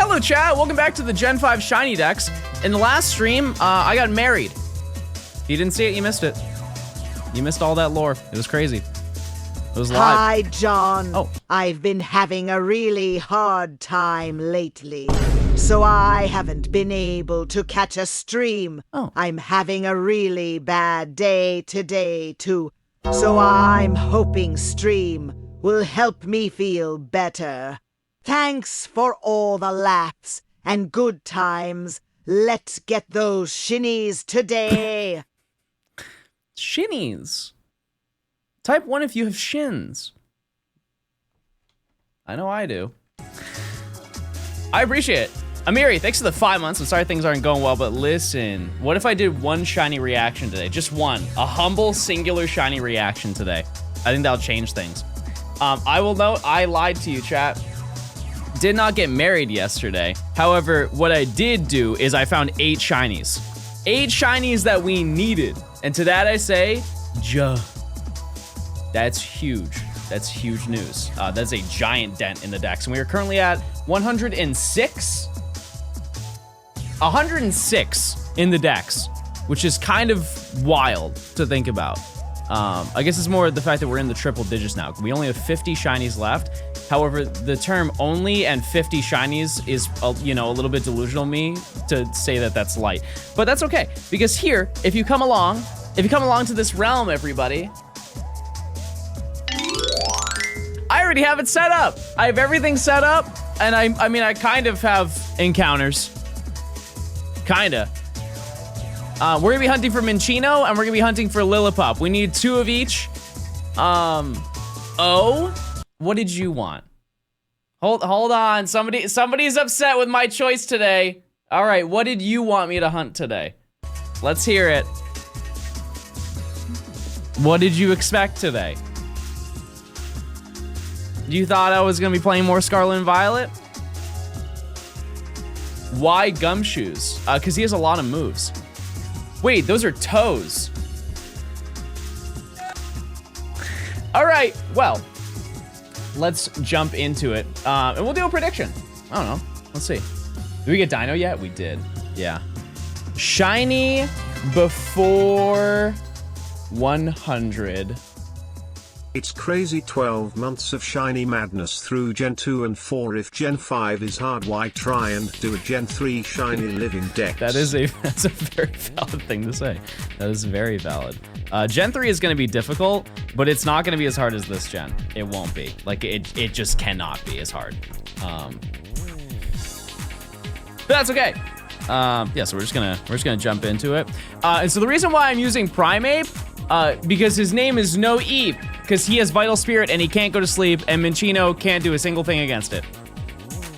Hello, chat. Welcome back to the Gen 5 Shiny Dex. In the last stream, I got married. If you didn't see it, you missed it. You missed all that lore. It was crazy. It was live. Hi, John. Oh. I've been having a really hard time lately, so I haven't been able to catch a stream. Oh. I'm having a really bad day today, too, so I'm hoping stream will help me feel better. Thanks for all the laughs and good times. Let's get those shinies today. Shinies. Type 1 if you have shins. I know I do. I appreciate it. Amiri, thanks for the 5 months. I'm sorry things aren't going well, but listen. What if I did one shiny reaction today? Just one. A humble, singular shiny reaction today. I think that'll change things. I will note, I lied to you, chat. Did not get married yesterday. However, what I did do is I found 8 shinies. 8 shinies that we needed. And to that I say, that's huge. That's huge news. That's a giant dent in the dex. And we are currently at 106? 106 in the dex, which is kind of wild to think about. I guess it's more the fact that we're in the triple digits now. We only have 50 shinies left. However, the term only and 50 shinies is, you know, a little bit delusional of me to say that that's light. But that's okay, because here, if you come along to this realm, everybody, I already have it set up. I have everything set up, and I mean, I kind of have encounters. Kinda. We're gonna be hunting for Minccino, and we're gonna be hunting for Lillipup. We need 2 of each. Oh, what did you want? Hold on, somebody's upset with my choice today. All right, what did you want me to hunt today? Let's hear it. What did you expect today? You thought I was gonna be playing more Scarlet and Violet? Why Gumshoes? Cause he has a lot of moves. Wait, those are toes. All right, well, let's jump into it. And we'll do a prediction. I don't know, let's see. Did we get Dino yet? We did, yeah. Shiny before 100. It's crazy 12 months of shiny madness through Gen 2 and 4. If Gen 5 is hard, why try and do a Gen 3 shiny living dex? That's a very valid thing to say. That is very valid. Gen 3 is going to be difficult, but it's not going to be as hard as this gen. It won't be. Like, it just cannot be as hard. But that's okay. Yeah, so we're just gonna jump into it. And so the reason why I'm using Primeape, because his name is No Eep, because he has Vital Spirit and he can't go to sleep, and Minccino can't do a single thing against it.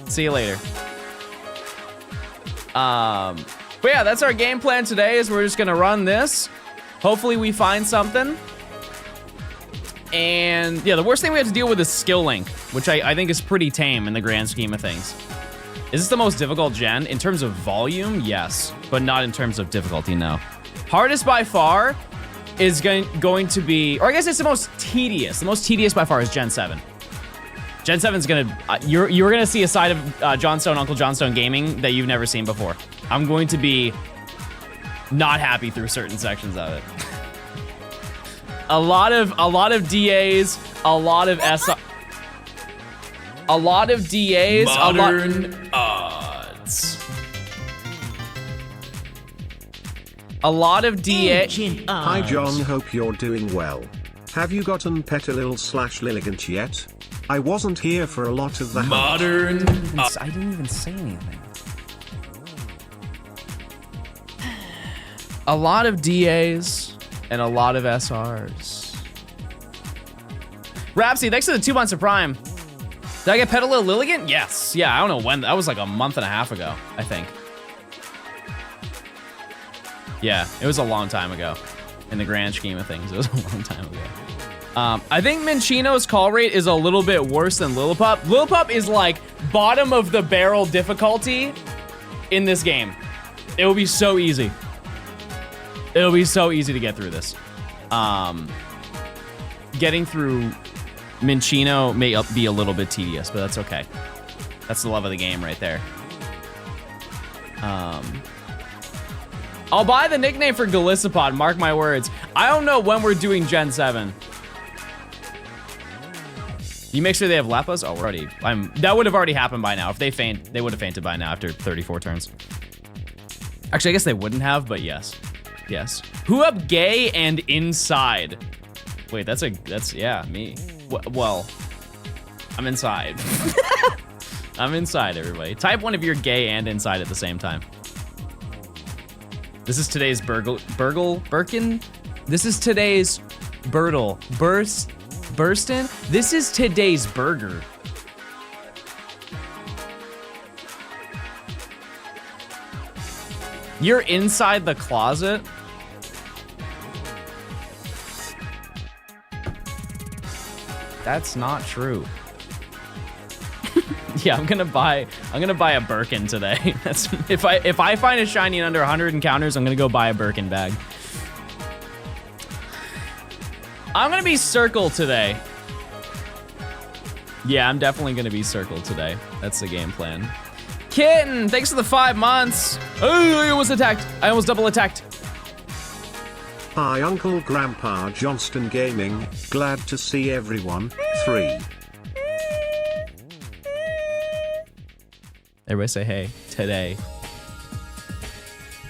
See you later. But yeah, that's our game plan today, is we're just gonna run this. Hopefully we find something. And yeah, the worst thing we have to deal with is skill link, which I think is pretty tame in the grand scheme of things. Is this the most difficult gen? In terms of volume, yes, but not in terms of difficulty, no. Hardest by far is going to be, or I guess it's the most tedious. The most tedious by far is Gen 7. Gen 7's gonna, you're gonna see a side of Johnstone, Uncle Johnstone gaming that you've never seen before. I'm going to be not happy through certain sections of it. a lot of DAs, a lot of SR. A lot of DAs, Modern odds. A lot of DA. Hi John, hope you're doing well. Have you gotten Petalil/Lilligant yet? I wasn't here for a lot of the Modern I didn't even say anything. A lot of DAs and a lot of SRs. Rapsy, thanks for the 2 months of Prime. Did I get Petalil Lilligant? Yes. Yeah, I don't know when. That was like a month and a half ago, I think. Yeah, it was a long time ago. In the grand scheme of things, it was a long time ago. I think Minccino's call rate is a little bit worse than Lillipup. Lillipup is like bottom of the barrel difficulty in this game. It will be so easy. It'll be so easy to get through this. Getting through Minccino may be a little bit tedious, but that's okay. That's the love of the game right there. I'll buy the nickname for Galissapod, mark my words. I don't know when we're doing Gen 7. You make sure they have Lapas? Oh, we're already, that would have already happened by now. If they faint, they would have fainted by now after 34 turns. Actually, I guess they wouldn't have, but yes. Yes. Who up gay and inside? Wait, that's, yeah, me. Well, I'm inside. I'm inside, everybody. Type one if you're gay and inside at the same time. This is today's Birkin? This is today's Burstin? This is today's burger. You're inside the closet? That's not true. Yeah, I'm gonna buy a Birkin today. That's if I find a shiny in under 100 encounters, I'm gonna go buy a Birkin bag. I'm gonna be Circle today. Yeah, I'm definitely gonna be Circle today. That's the game plan. Kitten, thanks for the 5 months. Oh, I almost attacked. I almost double attacked. Hi, Uncle Grandpa Johnstone Gaming. Glad to see everyone. 3. Everybody say hey today.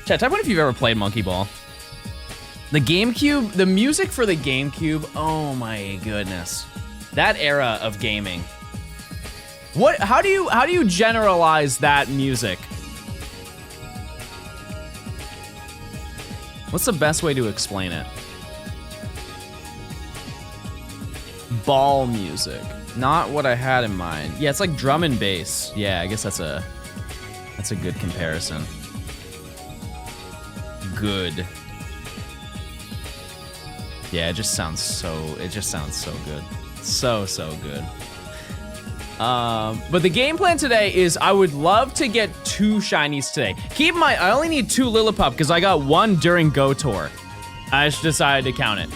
Chat, type one if you've ever played Monkey Ball. The GameCube, the music for the GameCube, oh my goodness. That era of gaming. How do you generalize that music? What's the best way to explain it? Ball music. Not what I had in mind. Yeah, it's like drum and bass. Yeah, I guess that's a good comparison. Good. Yeah, it just sounds so good. So good. But the game plan today is I would love to get 2 shinies today. Keep in mind, I only need 2 Lillipup because I got 1 during Go Tour. I just decided to count it.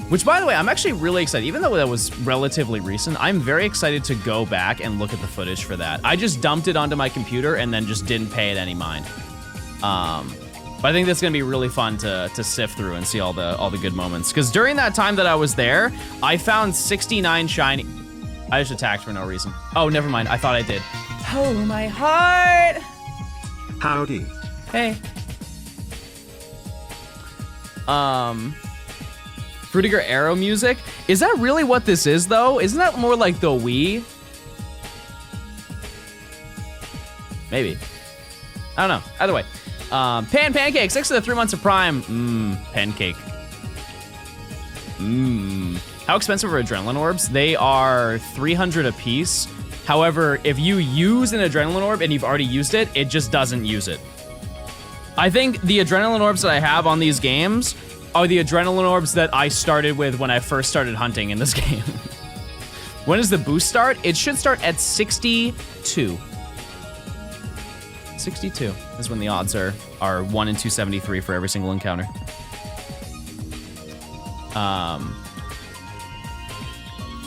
Which, by the way, I'm actually really excited. Even though that was relatively recent, I'm very excited to go back and look at the footage for that. I just dumped it onto my computer and then just didn't pay it any mind. But I think that's gonna be really fun to sift through and see all the good moments. Because during that time that I was there, I found 69 shiny. I just attacked for no reason. Oh, never mind. I thought I did. Oh, my heart. Howdy. Hey. Fruitiger Arrow music. Is that really what this is, though? Isn't that more like the Wii? Maybe. I don't know. Either way. Pancakes. Thanks for the 3 months of Prime. Pancake. How expensive are adrenaline orbs? They are 300 a piece. However, if you use an adrenaline orb and you've already used it, it just doesn't use it. I think the adrenaline orbs that I have on these games are the adrenaline orbs that I started with when I first started hunting in this game. When does the boost start? It should start at 62. 62 is when the odds are 1 in 273 for every single encounter.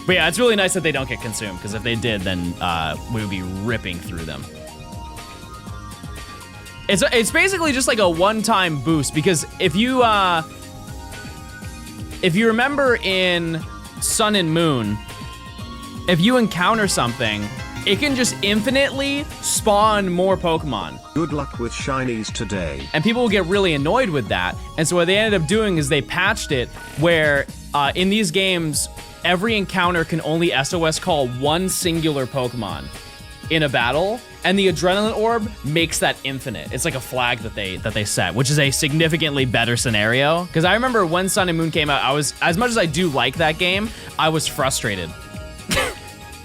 But yeah, it's really nice that they don't get consumed, because if they did, then we would be ripping through them. It's basically just like a one-time boost, because if you remember in Sun and Moon, if you encounter something, it can just infinitely spawn more Pokemon. Good luck with shinies today. And people will get really annoyed with that. And so what they ended up doing is they patched it where in these games, every encounter can only SOS call 1 singular Pokemon in a battle, and the Adrenaline Orb makes that infinite. It's like a flag that they set, which is a significantly better scenario. Because I remember when Sun and Moon came out, as much as I do like that game, I was frustrated.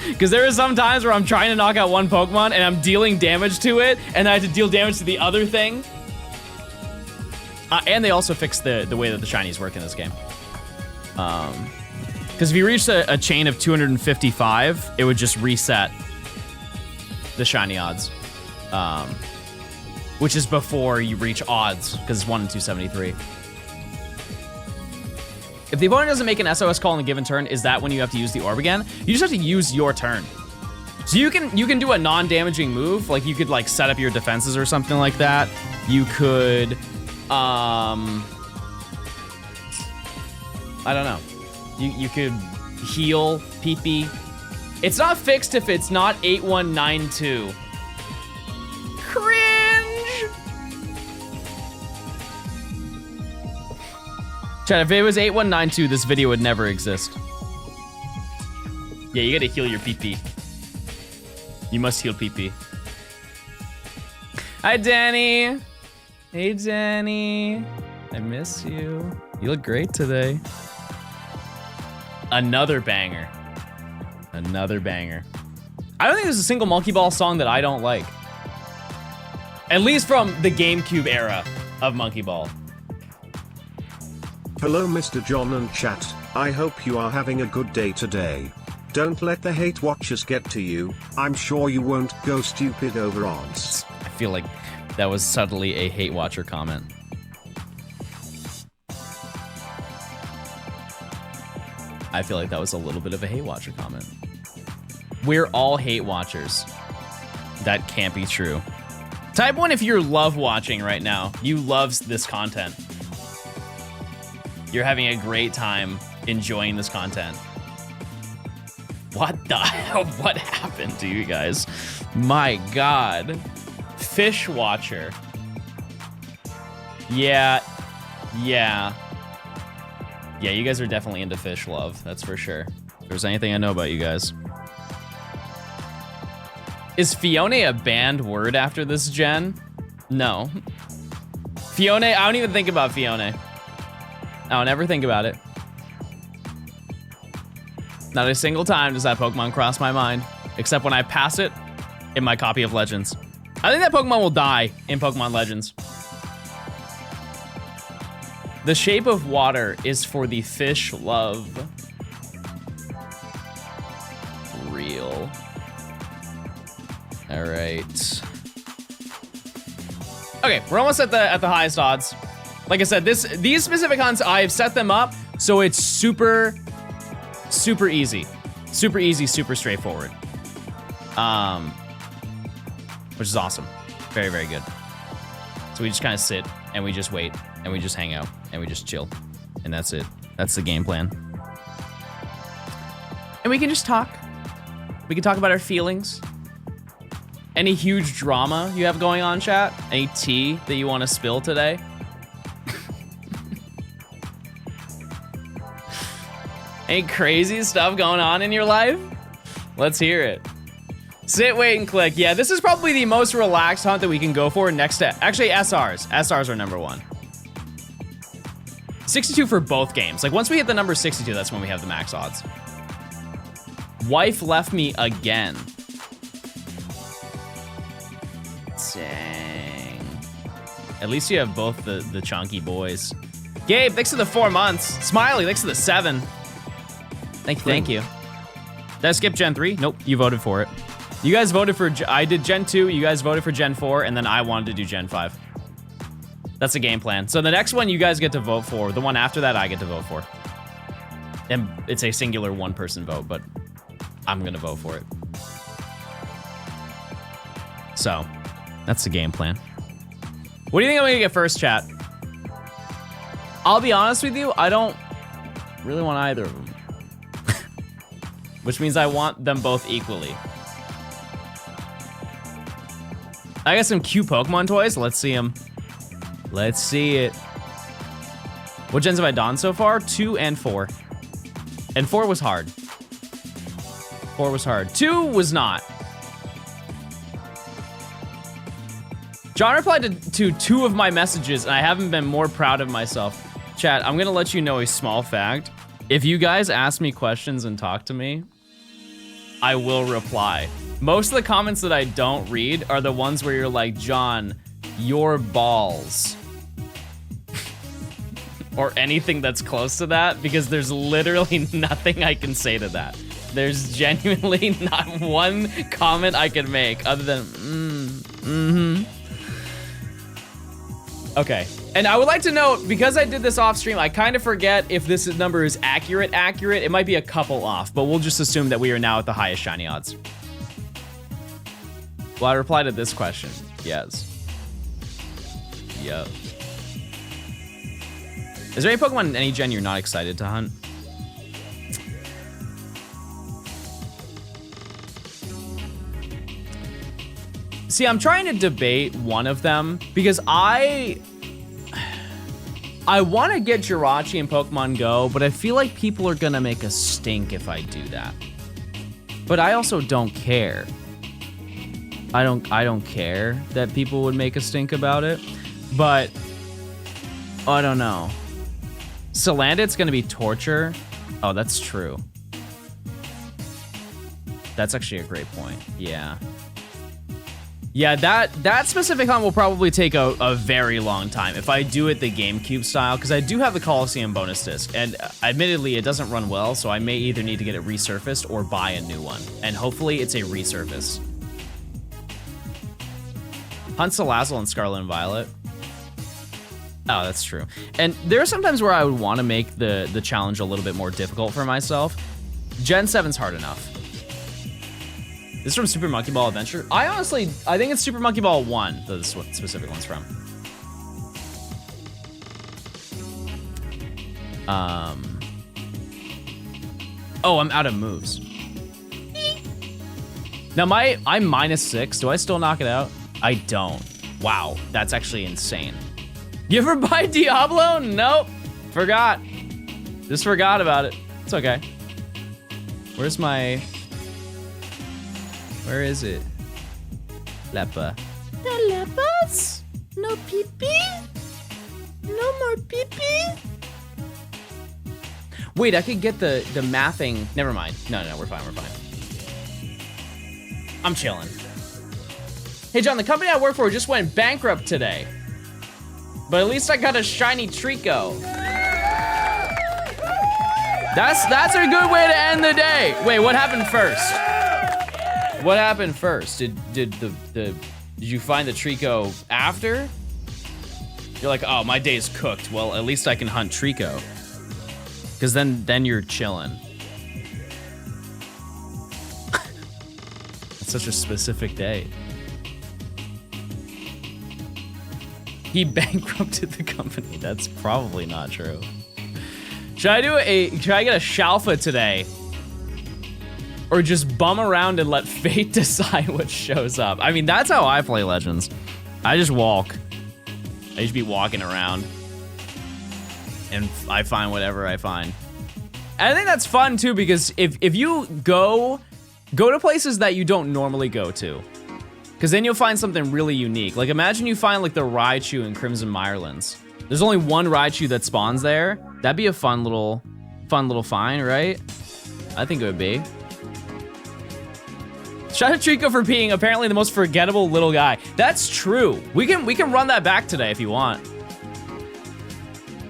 Because there are some times where I'm trying to knock out one Pokemon and I'm dealing damage to it, and I have to deal damage to the other thing. And they also fixed the way that the shinies work in this game. Because if you reach a chain of 255, it would just reset the shiny odds. Which is before you reach odds, because it's 1 in 273. If the opponent doesn't make an SOS call in a given turn, is that when you have to use the orb again? You just have to use your turn. So you can do a non-damaging move, like you could like set up your defenses or something like that. You could, I don't know. You could heal PP. It's not fixed if it's not 8192. Cringe. Chat, if it was 8192, this video would never exist. Yeah, you gotta heal your PP. You must heal PP. Hi, Danny. Hey, Danny. I miss you. You look great today. Another banger. Another banger. I don't think there's a single Monkey Ball song that I don't like. At least from the GameCube era of Monkey Ball. Hello Mr. John and chat, I hope you are having a good day today. Don't let the hate watchers get to you, I'm sure you won't go stupid over odds. I feel like that was subtly a hate watcher comment. I feel like that was a little bit of a hate watcher comment. We're all hate watchers. That can't be true. Type 1 if you're love watching right now. You love this content. You're having a great time enjoying this content. What the hell? What happened to you guys? My God. Fish watcher. Yeah, you guys are definitely into fish love. That's for sure. If there's anything I know about you guys. Is Fione a banned word after this gen? No. Fione, I don't even think about Fione. I don't ever think about it. Not a single time does that Pokemon cross my mind, except when I pass it in my copy of Legends. I think that Pokemon will die in Pokemon Legends. The shape of water is for the fish love. Real. All right. Okay, we're almost at the highest odds. Like I said, these specific hunts, I've set them up so it's super easy. Super easy, super straightforward. Which is awesome. Very, very good. So we just kind of sit and we just wait and we just hang out and we just chill. And that's it. That's the game plan. And we can just talk. We can talk about our feelings. Any huge drama you have going on, chat? Any tea that you want to spill today? Any crazy stuff going on in your life? Let's hear it. Sit, wait, and click. Yeah, this is probably the most relaxed hunt that we can go for next to, actually, SRs. SRs are number 1. 62 for both games. Like, once we hit the number 62, that's when we have the max odds. Wife left me again. Dang. At least you have both the chunky boys. Gabe, thanks for the 4 months. Smiley, thanks for the 7. Thank you. Did I skip Gen 3? Nope, you voted for it. You guys voted for, I did Gen 2, you guys voted for Gen 4, and then I wanted to do Gen 5. That's the game plan. So the next one you guys get to vote for. The one after that I get to vote for. And it's a singular 1-person vote, but I'm gonna vote for it. So, that's the game plan. What do you think I'm gonna get first, chat? I'll be honest with you, I don't really want either of them. Which means I want them both equally. I got some cute Pokemon toys. Let's see them. Let's see it. What gens have I done so far? 2 and 4. And 4 was hard. 4 was hard. 2 was not. John replied to 2 of my messages, and I haven't been more proud of myself. Chat, I'm gonna let you know a small fact. If you guys ask me questions and talk to me, I will reply. Most of the comments that I don't read are the ones where you're like, John, your balls. Or anything that's close to that, because there's literally nothing I can say to that. There's genuinely not one comment I can make other than, Okay, and I would like to note, because I did this off stream, I kind of forget if this number is accurate. It might be a couple off, but we'll just assume that we are now at the highest shiny odds. Well, I replied to this question. Yes. Yup. Is there any Pokemon in any gen you're not excited to hunt? See, I'm trying to debate one of them because I want to get Jirachi in Pokemon Go, but I feel like people are gonna make a stink if I do that. But I also don't care. I don't care that people would make a stink about it, but I don't know. Salandit's gonna be torture. Oh, that's true. That's actually a great point. Yeah. Yeah, that specific hunt will probably take a very long time if I do it the GameCube style, because I do have the Coliseum bonus disc, and admittedly it doesn't run well, so I may either need to get it resurfaced or buy a new one, and hopefully it's a resurface. Hunt Salazzle and Scarlet and Violet. Oh, that's true. And there are sometimes where I would want to make the challenge a little bit more difficult for myself. Gen 7's hard enough. This is from Super Monkey Ball Adventure. I think it's Super Monkey Ball 1 that this specific one's from. Oh, I'm out of moves. Now I'm -6. Do I still knock it out? I don't. Wow, that's actually insane. You ever buy Diablo? Nope. Forgot. Just forgot about it. It's okay. Where's my... Where is it? Lepa. The lepas? No pee-pee? No more pee-pee? Wait, I could get the mathing. Never mind. No, we're fine. I'm chilling. Hey, John, the company I work for just went bankrupt today. But at least I got a shiny Trico. That's a good way to end the day. Wait, what happened first? What happened first? Did you find the Trico after? You're like, oh, my day's cooked. Well, at least I can hunt Trico. Because then you're chilling. It's such a specific day. He bankrupted the company. That's probably not true. Should I get a Shalfa today? Or just bum around and let fate decide what shows up? I mean, that's how I play Legends. I just walk. I just be walking around. And I find whatever I find. And I think that's fun too, because if you go to places that you don't normally go to, because then you'll find something really unique. Like imagine you find like the Raichu in Crimson Mirelands. There's only one Raichu that spawns there. That'd be a fun little find, right? I think it would be. Shout out Trico for being apparently the most forgettable little guy. That's true. We can run that back today if you want.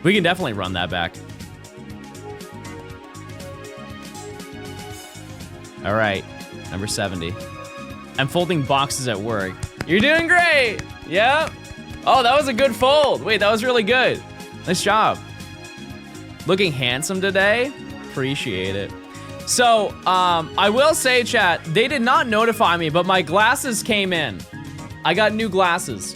We can definitely run that back. All right, number 70. I'm folding boxes at work. You're doing great. Yep. Oh, that was a good fold. Wait, that was really good. Nice job. Looking handsome today. Appreciate it. So, I will say, chat, they did not notify me, but my glasses came in. I got new glasses.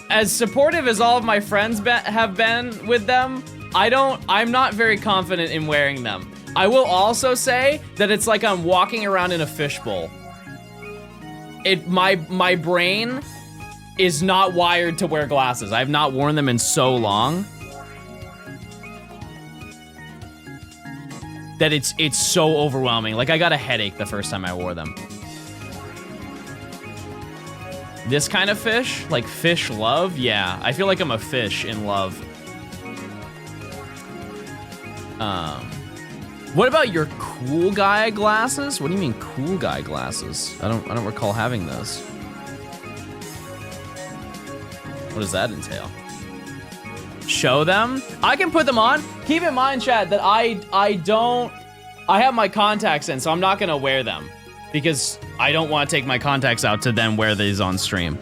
As supportive as all of my friends have been with them, I'm not very confident in wearing them. I will also say that it's like I'm walking around in a fishbowl. My brain is not wired to wear glasses. I've not worn them in so long that it's so overwhelming. Like I got a headache the first time I wore them. This kind of fish, like fish love, yeah. I feel like I'm a fish in love. What about your cool guy glasses? What do you mean cool guy glasses? I don't recall having those. What does that entail? Show them? I can put them on. Keep in mind, chat, that I have my contacts in, so I'm not gonna wear them because I don't want to take my contacts out to then wear these on stream.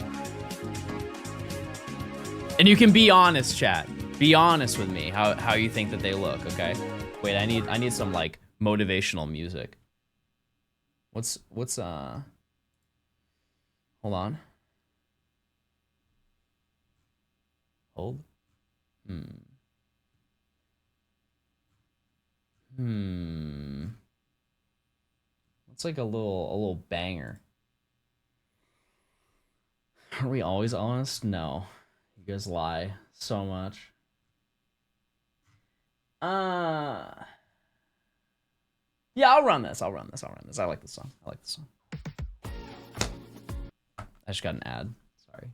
And you can be honest, chat. Be honest with me how you think that they look, okay? Wait, I need some like motivational music. What's Hold on. Hold. It's like a little banger. Are we always honest? No. You guys lie so much. Yeah, I'll run this. I like this song. I just got an ad. Sorry.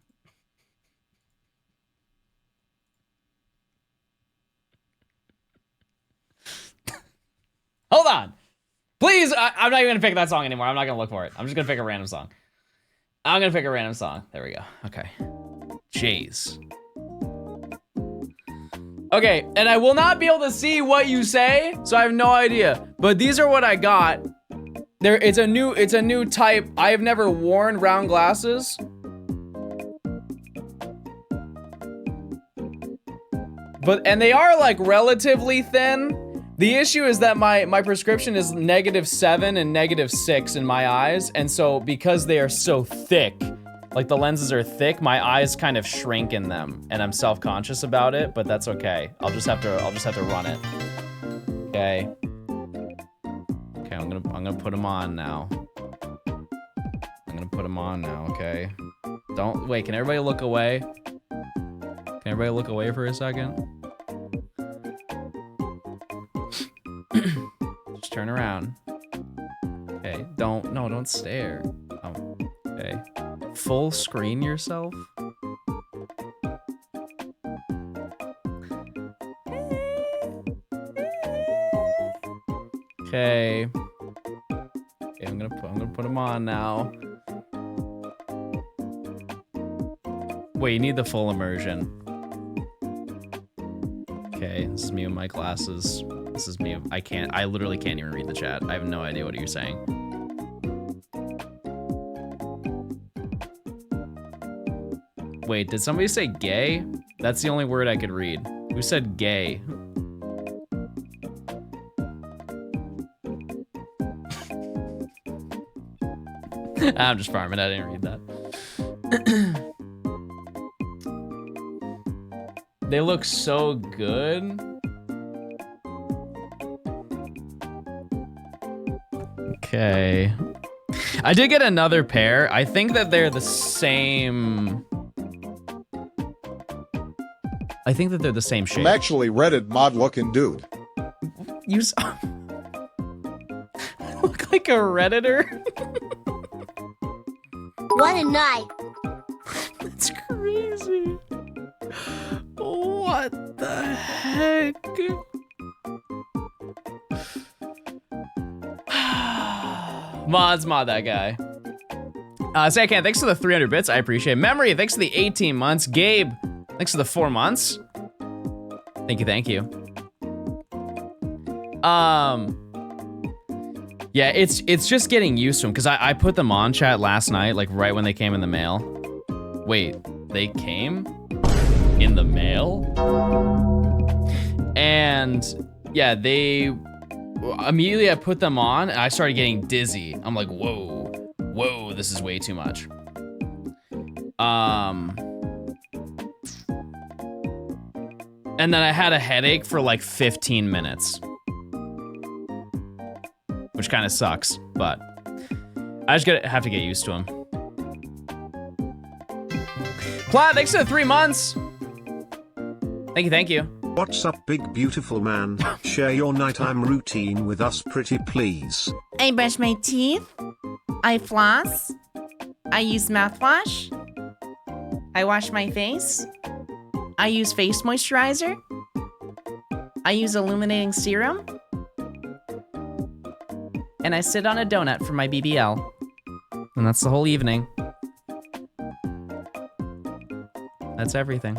Hold on. Please, I'm not even gonna pick that song anymore. I'm not gonna look for it. I'm just gonna pick a random song. There we go. Okay. Jays. Okay, and I will not be able to see what you say, so I have no idea. But these are what I got. It's a new type. I have never worn round glasses. And they are like relatively thin. The issue is that my prescription is -7 and -6 in my eyes, and so because they are so thick, like the lenses are thick, my eyes kind of shrink in them, and I'm self-conscious about it, but that's okay. I'll just have to run it. Okay. Okay, I'm gonna put them on now. Okay. Don't wait. Can everybody look away? Can everybody look away for a second? Just turn around. Okay. Don't stare. Okay. Full screen yourself. Okay. I'm gonna put them on now. Wait, you need the full immersion. Okay, this is me with my glasses. This is me. I literally can't even read the chat. I have no idea what you're saying. Wait, did somebody say gay? That's the only word I could read. Who said gay? I'm just farming. I didn't read that. They look so good. Okay. I did get another pair. I think that they're the same. I think that they're the same shape. I'm actually Reddit mod looking dude. You look like a Redditor. What a night. That's crazy. What the heck? Mod that guy. Saycan, thanks for the 300 bits. I appreciate it. Memory, thanks for the 18 months. Gabe, thanks for the 4 months. Thank you. Yeah, it's just getting used to them because I put them on chat last night, like right when they came in the mail. Wait, they came in the mail? And yeah, immediately I put them on and I started getting dizzy. I'm like, whoa, this is way too much. And then I had a headache for like 15 minutes. Which kind of sucks, but I just have to get used to them. Plat, thanks for the 3 months. Thank you. What's up, big beautiful man? Share your nighttime routine with us, pretty please. I brush my teeth. I floss. I use mouthwash. I wash my face. I use face moisturizer. I use illuminating serum. And I sit on a donut for my BBL. And that's the whole evening. That's everything.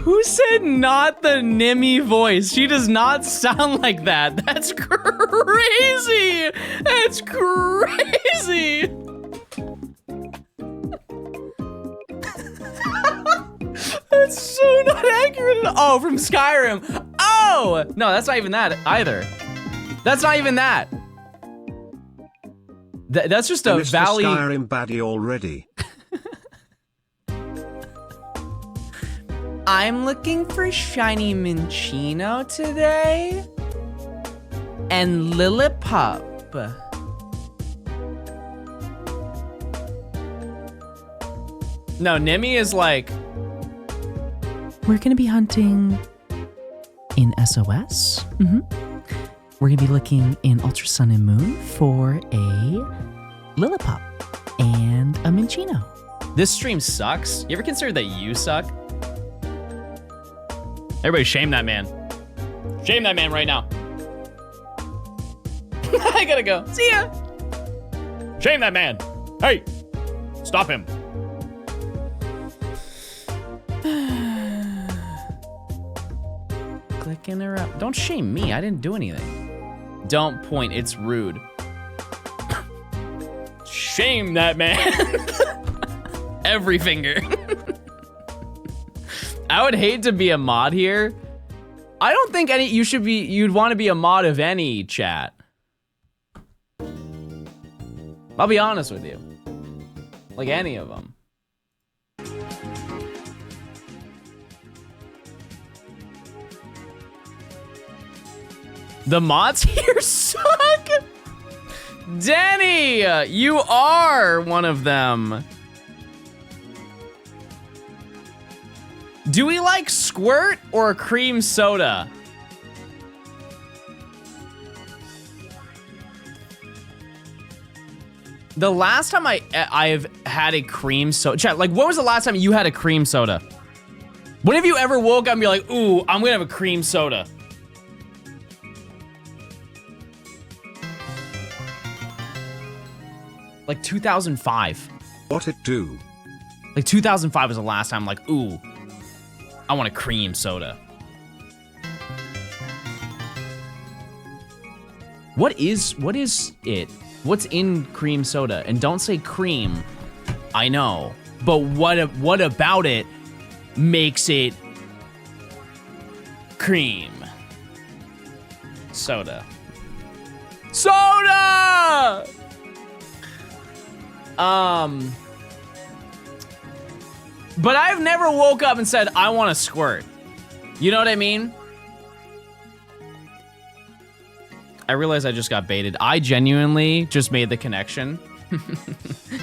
Who said not the Nimmy voice? She does not sound like that. That's crazy. That's crazy. That's so not accurate at all. Oh, from Skyrim. Oh, no, that's not even that either. That's not even that. That's just a Mr. valley. Skyrim baddie already. I'm looking for shiny Minccino today. And Lillipup. No, Nimi is like, We're gonna be hunting in SOS. We're gonna be looking in Ultra Sun and Moon for a Lillipup and a Minccino. this stream sucks. You ever consider that you suck? Everybody shame that man. Shame that man right now. I gotta go. See ya. Shame that man. Hey, stop him. Click interrupt. Don't shame me. I didn't do anything. Don't point. It's rude. Shame that man. Every finger. I would hate to be a mod here. I don't think you'd want to be a mod of any chat. I'll be honest with you. Like any of them. The mods here suck. Denny, you are one of them. Do we like squirt or cream soda? The last time I've had a cream soda, chat, like when was the last time you had a cream soda? When have you ever woke up and be like, ooh, I'm gonna have a cream soda? Like 2005. What it do? Like 2005 was the last time I'm like, ooh, I want a cream soda. What is it? What's in cream soda? And don't say cream. I know, but what about it makes it cream soda? Soda! But I've never woke up and said, I want to squirt. You know what I mean? I realize I just got baited. I genuinely just made the connection.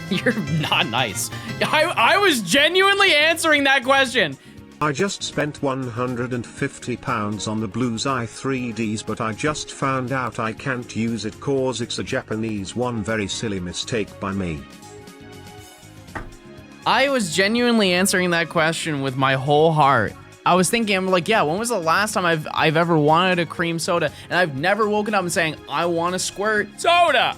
You're not nice. I was genuinely answering that question. I just spent £150 on the Blue's Eye 3Ds, but I just found out I can't use it cause it's a Japanese one. Very silly mistake by me. I was genuinely answering that question with my whole heart. I was thinking, I'm like, yeah, when was the last time I've ever wanted a cream soda? And I've never woken up and saying, I want to squirt soda.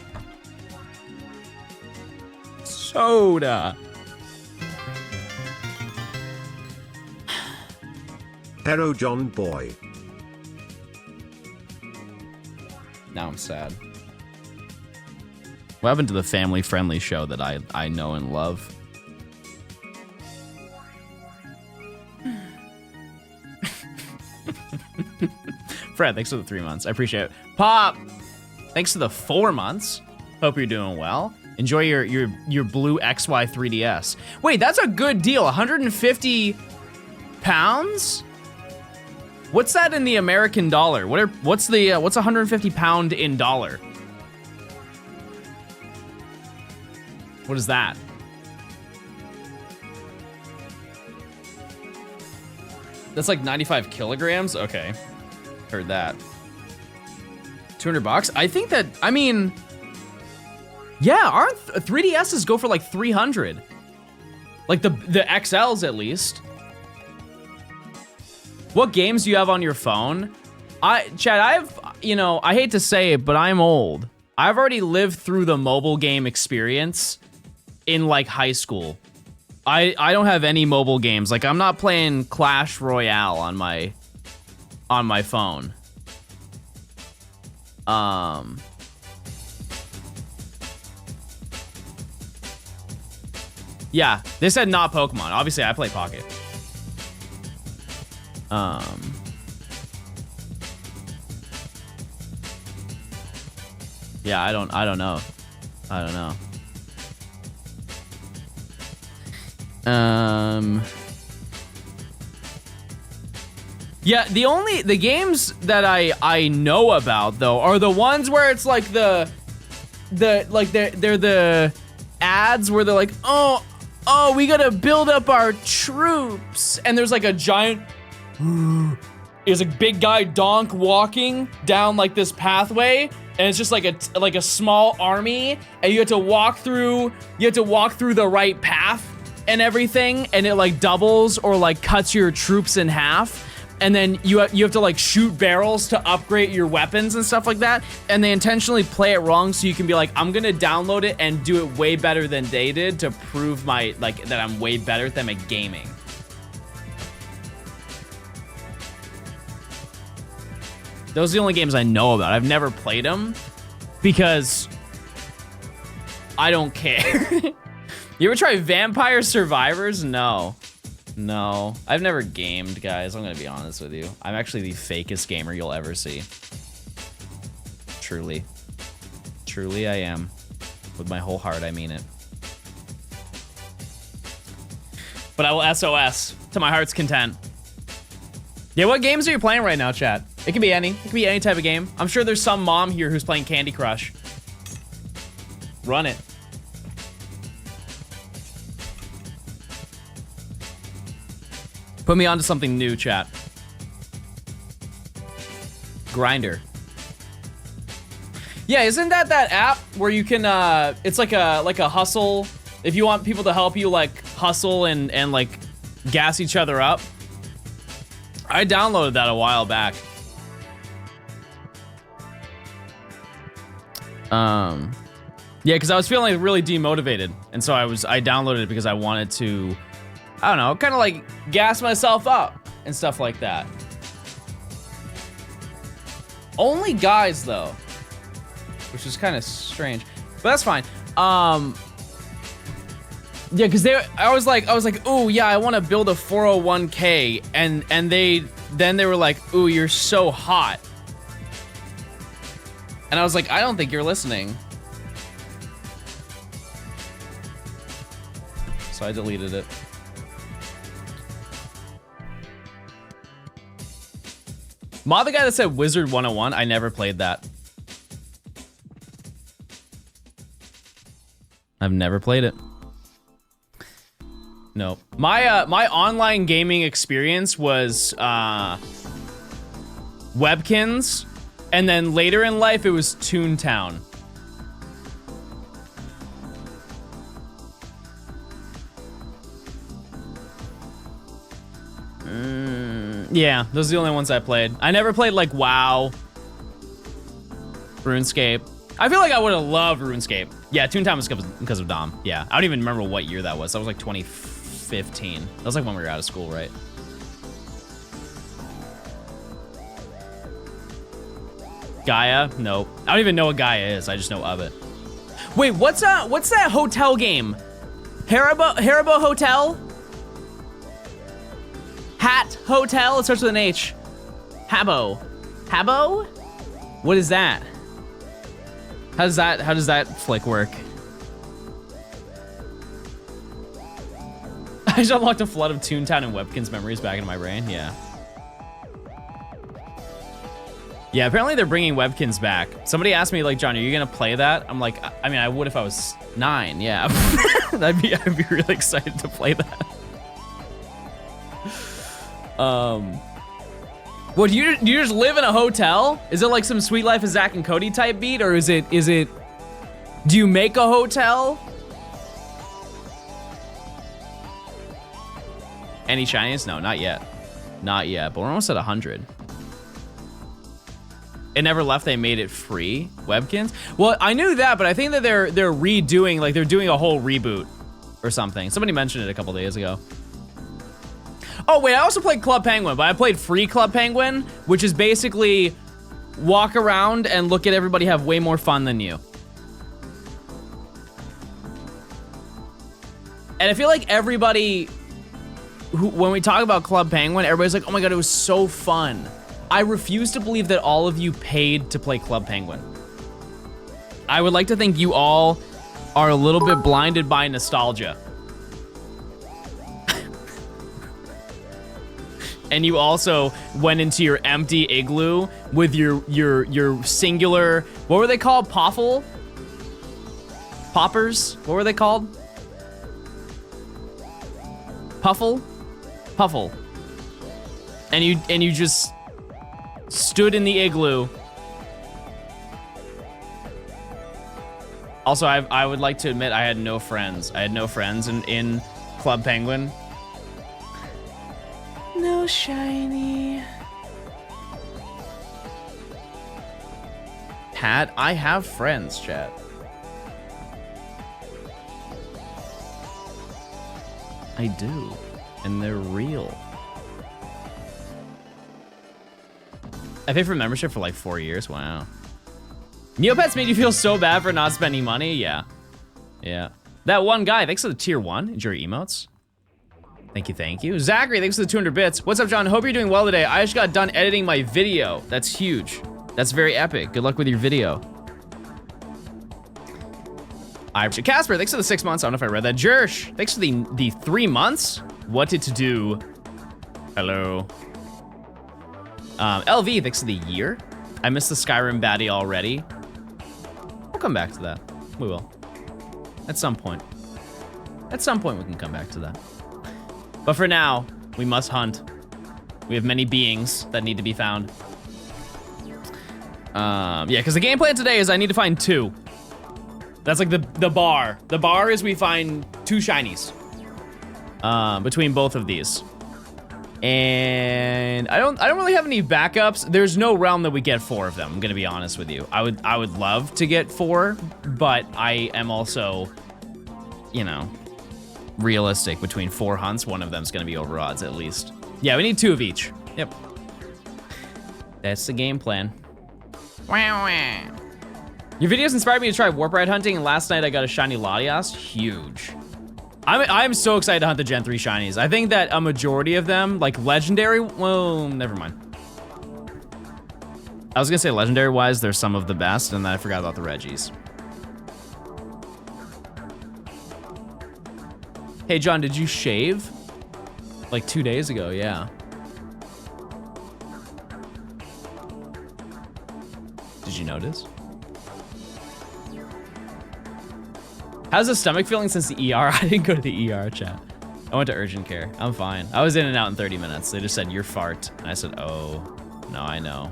Soda. Hero John boy. Now I'm sad. What happened to the family-friendly show that I know and love? Fred, thanks for the 3 months. I appreciate it. Pop, thanks for the 4 months. Hope you're doing well. Enjoy your blue XY 3DS. Wait, that's a good deal. 150 pounds? What's that in the American dollar? What's 150 pound in dollar? What is that? That's like 95 kilograms? Okay. Heard that. 200 bucks? I think that, I mean, yeah, aren't 3DSs go for like 300? Like the XLs at least. What games do you have on your phone? Chad, I hate to say it, but I'm old. I've already lived through the mobile game experience in like high school. I don't have any mobile games. Like I'm not playing Clash Royale on my phone. Yeah, they said not Pokemon. Obviously, I play Pocket. Yeah, I don't know. I don't know. Yeah, the games that I know about though are the ones where it's like they're the ads where they're like, oh, we gotta build up our troops, and there's like a giant, there's a big guy donk walking down like this pathway, and it's just like a small army, and you have to walk through the right path and everything, and it like doubles or like cuts your troops in half. And then you have to like shoot barrels to upgrade your weapons and stuff like that. And they intentionally play it wrong so you can be like, I'm gonna download it and do it way better than they did to prove that I'm way better at them at gaming. Those are the only games I know about. I've never played them because I don't care. You ever try Vampire Survivors? No. No, I've never gamed, guys. I'm gonna be honest with you. I'm actually the fakest gamer you'll ever see. Truly. Truly I am. With my whole heart, I mean it. But I will SOS to my heart's content. Yeah, what games are you playing right now, chat? It can be any. It can be any type of game. I'm sure there's some mom here who's playing Candy Crush. Run it. Put me onto something new, chat. Grinder. Yeah, isn't that app where you can it's like a hustle, if you want people to help you like hustle and like gas each other up? I downloaded that a while back. Yeah, because I was feeling like really demotivated, and so I downloaded it because I wanted to, I don't know, kind of like gas myself up and stuff like that. Only guys though, which is kind of strange, but that's fine. Yeah, because I was like, oh yeah, I want to build a 401k, and they were like, ooh, you're so hot, and I was like, I don't think you're listening. So I deleted it. Mod the guy that said Wizard 101. I never played that. I've never played it. No. My online gaming experience was Webkins, and then later in life it was Toontown. Yeah, those are the only ones I played. I never played like WoW, RuneScape. I feel like I would have loved RuneScape. Yeah, Toontown was because of Dom. Yeah, I don't even remember what year that was. That was like 2015. That was like when we were out of school, right? Gaia? Nope. I don't even know what Gaia is. I just know of it. Wait, what's that hotel game? Haribo Hotel? Hat Hotel? It starts with an H. Habbo. Habbo? What is that? How does that flick work? I just unlocked a flood of Toontown and Webkins memories back into my brain. Yeah. Yeah, apparently they're bringing Webkins back. Somebody asked me, like, John, are you gonna play that? I'm like, I mean, I would if I was 9, yeah. I'd be really excited to play that. Well, do you just live in a hotel? Is it like some Sweet Life of Zach and Cody type beat, or is it, do you make a hotel? Any shinies? No, not yet. Not yet, but we're almost at 100. It never left, they made it free, Webkins? Well, I knew that, but I think that they're redoing, like they're doing a whole reboot or something. Somebody mentioned it a couple days ago. Oh wait, I also played Club Penguin, but I played free Club Penguin, which is basically walk around and look at everybody have way more fun than you. And I feel like everybody, when we talk about Club Penguin, everybody's like, oh my God, it was so fun. I refuse to believe that all of you paid to play Club Penguin. I would like to think you all are a little bit blinded by nostalgia. And you also went into your empty igloo with your singular, what were they called? Poffle? Poppers? What were they called? Puffle? Puffle. And you just stood in the igloo. Also, I would like to admit I had no friends. I had no friends in Club Penguin. No shiny. Pat, I have friends, chat. I do, and they're real. I paid for membership for like 4 years, wow. Neopets made you feel so bad for not spending money? Yeah. Yeah. That one guy, thanks for the tier 1. Enjoy your emotes. Thank you. Zachary, thanks for the 200 bits. What's up, John? Hope you're doing well today. I just got done editing my video. That's huge. That's very epic. Good luck with your video. Casper, thanks for the 6 months. I don't know if I read that. Jersh, thanks for the 3 months. What did to do? Hello. LV, thanks for the year. I missed the Skyrim baddie already. We'll come back to that. We will. At some point. At some point we can come back to that. But for now, we must hunt. We have many beings that need to be found. Yeah, because the game plan today is I need to find 2. That's like the bar. The bar is we find 2 shinies. Between both of these. And I don't really have any backups. There's no realm that we get 4 of them, I'm gonna be honest with you. I would love to get 4, but I am also, you know, realistic. Between 4 hunts, one of them's gonna be over odds at least. Yeah, we need 2 of each. Yep. That's the game plan. Wow, wow. Your videos inspired me to try warp ride hunting, and last night I got a shiny Latias. Huge. I'm so excited to hunt the Gen 3 shinies. I think that a majority of them, like legendary, well, never mind. I was gonna say legendary wise, they're some of the best, and then I forgot about the Reggies. Hey John, did you shave? Like 2 days ago, yeah. Did you notice? How's the stomach feeling since the ER? I didn't go to the ER, chat. I went to urgent care. I'm fine. I was in and out in 30 minutes. They just said, you're fart. And I said, oh, no, I know.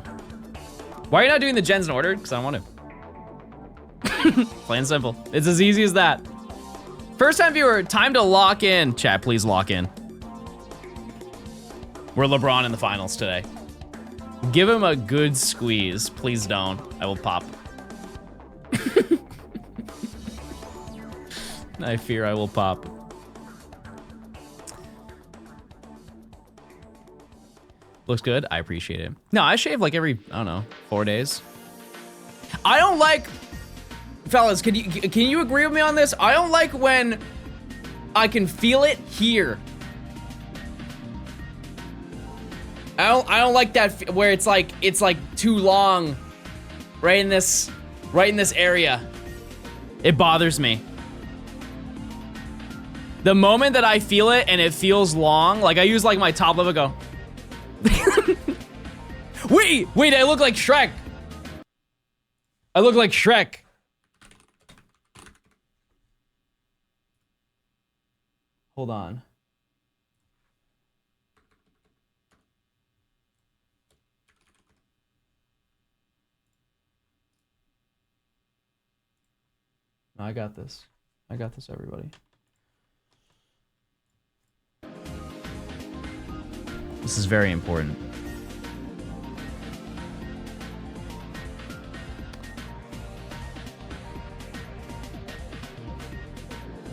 Why are you not doing the gens in order? Because I don't want to. Plain and simple. It's as easy as that. First time viewer, time to lock in. Chat, please lock in. We're LeBron in the finals today. Give him a good squeeze. Please don't. I will pop. I fear I will pop. Looks good. I appreciate it. No, I shave like every, I don't know, 4 days. I don't like, fellas, can you agree with me on this? I don't like when I can feel it here. I don't like that where it's like too long right in this area. It bothers me. The moment that I feel it and it feels long, like I use like my top lip and go. Wait, I look like Shrek. I look like Shrek. Hold on. No, I got this. I got this, everybody. This is very important.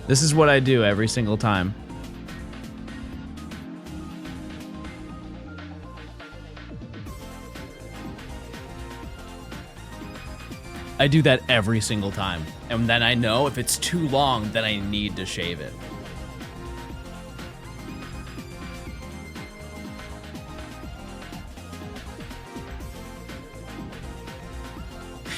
This is what I do every single time. I do that every single time. And then I know if it's too long, then I need to shave it.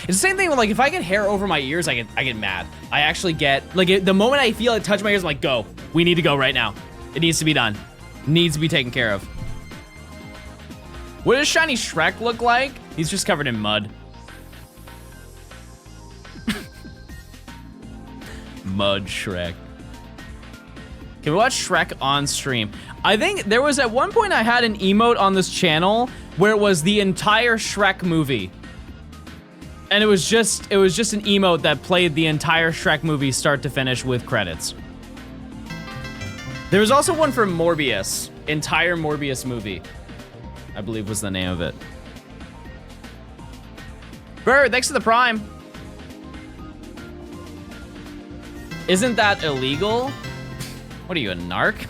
It's the same thing with like if I get hair over my ears, I get mad. I actually get like the moment I feel it touch my ears, I'm like, go. We need to go right now. It needs to be done. Needs to be taken care of. What does Shiny Shrek look like? He's just covered in mud. Mud Shrek. Can we watch Shrek on stream? I think there was at one point I had an emote on this channel where it was the entire Shrek movie. And it was just an emote that played the entire Shrek movie start to finish with credits. There was also one for Morbius. Entire Morbius movie, I believe was the name of it. Bird, thanks for the Prime. Isn't that illegal? What are you, a narc?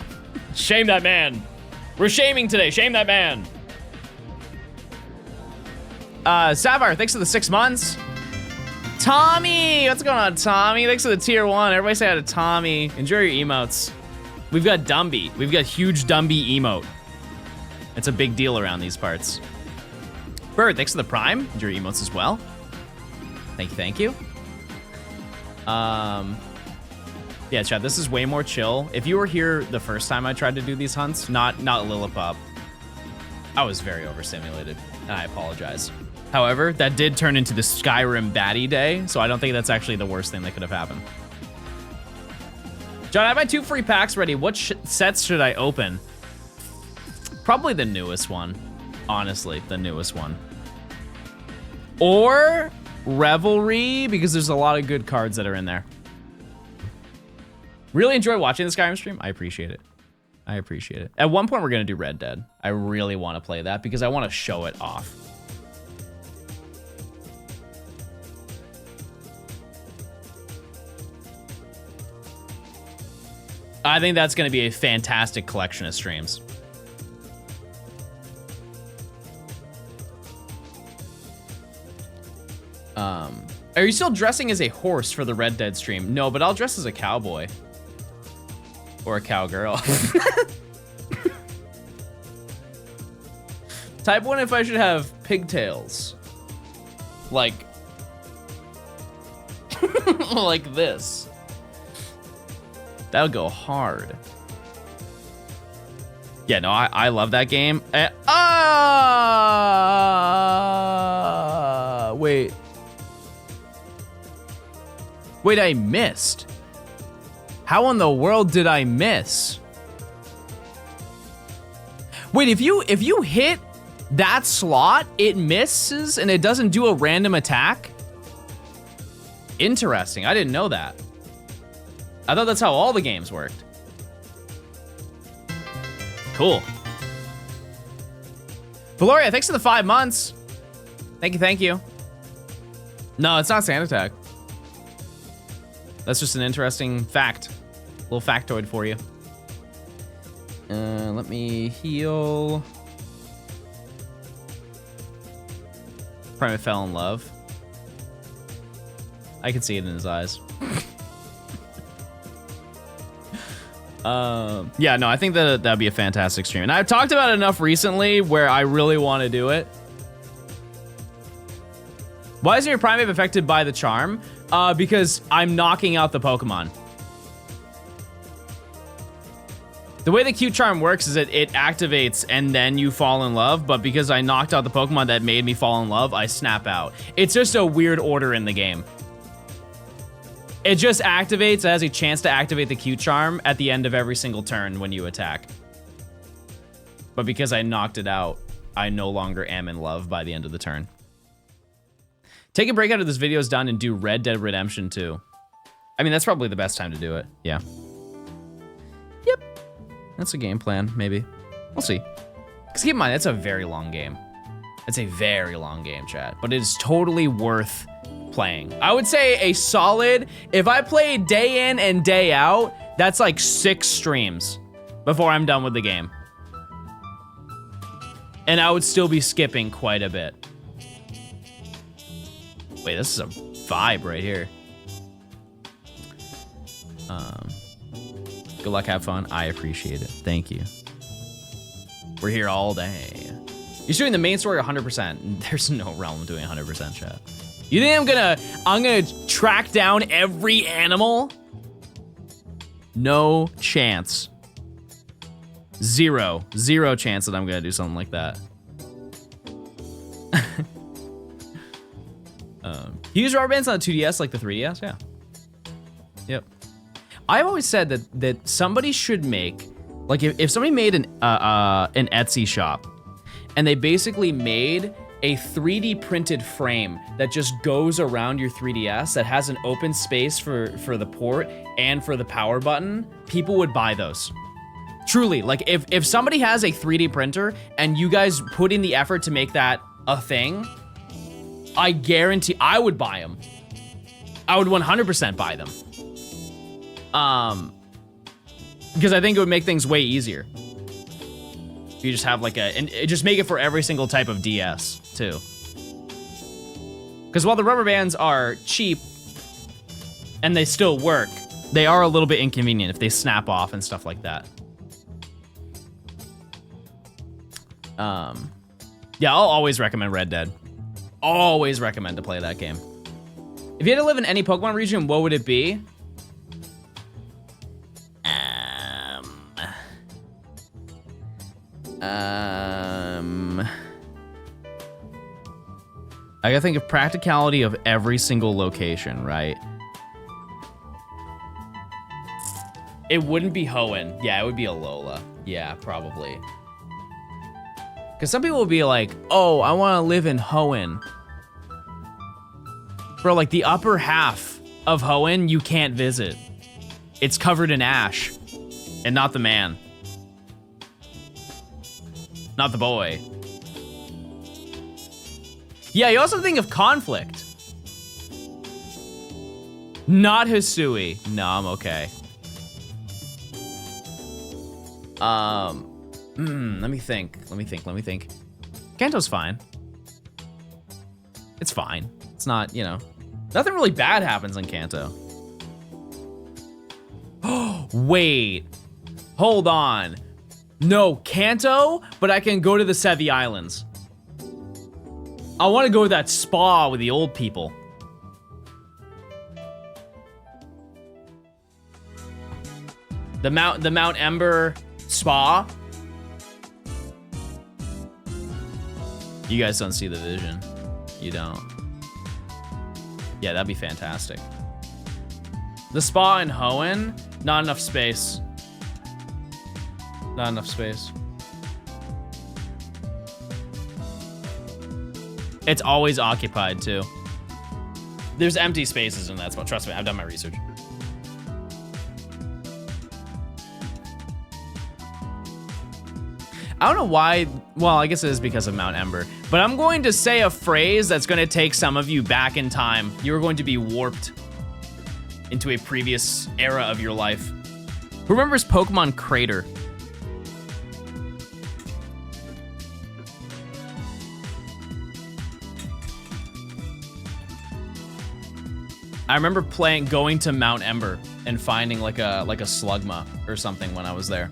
Shame that man. We're shaming today. Shame that man. Sapphire, thanks for the 6 months. Tommy, what's going on, Tommy? Thanks for the tier 1. Everybody say hi to Tommy. Enjoy your emotes. We've got Dumby. We've got huge Dumby emote. It's a big deal around these parts. Bird, thanks for the Prime. Enjoy your emotes as well. Thank you, thank you. Yeah, chat, this is way more chill. If you were here the first time I tried to do these hunts, not Lillipop, I was very overstimulated, and I apologize. However, that did turn into the Skyrim baddie day, so I don't think that's actually the worst thing that could have happened. John, I have my 2 free packs ready. What sets should I open? Probably the newest one. Honestly, the newest one. Or Revelry, because there's a lot of good cards that are in there. Really enjoy watching the Skyrim stream. I appreciate it. I appreciate it. At one point, we're going to do Red Dead. I really want to play that because I want to show it off. I think that's going to be a fantastic collection of streams. Are you still dressing as a horse for the Red Dead stream? No, but I'll dress as a cowboy. Or a cowgirl. Type 1 if I should have pigtails. Like... like this. That'll go hard. Yeah, no, I love that game. Wait. Wait, I missed. How in the world did I miss? Wait, if you hit that slot, it misses and it doesn't do a random attack? Interesting, I didn't know that. I thought that's how all the games worked. Cool. Valoria, thanks for the 5 months. Thank you, thank you. No, it's not Sand Attack. That's just an interesting fact. A little factoid for you. Let me heal. Prime fell in love. I can see it in his eyes. Yeah, no, I think that'd be a fantastic stream. And I've talked about it enough recently where I really want to do it. Why isn't your Primeape affected by the charm? Because I'm knocking out the Pokemon. The way the cute charm works is that it activates and then you fall in love, but because I knocked out the Pokemon that made me fall in love, I snap out. It's just a weird order in the game. It just activates, it has a chance to activate the cute charm at the end of every single turn when you attack. But because I knocked it out, I no longer am in love by the end of the turn. Take a break out of this video's done and do Red Dead Redemption 2. I mean, that's probably the best time to do it. Yeah. Yep. That's a game plan, maybe. We'll see. Because keep in mind, it's a very long game. It's a very long game, chat. But it is totally worth playing. I would say a solid, if I play day in and day out, that's like 6 streams before I'm done with the game. And I would still be skipping quite a bit. Wait, this is a vibe right here. Good luck, have fun. I appreciate it. Thank you. We're here all day. You're doing the main story 100%. There's no realm doing 100% chat. You think I'm gonna track down every animal? No chance. Zero chance that I'm gonna do something like that. You use rubber bands on a 2DS like the 3DS? Yeah. Yep. I've always said that somebody should make, like if somebody made an Etsy shop and they basically made a 3D printed frame that just goes around your 3DS that has an open space for the port and for the power button, people would buy those. Truly, like if somebody has a 3D printer and you guys put in the effort to make that a thing, I guarantee I would buy them. I would 100% buy them. Because I think it would make things way easier. If you just have like and just make it for every single type of DS too. Because while the rubber bands are cheap and they still work, they are a little bit inconvenient if they snap off and stuff like that. Yeah, I'll always recommend Red Dead. Always recommend to play that game. If you had to live in any Pokemon region, what would it be? I gotta think of practicality of every single location, right? It wouldn't be Hoenn. Yeah, it would be Alola. Yeah, probably. Because some people will be like, oh, I want to live in Hoenn. Bro, like the upper half of Hoenn, you can't visit. It's covered in ash. And not the man. Not the boy. Yeah, you also think of conflict. Not Hisui. No, I'm okay. Let me think. Kanto's fine. It's fine. It's not, you know, nothing really bad happens in Kanto. Oh, wait. Hold on. No, Kanto, but I can go to the Sevi Islands. I want to go to that spa with the old people. The Mount Ember spa. You guys don't see the vision. You don't. Yeah, that'd be fantastic. The spa in Hoenn, not enough space. Not enough space. It's always occupied too. There's empty spaces in that spot. Trust me, I've done my research. I don't know why, well, I guess it is because of Mount Ember, but I'm going to say a phrase that's going to take some of you back in time. You're going to be warped into a previous era of your life. Who remembers Pokemon Crater? I remember going to Mount Ember and finding like a Slugma or something when I was there.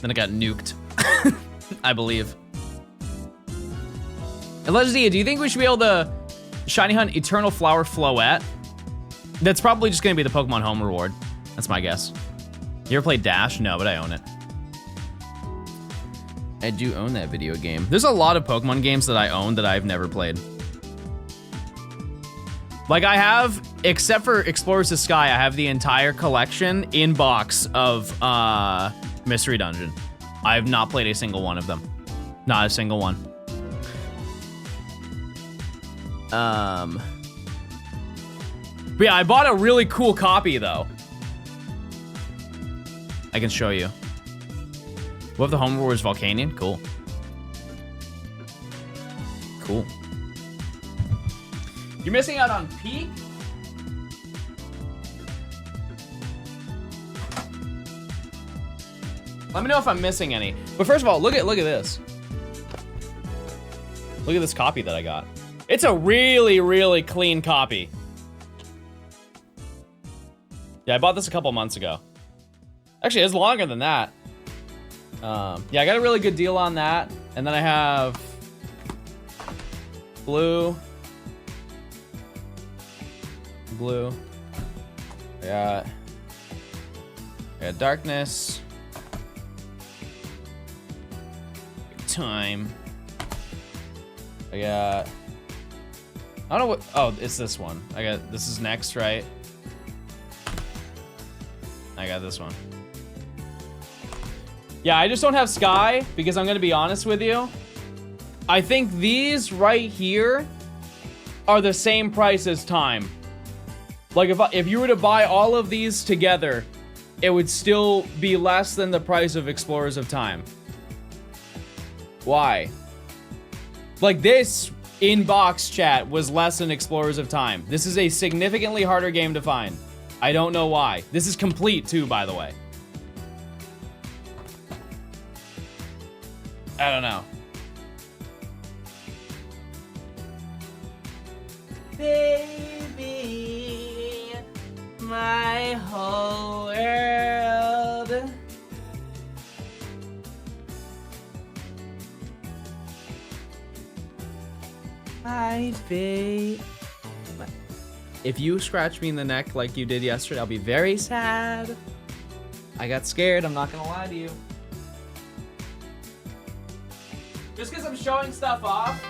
Then it got nuked, I believe. And Legendia, do you think we should be able to shiny hunt Eternal Flower Floette? That's probably just gonna be the Pokemon Home reward. That's my guess. You ever played Dash? No, but I own it. I do own that video game. There's a lot of Pokemon games that I own that I've never played. Like I have, except for Explorers of Sky, I have the entire collection in box of Mystery Dungeon. I have not played a single one of them. Not a single one. But yeah, I bought a really cool copy though. I can show you. What if the home reward is Volcanion? Cool. Cool. You're missing out on Peak? Let me know if I'm missing any. But first of all, look at this. Look at this copy that I got. It's a really, really clean copy. Yeah, I bought this a couple months ago. Actually, it's longer than that. Yeah, I got a really good deal on that. And then I have blue. I got darkness. Time. I don't know what. Oh, it's this one. This is next, right? I got this one. Yeah, I just don't have Sky because I'm gonna be honest with you. I think these right here are the same price as Time. Like if you were to buy all of these together, it would still be less than the price of Explorers of Time. Why? Like this in-box chat was less than Explorers of Time. This is a significantly harder game to find. I don't know why. This is complete too, by the way. I don't know. Baby, my whole world. My babe. If you scratch me in the neck like you did yesterday, I'll be very sad. I got scared, I'm not gonna lie to you. Just because I'm showing stuff off.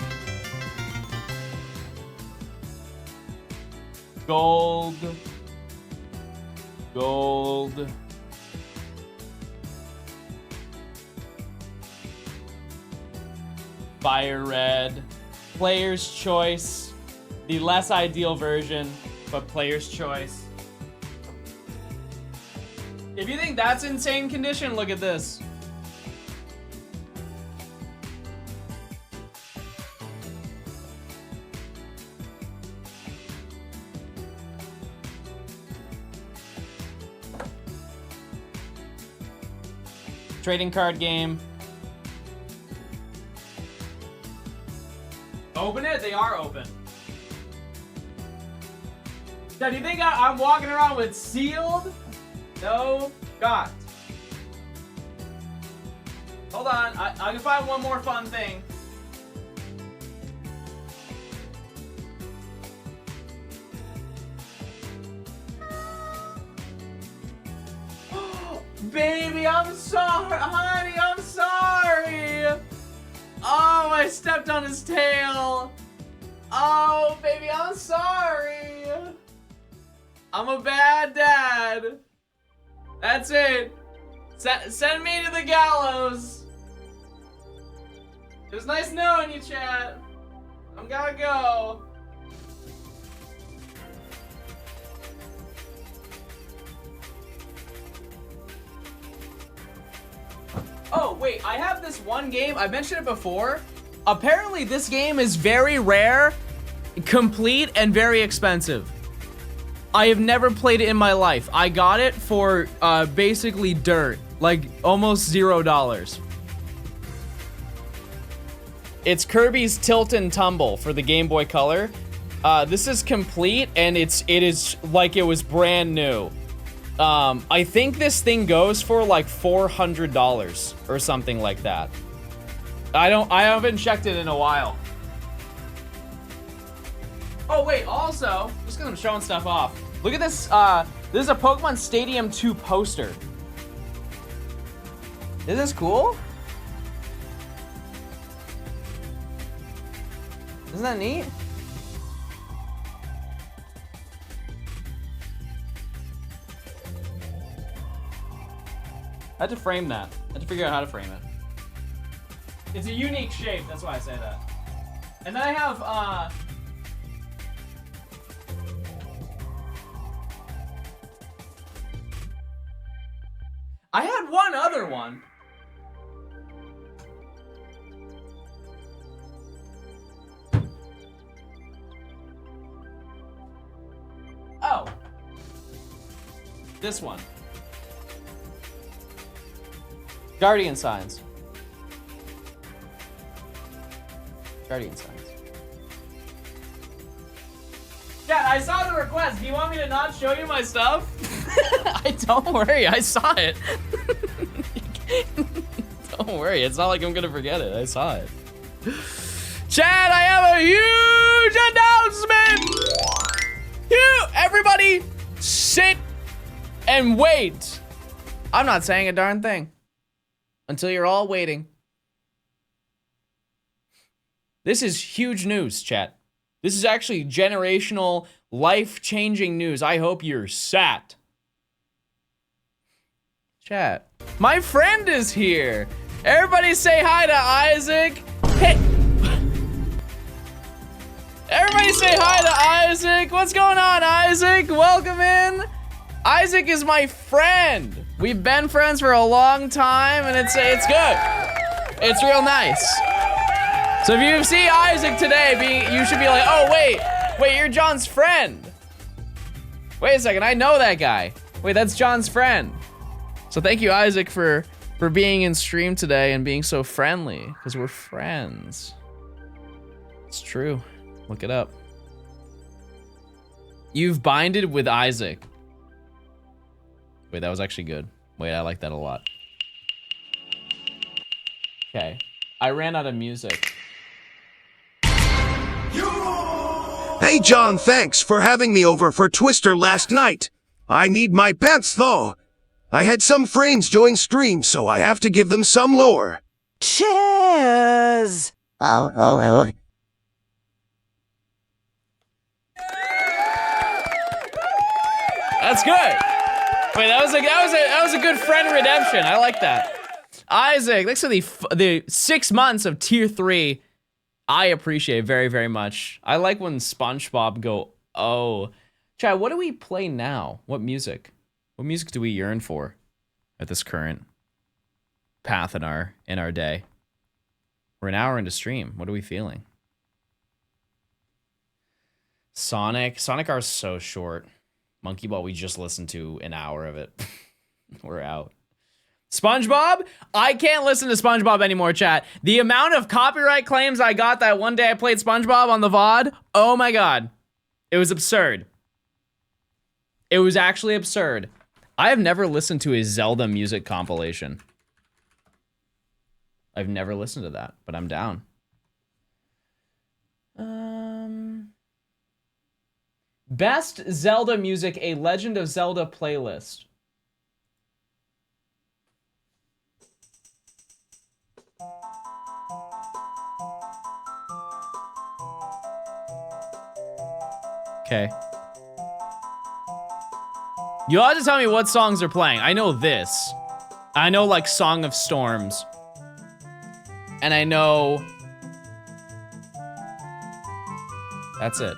Gold. Fire red. Player's choice. The less ideal version, but player's choice. If you think that's insane condition, look at this. Trading card game. Open it? They are open. Now, do you think I'm walking around with sealed? No, got. Hold on, I can find one more fun thing. Baby, I'm sorry, honey, I'm sorry. Oh, I stepped on his tail. Oh, baby, I'm sorry. I'm a bad dad. That's it. Send me to the gallows. It was nice knowing you, chat. I'm gotta go. Oh, wait, I have this one game. I mentioned it before. Apparently, this game is very rare, complete, and very expensive. I have never played it in my life. I got it for basically dirt, like almost $0. It's Kirby's Tilt and Tumble for the Game Boy Color. This is complete, and it is like it was brand new. I think this thing goes for like $400 or something like that. I haven't checked it in a while. Oh wait, also, just because I'm showing stuff off, look at this, this is a Pokemon Stadium 2 poster. Isn't this cool? Isn't that neat? I had to frame that. I had to figure out how to frame it. It's a unique shape, that's why I say that. And then I have, I had one other one. Oh. This one. Guardian Signs. Guardian Signs. Dad, I saw the request. Do you want me to not show you my stuff? Don't worry, I saw it. Don't worry, it's not like I'm gonna forget it. I saw it. Chad, I have a huge announcement! Everybody, sit and wait. I'm not saying a darn thing until you're all waiting. This is huge news, chat. This is actually generational, life-changing news. I hope you're sat. Chat. My friend is here. Everybody say hi to Isaac. Hey. Everybody say hi to Isaac. What's going on, Isaac? Welcome in. Isaac is my friend. We've been friends for a long time, and it's good. It's real nice. So if you see Isaac today, you should be like, oh, wait, you're John's friend. Wait a second, I know that guy. Wait, that's John's friend. So thank you, Isaac, for being in stream today and being so friendly, because we're friends. It's true. Look it up. You've binded with Isaac. Wait, that was actually good. Wait, I like that a lot. Okay, I ran out of music. Hey John, thanks for having me over for Twister last night. I need my pants though. I had some friends join stream, so I have to give them some lore. Cheers! That's good. Wait, that was a good friend redemption. I like that. Isaac, thanks for the 6 months of tier 3. I appreciate it very, very much. I like when SpongeBob go, oh. Chad, what do we play now? What music? What music do we yearn for at this current path in our day? We're an hour into stream. What are we feeling? Sonic are so short. Monkey Ball, we just listened to an hour of it. We're out. SpongeBob? I can't listen to SpongeBob anymore, chat. The amount of copyright claims I got that one day I played SpongeBob on the VOD, oh my god. It was absurd. It was actually absurd. I have never listened to a Zelda music compilation. I've never listened to that, but I'm down. Best Zelda music, a Legend of Zelda playlist. Okay. You'll have to tell me what songs are playing. I know this. I know like Song of Storms. And I know... That's it.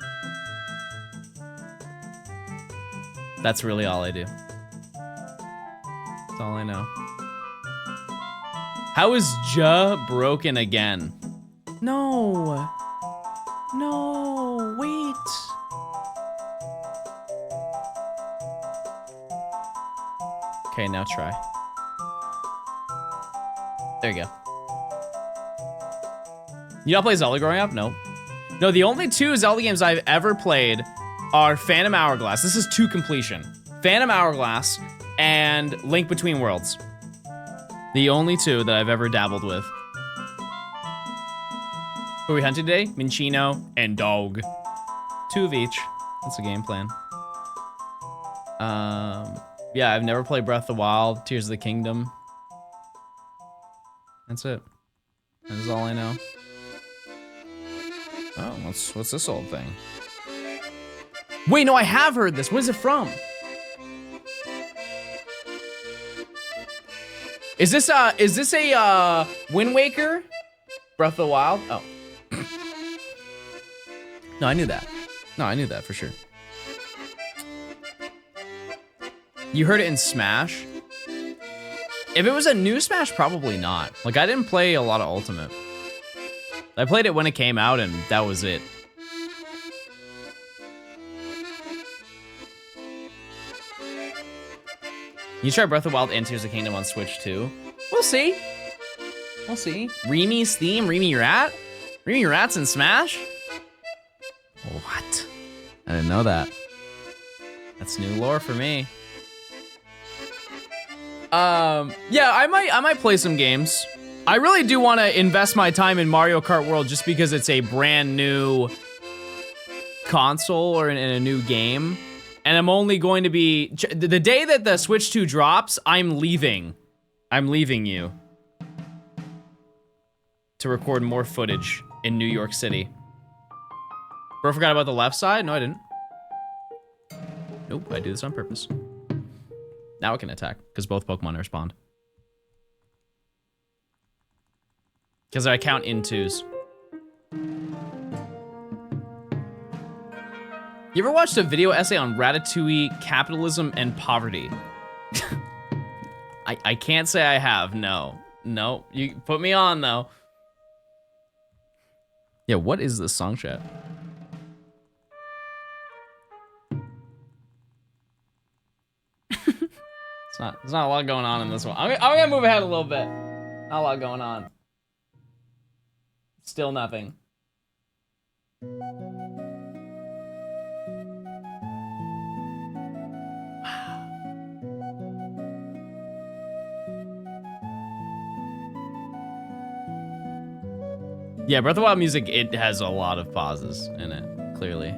That's really all I do. That's all I know. How is Ja broken again? No. No, wait. Okay, now try. There you go. You not play Zelda growing up? No. No, the only 2 Zelda games I've ever played are Phantom Hourglass. This is to completion. Phantom Hourglass and Link Between Worlds. The only 2 that I've ever dabbled with. Who are we hunting today? Minchino and Dog. 2 of each. That's the game plan. Yeah, I've never played Breath of the Wild, Tears of the Kingdom. That's it. That is all I know. Oh, what's this old thing? Wait, no, I have heard this. What is it from? Is this a Wind Waker? Breath of the Wild? Oh. No, I knew that. No, I knew that for sure. You heard it in Smash? If it was a new Smash, probably not. Like, I didn't play a lot of Ultimate. I played it when it came out, and that was it. You try Breath of the Wild and Tears of the Kingdom on Switch too? We'll see. We'll see. Remi's theme? Remi Rat? Remi Rat's in Smash? What? I didn't know that. That's new lore for me. Yeah, I might play some games. I really do want to invest my time in Mario Kart World just because it's a brand new console or in a new game. And I'm only going to be, the day that the Switch 2 drops, I'm leaving. I'm leaving you to record more footage in New York City. Bro, forgot about the left side? No, I didn't. Nope, I do this on purpose. Now it can attack, because both Pokemon are spawned. Because I count in twos. You ever watched a video essay on Ratatouille, capitalism, and poverty? I can't say I have, no. No, you put me on, though. Yeah, what is this song chat? There's not a lot going on in this one. I'm gonna move ahead a little bit. Not a lot going on. Still nothing. Yeah, Breath of the Wild music, it has a lot of pauses in it, clearly.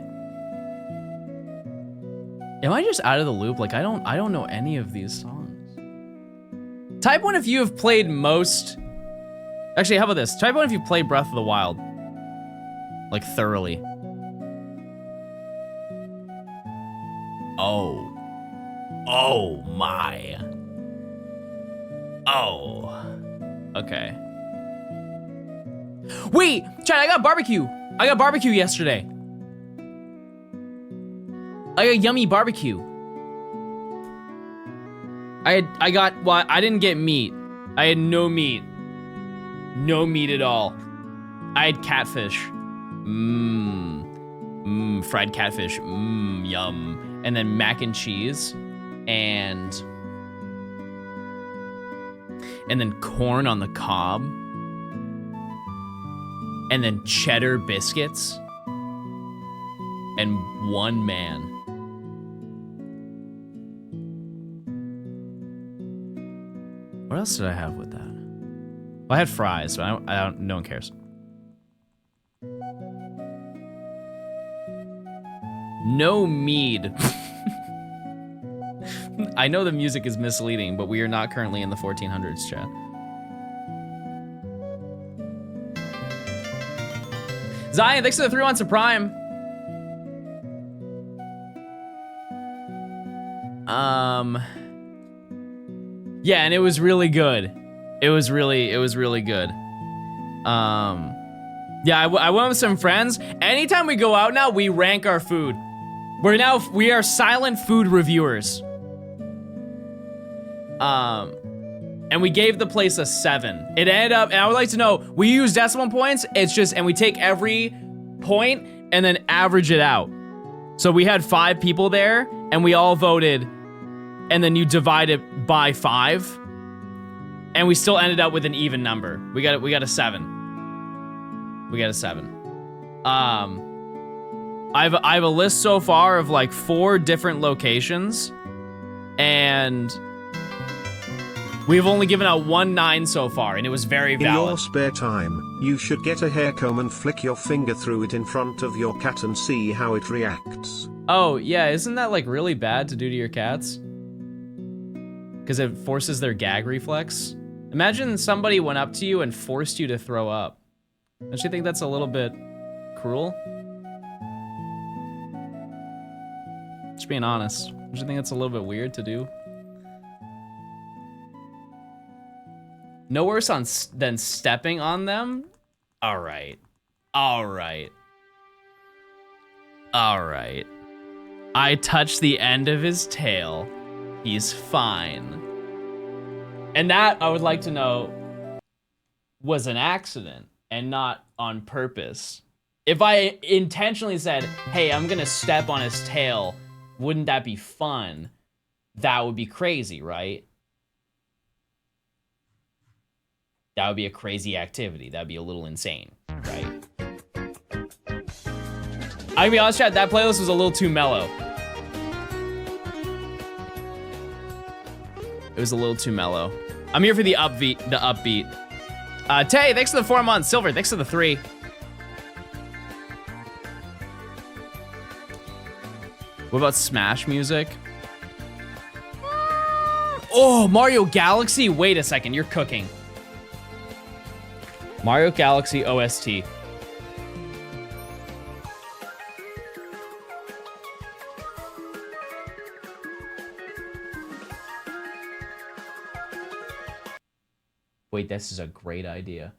Am I just out of the loop? Like, I don't know any of these songs. Type 1 if you have played most... Actually, how about this? Type 1 if you played Breath of the Wild. Like, thoroughly. Oh. Oh, my. Oh. Okay. Wait! Chad, I got barbecue! I got barbecue yesterday. I got yummy barbecue. I got, well, I didn't get meat. I had no meat. No meat at all. I had catfish. Fried catfish. Yum. And then mac and cheese. And then corn on the cob. And then cheddar biscuits. And one man. What else did I have with that? Well, I had fries, but I don't, no one cares. No mead. I know the music is misleading, but we are not currently in the 1400s, chat. Zion, thanks for the 3 months of Prime. Yeah, and it was really good. It was really good. Yeah, I went with some friends. Anytime we go out now, we rank our food. We are silent food reviewers. And we gave the place a 7. It ended up, and I would like to know, we use decimal points, it's just, and we take every point and then average it out. So we had 5 people there, and we all voted, and then you divide it by 5, and we still ended up with an even number. We got a 7. We got a 7. I have a list so far of like 4 different locations, and we've only given out 1 9 so far, and it was very valid. In your spare time, you should get a hair comb and flick your finger through it in front of your cat and see how it reacts. Oh, yeah, isn't that like really bad to do to your cats? Because it forces their gag reflex. Imagine somebody went up to you and forced you to throw up. Don't you think that's a little bit cruel? Just being honest. Don't you think that's a little bit weird to do? No worse than stepping on them? Alright. Alright. Alright. I touched the end of his tail. He's fine. And that, I would like to know, was an accident and not on purpose. If I intentionally said, hey, I'm gonna step on his tail, wouldn't that be fun? That would be crazy, right? That would be a crazy activity. That'd be a little insane, right? I'll be honest, chat, that playlist was a little too mellow. It was a little too mellow. I'm here for the upbeat. Tay, thanks for the 4 months. Silver, thanks for the 3. What about Smash music? Oh, Mario Galaxy? Wait a second, you're cooking. Mario Galaxy OST. Wait, this is a great idea.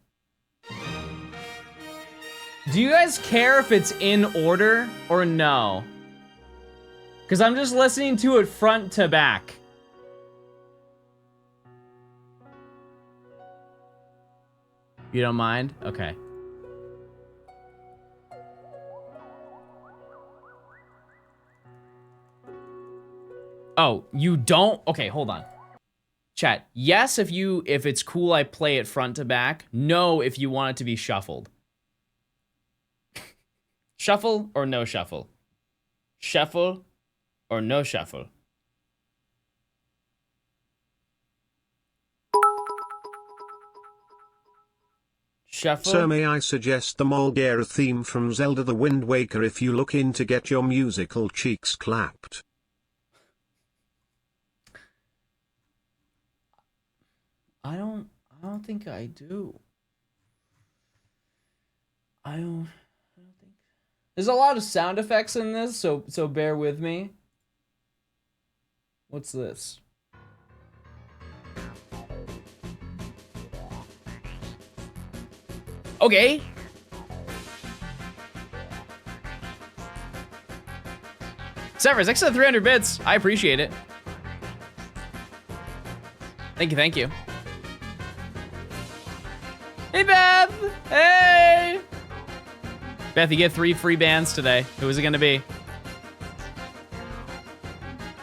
Do you guys care if it's in order or no? Because I'm just listening to it front to back. You don't mind? Okay. Oh, you don't? Okay, hold on. Chat, yes if it's cool I play it front to back. No if you want it to be shuffled. Shuffle or no shuffle? Shuffle or no shuffle? Shuffle? So may I suggest the Molgera theme from Zelda The Wind Waker if you look in to get your musical cheeks clapped. I don't think I do. I don't think. There's a lot of sound effects in this, so bear with me. What's this? Okay. Severus, thanks for the 300 bits. I appreciate it. Thank you, thank you. Hey, Beth! Hey! Beth, you get 3 free bands today. Who is it gonna be? You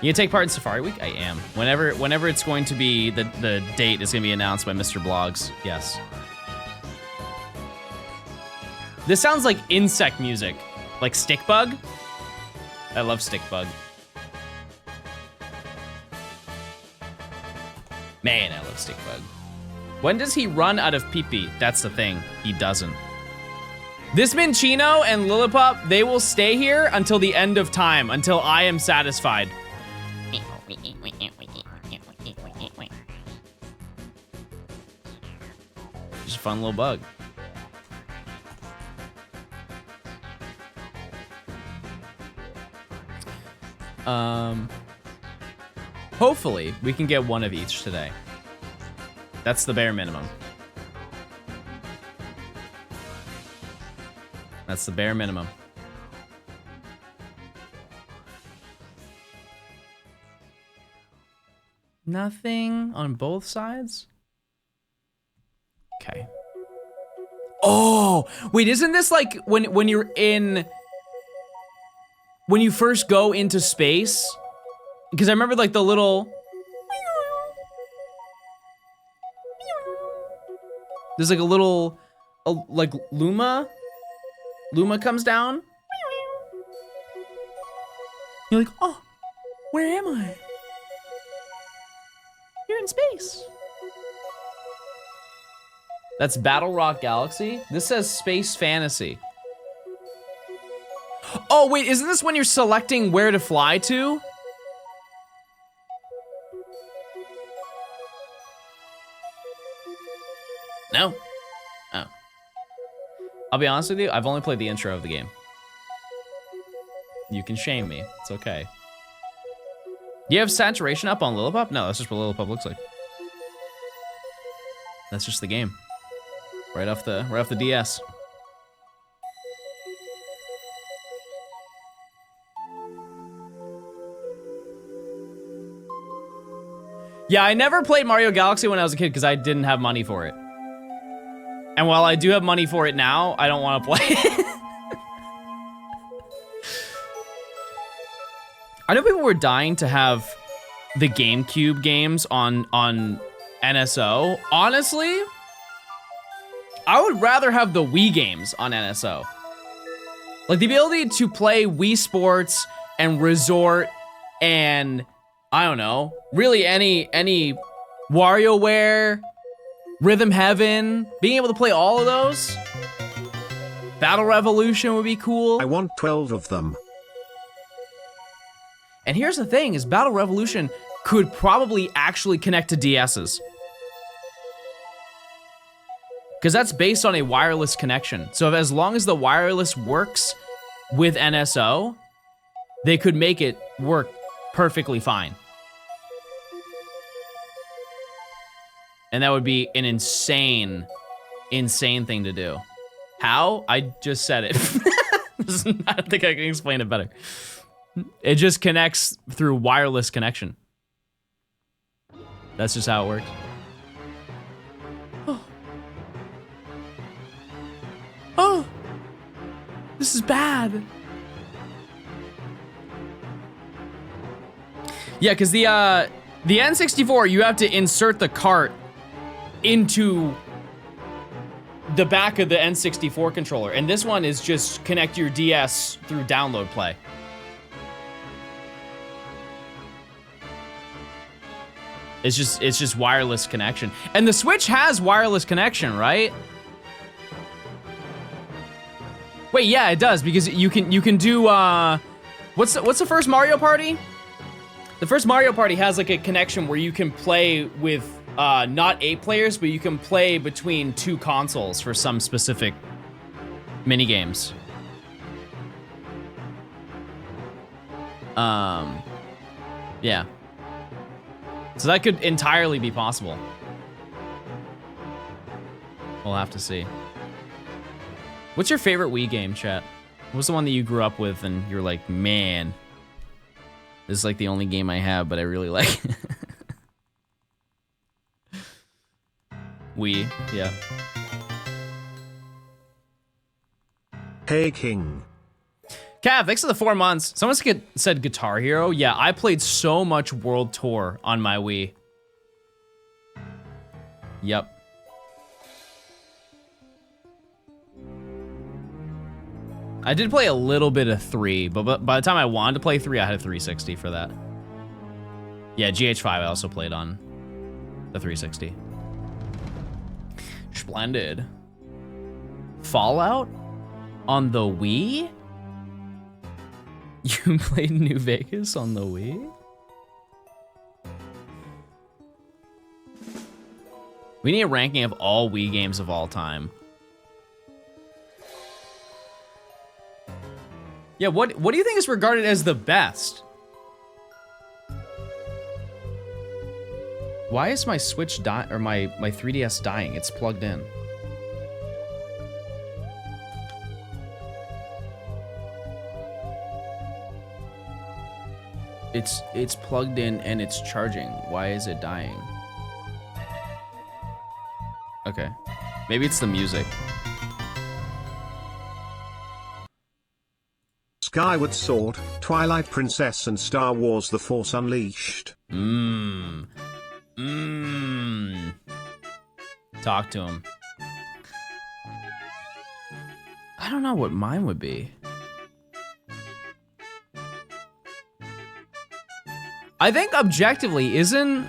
gonna take part in Safari Week? I am. Whenever it's going to be, the date is gonna be announced by Mr. Blogs. Yes. This sounds like insect music. Like Stickbug? I love Stickbug. Man, I love Stickbug. When does he run out of pee-pee? That's the thing. He doesn't. This Minchino and Lillipop, they will stay here until the end of time, until I am satisfied. Just a fun little bug. Hopefully, we can get one of each today. That's the bare minimum. That's the bare minimum. Nothing on both sides? Okay. Oh, wait, isn't this like when you're in... When you first go into space? Because I remember like the little... There's like a little, like Luma comes down. You're like, oh, where am I? You're in space. That's Battle Rock Galaxy. This says Space Fantasy. Oh wait, isn't this when you're selecting where to fly to? No? Oh. I'll be honest with you, I've only played the intro of the game. You can shame me, it's okay. You have saturation up on Lillipop? No, that's just what Lillipop looks like. That's just the game. Right off the DS. Yeah, I never played Mario Galaxy when I was a kid because I didn't have money for it. And while I do have money for it now, I don't want to play it. I know people were dying to have the GameCube games on NSO. Honestly, I would rather have the Wii games on NSO. Like the ability to play Wii Sports and Resort and I don't know, really any WarioWare Rhythm Heaven, being able to play all of those. Battle Revolution would be cool. I want 12 of them. And here's the thing, is Battle Revolution could probably actually connect to DS's. Because that's based on a wireless connection. So if, as long as the wireless works with NSO, they could make it work perfectly fine. And that would be an insane, insane thing to do. How? I just said it. I don't think I can explain it better. It just connects through wireless connection. That's just how it works. Oh. Oh. This is bad. Yeah, because the N64, you have to insert the cart into the back of the N64 controller, and this one is just connect your DS through download play. It's just wireless connection, and the Switch has wireless connection, right? Wait, yeah, it does, because you can do what's the first Mario Party? The first Mario Party has like a connection where you can play with not 8 players, but you can play between 2 consoles for some specific mini games. Yeah. So that could entirely be possible. We'll have to see. What's your favorite Wii game, chat? What's the one that you grew up with and you're like, man, this is like the only game I have, but I really like it. Wii, yeah. Hey King. Cav, thanks for the 4 months. Someone said Guitar Hero. Yeah, I played so much World Tour on my Wii. Yep. I did play a little bit of 3, but by the time I wanted to play 3, I had a 360 for that. Yeah, GH5 I also played on the 360. Splendid. Fallout on the Wii? You played New Vegas on the Wii? We need a ranking of all Wii games of all time. Yeah, what do you think is regarded as the best? Why is my Switch or my 3DS dying? It's plugged in. It's plugged in and it's charging. Why is it dying? Okay. Maybe it's the music. Skyward Sword, Twilight Princess and Star Wars The Force Unleashed. Talk to him. I don't know what mine would be. I think objectively, isn't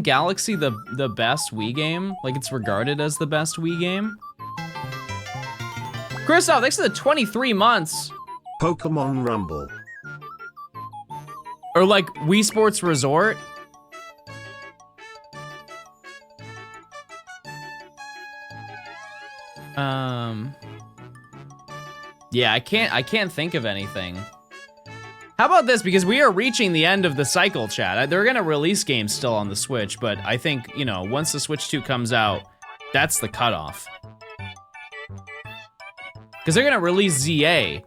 Galaxy the best Wii game? Like, it's regarded as the best Wii game? Christoph, thanks for the 23 months. Pokémon Rumble. Or like Wii Sports Resort. Yeah, I can't think of anything. How about this? Because we are reaching the end of the cycle, chat. They're gonna release games still on the Switch, but I think, you know, once the Switch 2 comes out, that's the cutoff. Because they're gonna release ZA.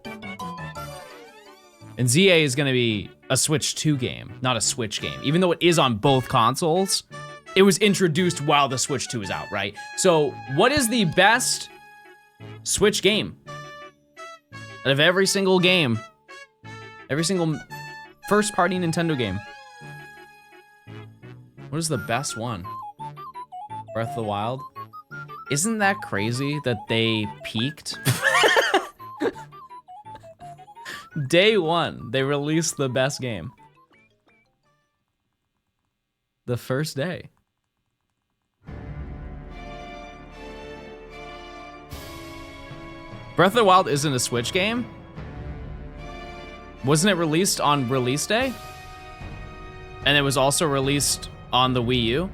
And ZA is gonna be a Switch 2 game, not a Switch game. Even though it is on both consoles, it was introduced while the Switch 2 is out, right? So what is the best Switch game? Out of every single game, every single first-party Nintendo game, what is the best one? Breath of the Wild? Isn't that crazy that they peaked? Day one, they released the best game. The first day. Breath of the Wild isn't a Switch game? Wasn't it released on release day? And it was also released on the Wii U?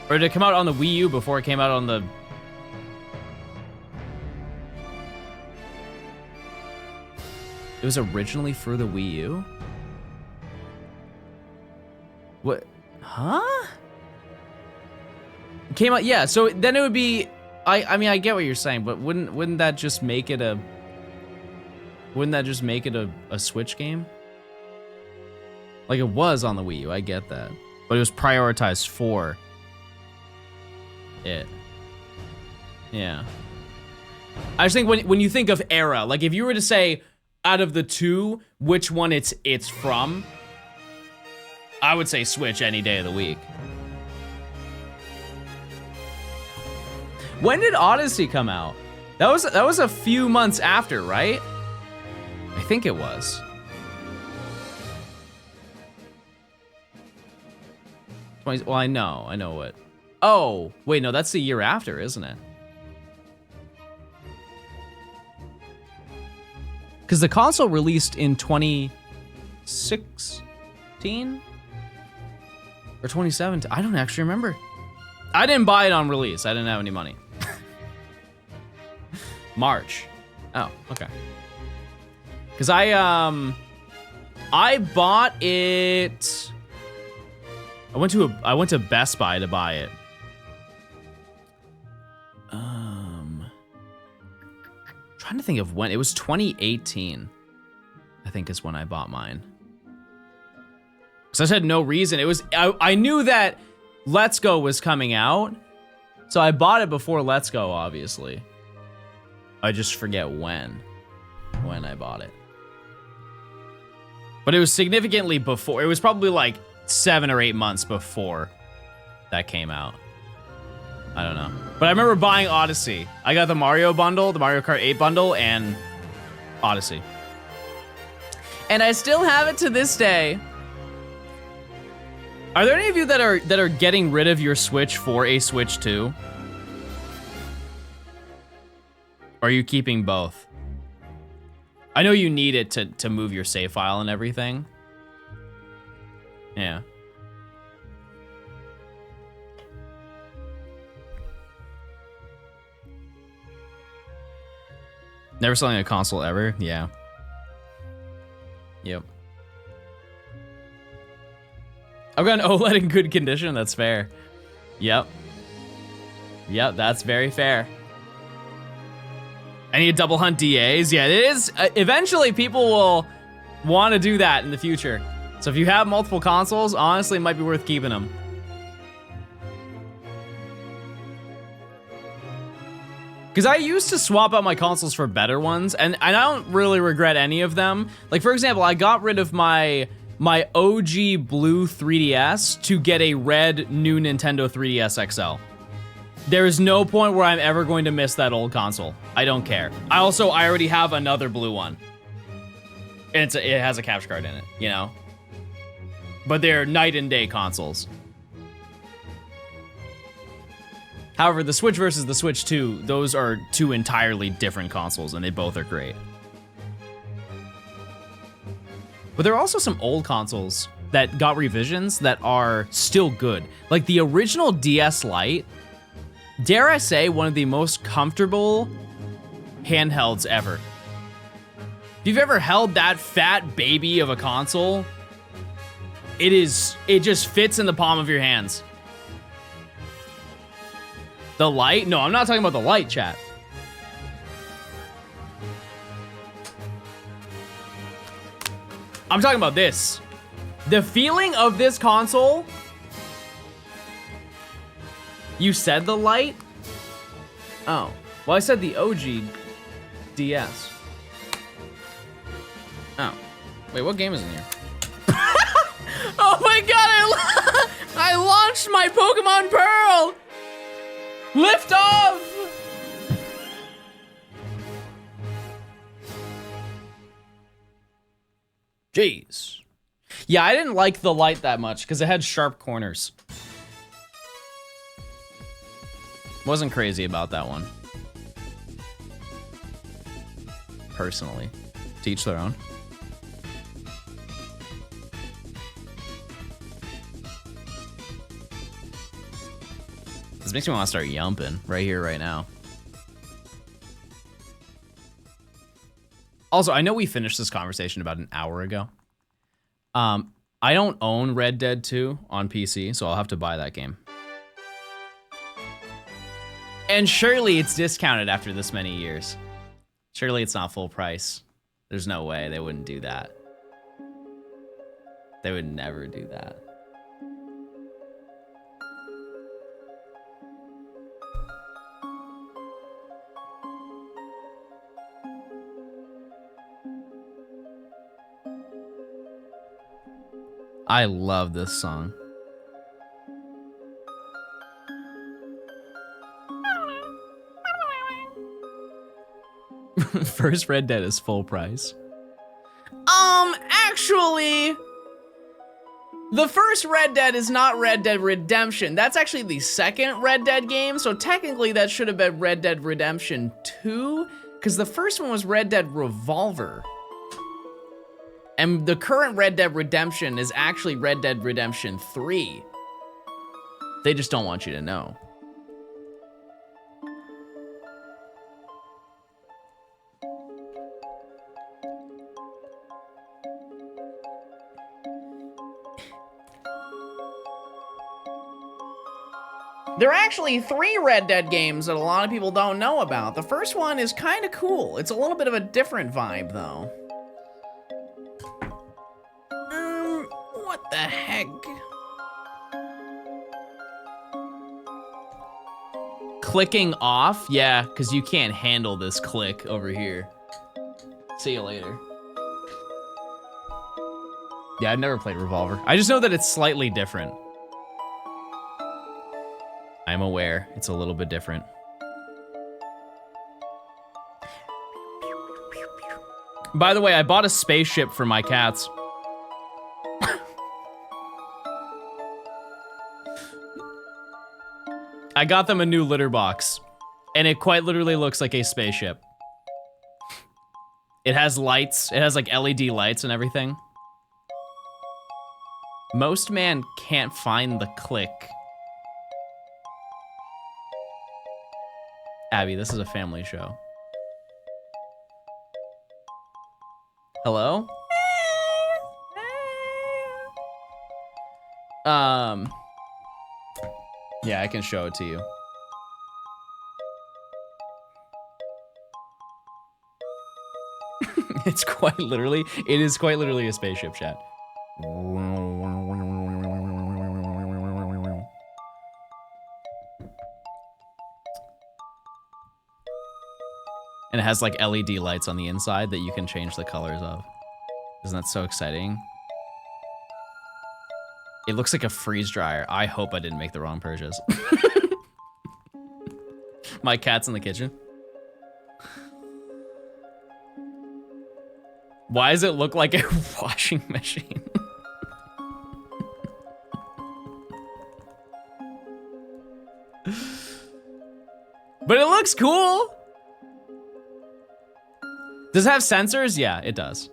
Or did it come out on the Wii U before it came out on the... It was originally for the Wii U? What? Huh? It came out, yeah, so then it would be... I mean, I get what you're saying, but wouldn't that just make it a... Wouldn't that just make it a Switch game? Like, it was on the Wii U, I get that. But it was prioritized for it. Yeah. I just think when you think of era, like if you were to say out of the two, which one it's from, I would say Switch any day of the week. When did Odyssey come out? That was a few months after, right? I think it was. Well, I know what. Oh, wait, no, that's the year after, isn't it? Because the console released in 2016? Or 2017? I don't actually remember. I didn't buy it on release. I didn't have any money. March. Oh, okay. Because I bought it... I went to Best Buy to buy it. Trying to think of when. It was 2018, I think is when I bought mine. Because I said no reason. It was, I knew that Let's Go was coming out, so I bought it before Let's Go, obviously. I just forget when I bought it. But it was significantly before. It was probably like 7 or 8 months before that came out. I don't know. But I remember buying Odyssey. I got the Mario bundle, the Mario Kart 8 bundle, and Odyssey. And I still have it to this day. Are there any of you that are getting rid of your Switch for a Switch 2? Or are you keeping both? I know you need it to move your save file and everything. Yeah. Never selling a console ever? Yeah. Yep. I've got an OLED in good condition, that's fair. Yep. Yep, that's very fair. I need to double hunt DAs. Yeah, it is. Eventually, people will want to do that in the future. So if you have multiple consoles, honestly, it might be worth keeping them. Because I used to swap out my consoles for better ones, and I don't really regret any of them. Like, for example, I got rid of my OG blue 3DS to get a red new Nintendo 3DS XL. There is no point where I'm ever going to miss that old console. I don't care. I already have another blue one. And it has a capture card in it, you know? But they're night and day consoles. However, the Switch versus the Switch 2, those are two entirely different consoles, and they both are great. But there are also some old consoles that got revisions that are still good. Like the original DS Lite, dare I say, one of the most comfortable handhelds ever. If you've ever held that fat baby of a console, it just fits in the palm of your hands. The Lite? No, I'm not talking about the Lite, chat. I'm talking about this. The feeling of this console. You said the Lite? Oh. Well, I said the OG DS. Oh. Wait, what game is in here? Oh my god, I launched my Pokemon Pearl! Lift off! Jeez. Yeah, I didn't like the Lite that much because it had sharp corners. Wasn't crazy about that one. personally. To each their own. This makes me want to start yumping right here, right now. Also, I know we finished this conversation about an hour ago. I don't own Red Dead 2 on PC, so I'll have to buy that game. And surely it's discounted after this many years. Surely it's not full price. There's no way they wouldn't do that. They would never do that. I love this song. First Red Dead is full price. Actually, the first Red Dead is not Red Dead Redemption. That's actually the second Red Dead game, so technically that should have been Red Dead Redemption 2, because the first one was Red Dead Revolver. And the current Red Dead Redemption is actually Red Dead Redemption 3. They just don't want you to know. There are actually 3 Red Dead games that a lot of people don't know about. The first one is kind of cool. It's a little bit of a different vibe, though. What the heck? Clicking off? Yeah, because you can't handle this click over here. See you later. Yeah, I've never played Revolver. I just know that it's slightly different. I'm aware it's a little bit different. By the way, I bought a spaceship for my cats. I got them a new litter box, and it quite literally looks like a spaceship. It has lights. It has like LED lights and everything. Most man can't find the click. Abby, this is a family show. Hello? Yeah, I can show it to you. It is quite literally a spaceship, chat. And it has like LED lights on the inside that you can change the colors of. Isn't that so exciting? It looks like a freeze dryer. I hope I didn't make the wrong purchase. My cat's in the kitchen. Why does it look like a washing machine? But it looks cool. Does it have sensors? Yeah, it does.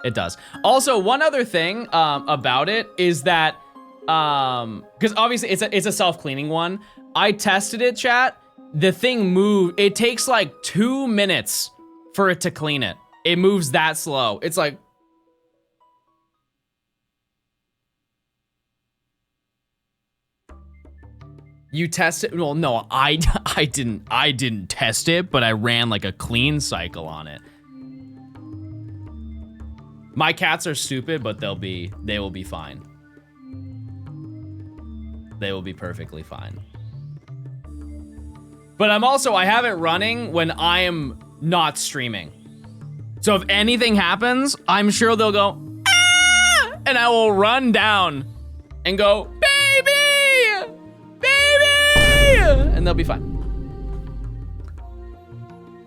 It does. Also, one other thing about it is that, because obviously it's a self-cleaning one. I tested it, chat. The thing moved. It takes like 2 minutes for it to clean it. It moves that slow. It's like. You test it? Well, no, I didn't test it, but I ran like a clean cycle on it. My cats are stupid, but they will be fine. They will be perfectly fine. But I have it running when I am not streaming. So if anything happens, I'm sure they'll go, ah! And I will run down and go, baby! Baby! And they'll be fine.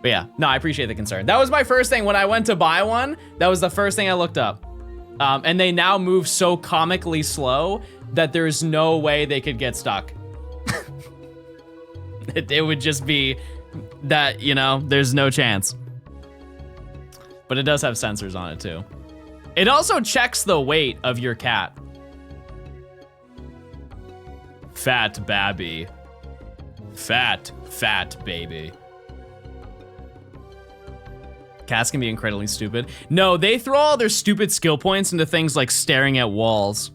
But yeah, no, I appreciate the concern. That was my first thing when I went to buy one. That was the first thing I looked up. And they now move so comically slow that there's no way they could get stuck. It would just be that, you know, there's no chance. but it does have sensors on it too. It also checks the weight of your cat. Fat babby. Fat baby. Cats can be incredibly stupid. No, they throw all their stupid skill points into things like staring at walls.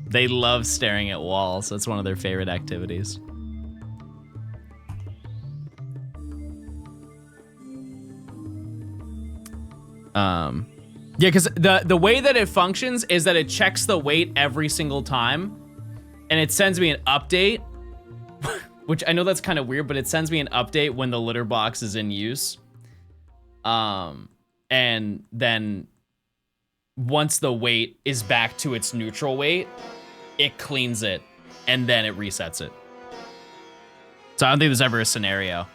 They love staring at walls. That's one of their favorite activities. Yeah, because the way that it functions is that it checks the weight every single time, and it sends me an update, which I know that's kind of weird, but it sends me an update when the litter box is in use. And then once the weight is back to its neutral weight, it cleans it, and then it resets it. So I don't think there's ever a scenario.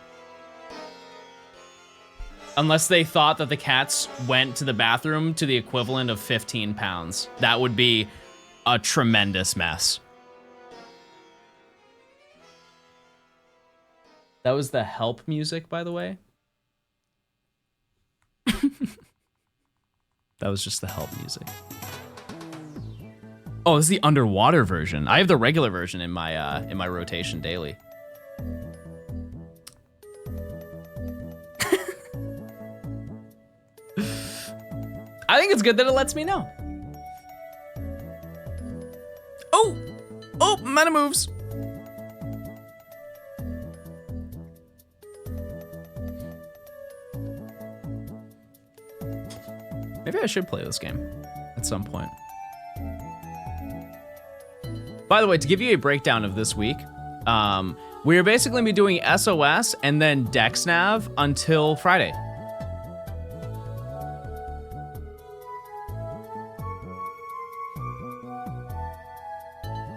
Unless they thought that the cats went to the bathroom to the equivalent of 15 pounds. That would be a tremendous mess. That was the help music, by the way. That was just the help music. Oh, this is the underwater version. I have the regular version in my rotation daily. I think it's good that it lets me know. Oh, meta moves. Maybe I should play this game at some point. By the way, to give you a breakdown of this week, we are basically going to be doing SOS and then DexNav until Friday.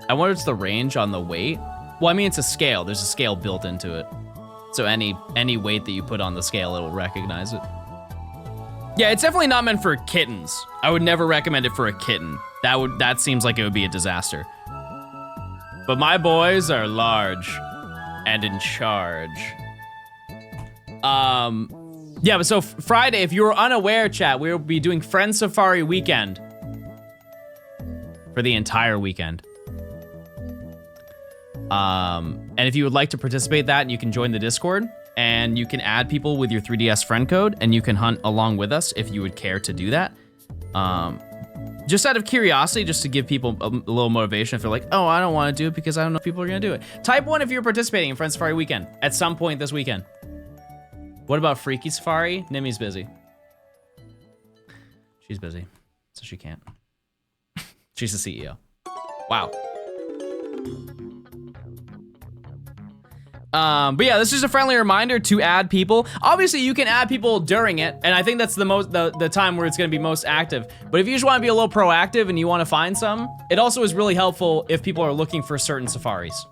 I wonder if it's the range on the weight. Well, I mean, it's a scale. There's a scale built into it. So any weight that you put on the scale, it will recognize it. Yeah, it's definitely not meant for kittens. I would never recommend it for a kitten. That seems like it would be a disaster. But my boys are large and in charge. Yeah, but so Friday, if you were unaware, chat, we will be doing Friend Safari weekend for the entire weekend. And if you would like to participate in that, you can join the Discord and you can add people with your 3DS friend code and you can hunt along with us if you would care to do that. Just out of curiosity, just to give people a little motivation if they're like, oh, I don't want to do it because I don't know if people are going to do it. Type 1 if you're participating in Friend Safari weekend at some point this weekend. What about Freaky Safari? Nimi's busy. She's busy, so she can't. She's the CEO. Wow. But yeah, this is a friendly reminder to add people. Obviously, you can add people during it, and I think that's the time where it's going to be most active. But if you just want to be a little proactive and you want to find some, it also is really helpful if people are looking for certain safaris.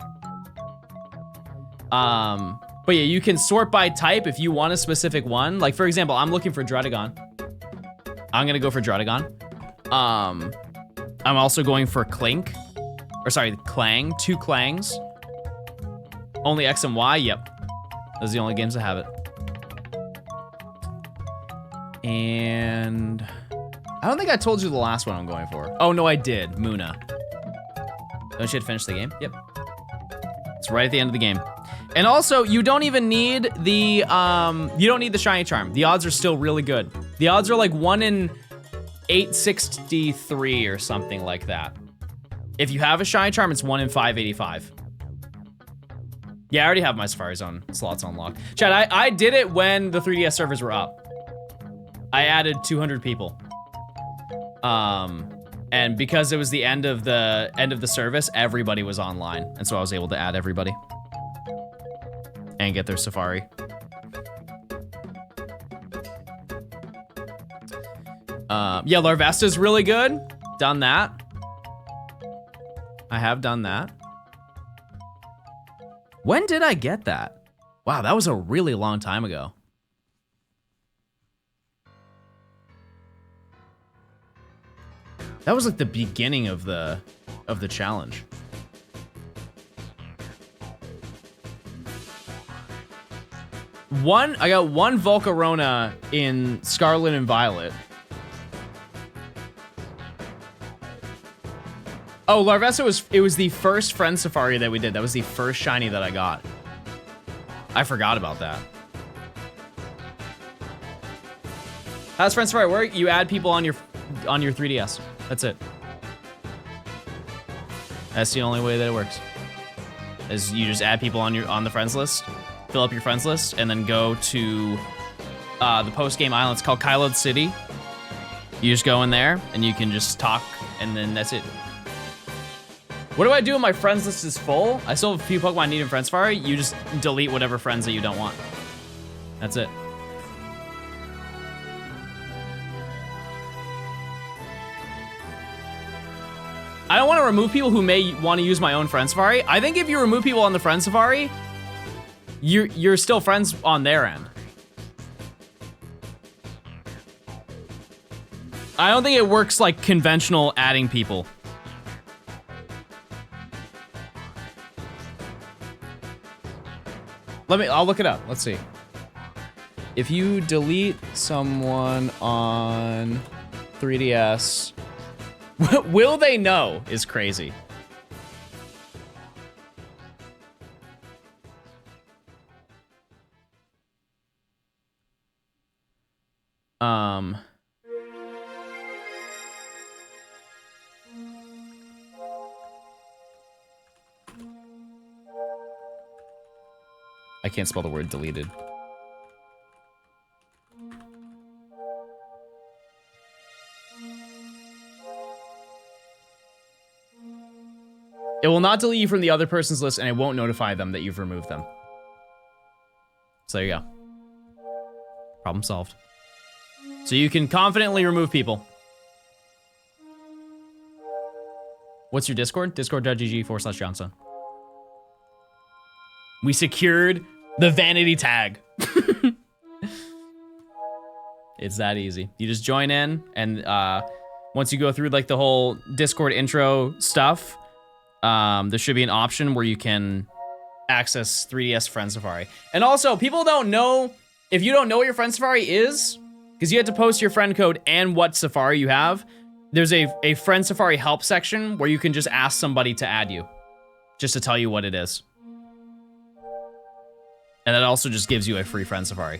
But yeah, you can sort by type if you want a specific one. Like, for example, I'm looking for Dredagon. I'm going to go for Dredagon. I'm also going for Clink. Or sorry, Clang. 2 Clangs. Only X and Y? Yep. Those are the only games that have it. And I don't think I told you the last one I'm going for. Oh, no, I did. Muna. Don't you had finished the game? Yep. It's right at the end of the game. And also, you don't even need the, you don't need the shiny charm. The odds are still really good. The odds are like 1 in 863 or something like that. If you have a shiny charm, it's 1 in 585. Yeah, I already have my Safari Zone slots unlocked. Chad, I did it when the 3DS servers were up. I added 200 people. And because it was the end of the service, everybody was online. And so I was able to add everybody. And get their Safari. Yeah, Larvesta's really good. Done that. I have done that. When did I get that? Wow, that was a really long time ago. That was like the beginning of the challenge. I got one Volcarona in Scarlet and Violet. Oh, Larvesta it was the first Friend Safari that we did. That was the first shiny that I got. I forgot about that. How does Friend Safari work? You add people on your 3DS. That's it. That's the only way that it works. Is you just add people on the friends list, fill up your friends list, and then go to the post-game island. It's called Kyloed City. You just go in there, and you can just talk, and then that's it. What do I do when my friends list is full? I still have a few Pokemon I need in Friend Safari. You just delete whatever friends that you don't want. That's it. I don't want to remove people who may want to use my own Friend Safari. I think if you remove people on the Friend Safari, you're still friends on their end. I don't think it works like conventional adding people. I'll look it up. Let's see. If you delete someone on 3DS, will they know is crazy. I can't spell the word deleted. It will not delete you from the other person's list, and it won't notify them that you've removed them. So there you go. Problem solved. So you can confidently remove people. What's your Discord? Discord.gg/Johnstone. We secured the vanity tag. It's that easy. You just join in, and once you go through like the whole Discord intro stuff, there should be an option where you can access 3DS Friend Safari. And also, people don't know, if you don't know what your Friend Safari is, because you have to post your friend code and what Safari you have, there's a Friend Safari help section where you can just ask somebody to add you, just to tell you what it is. And that also just gives you a free Friend Safari.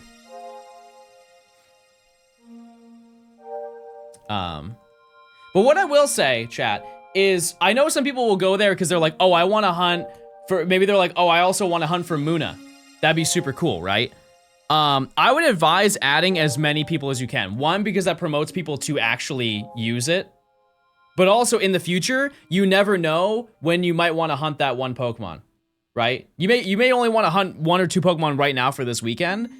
But what I will say, chat, is I know some people will go there because they're like, oh, I want to hunt for, maybe they're like, oh, I also want to hunt for Muna. That'd be super cool, right? I would advise adding as many people as you can. One, because that promotes people to actually use it. But also in the future, you never know when you might want to hunt that one Pokemon, right? You may only want to hunt 1 or 2 Pokemon right now for this weekend.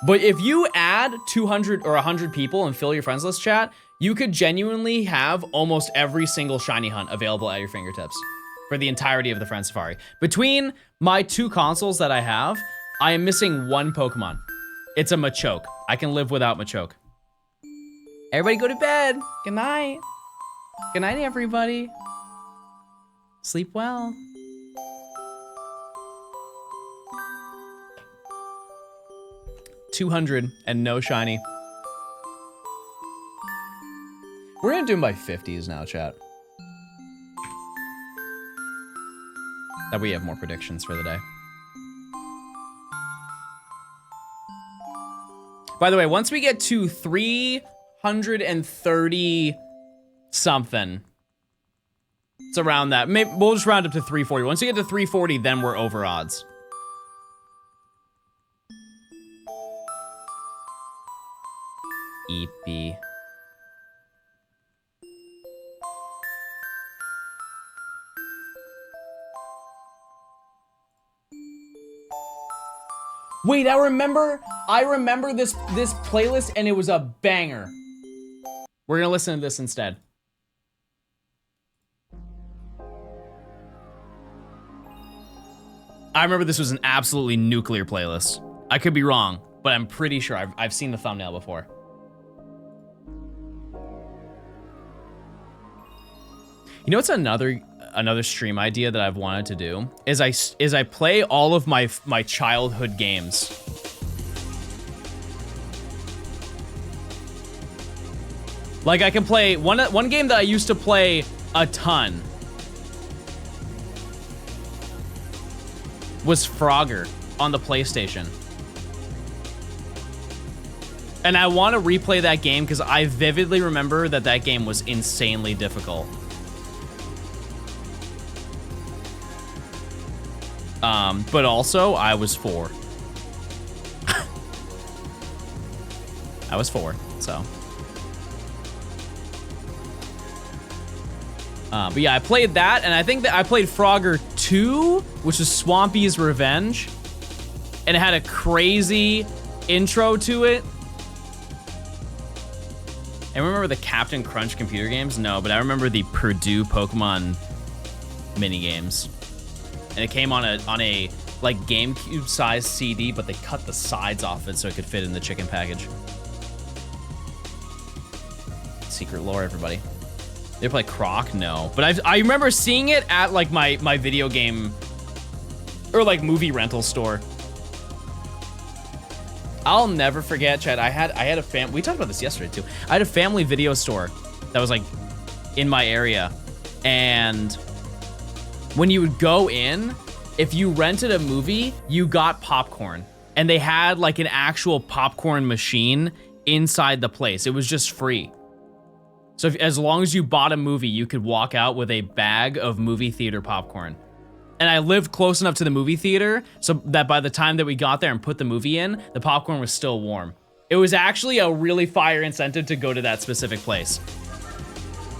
But if you add 200 or 100 people and fill your friends list, chat, you could genuinely have almost every single shiny hunt available at your fingertips for the entirety of the Friend Safari. Between my 2 consoles that I have, I am missing 1 Pokemon. It's a Machoke. I can live without Machoke. Everybody go to bed. Good night. Good night, everybody. Sleep well. $200 and no shiny. We're gonna do them by 50s now, chat. That way we have more predictions for the day. By the way, once we get to 330 something, it's around that. Maybe we'll just round up to 340. Once we get to 340, then we're over odds. EP. Wait, I remember this playlist and it was a banger. We're gonna listen to this instead. I remember this was an absolutely nuclear playlist. I could be wrong, but I'm pretty sure I've seen the thumbnail before. You know what's another stream idea that I've wanted to do is I play all of my childhood games Like I can play one game that I used to play a ton was Frogger on the PlayStation. And I want to replay that game because I vividly remember that game was insanely difficult. But also, I was 4. I was 4, so. But yeah, I played that, and I think that I played Frogger 2, which is Swampy's Revenge. And it had a crazy intro to it. I remember the Captain Crunch computer games? No, but I remember the Purdue Pokemon minigames. And it came on a like GameCube-sized CD, but they cut the sides off it so it could fit in the chicken package. Secret lore, everybody. They play Croc? No. But I remember seeing it at like my video game or like movie rental store. I'll never forget, Chad. I had a we talked about this yesterday too. I had a family video store that was like in my area, and when you would go in, if you rented a movie, you got popcorn, and they had like an actual popcorn machine inside the place. It was just free. So as long as you bought a movie, you could walk out with a bag of movie theater popcorn. And I lived close enough to the movie theater so that by the time that we got there and put the movie in, the popcorn was still warm. It was actually a really fire incentive to go to that specific place.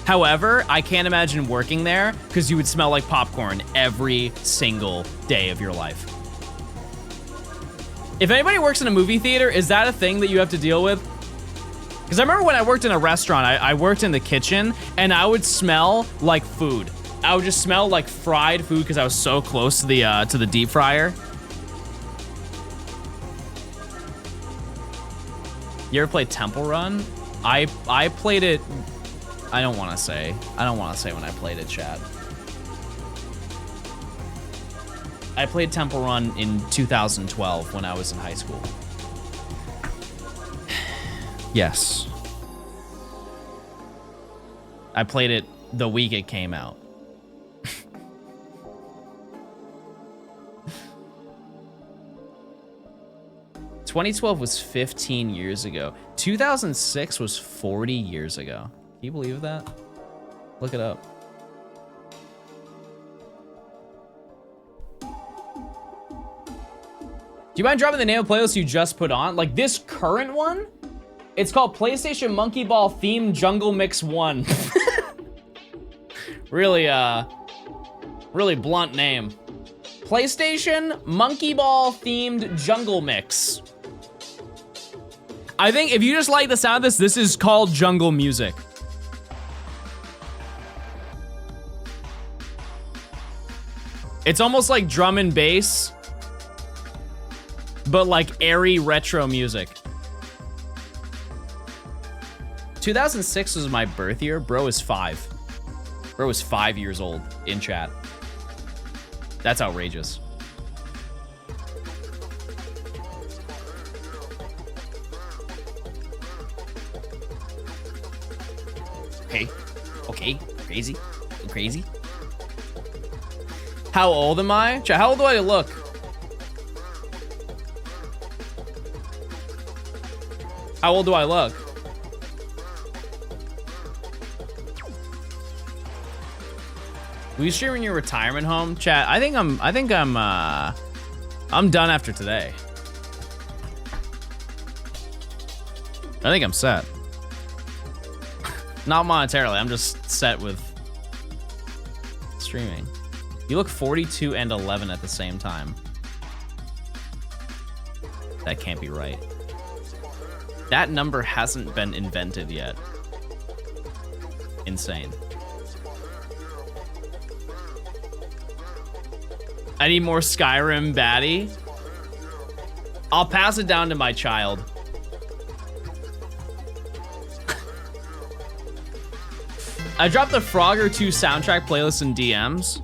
However, I can't imagine working there because you would smell like popcorn every single day of your life. If anybody works in a movie theater, is that a thing that you have to deal with? Because I remember when I worked in a restaurant, I worked in the kitchen and I would smell like food. I would just smell like fried food because I was so close to the deep fryer. You ever played Temple Run? I played it. I don't want to say when I played it, Chad. I played Temple Run in 2012 when I was in high school. Yes. I played it the week it came out. 2012 was 15 years ago. 2006 was 40 years ago. Can you believe that? Look it up. Do you mind dropping the name of the playlist you just put on? Like this current one? It's called PlayStation Monkey Ball Themed Jungle Mix 1. Really blunt name. PlayStation Monkey Ball Themed Jungle Mix. I think if you just like the sound of this is called jungle music. It's almost like drum and bass, but like airy retro music. 2006 was my birth year. Bro is 5. Bro was 5 years old in chat. That's outrageous. Okay, crazy. How old am I? Chat, how old do I look? How old do I look? Will you stream in your retirement home? Chat, I think I'm done after today. I think I'm set. Not monetarily, I'm just set with streaming. You look 42 and 11 at the same time. That can't be right. That number hasn't been invented yet. Insane. I need more Skyrim baddie. I'll pass it down to my child. I dropped the Frogger 2 soundtrack playlist in DMs.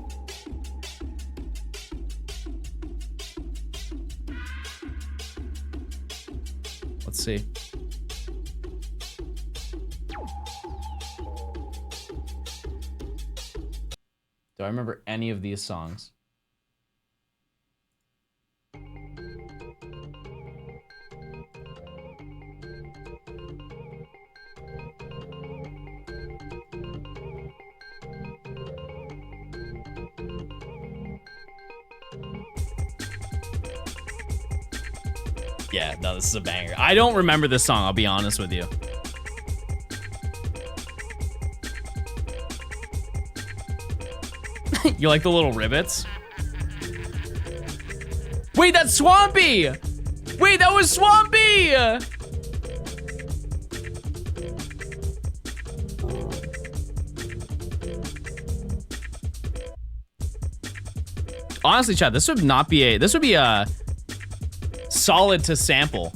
Let's see. Do I remember any of these songs? Yeah, no, this is a banger. I don't remember this song, I'll be honest with you. You like the little rivets? Wait, that's Swampy! Wait, that was Swampy! Honestly, Chad, this would be a solid to sample.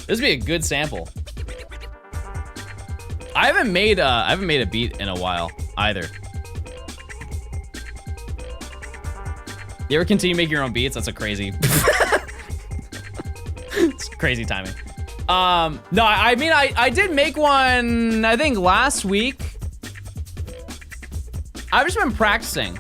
This would be a good sample. I haven't made a beat in a while either. You ever continue making your own beats? That's a crazy. It's crazy timing. No, I mean I did make one I think last week. I've just been practicing.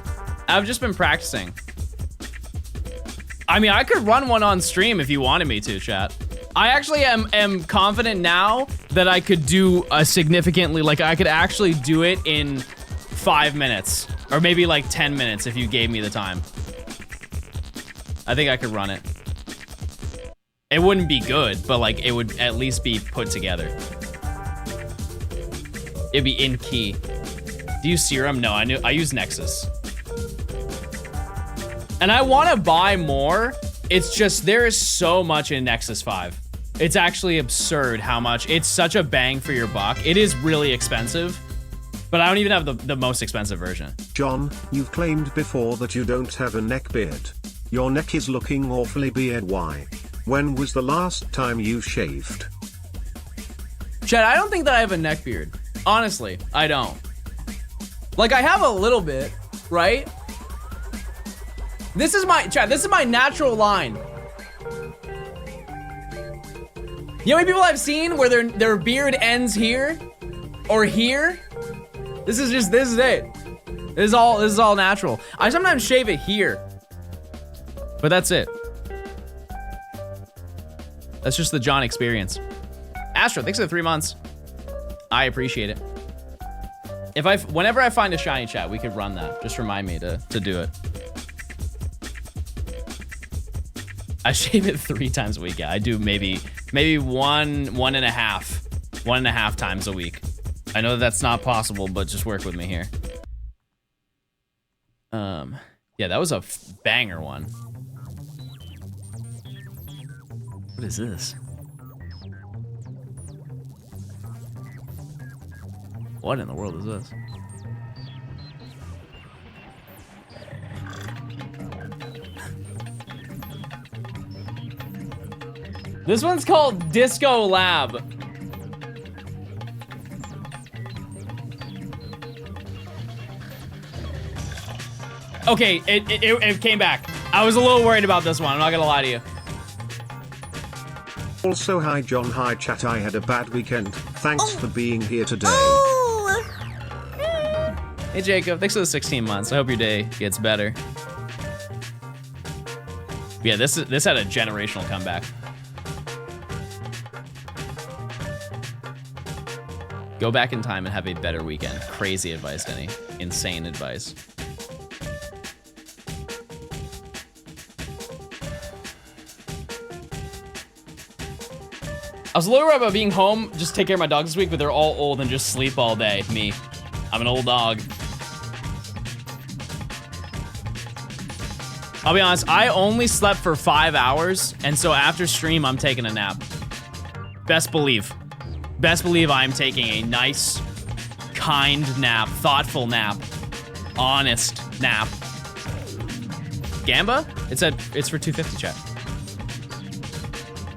I mean, I could run one on stream if you wanted me to, chat. I actually am confident now that I could do a significantly, like I could actually do it in 5 minutes or maybe like 10 minutes if you gave me the time. I think I could run it. It wouldn't be good, but like it would at least be put together. It'd be in key. Do you use Serum? No, I use Nexus. And I want to buy more. It's just there is so much in Nexus 5. It's actually absurd how much. It's such a bang for your buck. It is really expensive, but I don't even have the most expensive version. John, you've claimed before that you don't have a neck beard. Your neck is looking awfully beard. Why? When was the last time you shaved? Chad, I don't think that I have a neck beard. Honestly, I don't. Like I have a little bit, right? This is my natural line. You know how many people I've seen where their beard ends here or here? This is it. This is all natural. I sometimes shave it here, but that's it. That's just the John experience. Astro, thanks for the 3 months. I appreciate it. Whenever I find a shiny, chat, we could run that. Just remind me to do it. I shave it 3 times a week. Yeah, I do maybe one and a half times a week. I know that's not possible, but just work with me here. Yeah, that was a banger one. What is this? What in the world is this? This one's called Disco Lab. Okay, it came back. I was a little worried about this one, I'm not gonna lie to you. Also, hi John, hi chat, I had a bad weekend. Thanks for being here today. Hey Jacob, thanks for the 16 months. I hope your day gets better. Yeah, this had a generational comeback. Go back in time and have a better weekend. Crazy advice, Denny. Insane advice. I was a little worried about being home, just take care of my dogs this week, but they're all old and just sleep all day. Me. I'm an old dog. I'll be honest, I only slept for 5 hours, and so after stream, I'm taking a nap. Best believe. Best believe I am taking a nice, kind nap, thoughtful nap, honest nap. Gamba? It's for 250, chat.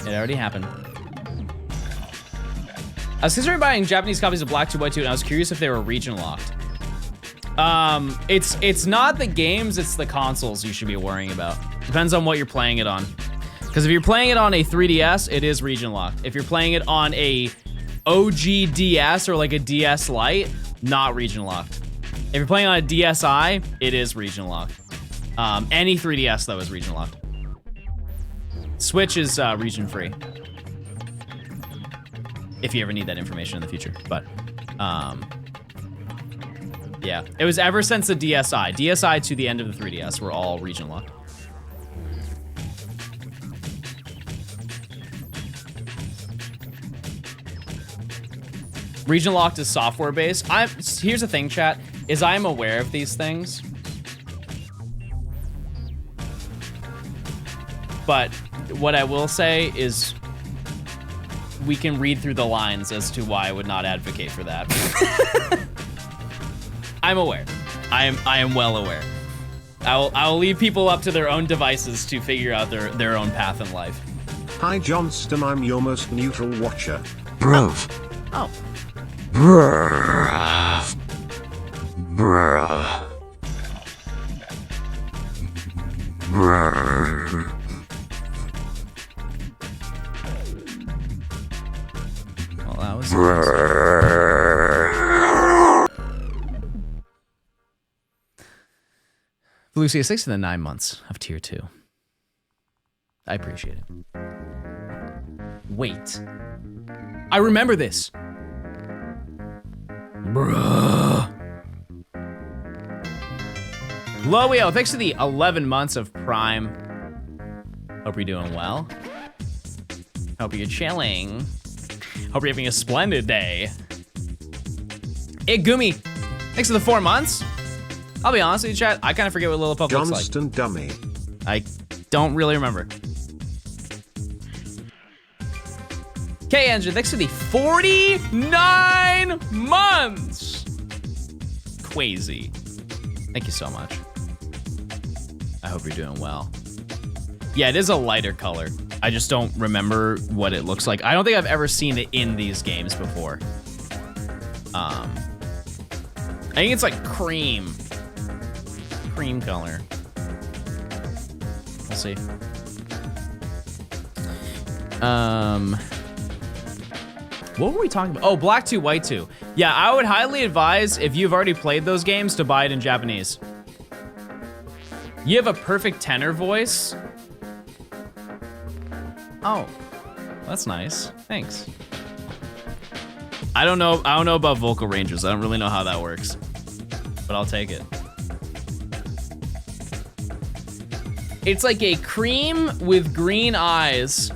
It already happened. I was considering buying Japanese copies of Black 2x2, and I was curious if they were region locked. It's not the games, it's the consoles you should be worrying about. Depends on what you're playing it on. Because if you're playing it on a 3DS, it is region locked. If you're playing it on a OG DS or like a DS Lite, not region locked. If you're playing on a DSi, it is region locked. Any 3DS though is region locked. Switch is region free. If you ever need that information in the future, but yeah, it was ever since the DSi to the end of the 3DS were all region locked. Region locked is software based. Here's the thing, chat, is I'm aware of these things. But what I will say is we can read through the lines as to why I would not advocate for that. I'm aware. I am well aware. I will leave people up to their own devices to figure out their own path in life. Hi Johnston, I'm your most neutral watcher. Bruv. Oh. Bruh. Bruh. Bruh. Well, that was Lucia, 6 to the 9 months of tier 2. I appreciate it. Wait. I remember this. Bruh. Loio, thanks to the 11 months of Prime. Hope you're doing well. Hope you're chilling. Hope you're having a splendid day. Igumi, thanks for the 4 months. I'll be honest with you, chat, I kind of forget what Lilliput looks like. Johnston dummy. I don't really remember. K-Engine, thanks for the 49 months. Quasi. Thank you so much. I hope you're doing well. Yeah, it is a lighter color. I just don't remember what it looks like. I don't think I've ever seen it in these games before. I think it's like cream. Cream color. We'll see. What were we talking about? Oh, Black 2, White 2. Yeah, I would highly advise, if you've already played those games, to buy it in Japanese. You have a perfect tenor voice. Oh, that's nice. Thanks. I don't know about vocal ranges. I don't really know how that works, but I'll take it. It's like a cream with green eyes.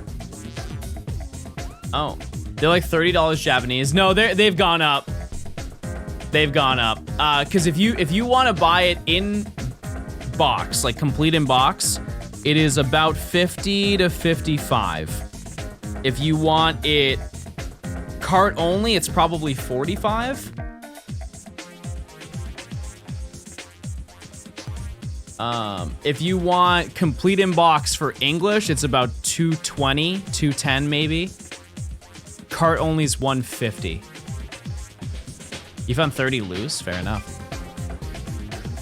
Oh, they're like $30 Japanese. No, they've gone up. They've gone up. Cause if you want to buy it in box, like complete in box, it is about 50 to 55. If you want it cart only, it's probably 45. If you want complete in box for English, it's about 220, 210 maybe. Cart only is 150. You found 30 loose? Fair enough.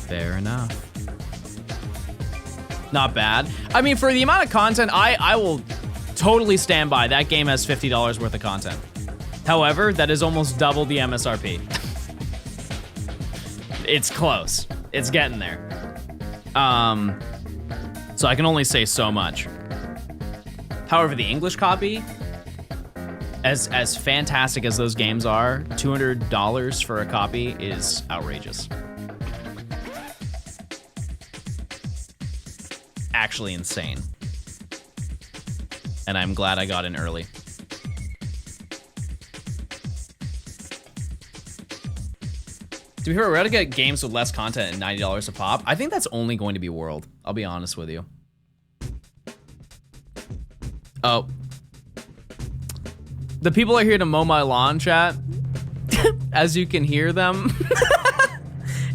Fair enough. Not bad. I mean, for the amount of content, I will totally stand by. That game has $50 worth of content. However, that is almost double the MSRP. It's close. It's getting there. So I can only say so much. However, the English copy, as fantastic as those games are, $200 for a copy is outrageous. Actually insane. And I'm glad I got in early. To be fair, we're gonna get games with less content and $90 a pop. I think that's only going to be World. I'll be honest with you. Oh. The people are here to mow my lawn, chat. As you can hear them.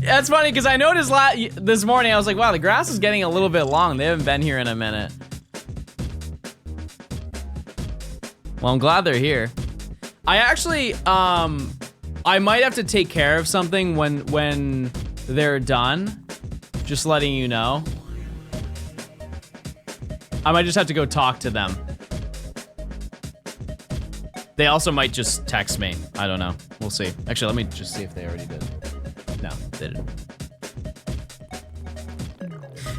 That's funny, because I noticed this morning, I was like, wow, the grass is getting a little bit long. They haven't been here in a minute. Well, I'm glad they're here. I actually, I might have to take care of something when they're done. Just letting you know. I might just have to go talk to them. They also might just text me. I don't know. We'll see. Actually, let me just see if they already did. No, they didn't.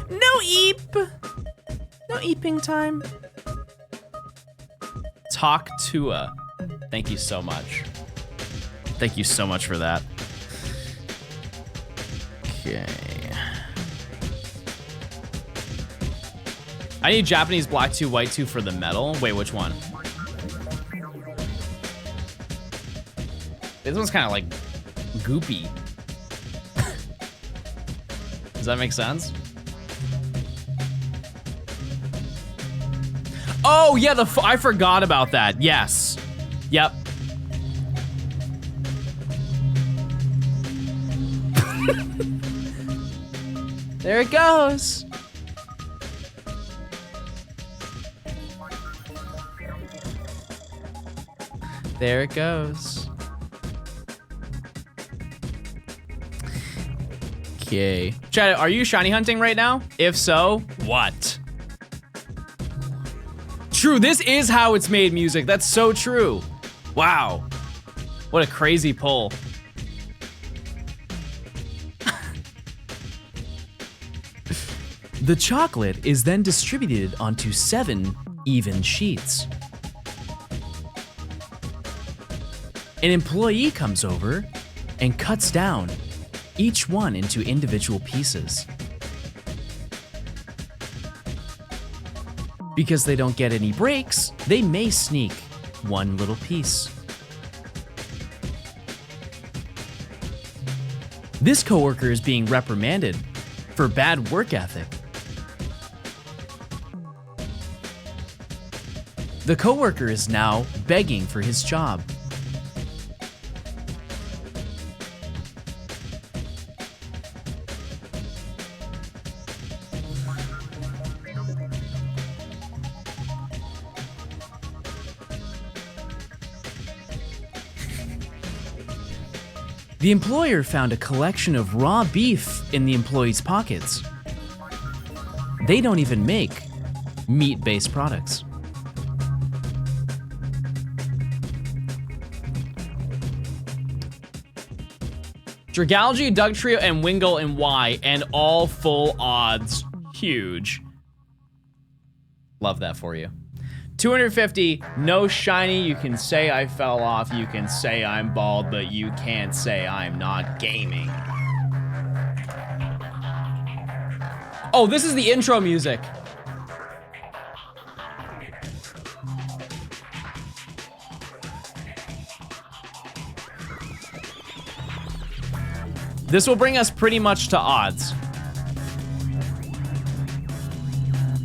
No eep. No eeping time. Talk Tua. Thank you so much. Thank you so much for that. Okay. I need Japanese black 2, white 2 for the metal. Wait, which one? This one's kind of like goopy. Does that make sense? Oh, yeah, I forgot about that. Yes. Yep. There it goes. There it goes. Okay. Chad, are you shiny hunting right now? If so, what? True, this is how it's made music. That's so true. Wow. What a crazy pull. The chocolate is then distributed onto 7 even sheets. An employee comes over and cuts down each one into individual pieces. Because they don't get any breaks, they may sneak one little piece. This coworker is being reprimanded for bad work ethic. The coworker is now begging for his job. The employer found a collection of raw beef in the employee's pockets. They don't even make meat-based products. Dragalge, Dugtrio, and Wingull and Y, and all full odds. Huge. Love that for you. 250, no shiny. You can say I fell off. You can say I'm bald, but you can't say I'm not gaming. Oh, this is the intro music. This will bring us pretty much to odds.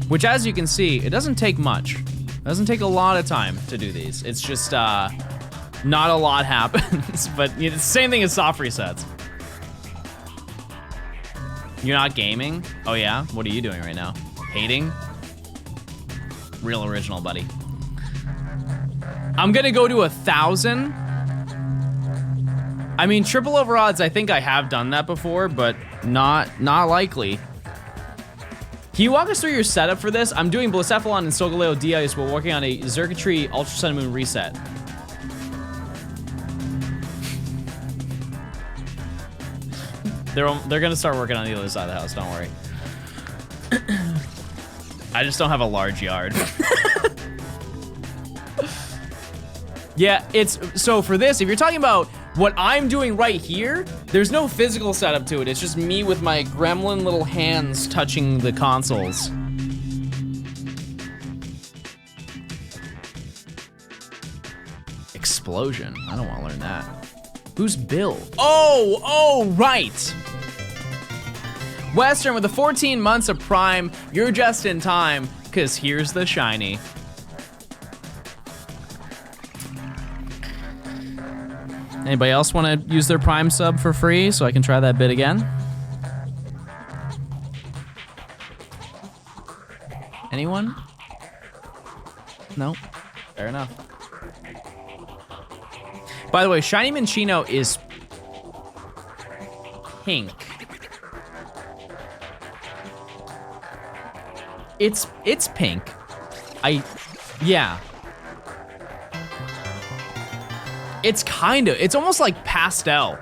Which, as you can see, it doesn't take much. It doesn't take a lot of time to do these. It's just, not a lot happens, but it's the same thing as soft resets. You're not gaming? Oh yeah? What are you doing right now? Hating? Real original, buddy. I'm gonna go to 1,000. I mean, triple over odds, I think I have done that before, but not likely. Can you walk us through your setup for this? I'm doing Blacephalon and Solgaleo D-Ice while working on a Xurkitree Ultra Sun and Moon reset. They're gonna start working on the other side of the house, don't worry. I just don't have a large yard. Yeah, so for this, if you're talking about what I'm doing right here, there's no physical setup to it. It's just me with my gremlin little hands touching the consoles. Explosion. I don't want to learn that. Who's Bill? Oh, right. Western, with the 14 months of Prime, you're just in time, because here's the shiny. Anybody else want to use their Prime sub for free so I can try that bit again? Anyone? No? Fair enough. By the way, Shiny Minccino is pink. It's pink. Yeah. It's almost like pastel,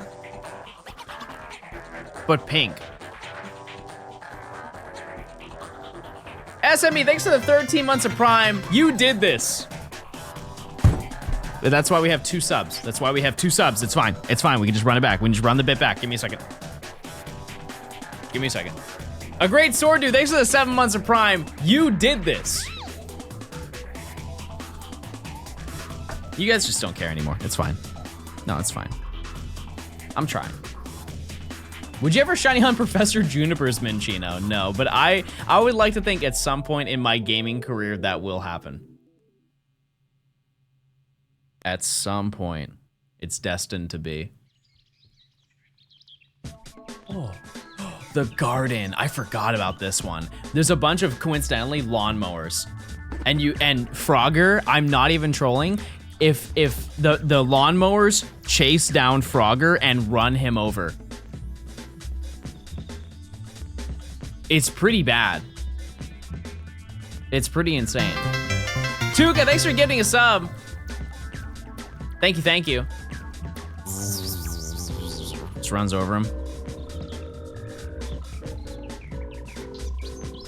but pink. SME, thanks for the 13 months of Prime. You did this. That's why we have 2 subs. That's why we have 2 subs. It's fine. It's fine. We can just run it back. We can just run the bit back. Give me a second. Give me a second. A great sword dude. Thanks for the 7 months of Prime. You did this. You guys just don't care anymore. It's fine. No, it's fine. I'm trying. Would you ever shiny hunt Professor Juniper's Minccino? No, but I would like to think at some point in my gaming career that will happen. At some point, it's destined to be. Oh, the garden. I forgot about this one. There's a bunch of, coincidentally, lawnmowers. And Frogger, I'm not even trolling. If the lawnmowers chase down Frogger and run him over. It's pretty bad. It's pretty insane. Tuka, thanks for giving a sub. Thank you, thank you. Just runs over him.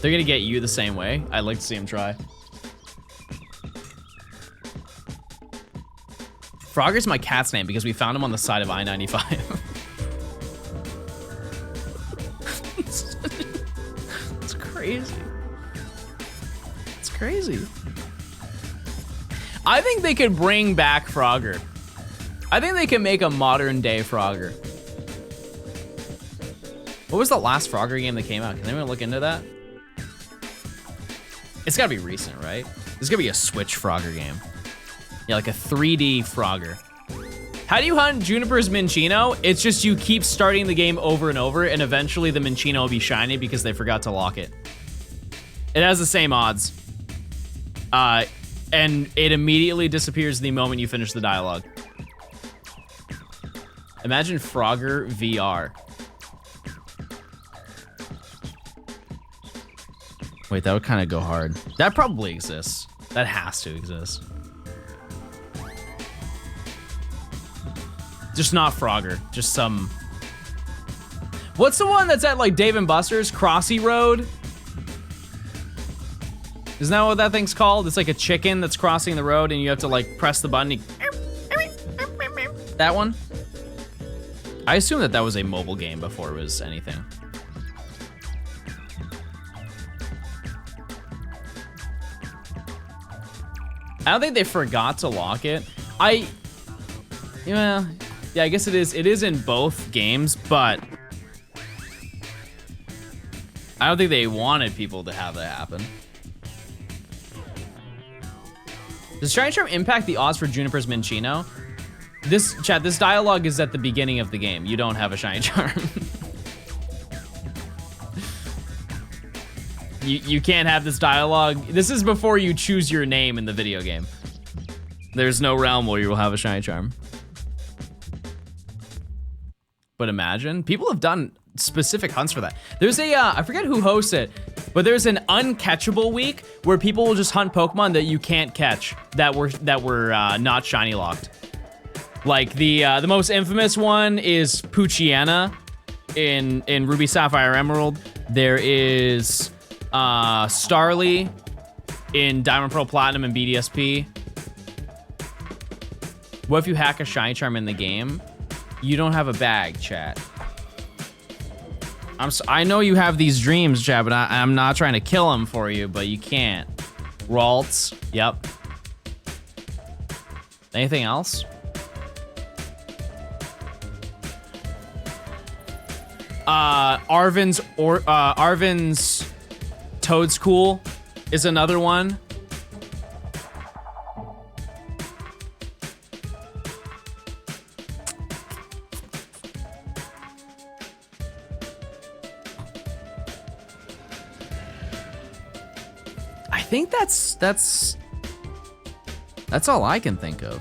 They're gonna get you the same way. I'd like to see him try. Frogger's my cat's name because we found him on the side of I-95. It's crazy. It's crazy. I think they could bring back Frogger. I think they can make a modern day Frogger. What was the last Frogger game that came out? Can anyone look into that? It's gotta be recent, right? There's gonna be a Switch Frogger game. Yeah, like a 3D Frogger. How do you hunt Juniper's Minccino? It's just you keep starting the game over and over, and eventually the Minccino will be shiny because they forgot to lock it. It has the same odds. And it immediately disappears the moment you finish the dialogue. Imagine Frogger VR. Wait, that would kind of go hard. That probably exists. That has to exist. Just not Frogger, just some... What's the one that's at like Dave & Buster's? Crossy Road? Isn't that what that thing's called? It's like a chicken that's crossing the road and you have to like press the button. That one? I assume that was a mobile game before it was anything. I don't think they forgot to lock it. Yeah, I guess it is. It is in both games, but I don't think they wanted people to have that happen. Does Shiny Charm impact the odds for Juniper's Minccino? This dialogue is at the beginning of the game. You don't have a Shiny Charm. You can't have this dialogue. This is before you choose your name in the video game. There's no realm where you will have a Shiny Charm. But imagine, people have done specific hunts for that. There's a, I forget who hosts it, but there's an uncatchable week where people will just hunt Pokemon that you can't catch that were not shiny locked. Like the most infamous one is Poochyena in Ruby Sapphire Emerald. There is Starly in Diamond Pearl Platinum and BDSP. What if you hack a Shiny Charm in the game? You don't have a bag, chat. I know you have these dreams, chat, but I'm not trying to kill them for you, but you can't. Ralts, yep. Anything else? Arvin's Toadscool is another one. I think that's all I can think of.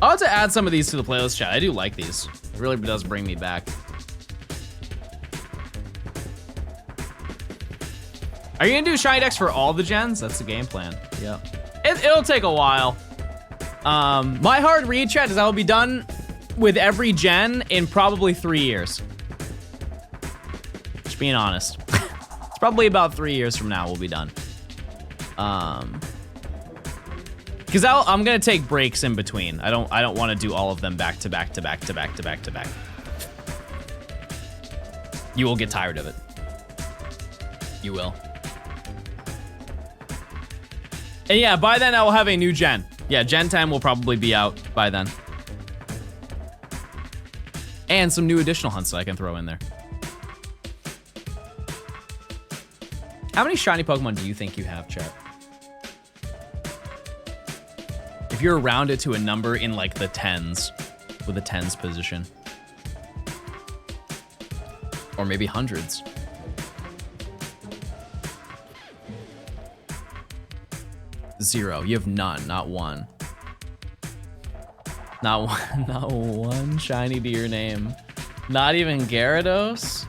I'll have to add some of these to the playlist, chat. I do like these. It really does bring me back. Are you gonna do shiny decks for all the gens? That's the game plan. Yeah. It'll take a while. My hard read, chat, is I will be done with every gen in probably 3 years. Just being honest. It's probably about 3 years from now we'll be done. Because I'm gonna take breaks in between. I don't want to do all of them back to back to back to back to back to back. You will get tired of it. You will. And yeah, by then I will have a new gen. Yeah, Gen 10 will probably be out by then. And some new additional hunts that I can throw in there. How many shiny Pokemon do you think you have, chat? If you're around it to a number in like the tens, with a tens position. Or maybe hundreds. Zero. You have none, not one. Not one shiny to your name. Not even Gyarados?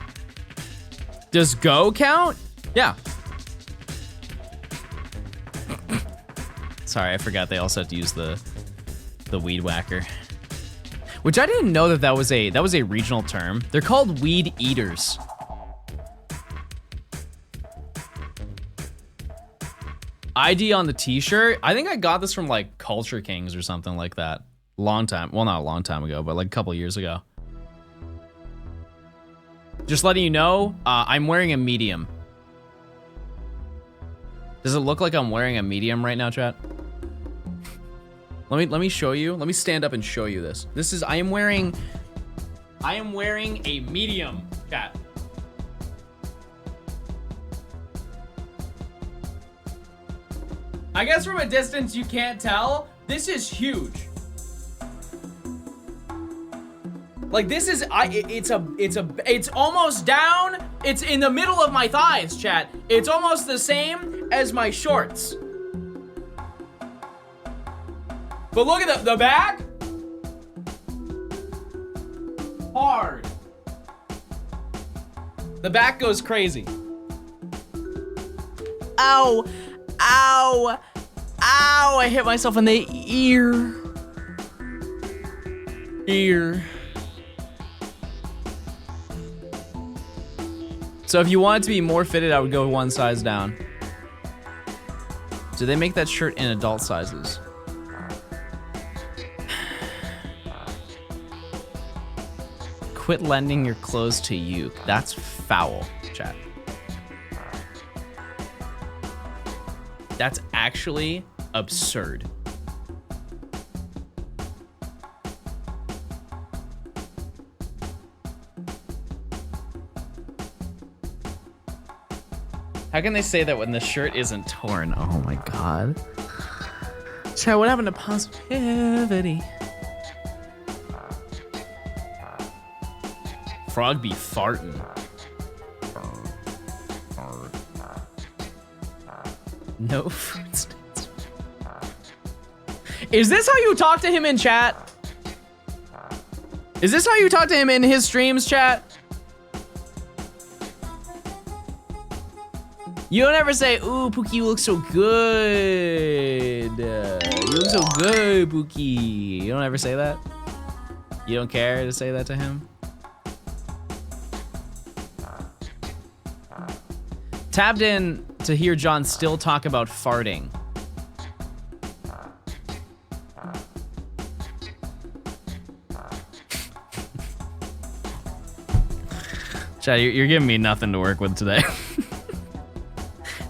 Does Go count? Yeah. Sorry, I forgot they also have to use the Weed Whacker. Which I didn't know that was a regional term. They're called Weed Eaters. ID on the t-shirt. I think I got this from like Culture Kings or something like that. Long time. Well, not a long time ago, but like a couple years ago. Just letting you know, I'm wearing a medium. Does it look like I'm wearing a medium right now, chat? Let me show you. Let me stand up and show you this. This is I am wearing a medium, chat. I guess from a distance you can't tell. This is huge. Like this is it's almost down. It's in the middle of my thighs, chat. It's almost the same as my shorts. But look at the back. Hard. The back goes crazy. Ow. Ow. Ow. I hit myself in the ear. So if you want it to be more fitted, I would go one size down. Do they make that shirt in adult sizes? Quit lending your clothes to you. That's foul, chat. That's actually absurd. How can they say that when the shirt isn't torn? Oh my god. Chat, what happened to positivity? Frog be farting. No fruit stains. Is this how you talk to him in chat? Is this how you talk to him in his streams, chat? You don't ever say, ooh, Pookie, you look so good. You look so good, Pookie. You don't ever say that? You don't care to say that to him? Tabbed in to hear John still talk about farting. Chad, you're giving me nothing to work with today.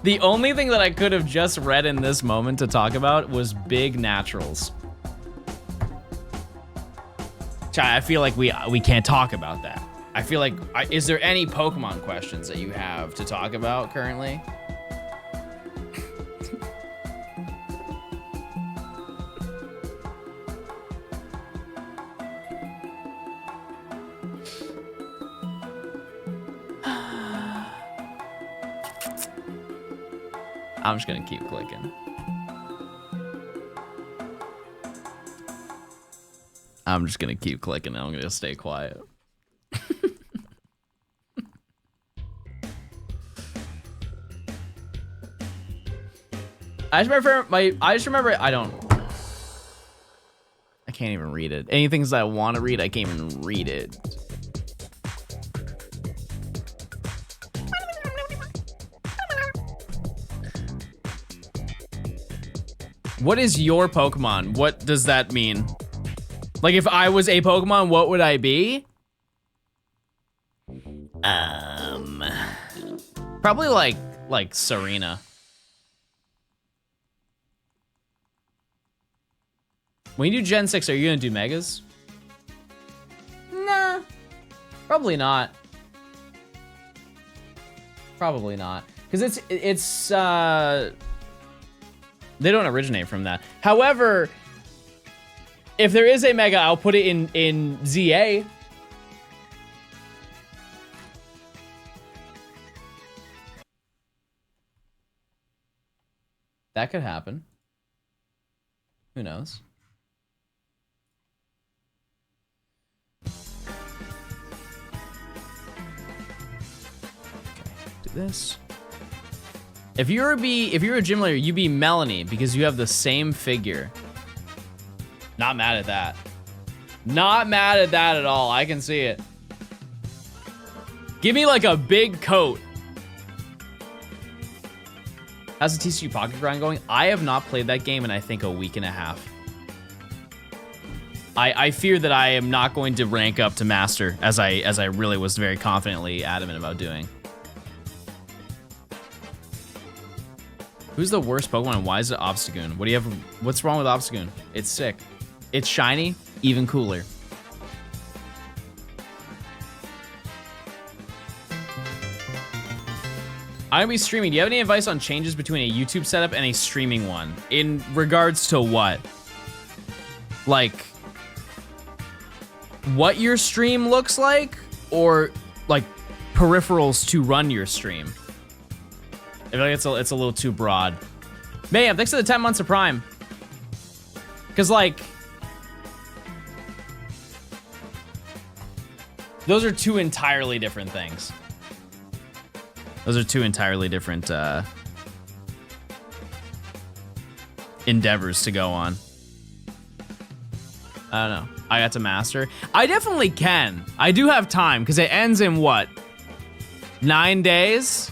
The only thing that I could have just read in this moment to talk about was big naturals. Chad, I feel like we can't talk about that. I feel like, is there any Pokemon questions that you have to talk about currently? I'm just gonna keep clicking. I'm just gonna keep clicking and I'm gonna stay quiet. I just remember I can't even read it. Anything that I want to read, I can't even read it. What is your Pokemon? What does that mean? Like, if I was a Pokemon, what would I be? Probably like Serena. When you do Gen 6, are you gonna do Megas? Nah. Probably not. Probably not. Because it's they don't originate from that. However, if there is a Mega, I'll put it in ZA. That could happen. Who knows? Do this. If you're a gym leader, you be Melanie because you have the same figure. Not mad at that. Not mad at that at all. I can see it. Give me like a big coat. How's the TCG Pocket Grind going? I have not played that game in I think a week and a half. I fear that I am not going to rank up to Master as I really was very confidently adamant about doing. Who's the worst Pokemon and why is it Obstagoon? What do you have? What's wrong with Obstagoon? It's sick. It's shiny, even cooler. I'm gonna be streaming. Do you have any advice on changes between a YouTube setup and a streaming one? In regards to what? Like, what your stream looks like? Or, like, peripherals to run your stream? I feel like it's a little too broad. Mayhem, thanks for the 10 months of Prime. Because, like, those are two entirely different things. Those are two entirely different endeavors to go on. I don't know. I got to Master. I definitely can. I do have time because it ends in what? 9 days?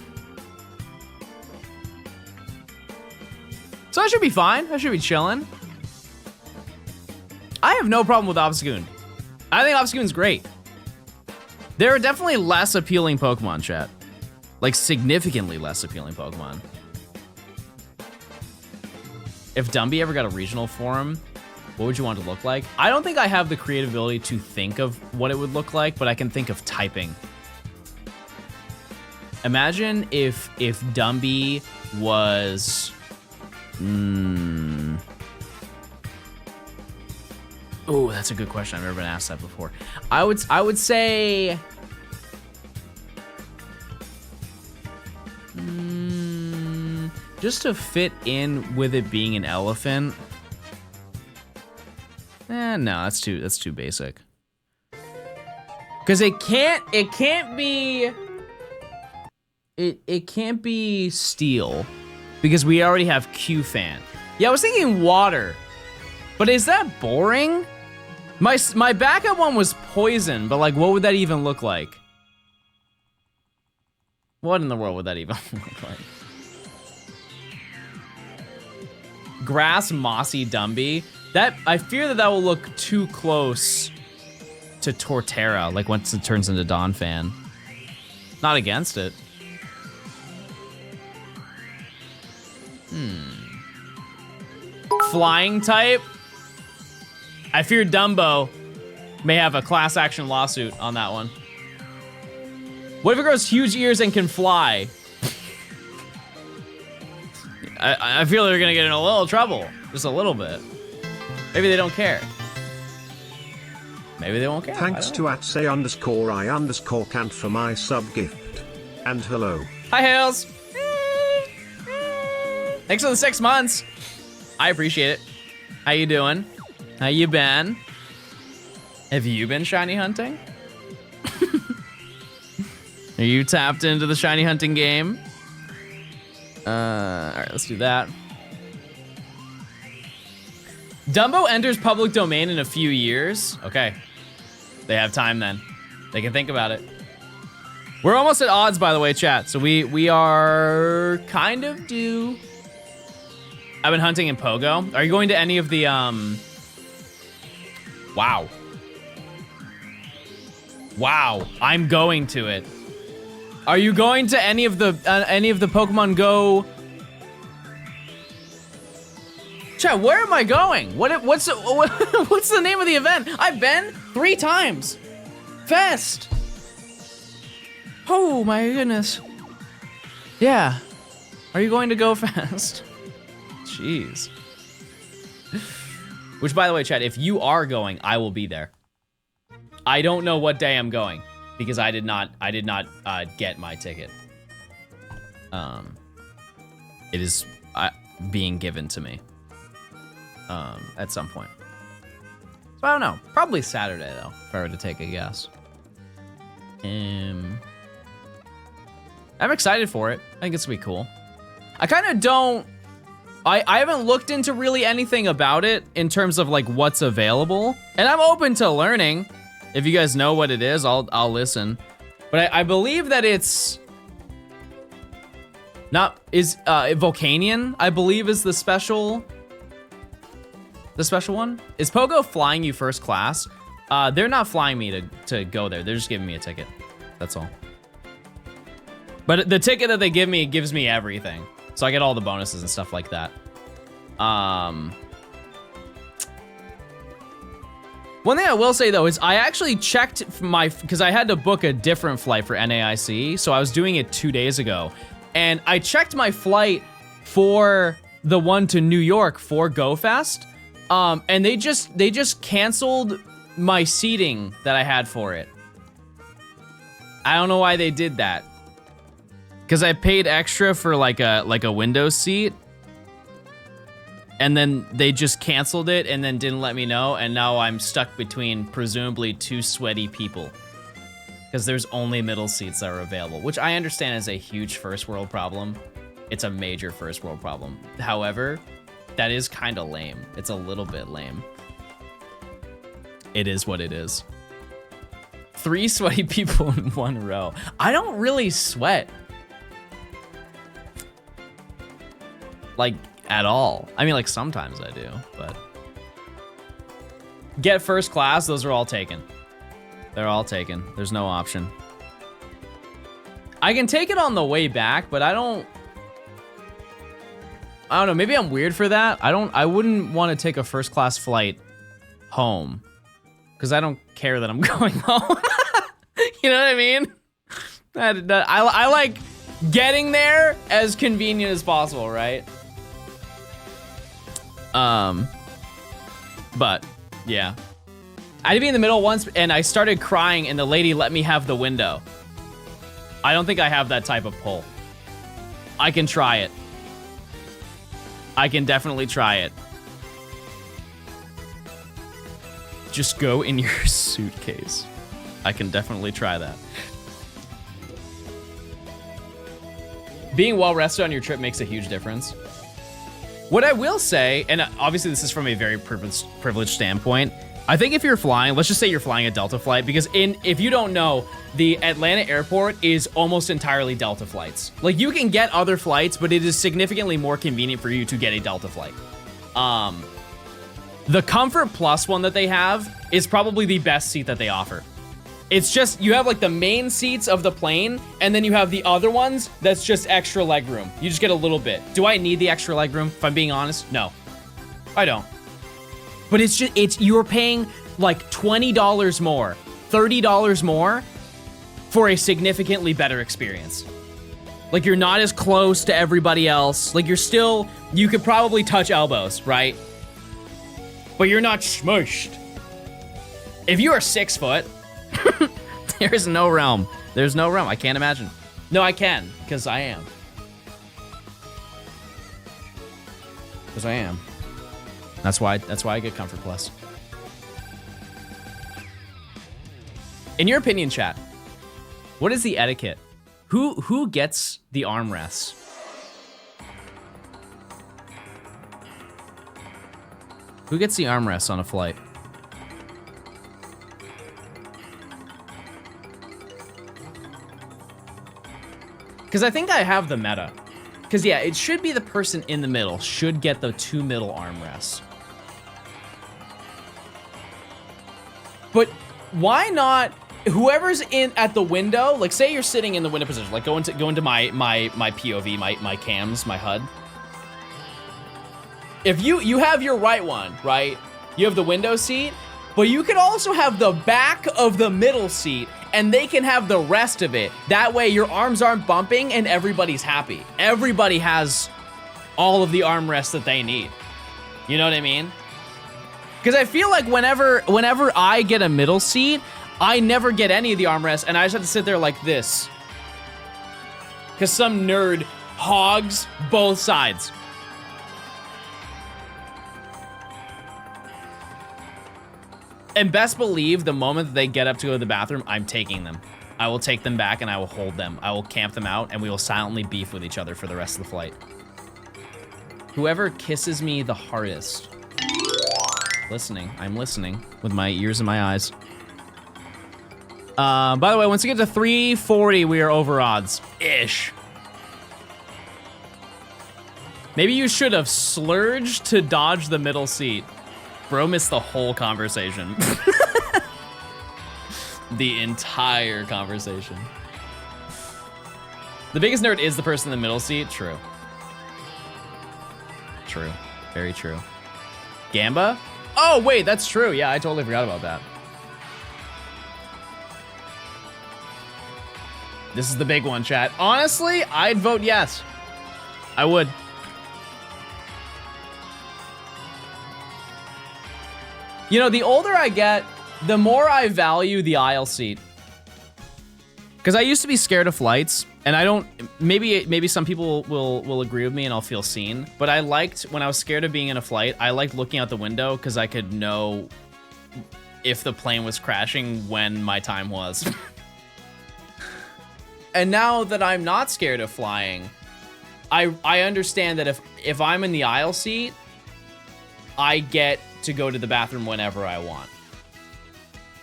So I should be fine. I should be chilling. I have no problem with Obstagoon. I think Obstagoon's great. There are definitely less appealing Pokemon, chat. Like, significantly less appealing Pokemon. If Dumby ever got a regional form, what would you want it to look like? I don't think I have the creative ability to think of what it would look like, but I can think of typing. Imagine if Dumby was... Oh, that's a good question. I've never been asked that before. I would say... just to fit in with it being an elephant. No, that's too basic. Cause it can't be steel because we already have Q-Fan. Yeah, I was thinking water, but is that boring? My backup one was poison, but like, what would that even look like? What in the world would that even look like? Grass Mossy Dumby. That I fear that will look too close to Torterra, like once it turns into Donphan. Not against it. Flying type. I fear Dumbo may have a class action lawsuit on that one. What if it grows huge ears and can fly? I feel they're gonna get in a little trouble. Just a little bit. Maybe they don't care. Maybe they won't care. Thanks to @say_I_Kant for my sub gift. And hello. Hi, Hales. Thanks for the 6 months. I appreciate it. How you doing? How you been? Have you been shiny hunting? Are you tapped into the shiny hunting game? All right, let's do that. Dumbo enters public domain in a few years. Okay. They have time then. They can think about it. We're almost at odds, by the way, chat. So we are kind of due. I've been hunting in Pogo. Are you going to any of the, Wow. Wow, I'm going to it. Are you going to any of the Pokemon Go? Chat, where am I going? What's the name of the event? I've been 3 times. Fest. Oh my goodness. Yeah. Are you going to Go Fest? Jeez. Which, by the way, chat, if you are going, I will be there. I don't know what day I'm going because I did not get my ticket. It is being given to me at some point. So I don't know. Probably Saturday though, if I were to take a guess. I'm excited for it. I think it's gonna be cool. I kind of don't. I haven't looked into really anything about it in terms of like what's available, and I'm open to learning. If you guys know what it is, I'll listen. But I believe that it's not Volcanion, I believe is the special one. Is Pogo flying you first class? They're not flying me to go there. They're just giving me a ticket. That's all. But the ticket that they give me gives me everything. So I get all the bonuses and stuff like that. One thing I will say though is I actually checked because I had to book a different flight for NAIC, so I was doing it 2 days ago, and I checked my flight for the one to New York for GoFest, and they just canceled my seating that I had for it. I don't know why they did that, because I paid extra for like a window seat. And then they just canceled it and then didn't let me know. And now I'm stuck between presumably 2 sweaty people. Because there's only middle seats that are available, which I understand is a huge first world problem. It's a major first world problem. However, that is kind of lame. It's a little bit lame. It is what it is. 3 sweaty people in 1 row. I don't really sweat. Like, at all. I mean, like, sometimes I do, but... Get first class, those are all taken. They're all taken. There's no option. I can take it on the way back, but I don't know, maybe I'm weird for that. I wouldn't want to take a first class flight home. Because I don't care that I'm going home. You know what I mean? I like getting there as convenient as possible, right? But yeah, I'd be in the middle once and I started crying and the lady let me have the window. I don't think I have that type of pull. I can try it. I can definitely try it. Just go in your suitcase. I can definitely try that. Being well rested on your trip makes a huge difference. What I will say, and obviously this is from a very privileged standpoint, I think if you're flying, let's just say you're flying a Delta flight, because if you don't know, the Atlanta airport is almost entirely Delta flights. Like, you can get other flights, but it is significantly more convenient for you to get a Delta flight. The Comfort Plus one that they have is probably the best seat that they offer. It's just, you have like the main seats of the plane, and then you have the other ones that's just extra leg room. You just get a little bit. Do I need the extra leg room, if I'm being honest? No, I don't. But you're paying like $20 more, $30 more for a significantly better experience. Like, you're not as close to everybody else. Like, you could probably touch elbows, right? But you're not smushed. If you are 6 foot, there's no realm. There's no realm. I can't imagine. No, I can, because I am. Because I am. That's why I get Comfort Plus. In your opinion, chat, what is the etiquette? Who gets the armrests? Who gets the armrest on a flight? Because I think I have the meta. Because yeah, it should be the person in the middle should get the 2 middle armrests. But why not whoever's in at the window, like say you're sitting in the window position, like go into my POV, my cams, my HUD. If you have your right one, right? You have the window seat, but you could also have the back of the middle seat and they can have the rest of it. That way your arms aren't bumping and everybody's happy. Everybody has all of the armrests that they need. You know what I mean? Because I feel like whenever I get a middle seat, I never get any of the armrests and I just have to sit there like this. Because some nerd hogs both sides. And best believe the moment that they get up to go to the bathroom, I'm taking them. I will take them back and I will hold them. I will camp them out and we will silently beef with each other for the rest of the flight. Whoever kisses me the hardest. Listening. I'm listening with my ears and my eyes. By the way, once you get to 340, we are over odds-ish. Maybe you should have slurged to dodge the middle seat. Bro missed the whole conversation. The entire conversation. The biggest nerd is the person in the middle seat. True. True. Very true. Gamba? Oh, wait, that's true. Yeah, I totally forgot about that. This is the big one, chat. Honestly, I'd vote yes. I would. You know, the older I get, the more I value the aisle seat. Because I used to be scared of flights, and I don't, maybe some people will agree with me and I'll feel seen, but I liked, when I was scared of being in a flight, I liked looking out the window because I could know if the plane was crashing when my time was. And now that I'm not scared of flying, I understand that if I'm in the aisle seat, I get to go to the bathroom whenever I want.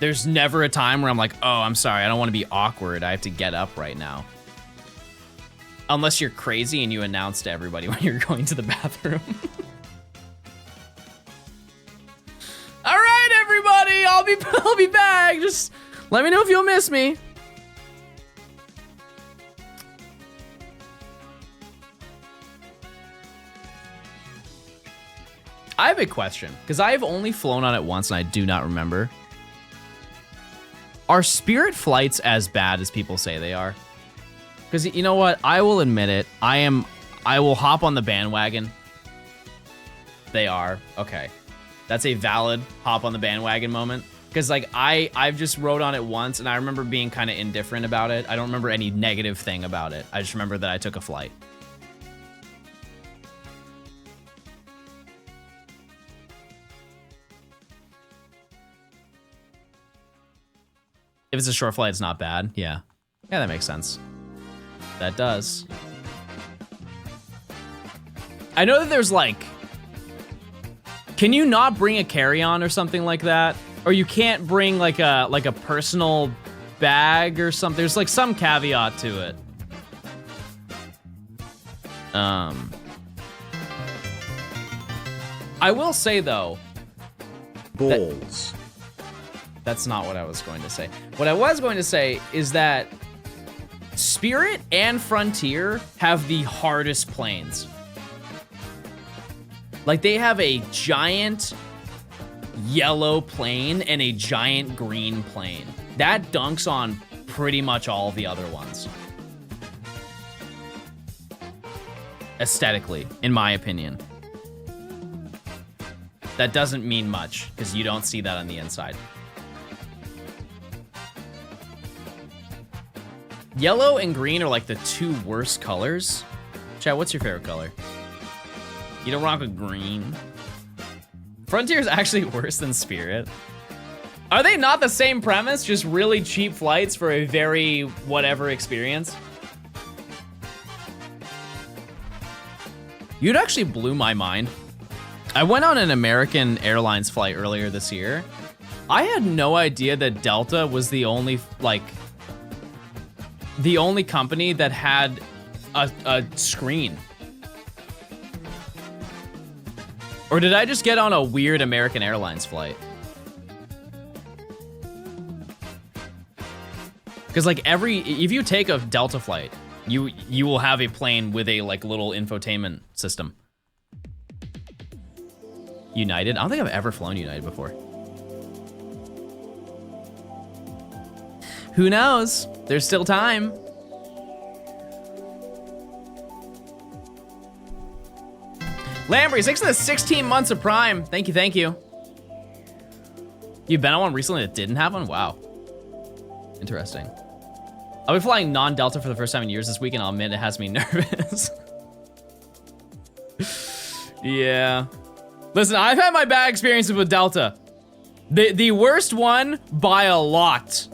There's never a time where I'm like, oh, I'm sorry, I don't want to be awkward. I have to get up right now. Unless you're crazy and you announce to everybody when you're going to the bathroom. All right, everybody, I'll be back. Just let me know if you'll miss me. I have a question, because I have only flown on it once and I do not remember. Are Spirit flights as bad as people say they are? Because you know what? I will admit it. I will hop on the bandwagon. They are. Okay. That's a valid hop on the bandwagon moment. Because like I've just rode on it once and I remember being kind of indifferent about it. I don't remember any negative thing about it. I just remember that I took a flight. If it's a short flight, it's not bad. Yeah. Yeah, that makes sense. That does. I know that there's like... Can you not bring a carry-on or something like that? Or you can't bring like a personal bag or something. There's like some caveat to it. I will say though... Balls. That's not what I was going to say. What I was going to say is that Spirit and Frontier have the hardest planes. Like they have a giant yellow plane and a giant green plane. That dunks on pretty much all the other ones. Aesthetically, in my opinion. That doesn't mean much because you don't see that on the inside. Yellow and green are like the two worst colors. Chat, what's your favorite color? You don't rock with green. Frontier is actually worse than Spirit. Are they not the same premise? Just really cheap flights for a very whatever experience? You'd actually blew my mind. I went on an American Airlines flight earlier this year. I had no idea that Delta was the only company that had a screen. Or did I just get on a weird American Airlines flight? Because like if you take a Delta flight, you will have a plane with a like little infotainment system. United? I don't think I've ever flown United before. Who knows? There's still time. Lambry, 6 of the 16 months of Prime. Thank you, thank you. You've been on one recently that didn't have one? Wow. Interesting. I'll be flying non-Delta for the first time in years this week, and I'll admit it has me nervous. Yeah. Listen, I've had my bad experiences with Delta. The worst one by a lot,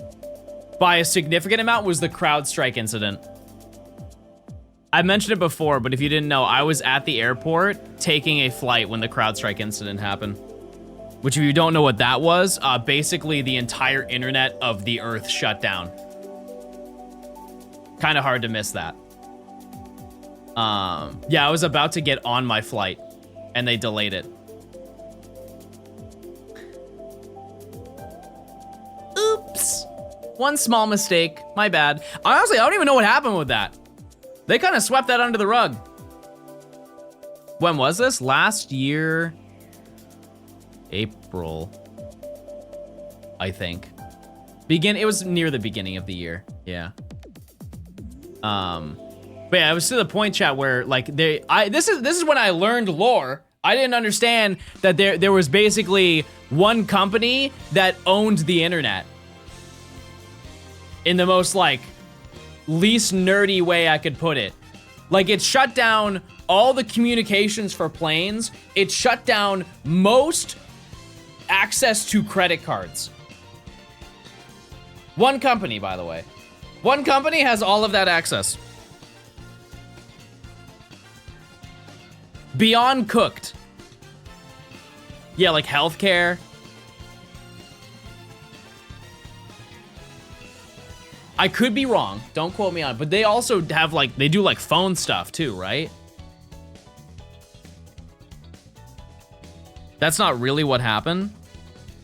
by a significant amount, was the CrowdStrike incident. I mentioned it before, but if you didn't know, I was at the airport taking a flight when the CrowdStrike incident happened. Which, if you don't know what that was, basically the entire internet of the earth shut down. Kind of hard to miss that. Yeah, I was about to get on my flight, and they delayed it. Oops. One small mistake. My bad. Honestly, I don't even know what happened with that. They kind of swept that under the rug. When was this? Last year, April, I think. It was near the beginning of the year. Yeah. But yeah, it was to the point, chat, where like this is when I learned lore. I didn't understand that there was basically one company that owned the internet. In the most like least nerdy way I could put it. Like, it shut down all the communications for planes. It shut down most access to credit cards. One company, by the way. One company has all of that access. Beyond cooked. Yeah, like healthcare. I could be wrong, don't quote me on it, but they also have like, they do like phone stuff too, right? That's not really what happened.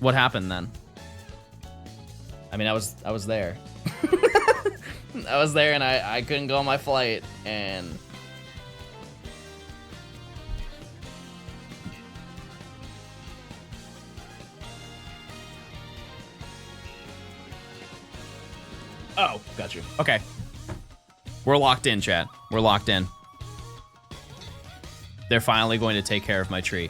What happened then? I mean, I was there. I was there and I couldn't go on my flight and... Oh, got you. Okay. We're locked in, chat. We're locked in. They're finally going to take care of my tree.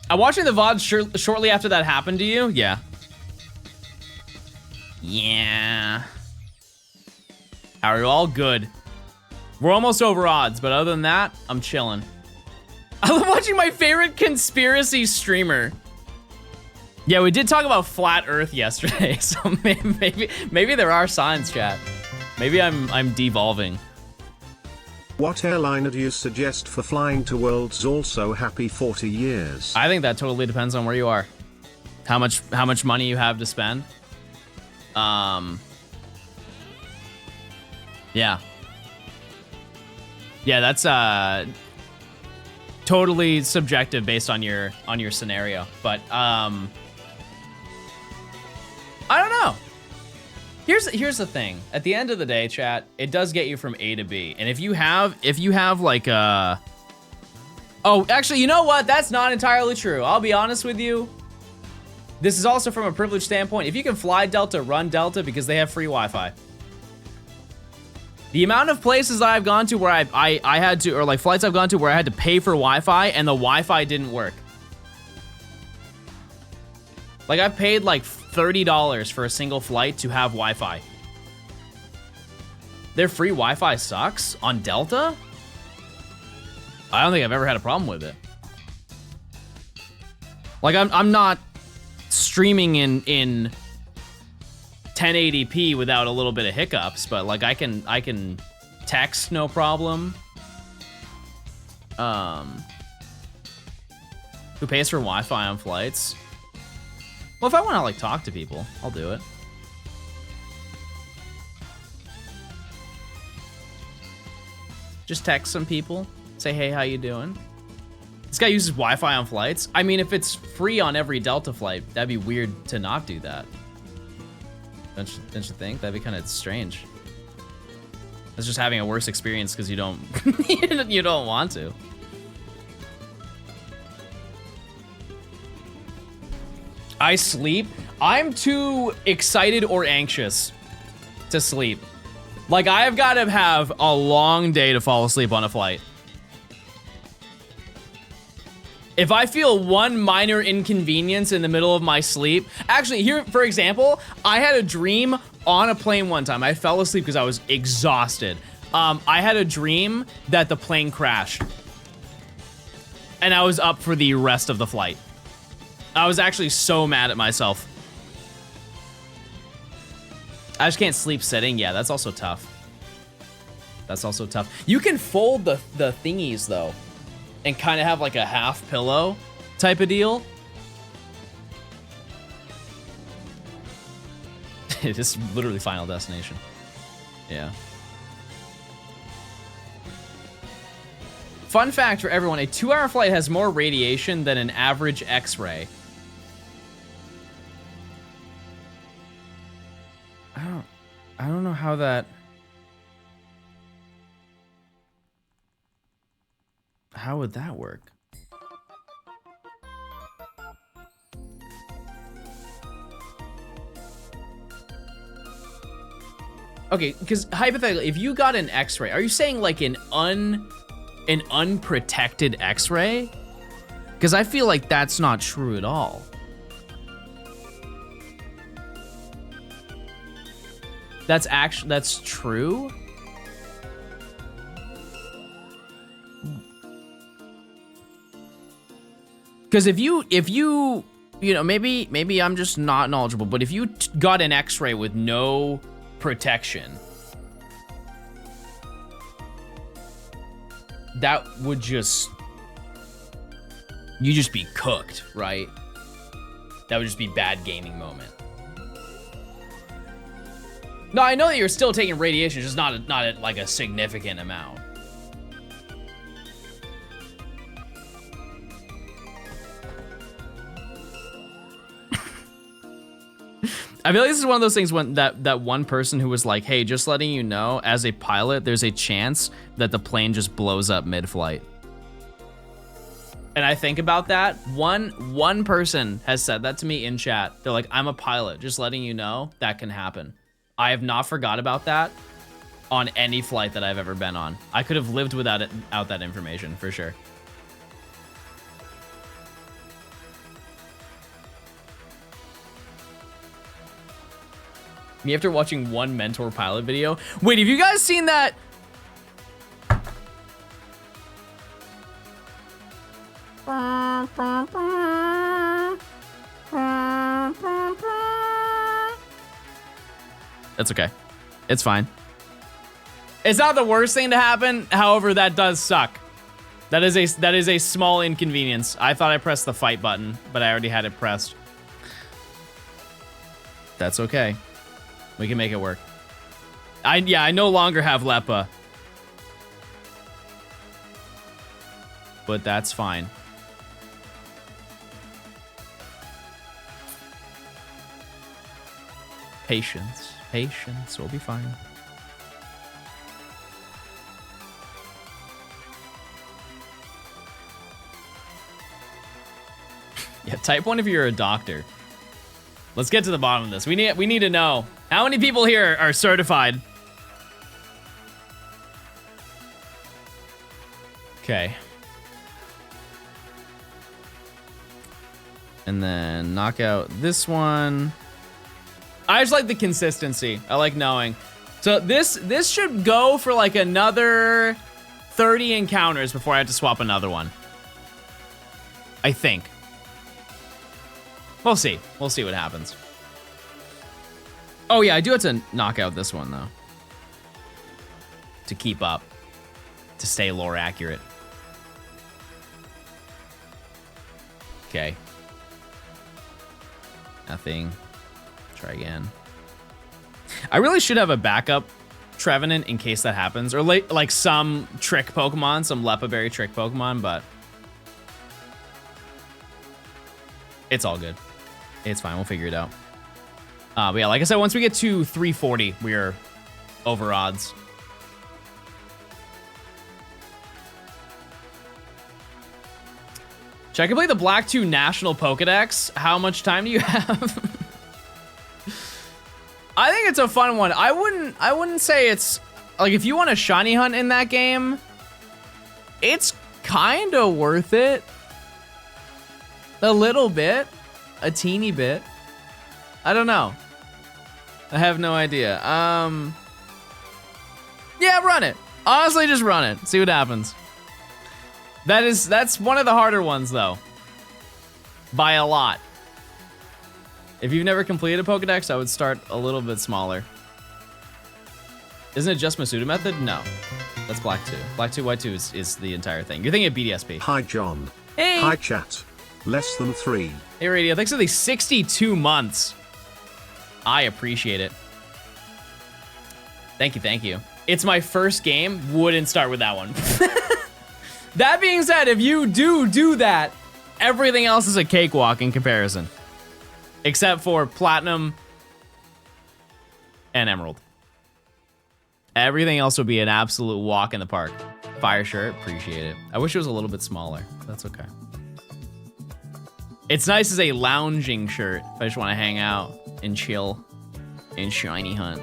I'm watching the VOD shortly after that happened to you? Yeah. Yeah. How are you all? Good. We're almost over odds, but other than that, I'm chilling. I love watching my favorite conspiracy streamer. Yeah, we did talk about flat Earth yesterday, so maybe there are signs, chat. Maybe I'm devolving. What airliner do you suggest for flying to worlds? Also, happy 40 years. I think that totally depends on where you are. How much money you have to spend. Yeah. Yeah, that's totally subjective based on your scenario, but I don't know. Here's the thing. At the end of the day, chat, it does get you from A to B. And if you have like a... Oh, actually, you know what? That's not entirely true. I'll be honest with you. This is also from a privilege standpoint. If you can fly Delta, run Delta because they have free Wi-Fi. The amount of places that I've gone to where I had to, or like flights I've gone to where I had to pay for Wi-Fi and the Wi-Fi didn't work. Like, I've paid like $30 for a single flight to have Wi-Fi. Their free Wi-Fi sucks on Delta? I don't think I've ever had a problem with it. Like, I'm not streaming in 1080p without a little bit of hiccups, but like I can text no problem. Who pays for Wi-Fi on flights? Well, if I want to like talk to people, I'll do it. Just text some people, say, hey, how you doing? This guy uses Wi-Fi on flights. I mean, if it's free on every Delta flight, that'd be weird to not do that. Don't you think? That'd be kind of strange. That's just having a worse experience because you don't you don't want to. I sleep. I'm too excited or anxious to sleep. Like, I've got to have a long day to fall asleep on a flight. If I feel one minor inconvenience in the middle of my sleep, actually, here, for example, I had a dream on a plane one time. I fell asleep because I was exhausted. I had a dream that the plane crashed. And I was up for the rest of the flight. I was actually so mad at myself. I just can't sleep sitting. Yeah, that's also tough. That's also tough. You can fold the thingies, though, and kind of have like a half pillow type of deal. It is literally Final Destination. Yeah. Fun fact for everyone, a 2-hour flight has more radiation than an average X-ray. I don't know how that... How would that work? Okay, because hypothetically, if you got an X-ray, are you saying like an unprotected X-ray? Because I feel like that's not true at all. That's true? Because if you know, maybe I'm just not knowledgeable, but if you got an X-ray with no protection, that would just, you just be cooked, right? That would just be bad gaming moment. No, I know that you're still taking radiation, just not at like a significant amount. I feel like this is one of those things when that one person who was like, hey, just letting you know, as a pilot, there's a chance that the plane just blows up mid-flight. And I think about that. One person has said that to me in chat. They're like, I'm a pilot, just letting you know that can happen. I have not forgot about that on any flight that I've ever been on. I could have lived without that information, for sure. Me after watching one Mentor pilot video. Wait, have you guys seen that? That's okay. It's fine. It's not the worst thing to happen. However, that does suck. That is a small inconvenience. I thought I pressed the fight button, but I already had it pressed. That's okay. We can make it work. I no longer have LEPA. But that's fine. Patience. Patience. We'll be fine. Yeah, type 1 if you're a doctor. Let's get to the bottom of this. We need to know. How many people here are certified? Okay. And then knock out this one. I just like the consistency. I like knowing. So this should go for like another 30 encounters before I have to swap another one. I think. We'll see. We'll see what happens. Oh yeah, I do have to knock out this one though. To keep up. To stay lore accurate. Okay. Nothing. Try again. I really should have a backup Trevenant in case that happens. Or like some trick Pokemon, some Lepaberry trick Pokemon, but it's all good. It's fine, we'll figure it out. But yeah, like I said, once we get to 340, we are over odds. Should I complete the Black 2 National Pokedex? How much time do you have? I think it's a fun one. I wouldn't say it's like if you want a shiny hunt in that game, it's kind of worth it. A little bit, a teeny bit. I don't know. I have no idea. Yeah, run it. Honestly, just run it. See what happens. That's one of the harder ones though. By a lot. If you've never completed a Pokedex, I would start a little bit smaller. Isn't it just Masuda method? No. That's Black 2. Black 2, White 2 is the entire thing. You're thinking of BDSP. Hi, John. Hey. Hi, chat. Less than 3. Hey, Radio. Thanks for the 62 months. I appreciate it. Thank you, thank you. It's my first game. Wouldn't start with that one. That being said, if you do that, everything else is a cakewalk in comparison. Except for Platinum and Emerald. Everything else would be an absolute walk in the park. Fire shirt, appreciate it. I wish it was a little bit smaller. That's okay. It's nice as a lounging shirt if I just want to hang out and chill and shiny hunt.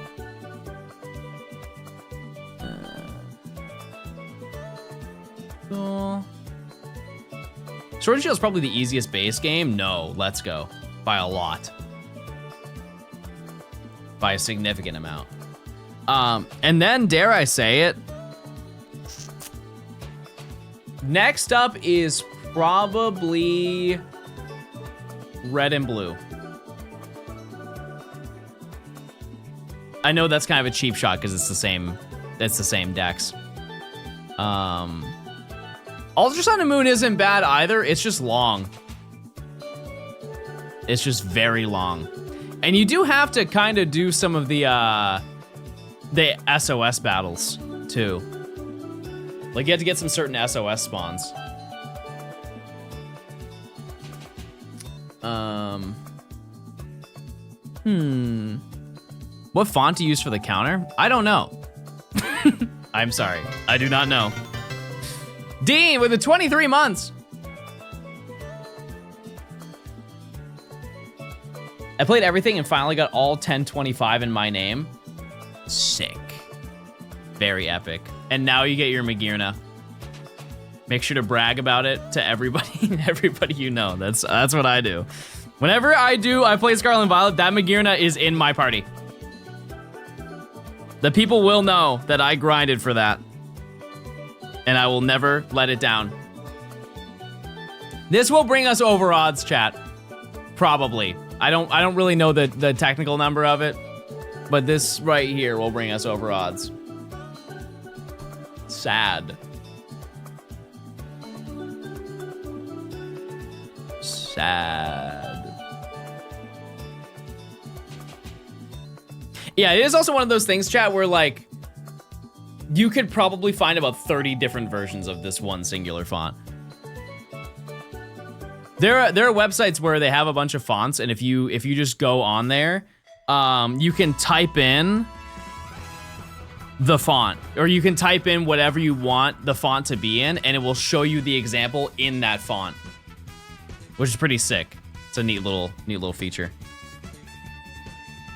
Cool. Sword and Shield is probably the easiest base game. No, let's go. By a lot. By a significant amount. And then, dare I say it, next up is probably Red and Blue. I know that's kind of a cheap shot because it's the same decks. Ultra Sun and Moon isn't bad either. It's just long. It's just very long. And you do have to kind of do some of the SOS battles too. Like you have to get some certain SOS spawns. What font to use for the counter? I don't know. I'm sorry. I do not know. Dean with the 23 months. I played everything and finally got all 1025 in my name. Sick. Very epic. And now you get your Magearna. Make sure to brag about it to everybody, everybody you know. That's what I do. Whenever I play Scarlet and Violet, that Magearna is in my party. The people will know that I grinded for that. And I will never let it down. This will bring us over odds, chat. Probably. I don't really know the technical number of it, but this right here will bring us over odds. Sad. Sad. Yeah, it is also one of those things, chat, where like you could probably find about 30 different versions of this one singular font. There are websites where they have a bunch of fonts, and if you just go on there, you can type in the font, or you can type in whatever you want the font to be in, and it will show you the example in that font, which is pretty sick. It's a neat little feature.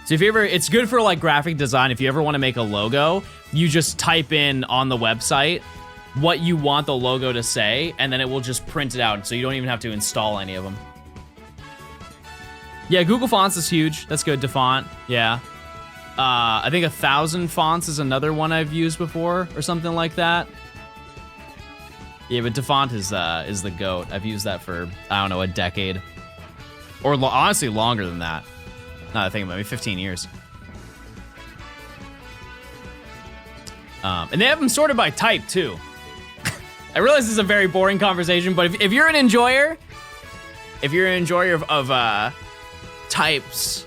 So if you ever, it's good for like graphic design. If you ever want to make a logo, you just type in on the website what you want the logo to say, and then it will just print it out, so you don't even have to install any of them. Yeah, Google Fonts is huge. That's good. DeFont, yeah. I think 1,000 Fonts is another one I've used before, or something like that. Yeah, but DeFont is the GOAT. I've used that for, I don't know, a decade. Or honestly, longer than that. Now that I think about it, maybe 15 years. And they have them sorted by type too. I realize this is a very boring conversation, but if you're an enjoyer, of types,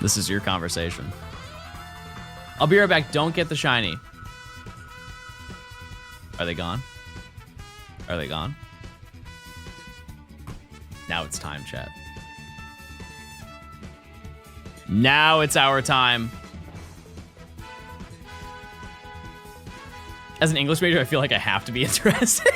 this is your conversation. I'll be right back. Don't get the shiny. Are they gone? Are they gone? Now it's time, chat. Now it's our time. As an English major, I feel like I have to be interested.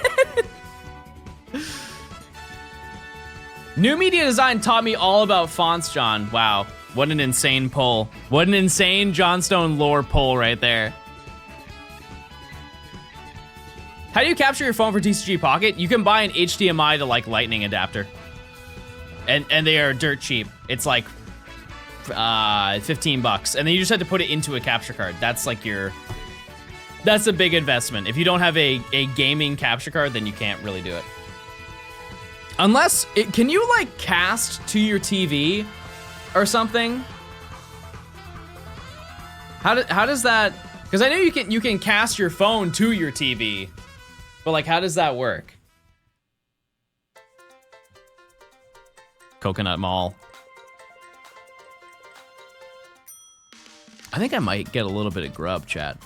New media design taught me all about fonts, John. Wow, what an insane pull. What an insane Johnstone lore pull right there. How do you capture your phone for TCG Pocket? You can buy an HDMI to like lightning adapter. And they are dirt cheap. It's like 15 bucks. And then you just have to put it into a capture card. That's like that's a big investment. If you don't have a gaming capture card, then you can't really do it. Unless, can you like cast to your TV or something? How does that, because I know you can cast your phone to your TV, but like how does that work? Coconut Mall. I think I might get a little bit of grub, chat.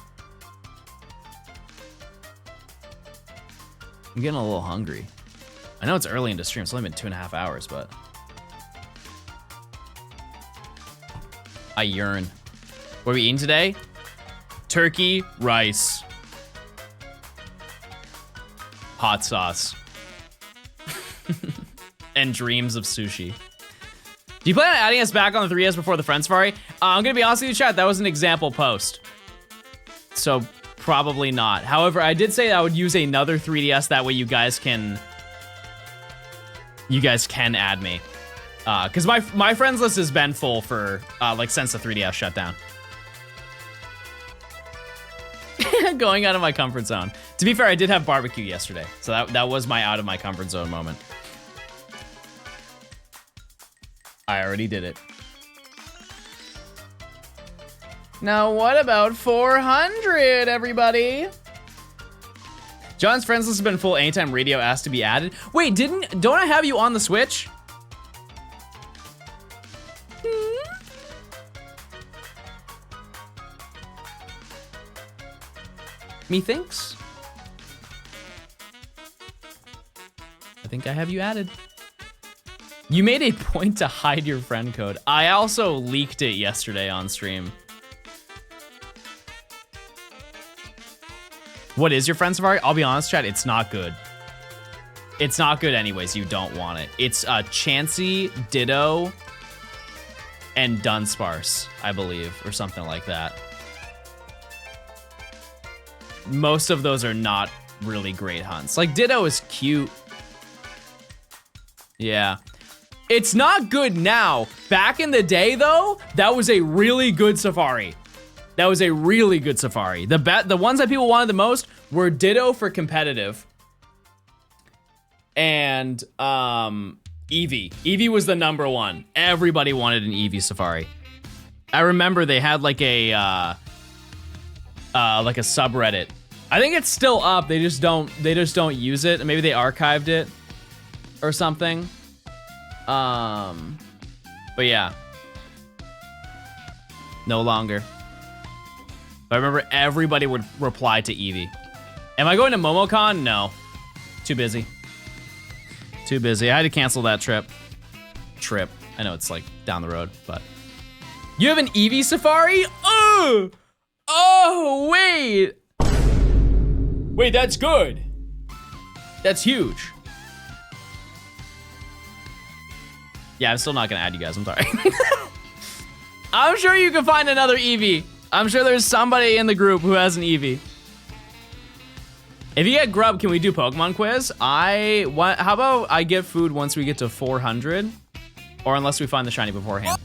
I'm getting a little hungry. I know it's early into stream, it's only been 2.5 hours, but I yearn. What are we eating today? Turkey, rice, hot sauce, and dreams of sushi. Do you plan on adding us back on the 3DS before the Friend Safari? I'm gonna be honest with you, chat, that was an example post. So probably not. However, I did say I would use another 3DS, that way you guys can add me. Cause my friends list has been full for like since the 3DS shut down. Going out of my comfort zone. To be fair, I did have barbecue yesterday, so that was my out of my comfort zone moment. I already did it. Now what about 400, everybody? John's friends list has been full anytime radio asked to be added. Wait, don't I have you on the Switch? Methinks. I think I have you added. You made a point to hide your friend code. I also leaked it yesterday on stream. What is your Friend Safari? I'll be honest, chat, it's not good. It's not good anyways, you don't want it. It's Chansey, Ditto, and Dunsparce, I believe, or something like that. Most of those are not really great hunts. Like, Ditto is cute. Yeah. It's not good now. Back in the day, though, that was a really good Safari. That was a really good Safari. The ones that people wanted the most were Ditto for competitive. And Eevee. Eevee was the #1. Everybody wanted an Eevee Safari. I remember they had like a subreddit. I think it's still up. They just don't use it. Maybe they archived it or something. But yeah. No longer. But I remember everybody would reply to Eevee. Am I going to MomoCon? No. Too busy. Too busy. I had to cancel that trip. I know it's like down the road, but. You have an Eevee Safari? Oh! Oh, wait! Wait, that's good. That's huge. Yeah, I'm still not gonna add you guys, I'm sorry. I'm sure you can find another Eevee. I'm sure there's somebody in the group who has an Eevee. If you get grub, can we do Pokemon quiz? How about I get food once we get to 400? Or unless we find the shiny beforehand.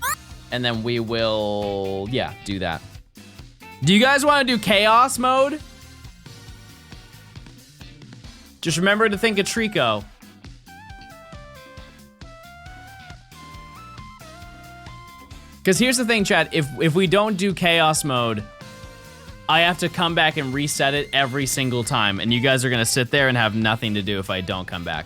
And then we will, yeah, do that. Do you guys want to do chaos mode? Just remember to think of Trico. Because here's the thing, chat. If we don't do chaos mode, I have to come back and reset it every single time. And you guys are going to sit there and have nothing to do if I don't come back.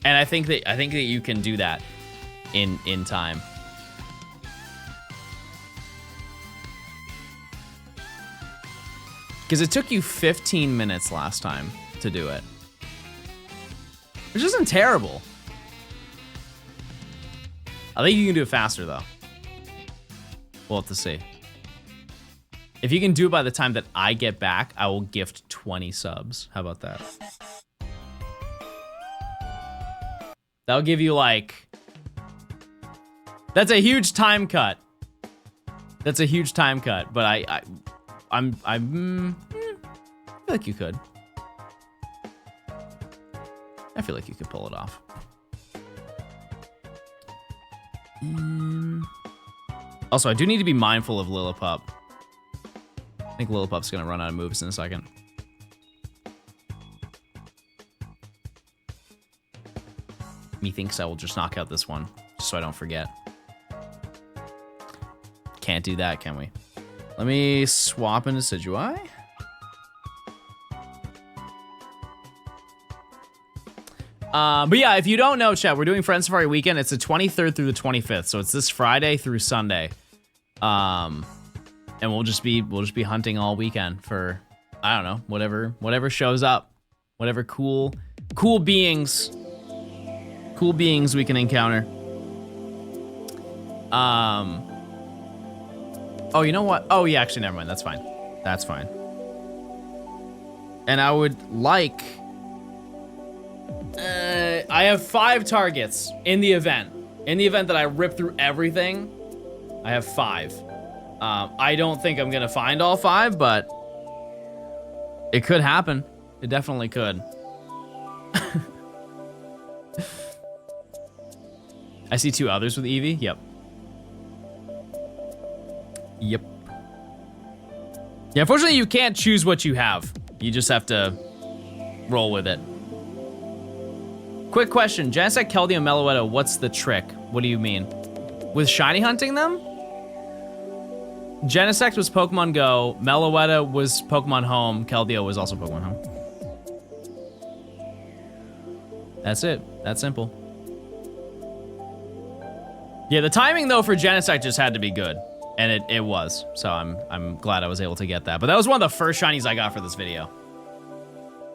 And I think that you can do that in time. Because it took you 15 minutes last time to do it. Which isn't terrible. I think you can do it faster, though. We'll have to see. If you can do it by the time that I get back, I will gift 20 subs. How about that? That'll give you, like... That's a huge time cut. That's a huge time cut, but I feel like you could. I feel like you could pull it off. Also, I do need to be mindful of Lillipup. I think Lillipup's gonna run out of moves in a second. Methinks I will just knock out this one, just so I don't forget. Can't do that, can we? Let me swap into Sidgewai. But yeah, if you don't know, chat, we're doing Friend Safari Weekend. It's the 23rd through the 25th, so it's this Friday through Sunday. And we'll just be hunting all weekend for, I don't know, whatever shows up, whatever cool beings we can encounter. Oh, you know what? Oh yeah, actually, never mind. That's fine. That's fine. And I would like. I have 5 targets in the event. In the event that I rip through everything, I have 5. I don't think I'm gonna find all 5, but it could happen. It definitely could. I see 2 others with Eevee. Yep. Yep. Yeah, unfortunately, you can't choose what you have. You just have to roll with it. Quick question. Genesect, Keldeo, Meloetta, what's the trick? What do you mean? With shiny hunting them? Genesect was Pokemon Go. Meloetta was Pokemon Home. Keldeo was also Pokemon Home. That's it. That's simple. Yeah, the timing, though, for Genesect just had to be good. And it was. So I'm glad I was able to get that. But that was one of the first shinies I got for this video.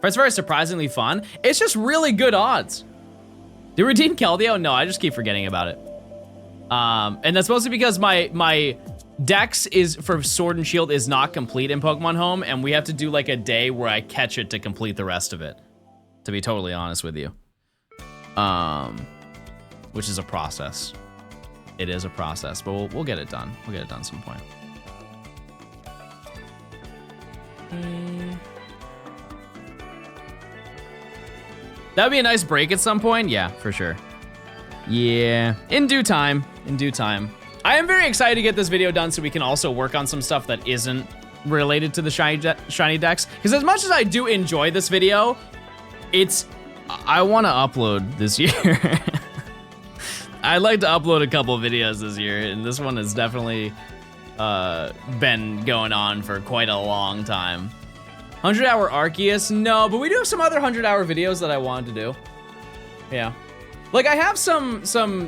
It's very surprisingly fun. It's just really good odds. Did we redeem Keldeo? No, I just keep forgetting about it. And that's mostly because my Dex is for Sword and Shield is not complete in Pokemon Home, and we have to do like a day where I catch it to complete the rest of it. To be totally honest with you. Which is a process. It is a process, but we'll get it done. We'll get it done at some point. That'd be a nice break at some point. Yeah, for sure. Yeah, in due time. In due time. I am very excited to get this video done so we can also work on some stuff that isn't related to the shiny Dex. Because as much as I do enjoy this video, I want to upload this year. I'd like to upload a couple videos this year, and this one has definitely been going on for quite a long time. 100-hour Arceus? No, but we do have some other 100-hour videos that I wanted to do. Yeah. Like, I have some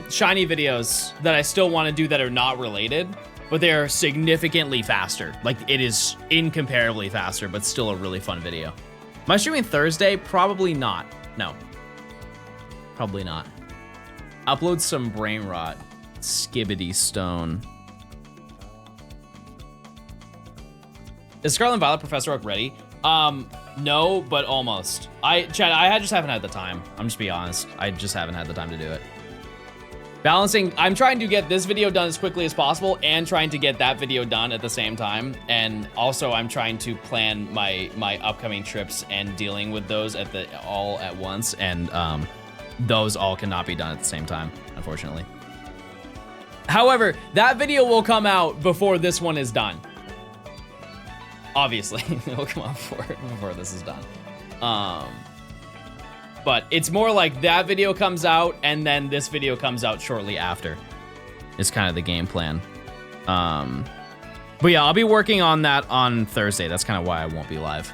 shiny videos that I still want to do that are not related, but they're significantly faster. Like, it is incomparably faster, but still a really fun video. Am I streaming Thursday? Probably not. No. Probably not. Upload some brain rot. Skibbity stone. Is Scarlet and Violet Professor Oak ready? No, but almost. Chad, I just haven't had the time. I'm just being honest. I just haven't had the time to do it. Balancing, I'm trying to get this video done as quickly as possible and trying to get that video done at the same time. And also I'm trying to plan my upcoming trips and dealing with those all at once. And those all cannot be done at the same time, unfortunately. However, that video will come out before this one is done. Obviously, it will come out before this is done. But it's more like that video comes out and then this video comes out shortly after. Is kind of the game plan. But yeah, I'll be working on that on Thursday. That's kind of why I won't be live.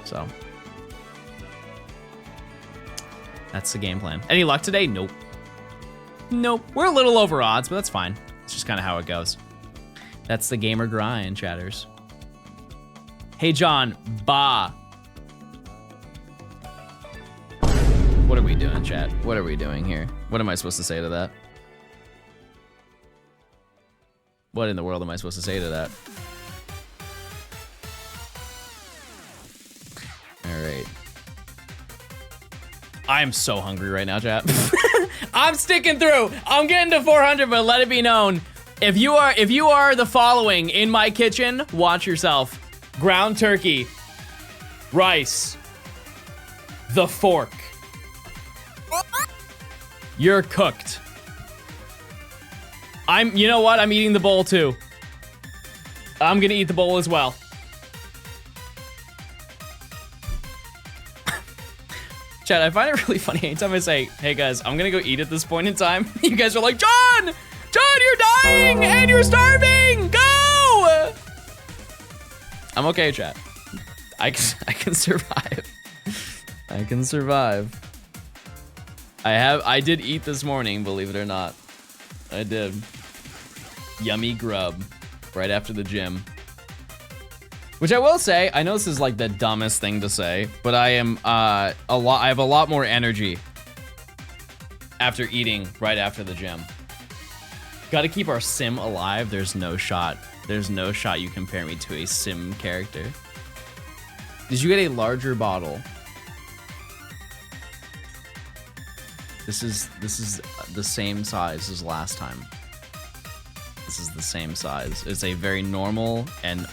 So that's the game plan. Any luck today? Nope. Nope. We're a little over odds, but that's fine. It's just kind of how it goes. That's the gamer grind, chatters. Hey, John. Bah. What are we doing, chat? What are we doing here? What am I supposed to say to that? What in the world am I supposed to say to that? All right. I am so hungry right now, chat. I'm sticking through. I'm getting to 400, but let it be known, if you are the following in my kitchen, watch yourself. Ground turkey, rice, the fork. You're cooked. You know what? I'm eating the bowl too. I'm gonna eat the bowl as well. Chad, I find it really funny anytime I say, hey guys, I'm gonna go eat at this point in time. You guys are like, John, you're dying and you're starving, go! I'm okay, chat. I can survive. I can survive. I did eat this morning, believe it or not. I did. Yummy grub right after the gym. Which I will say, I know this is like the dumbest thing to say, but I am I have a lot more energy after eating right after the gym. Gotta keep our sim alive. There's no shot. There's no shot you compare me to a sim character. Did you get a larger bottle? This is the same size as last time. This is the same size. It's a very normal and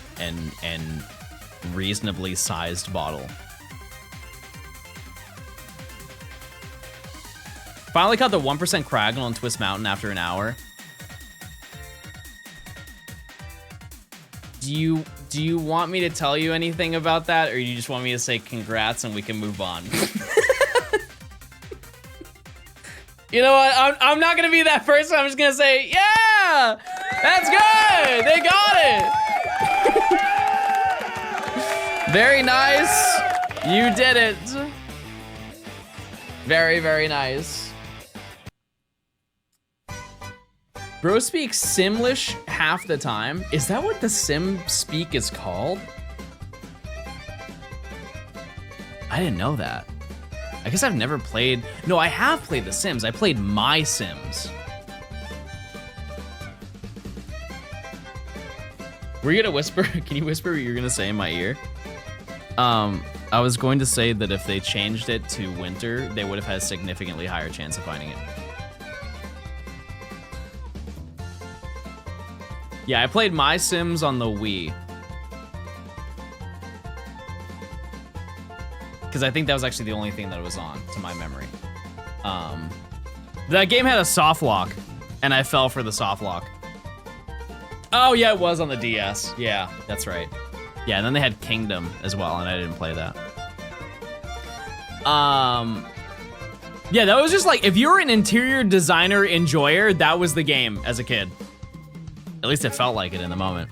reasonably sized bottle. Finally caught the 1% Kragon on Twist Mountain after an hour. Do you want me to tell you anything about that, or you just want me to say congrats and we can move on? You know what? I'm not gonna be that person. I'm just gonna say, yeah, that's good. They got it. Very nice. You did it. Very, very nice. Bro speaks Simlish half the time. Is that what the Sim speak is called? I didn't know that. I guess I've never played. No, I have played The Sims. I played My Sims. Were you gonna whisper? Can you whisper what you're gonna say in my ear? I was going to say that if they changed it to winter, they would have had a significantly higher chance of finding it. Yeah, I played My Sims on the Wii. Because I think that was actually the only thing that it was on, to my memory. That game had a soft lock, and I fell for the soft lock. Oh yeah, it was on the DS. Yeah, that's right. Yeah, and then they had Kingdom as well, and I didn't play that. Yeah, that was just like, if you're an interior designer enjoyer, that was the game as a kid. At least it felt like it in the moment.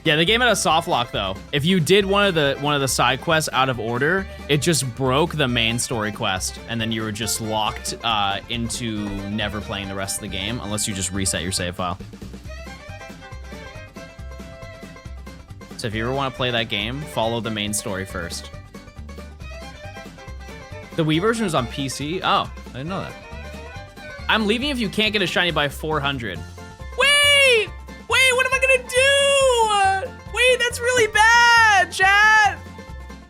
Yeah, the game had a soft lock though. If you did one of the side quests out of order, it just broke the main story quest, and then you were just locked into never playing the rest of the game unless you just reset your save file. So if you ever want to play that game, follow the main story first. The Wii version was on PC? Oh, I didn't know that. I'm leaving if you can't get a shiny by 400. Wait, what am I gonna do? Wait, that's really bad, chat.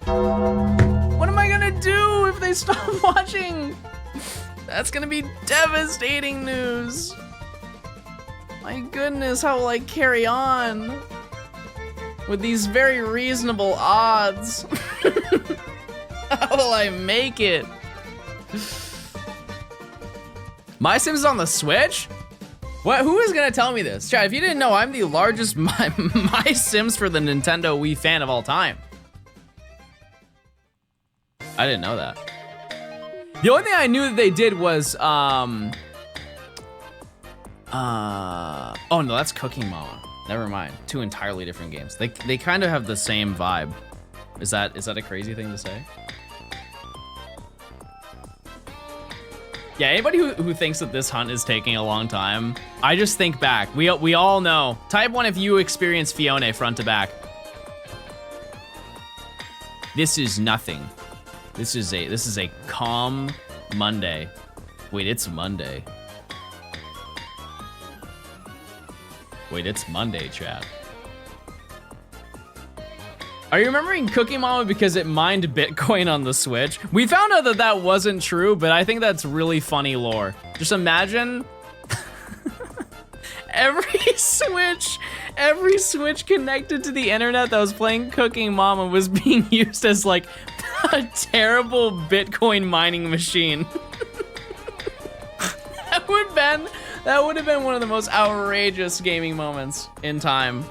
What am I gonna do if they stop watching? That's gonna be devastating news. My goodness, how will I carry on with these very reasonable odds? How will I make it? My Sims is on the Switch? What? Who is gonna tell me this? Chat, if you didn't know, I'm the largest My Sims for the Nintendo Wii fan of all time. I didn't know that. The only thing I knew that they did was, oh no, that's Cooking Mama. Never mind, 2 entirely different games. They kind of have the same vibe. Is that a crazy thing to say? Yeah, anybody who thinks that this hunt is taking a long time, I just think back. We all know. Type 1 if you experience Fiona front to back. This is nothing. This is a calm Monday. Wait, it's Monday. Wait, it's Monday, chat. Are you remembering Cookie Mama because it mined Bitcoin on the Switch? We found out that that wasn't true, but I think that's really funny lore. Just imagine every Switch connected to the internet that was playing Cooking Mama was being used as like a terrible Bitcoin mining machine. That would have been one of the most outrageous gaming moments in time.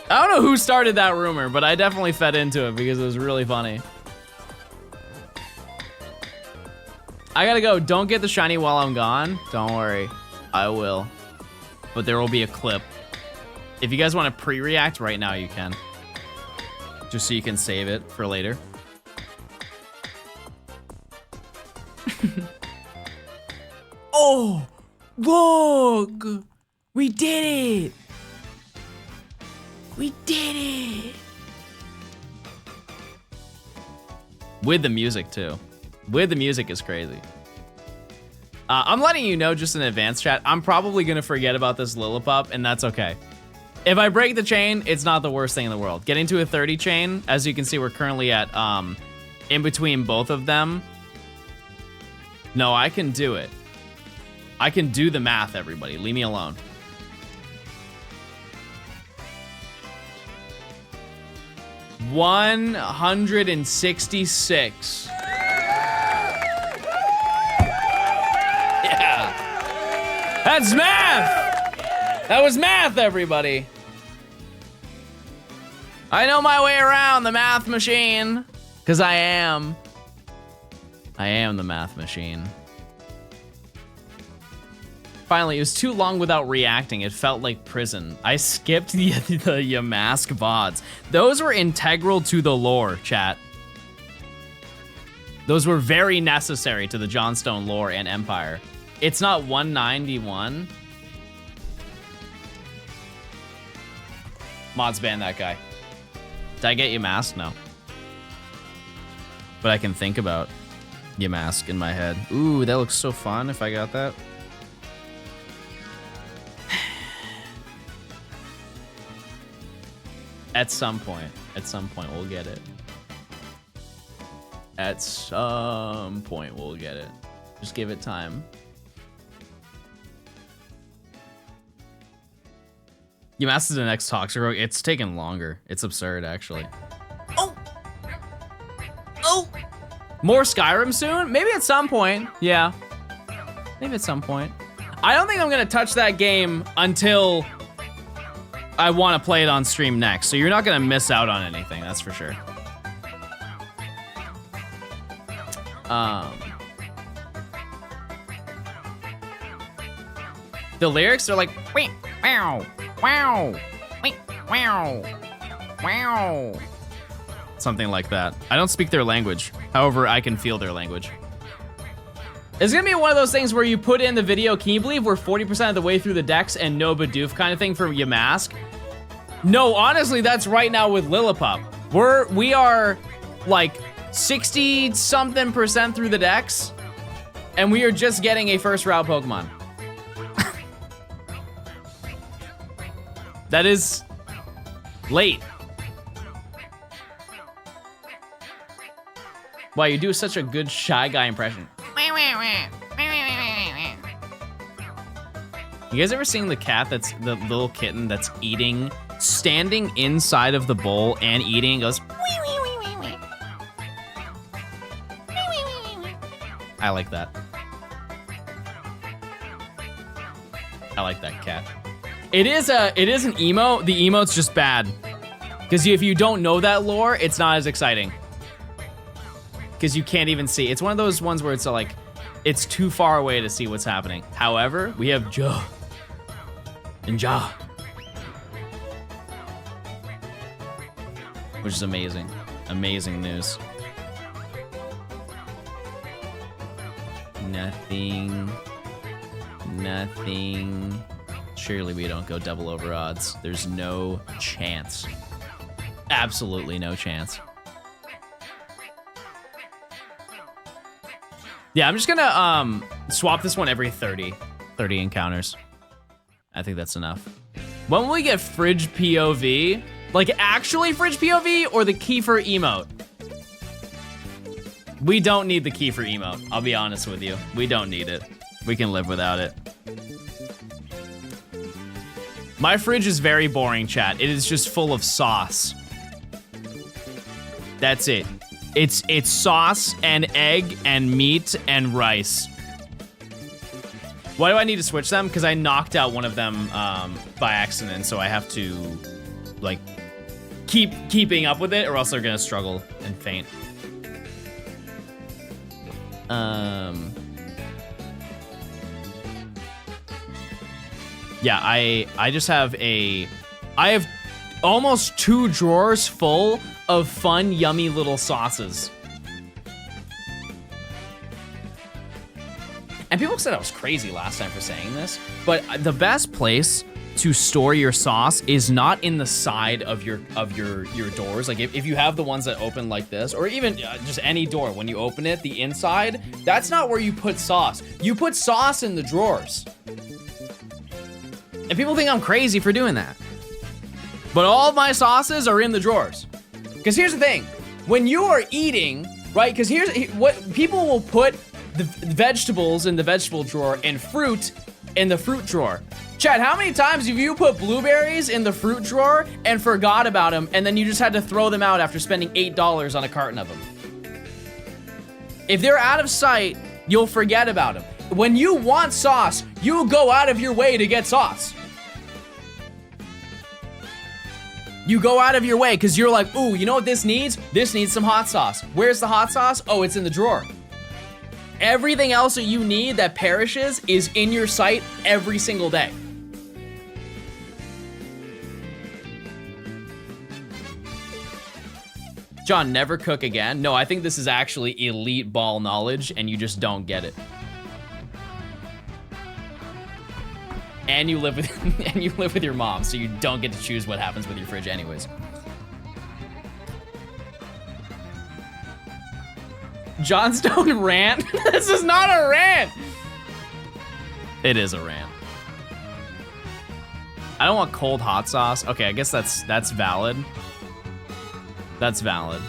I don't know who started that rumor, but I definitely fed into it because it was really funny. I gotta go. Don't get the shiny while I'm gone. Don't worry. I will. But there will be a clip. If you guys want to pre-react right now, you can. Just so you can save it for later. Oh, look! We did it! We did it! With the music, too. With the music is crazy. I'm letting you know just in advance, chat, I'm probably gonna forget about this Lillipup, and that's okay. If I break the chain, it's not the worst thing in the world. Getting to a 30 chain, as you can see, we're currently at, in between both of them. No, I can do it. I can do the math, everybody. Leave me alone. $166. Yeah. That's math! That was math, everybody. I know my way around the math machine. Because I am the math machine. Finally, it was too long without reacting. It felt like prison. I skipped the Yamask VODs. Those were integral to the lore, chat. Those were very necessary to the Johnstone lore and Empire. It's not 191. Mods ban that guy. Did I get Yamask? No. But I can think about Yamask in my head. Ooh, that looks so fun if I got that. At some point we'll get it. At some point we'll get it. Just give it time. Yamask is the next Toxic Rogue. It's taken longer. It's absurd, actually. Oh! More Skyrim soon? Maybe at some point. Yeah. Maybe at some point. I don't think I'm gonna touch that game until I want to play it on stream next, so you're not gonna miss out on anything, that's for sure. The lyrics are like, wait, wow, wow, wait, wow, wow. Something like that. I don't speak their language. However, I can feel their language. It's gonna be one of those things where you put in the video, can you believe we're 40% of the way through the decks and no Bidoof kind of thing for Yamask? No, honestly, that's right now with Lillipup. We are like 60-something% through the decks, and we are just getting a first route Pokemon. That is late. Wow, you do such a good Shy Guy impression. You guys ever seen the cat that's the little kitten that's eating, standing inside of the bowl and eating, goes, I like that. I like that cat. It is an emo. The emote's just bad. Because if you don't know that lore, it's not as exciting. because you can't even see. It's one of those ones where it's like, it's too far away to see what's happening. However, we have Ja. And Ja. Which is amazing. Amazing news. Nothing. Nothing. Surely we don't go double over odds. There's no chance. Absolutely no chance. Yeah, I'm just gonna swap this one every 30 encounters. I think that's enough. When will we get fridge POV? Like actually fridge POV or the Kiefer emote? We don't need the Kiefer emote, I'll be honest with you. We don't need it. We can live without it. My fridge is very boring, chat. It is just full of sauce. That's it. It's sauce and egg and meat and rice. Why do I need to switch them? Because I knocked out one of them by accident, so I have to like keeping up with it, or else they're gonna struggle and faint. Yeah, I just have I have almost 2 drawers full of fun, yummy little sauces. And people said I was crazy last time for saying this, but the best place to store your sauce is not in the side of your doors. Like if you have the ones that open like this, or even just any door, when you open it, the inside, that's not where you put sauce. You put sauce in the drawers. And people think I'm crazy for doing that. But all of my sauces are in the drawers. Because here's the thing, when you are eating, right, because here's what people will put the vegetables in the vegetable drawer and fruit in the fruit drawer. Chad, how many times have you put blueberries in the fruit drawer and forgot about them, and then you just had to throw them out after spending $8 on a carton of them? If they're out of sight, you'll forget about them. When you want sauce, you go out of your way to get sauce. You go out of your way because you're like, ooh, you know what this needs? This needs some hot sauce. Where's the hot sauce? Oh, it's in the drawer. Everything else that you need that perishes is in your sight every single day. John, never cook again. No, I think this is actually elite ball knowledge and you just don't get it. And you live with your mom, so you don't get to choose what happens with your fridge anyways. Johnstone rant? This is not a rant. It is a rant. I don't want cold hot sauce. Okay, I guess that's valid. That's valid.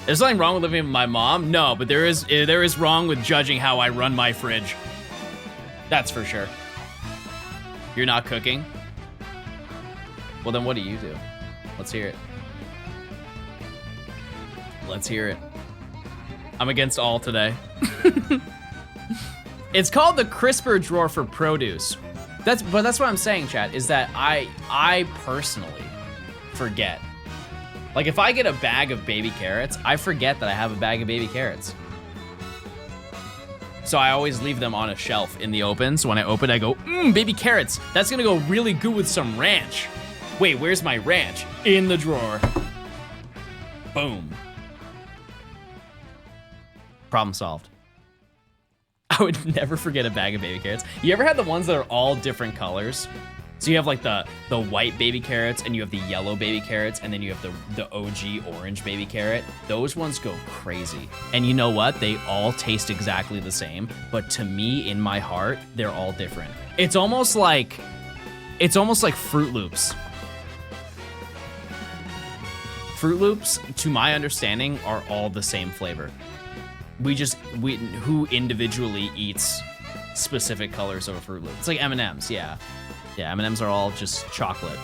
There's nothing wrong with living with my mom. No, but there is wrong with judging how I run my fridge. That's for sure. You're not cooking? Well, then what do you do? Let's hear it. Let's hear it. I'm against all today. It's called the crisper drawer for produce. But that's what I'm saying, chat, is that I personally forget. Like if I get a bag of baby carrots, I forget that I have a bag of baby carrots. So I always leave them on a shelf in the open. So when I open, I go, baby carrots. That's gonna go really good with some ranch. Wait, where's my ranch? In the drawer. Boom. Problem solved. I would never forget a bag of baby carrots. You ever had the ones that are all different colors? So you have like the white baby carrots, and you have the yellow baby carrots, and then you have the OG orange baby carrot. Those ones go crazy. And you know what? They all taste exactly the same, but to me, in my heart, they're all different. It's almost like Fruit Loops. Fruit Loops, to my understanding, are all the same flavor. Who individually eats specific colors of a Fruit Loop? It's like M&Ms, yeah. Yeah, M&Ms are all just chocolate.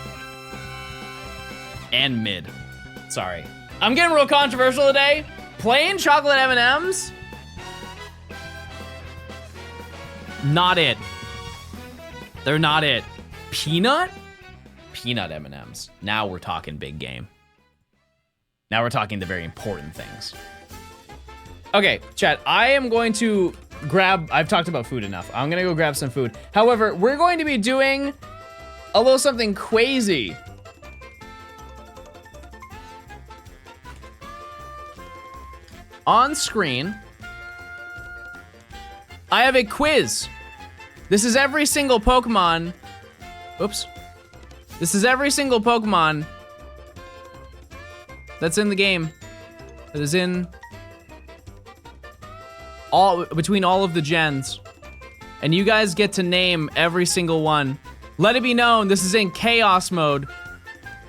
And mid. Sorry. I'm getting real controversial today. Plain chocolate M&Ms? Not it. They're not it. Peanut? Peanut M&Ms. Now we're talking big game. Now we're talking the very important things. Okay, chat, I am going to grab, I've talked about food enough. I'm gonna go grab some food. However, we're going to be doing a little something crazy. On screen, I have a quiz. This is every single Pokemon. Oops. This is every single Pokemon that's in the game. That is in between all of the gens. And you guys get to name every single one. Let it be known, this is in chaos mode.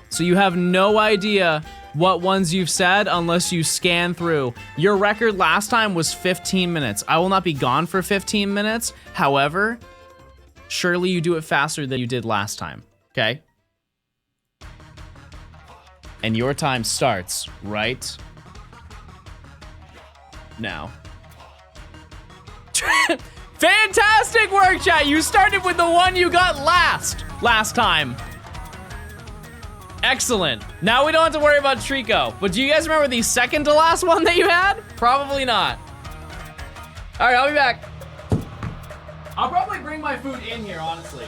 So you have no idea what ones you've said unless you scan through. Your record last time was 15 minutes. I will not be gone for 15 minutes. However, surely you do it faster than you did last time, okay? And your time starts right now. Fantastic work, chat. You started with the one you got last time. Excellent. Now we don't have to worry about Trico. But do you guys remember the second to last one that you had? Probably not. All right, I'll be back. I'll probably bring my food in here, honestly.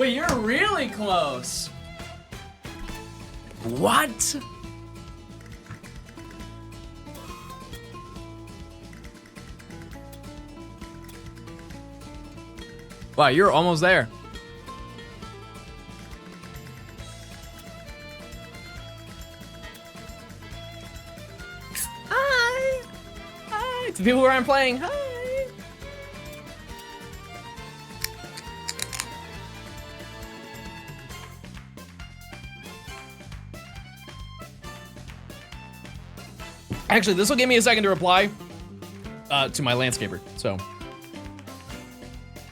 Wait, you're really close. What? Wow, you're almost there. Hi. Hi. To people who aren't playing, hi. Actually, this will give me a second to reply to my landscaper, so.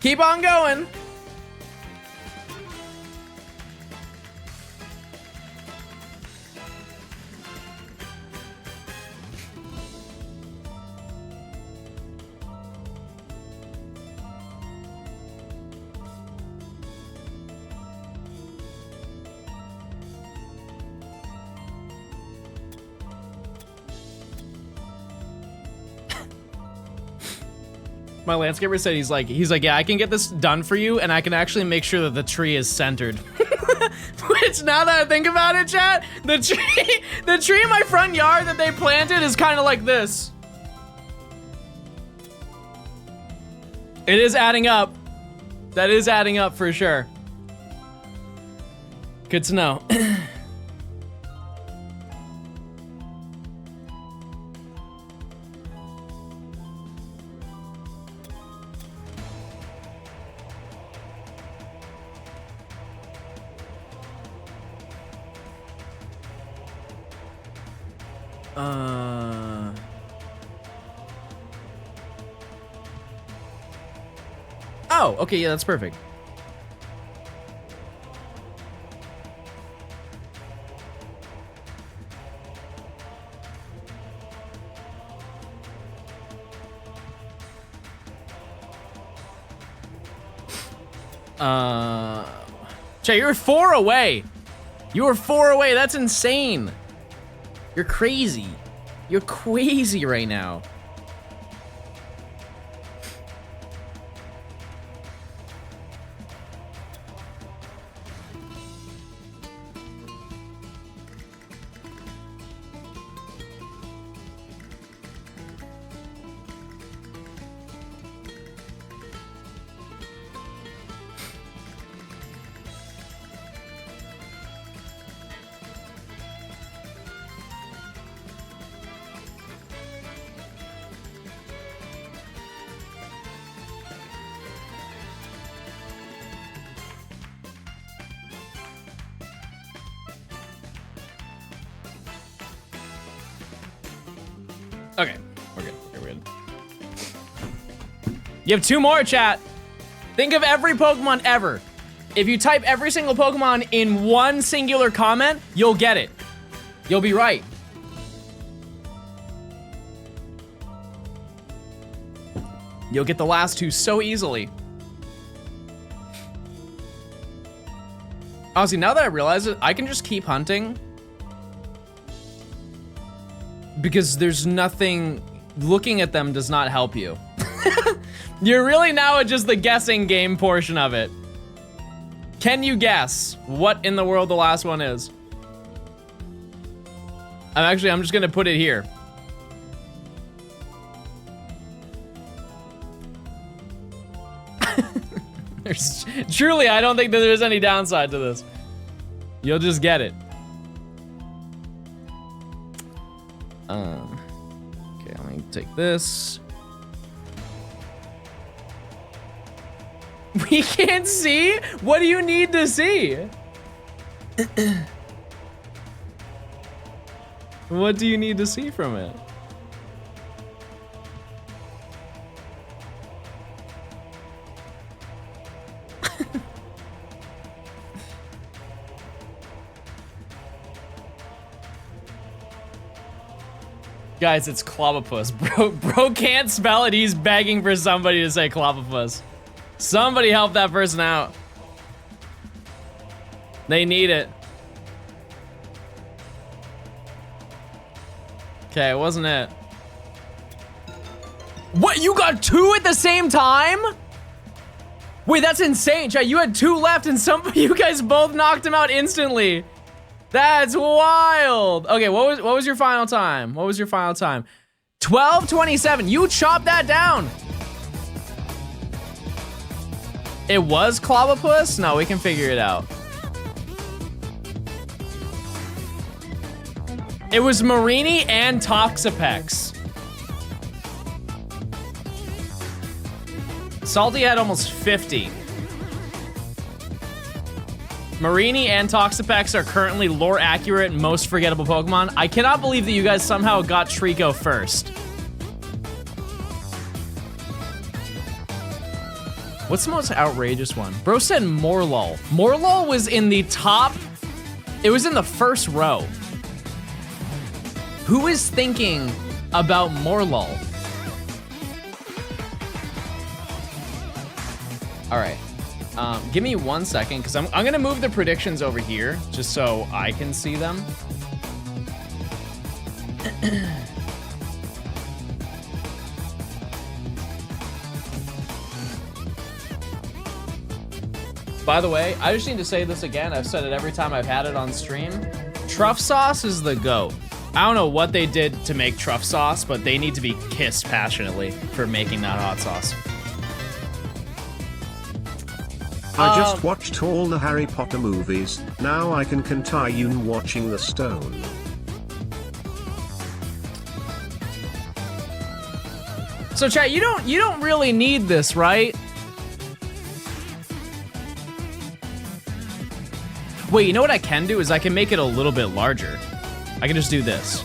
Keep on going. My landscaper said he's like, yeah, I can get this done for you, and I can actually make sure that the tree is centered. Which, now that I think about it, chat, the tree in my front yard that they planted is kind of like this. It is adding up. That is adding up for sure. Good to know. Oh, okay, yeah, that's perfect. Chat, you're 4 away. You were 4 away. That's insane. You're crazy. You're crazy right now. Okay, we're good. Okay, we're good. You have 2 more, chat. Think of every Pokemon ever. If you type every single Pokemon in one singular comment, you'll get it. You'll be right. You'll get the last 2 so easily. Honestly, now that I realize it, I can just keep hunting. Because there's nothing, looking at them does not help you. You're really now at just the guessing game portion of it. Can you guess what in the world the last one is? I'm just gonna put it here. Truly, I don't think that there's any downside to this. You'll just get it. Okay, let me take this. We can't see? What do you need to see? What do you need to see from it? Guys, it's Clobbopus. Bro can't spell it. He's begging for somebody to say Clobbopus. Somebody help that person out. They need it. Okay, it wasn't it. What? You got 2 at the same time? Wait, that's insane, chat. You had 2 left and you guys both knocked him out instantly. That's wild. Okay, what was your final time? What was your final time? 12:27. You chopped that down. It was Clobbopus? No, we can figure it out. It was Marini and Toxapex. Salty had almost 50. Marini and Toxapex are currently lore accurate most forgettable Pokemon. I cannot believe that you guys somehow got Trico first. What's the most outrageous one? Bro said Morlul. Morlul was in the top. It was in the first row. Who is thinking about Morlul? All right. Give me 1 second, because I'm gonna move the predictions over here just so I can see them. By the way, I just need to say this again. I've said it every time I've had it on stream. Truff sauce is the GOAT. I don't know what they did to make truff sauce, but they need to be kissed passionately for making that hot sauce. I just watched all the Harry Potter movies. Now I can continue watching The Stone. So chat, you don't really need this, right? Wait, you know what I can do is I can make it a little bit larger. I can just do this.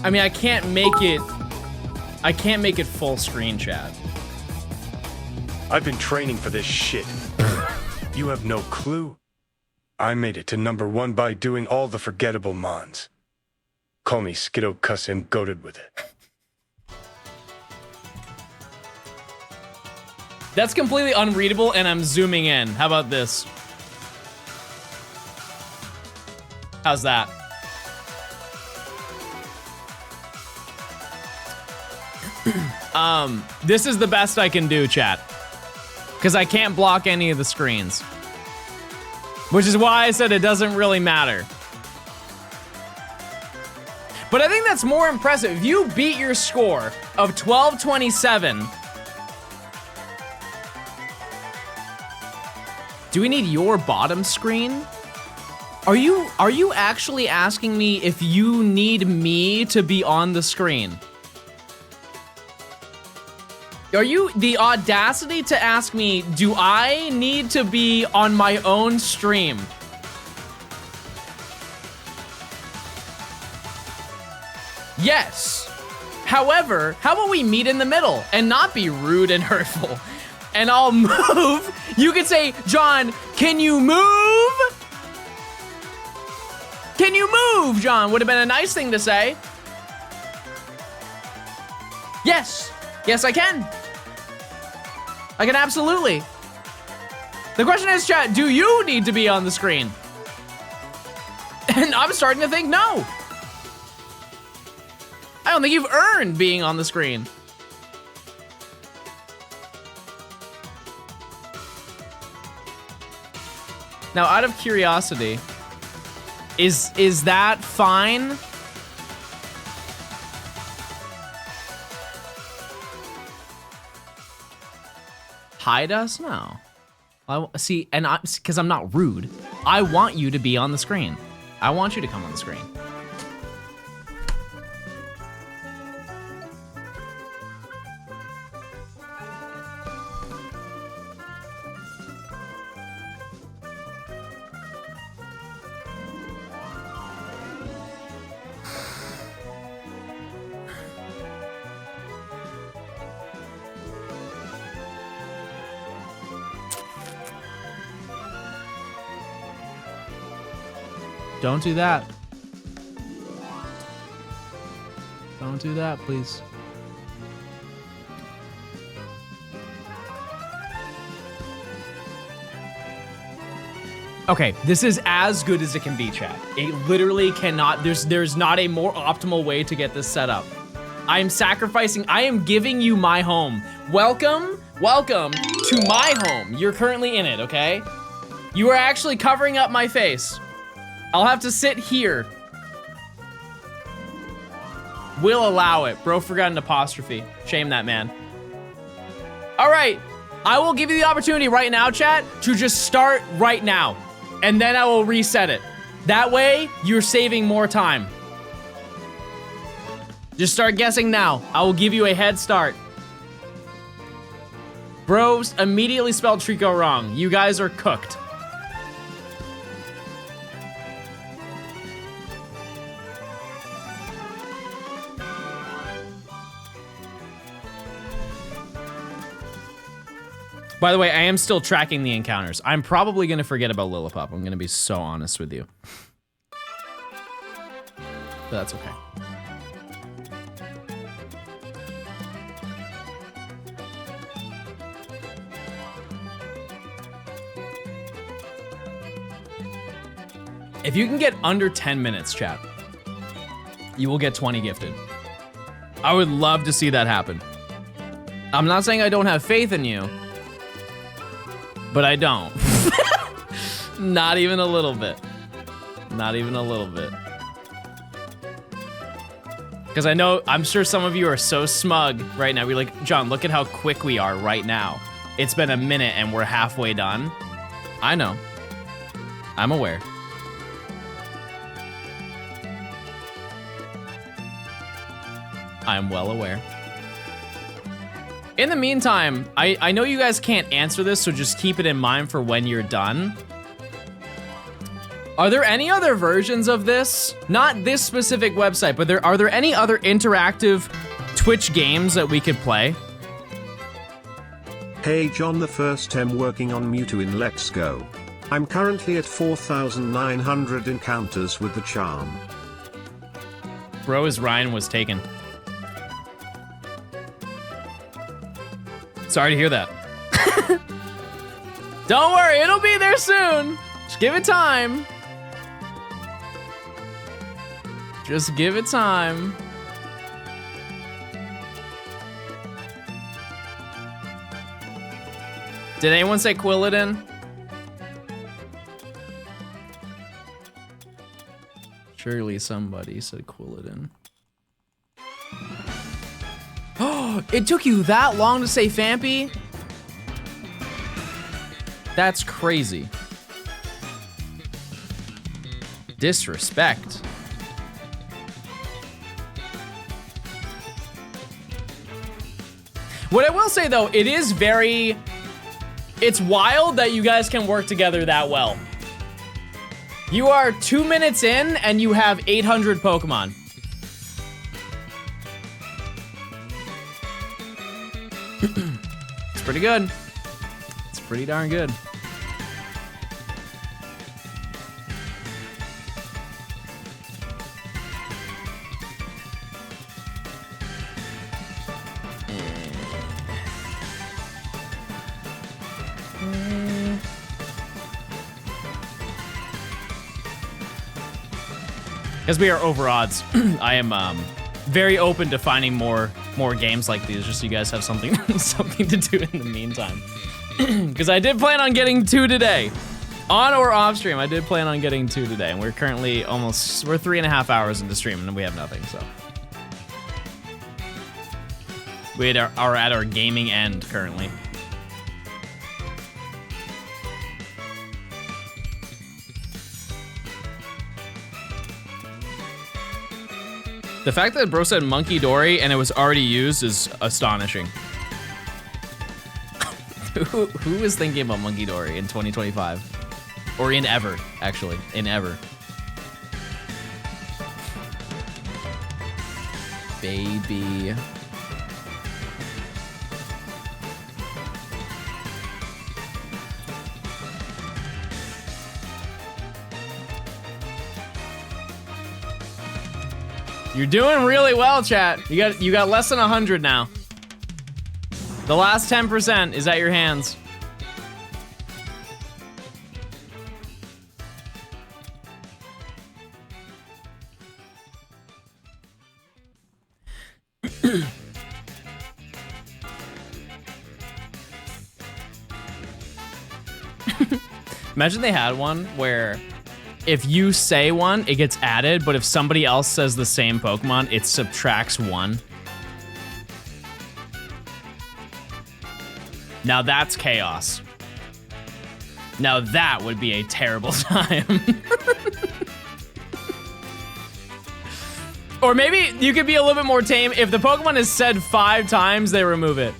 I mean, I can't make it full screen, chat. I've been training for this shit. You have no clue. I made it to #1 by doing all the forgettable mons. Call me Skiddo Cuss and goated with it. That's completely unreadable, and I'm zooming in. How about this? How's that? This is the best I can do, chat. Because I can't block any of the screens. Which is why I said it doesn't really matter. But I think that's more impressive. If you beat your score of 12:27, do we need your bottom screen? Are you actually asking me if you need me to be on the screen? Are you the audacity to ask me, do I need to be on my own stream? Yes. However, how about we meet in the middle and not be rude and hurtful? And I'll move. You could say, John, can you move? Can you move, John? Would have been a nice thing to say. Yes. Yes, I can. I can absolutely. The question is, chat, do you need to be on the screen? And I'm starting to think no. I don't think you've earned being on the screen. Now, out of curiosity, is that fine? Hide us? No. See, and because I'm not rude. I want you to be on the screen. I want you to come on the screen. Don't do that. Don't do that, please. Okay, this is as good as it can be, chat. It literally cannot, there's not a more optimal way to get this set up. I am giving you my home. Welcome to my home. You're currently in it, okay? You are actually covering up my face. I'll have to sit here. We'll allow it. Bro forgot an apostrophe. Shame that man. All right, I will give you the opportunity right now, chat, to just start right now. And then I will reset it. That way, you're saving more time. Just start guessing now. I will give you a head start. Bros immediately spelled Trico wrong. You guys are cooked. By the way, I am still tracking the encounters. I'm probably gonna forget about Lillipop. I'm gonna be so honest with you. But that's okay. If you can get under 10 minutes, chat, you will get 20 gifted. I would love to see that happen. I'm not saying I don't have faith in you, but I don't. Not even a little bit. Not even a little bit. Because I'm sure some of you are so smug right now. We're like, John, look at how quick we are right now. It's been a minute and we're halfway done. I know. I'm aware. I'm well aware. In the meantime, I know you guys can't answer this, so just keep it in mind for when you're done. Are there any other versions of this? Not this specific website, but are there any other interactive Twitch games that we could play? Hey John, the first time working on Mewtwo in Let's Go. I'm currently at 4,900 encounters with the charm. Bro, his Ryan was taken. Sorry to hear that. Don't worry, it'll be there soon. Just give it time. Just give it time. Did anyone say Quilladin? Surely somebody said Quilladin. Oh, it took you that long to say Fampy? That's crazy. Disrespect. What I will say though, it's wild that you guys can work together that well. You are 2 minutes in and you have 800 Pokemon. It's pretty good. It's pretty darn good. Because we are over odds, I am very open to finding more games like these, just so you guys have something something to do in the meantime. Because I did plan on getting 2 today. On or off stream, I did plan on getting 2 today, and we're currently we're 3.5 hours into stream, and we have nothing, so. We are at our gaming end currently. The fact that bro said Monkey Dory and it was already used is astonishing. Who is thinking about Monkey Dory in 2025? Or in ever, actually, in ever. Baby. You're doing really well, chat. You got less than 100 now. The last 10% is at your hands. Imagine they had one where if you say one, it gets added, but if somebody else says the same Pokemon, it subtracts 1. Now that's chaos. Now that would be a terrible time. Or maybe you could be a little bit more tame. If the Pokemon is said 5 times, they remove it.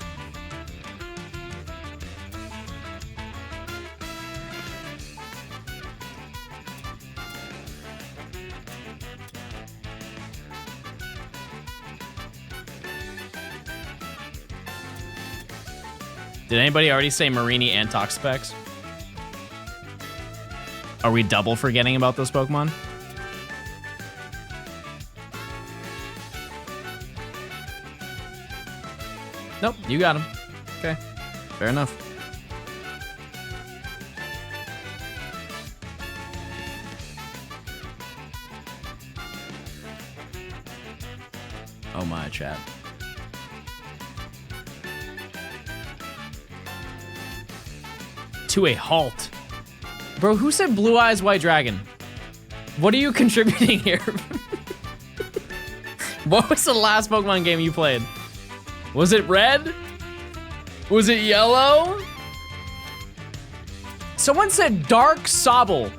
Did anybody already say Marini and Toxapex? Are we double forgetting about those Pokemon? Nope, you got him. Okay, fair enough. Oh my, chat. To a halt. Bro, who said Blue Eyes White Dragon? What are you contributing here? What was the last Pokemon game you played? Was it red? Was it yellow? Someone said Dark Sobble.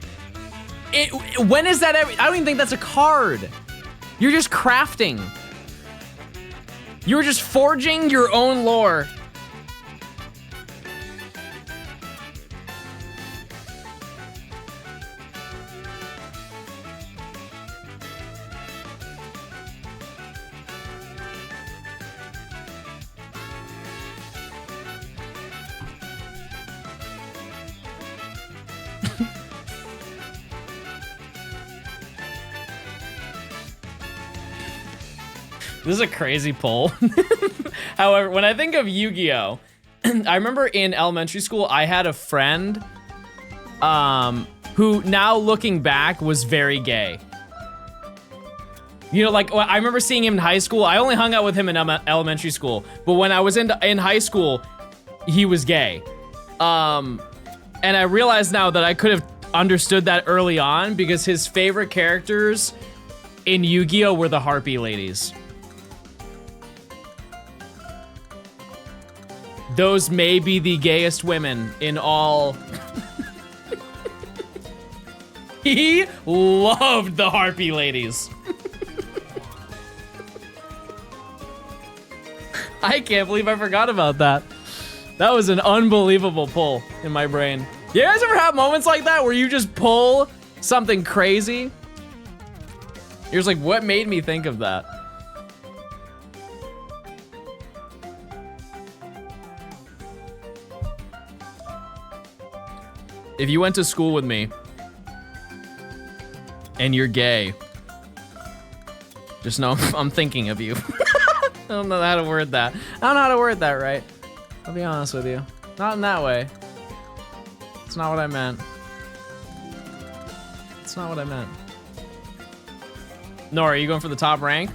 When is that ever? I don't even think that's a card. You're just crafting. You're just forging your own lore. This is a crazy poll. However, when I think of Yu-Gi-Oh, I remember in elementary school, I had a friend who now looking back was very gay. You know, like I remember seeing him in high school. I only hung out with him in elementary school, but when I was in high school, he was gay. And I realize now that I could have understood that early on because his favorite characters in Yu-Gi-Oh were the Harpy ladies. Those may be the gayest women in all. He loved the Harpy ladies. I can't believe I forgot about that. That was an unbelievable pull in my brain. You guys ever have moments like that where you just pull something crazy? You're just like, what made me think of that? If you went to school with me and you're gay, just know I'm thinking of you. I don't know how to word that. I don't know how to word that right. I'll be honest with you. Not in that way. It's not what I meant. It's not what I meant. Nora, are you going for the top rank?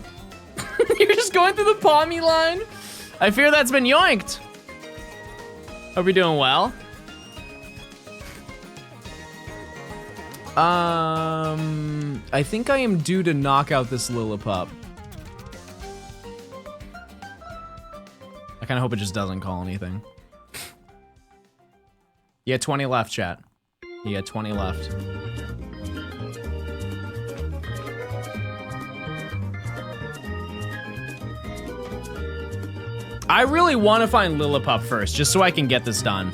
You're just going through the Palmy line? I fear that's been yoinked. Hope you're doing well. I think I am due to knock out this Lillipup. I kind of hope it just doesn't call anything. You had 20 left, chat. You had 20 left. I really want to find Lillipup first, just so I can get this done.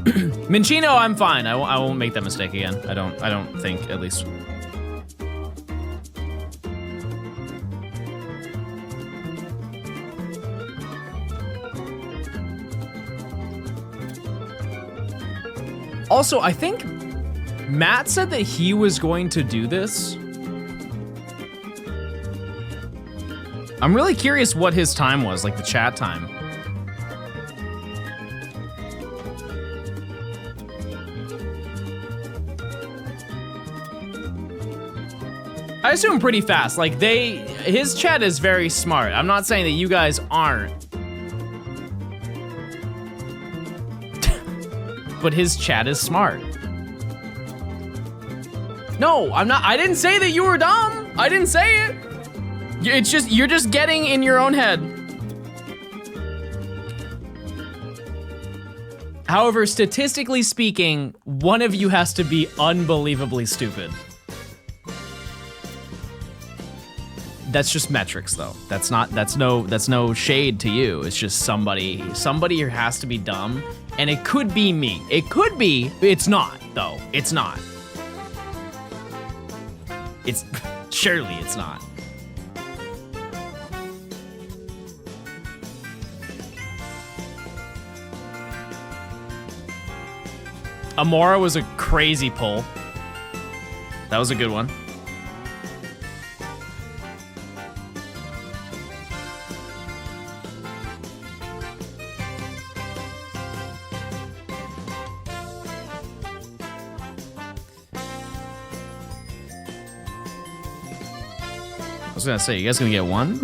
Minchino, I'm fine. I won't make that mistake again. I don't think, at least. Also, I think Matt said that he was going to do this. I'm really curious what his time was, like the chat time. I assume pretty fast. Like his chat is very smart. I'm not saying that you guys aren't. but his chat is smart. No, I'm not. I didn't say that you were dumb. I didn't say it. It's just, you're just getting in your own head. However, statistically speaking, one of you has to be unbelievably stupid. That's just metrics though. That's no shade to you. It's just somebody here has to be dumb, and it could be me. It could be, it's not though. It's not. It's, surely it's not. Amora was a crazy pull. That was a good one. I was gonna say, you guys gonna get one?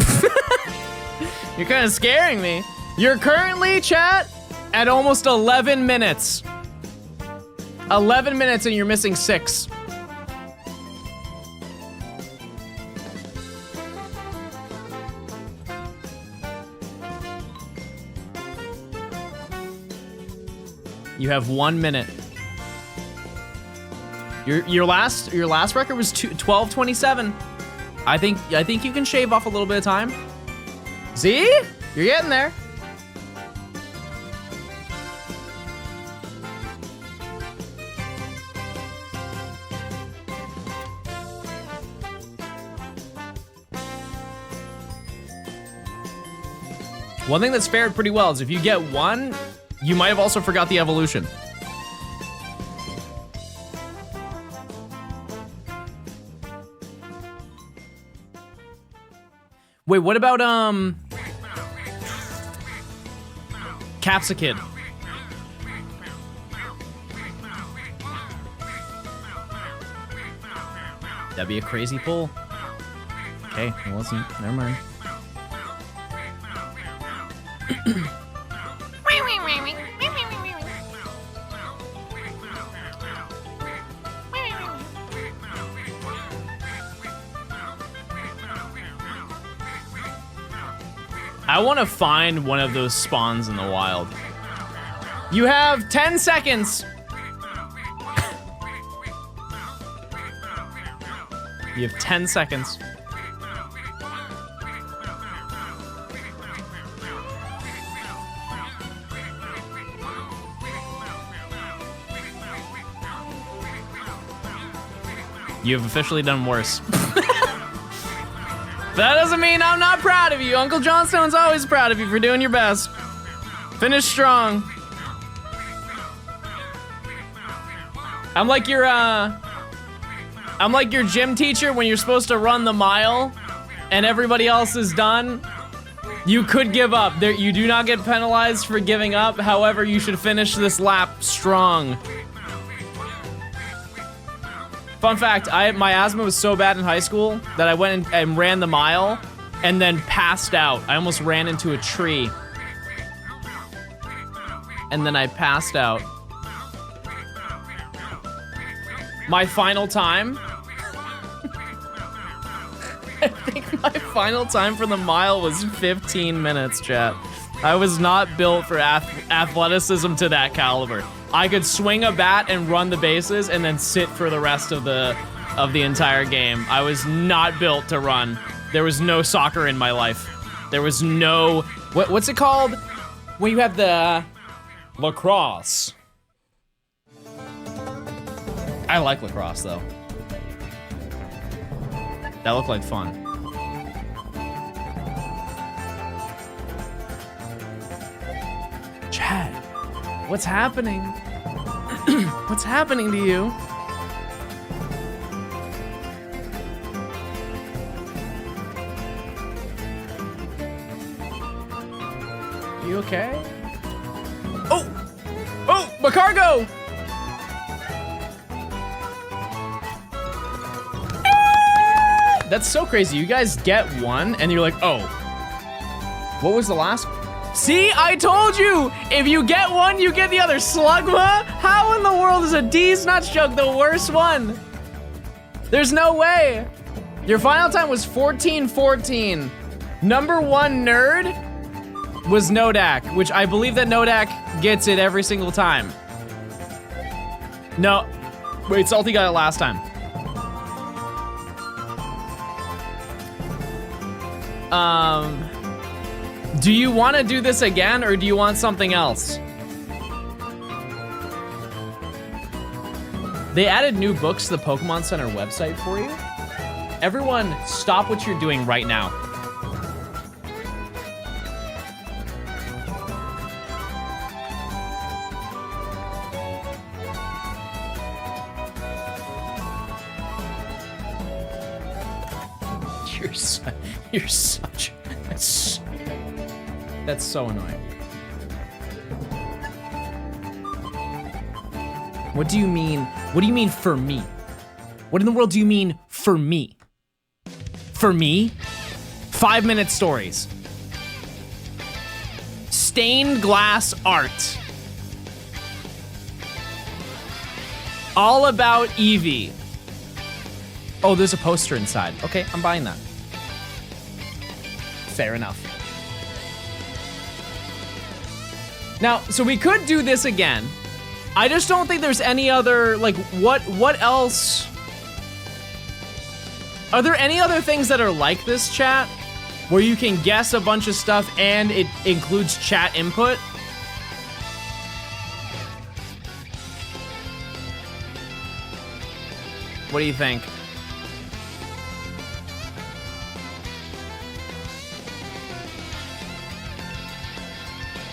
You're kind of scaring me. You're currently, chat, at almost 11 minutes. 11 minutes and you're missing 6. You have 1 minute. Your last record was 12:27. I think you can shave off a little bit of time. See? You're getting there. One thing that's fared pretty well is if you get one, you might have also forgot the evolution. Wait, what about Capsicid? That'd be a crazy pull. Okay, it wasn't. Never mind. I want to find one of those spawns in the wild. You have 10 seconds. You have 10 seconds. You have officially done worse. That doesn't mean I'm not proud of you. Uncle Johnstone's always proud of you for doing your best. Finish strong. I'm like your gym teacher when you're supposed to run the mile and everybody else is done. You could give up. You do not get penalized for giving up. However, you should finish this lap strong. Fun fact, my asthma was so bad in high school that I went and ran the mile and then passed out. I almost ran into a tree. And then I passed out. My final time, I think my final time for the mile was 15 minutes, chat. I was not built for athleticism to that caliber. I could swing a bat and run the bases and then sit for the rest of the entire game. I was not built to run. There was no soccer in my life. There was no, what's it called? When you have the lacrosse. I like lacrosse though. That looked like fun. Chad, what's happening? What's happening to you? You okay? Oh! Oh, my cargo! That's so crazy. You guys get one, and you're like, oh. What was the last? See, I told you! If you get one, you get the other. Slugma? How in the world is a D's nuts joke the worst one? There's no way. Your final time was 14:14. Number one nerd was Nodak, which I believe that Nodak gets it every single time. No, wait, Salty got it last time. Do you want to do this again, or do you want something else? They added new books to the Pokemon Center website for you. Everyone, stop what you're doing right now. You're such. That's so annoying. What do you mean? What do you mean for me? What in the world do you mean for me? For me? 5-minute stories. Stained glass art. All about Eevee. Oh, there's a poster inside. Okay, I'm buying that. Fair enough. Now, so we could do this again. I just don't think there's any other, like, what else? Are there any other things that are like this, chat? Where you can guess a bunch of stuff and it includes chat input? What do you think?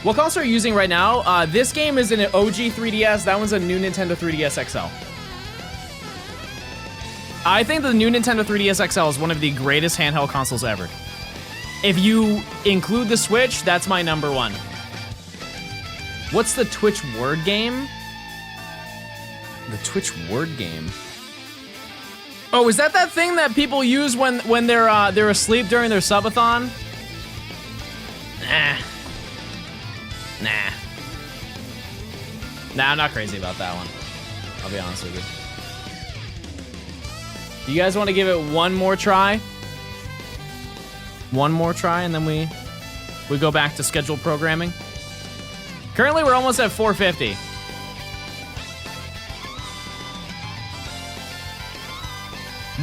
What console are you using right now? This game is an OG 3DS. That one's a new Nintendo 3DS XL. I think the new Nintendo 3DS XL is one of the greatest handheld consoles ever. If you include the Switch, that's my number one. What's the Twitch word game? The Twitch word game. Oh, is that thing that people use when they're asleep during their subathon? Nah, I'm not crazy about that one. I'll be honest with you. You guys want to give it one more try? One more try, and then we go back to scheduled programming. Currently, we're almost at 450.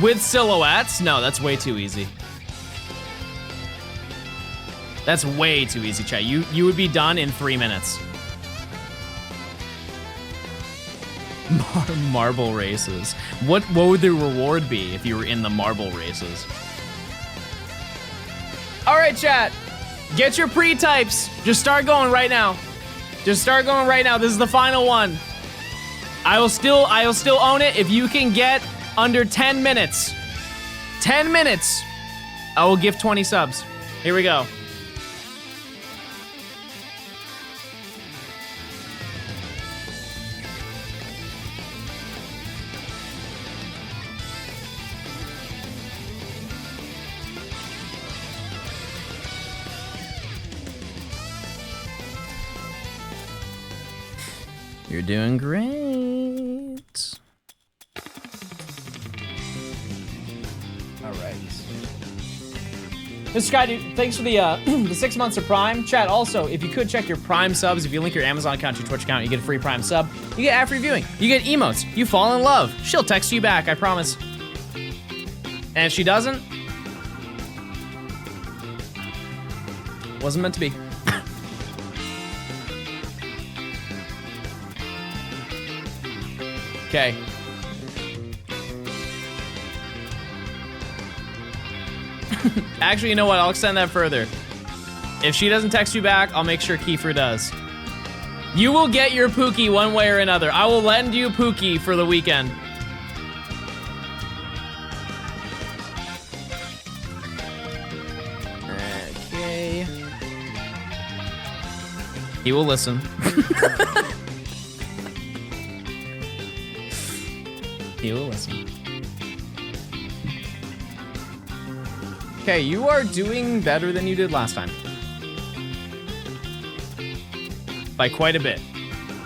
With silhouettes? No, that's way too easy. That's way too easy, chat. You would be done in 3 minutes. Marble races. What would the reward be if you were in the marble races? All right, chat. Get your pre-types. Just start going right now. Just start going right now. This is the final one. I will still own it if you can get under 10 minutes. 10 minutes. I will give 20 subs. Here we go. You're doing great. All right. Mr. Sky, dude, thanks for the the 6 months of Prime. Chat, also, if you could check your Prime subs, if you link your Amazon account to your Twitch account, you get a free Prime sub. You get ad-free viewing. You get emotes. You fall in love. She'll text you back, I promise. And if she doesn't, wasn't meant to be. Okay. Actually, you know what? I'll extend that further. If she doesn't text you back, I'll make sure Kiefer does. You will get your Pookie one way or another. I will lend you Pookie for the weekend. Okay. He will listen. He will listen. Okay, you are doing better than you did last time. by quite a bit.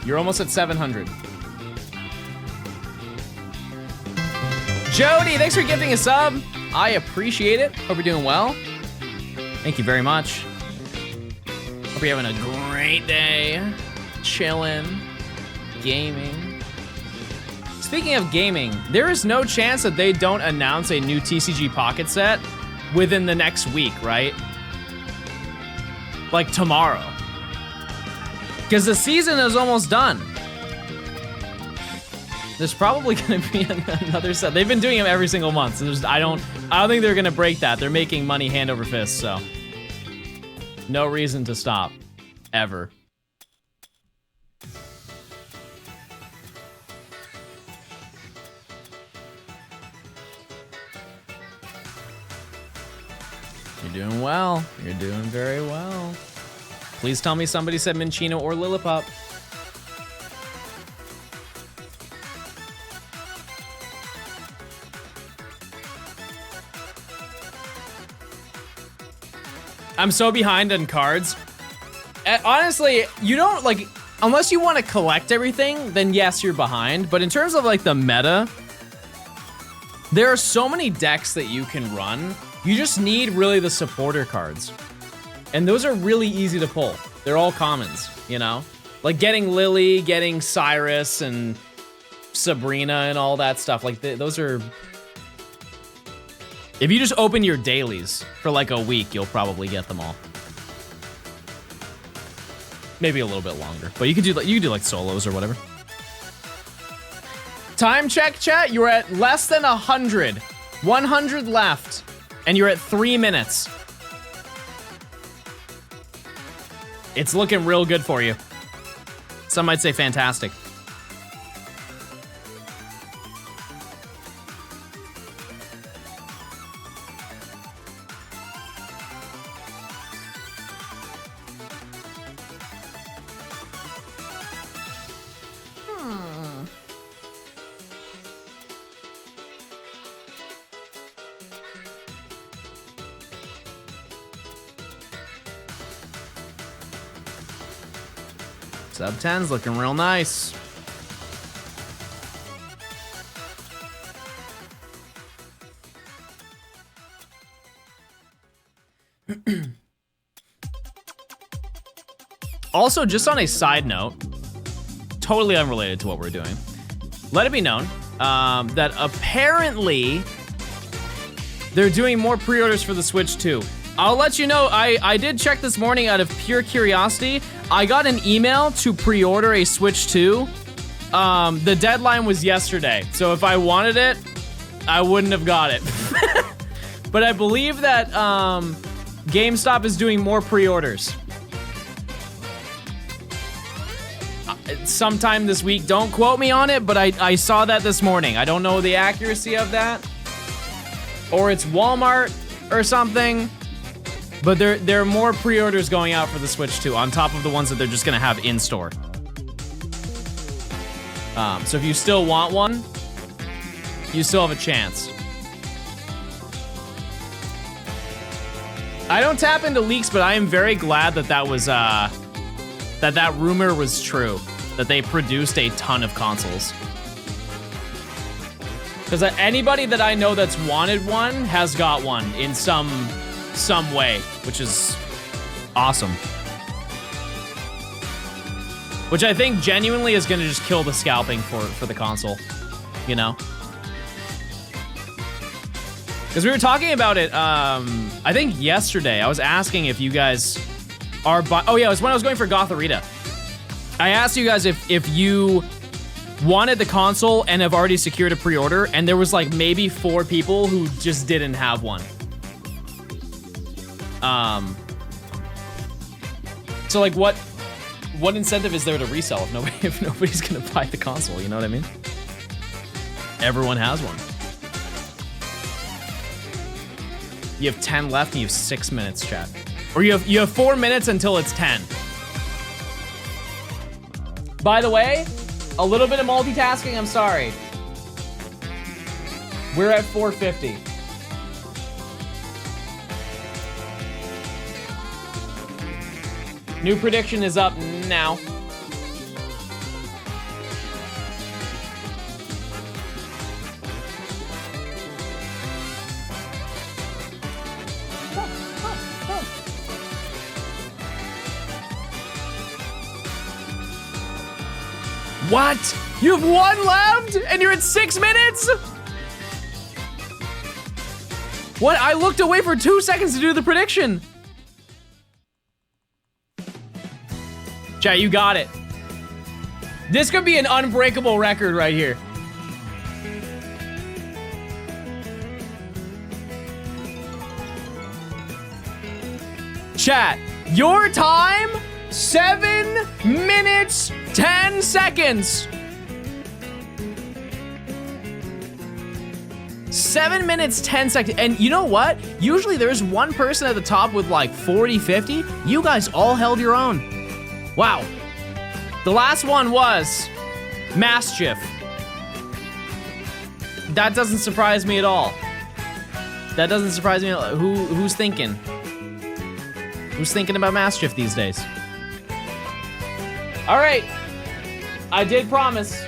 You're almost at 700. Jody, thanks for gifting a sub. I appreciate it. Hope you're doing well. Thank you very much. Hope you're having a great day. Chilling. Gaming. Speaking of gaming, there is no chance that they don't announce a new TCG Pocket set within the next week, right? Like tomorrow. Because the season is almost done. There's probably gonna be another set. They've been doing them every single month, so I don't think they're gonna break that. They're making money hand over fist, so no reason to stop, ever. You're doing well. You're doing very well. Please tell me somebody said Minccino or Lillipop. I'm so behind on cards. Honestly, you don't, like, unless you want to collect everything, then yes, you're behind. But in terms of, like, the meta, there are so many decks that you can run. You just need, really, the supporter cards. And those are really easy to pull. They're all commons, you know? Like, getting Lily, getting Cyrus, and Sabrina, and all that stuff. Like, those are... If you just open your dailies for like a week, you'll probably get them all. Maybe a little bit longer, but you could do like solos or whatever. Time check, chat. You're at less than 100. 100 left, and you're at 3 minutes. It's looking real good for you. Some might say fantastic. Sub 10's looking real nice. Also, just on a side note, totally unrelated to what we're doing, let it be known that apparently they're doing more pre-orders for the Switch 2. I'll let you know, I did check this morning out of pure curiosity. I got an email to pre-order a Switch 2. The deadline was yesterday, so if I wanted it, I wouldn't have got it. But I believe that GameStop is doing more pre-orders. Sometime this week, don't quote me on it, but I saw that this morning. I don't know the accuracy of that. Or it's Walmart or something. But there are more pre-orders going out for the Switch 2 on top of the ones that they're just gonna have in store. So if you still want one, you still have a chance. I don't tap into leaks, but I am very glad that that was that rumor was true, that they produced a ton of consoles. Because anybody that I know that's wanted one has got one in some way, which is awesome. Which I think genuinely is gonna just kill the scalping for the console, you know? Because we were talking about it, I think yesterday. I was asking if you guys are oh yeah, it was when I was going for Gotharita. I asked you guys if you wanted the console and have already secured a pre-order, and there was like maybe 4 people who just didn't have one. So like what incentive is there to resell if nobody's gonna buy the console, you know what I mean? Everyone has one. You have 10 left and you have 6 minutes, chat. Or you have 4 minutes until it's 10. By the way, a little bit of multitasking, I'm sorry. We're at 450. New prediction is up now. What? You have 1 left and you're at 6 minutes? What? I looked away for 2 seconds to do the prediction. Chat, you got it. This could be an unbreakable record right here. Chat, your time, 7 minutes, 10 seconds. 7 minutes, 10 seconds. And you know what? Usually there's one person at the top with like 40, 50. You guys all held your own. Wow. The last one was Mischief. That doesn't surprise me at all. That doesn't surprise me at all. Who's thinking? Who's thinking about Mischief these days? All right. I did promise.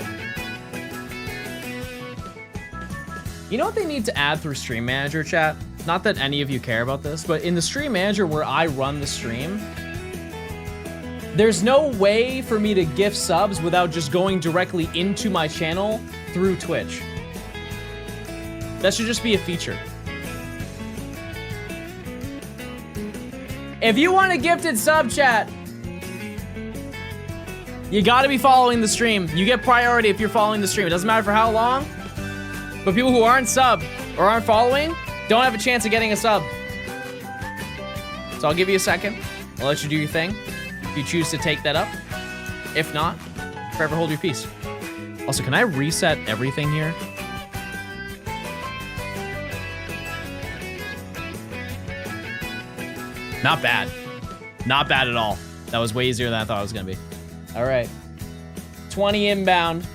You know what they need to add through Stream Manager, chat? Not that any of you care about this, but in the Stream Manager where I run the stream, there's no way for me to gift subs without just going directly into my channel through Twitch. That should just be a feature. If you want a gifted sub, chat, you gotta be following the stream. You get priority if you're following the stream. It doesn't matter for how long, but people who aren't sub or aren't following don't have a chance of getting a sub. So I'll give you a second. I'll let you do your thing. If you choose to take that up. If not, forever hold your peace. Also, can I reset everything here? Not bad. Not bad at all. That was way easier than I thought it was gonna be. All right. 20 inbound.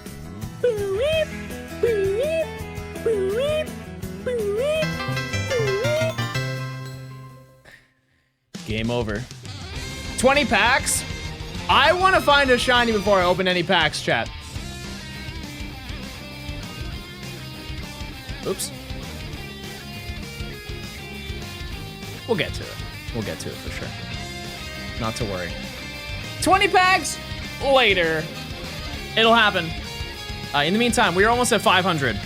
Game over. 20 packs? I want to find a shiny before I open any packs, chat. Oops. We'll get to it. We'll get to it for sure. Not to worry. 20 packs later. It'll happen. In the meantime, we're almost at 500.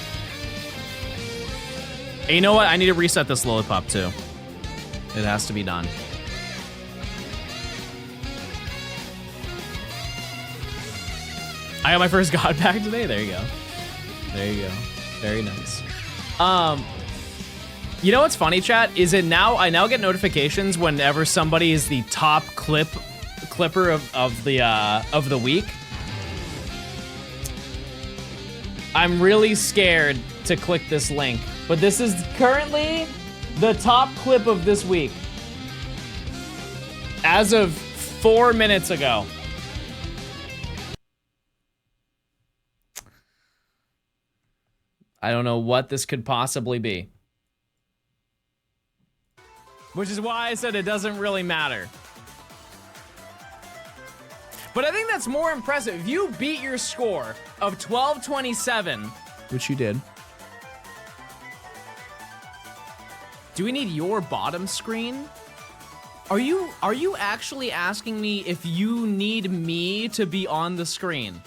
And you know what? I need to reset this lollipop too. It has to be done. I got my first god pack today. There you go. There you go. Very nice. You know what's funny, chat? Is it now? I now get notifications whenever somebody is the top clipper of the week. I'm really scared to click this link, but this is currently the top clip of this week, as of 4 minutes ago. I don't know what this could possibly be. Which is why I said it doesn't really matter. But I think that's more impressive. If you beat your score of 1227, which you did. Do we need your bottom screen? Are you actually asking me if you need me to be on the screen?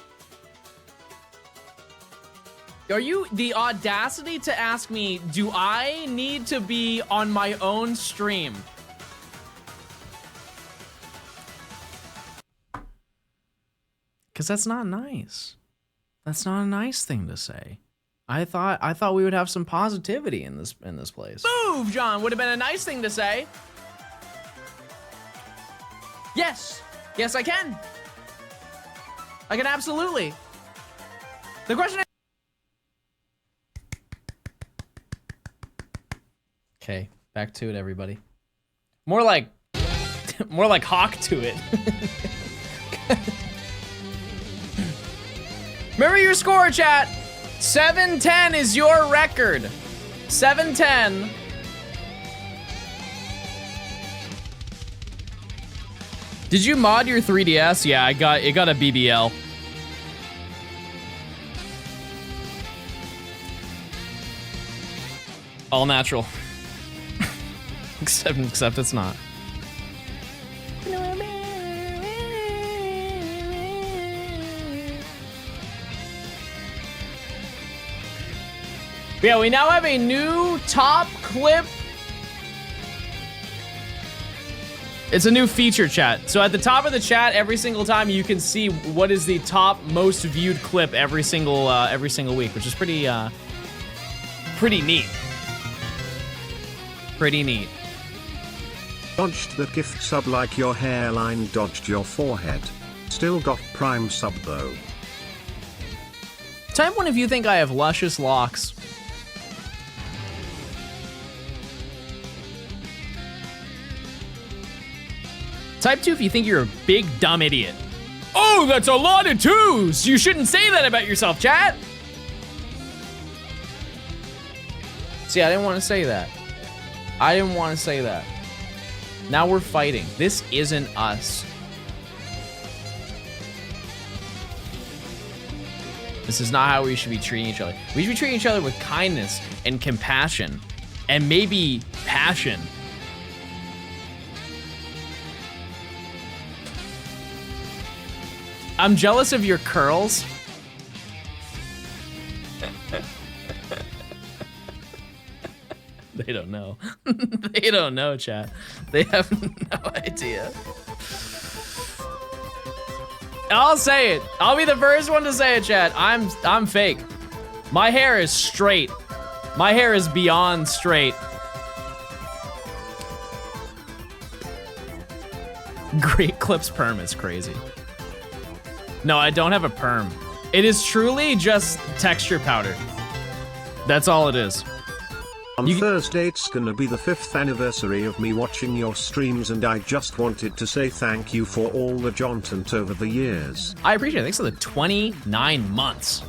Are you the audacity to ask me, do I need to be on my own stream? Because that's not nice. That's not a nice thing to say. I thought we would have some positivity in this place. Move, John, would have been a nice thing to say. Yes. Yes, I can. I can absolutely. The question is... Okay, back to it, everybody. More like hawk to it. Remember your score, chat. 710 is your record. 710. Did you mod your 3DS? Yeah, it got a BBL. All natural. Except it's not. But yeah, we now have a new top clip. It's a new feature, chat. So at the top of the chat, every single time you can see what is the top most viewed clip every single week, which is pretty neat. Pretty neat. Dodged the gift sub like your hairline dodged your forehead. Still got prime sub though. Type 1 if you think I have luscious locks. Type 2 if you think you're a big dumb idiot. Oh, that's a lot of 2s! You shouldn't say that about yourself, chat! See, I didn't want to say that. I didn't want to say that. Now we're fighting. This isn't us. This is not how we should be treating each other. We should be treating each other with kindness and compassion and maybe passion. I'm jealous of your curls. They don't know. They don't know, chat. They have no idea. I'll say it. I'll be the first one to say it, chat. I'm fake. My hair is straight. My hair is beyond straight. Great Clips perm is crazy. No, I don't have a perm. It is truly just texture powder. That's all it is. On Thursday it's gonna be the 5th anniversary of me watching your streams, and I just wanted to say thank you for all the content over the years. I appreciate it. Thanks for the 29 months.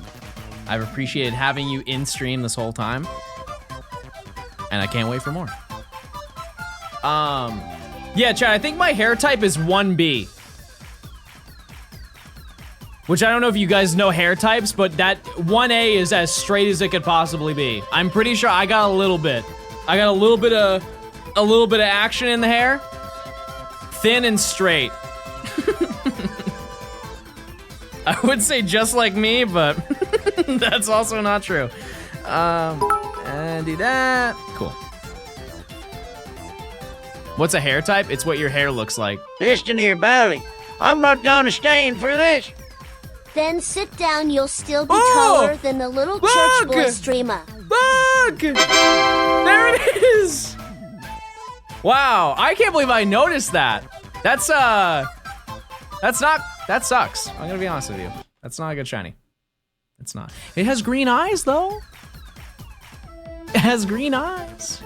I've appreciated having you in stream this whole time. And I can't wait for more. Yeah, chat, I think my hair type is 1B. Which I don't know if you guys know hair types, but that 1A is as straight as it could possibly be. I'm pretty sure I got a little bit. I got a little bit of action in the hair. Thin and straight. I would say just like me, but that's also not true. And do that. Cool. What's a hair type? It's what your hair looks like. Listen here, Bally. I'm not gonna stand for this. Then sit down, you'll still be taller than the little church boy streamer. Look! There it is! Wow, I can't believe I noticed that. That sucks. I'm gonna be honest with you. That's not a good shiny. It's not. It has green eyes, though. It has green eyes.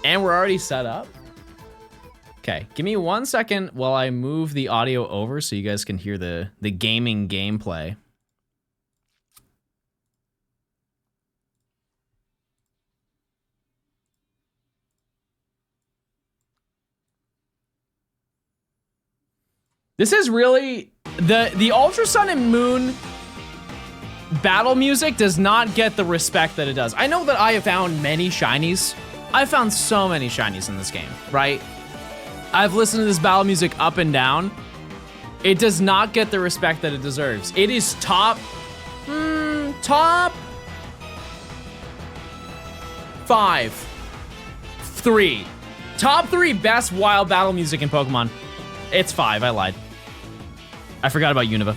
And we're already set up. Okay, give me 1 second while I move the audio over so you guys can hear the gaming gameplay. This is really, the Ultra Sun and Moon battle music does not get the respect that it does. I know that I have found many shinies. I've found so many shinies in this game, right? I've listened to this battle music up and down. It does not get the respect that it deserves. It is top 3. Top 3 best wild battle music in Pokemon. It's 5, I lied. I forgot about Unova.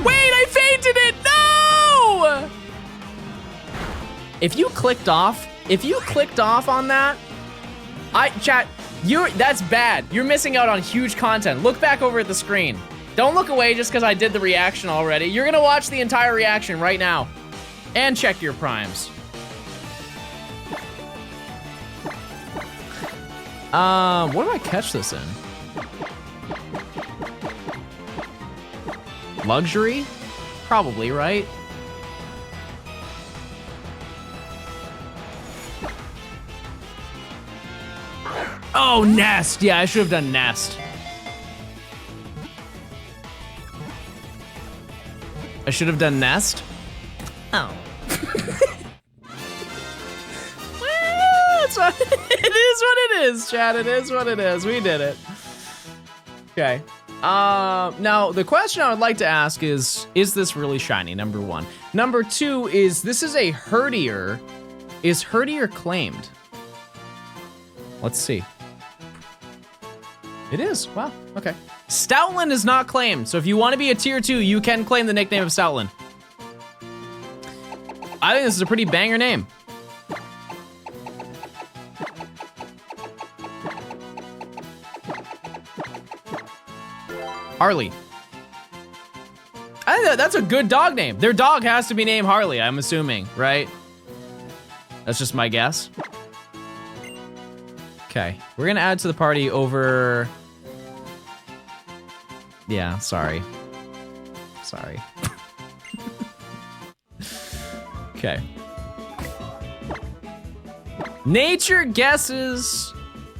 Wait, I fainted it! No! If you clicked off on that, chat, that's bad. You're missing out on huge content. Look back over at the screen. Don't look away just because I did the reaction already. You're gonna watch the entire reaction right now. And check your primes. What do I catch this in? Luxury? Probably, right? Oh, Nest! Yeah, I should have done Nest. I should have done Nest? Oh. Well, it's what it is. What it is, Chad. It is what it is. We did it. Okay. Now the question I would like to ask is this really shiny? Number one. Number two is this is a Herdier. Is Herdier claimed? Let's see. It is. Wow. Okay. Stoutland is not claimed. So if you want to be a tier 2, you can claim the nickname of Stoutland. I think this is a pretty banger name. Harley. I think that's a good dog name. Their dog has to be named Harley, I'm assuming, right? That's just my guess. Okay, we're gonna add to the party over... Yeah, sorry. Sorry. Okay. Nature guesses.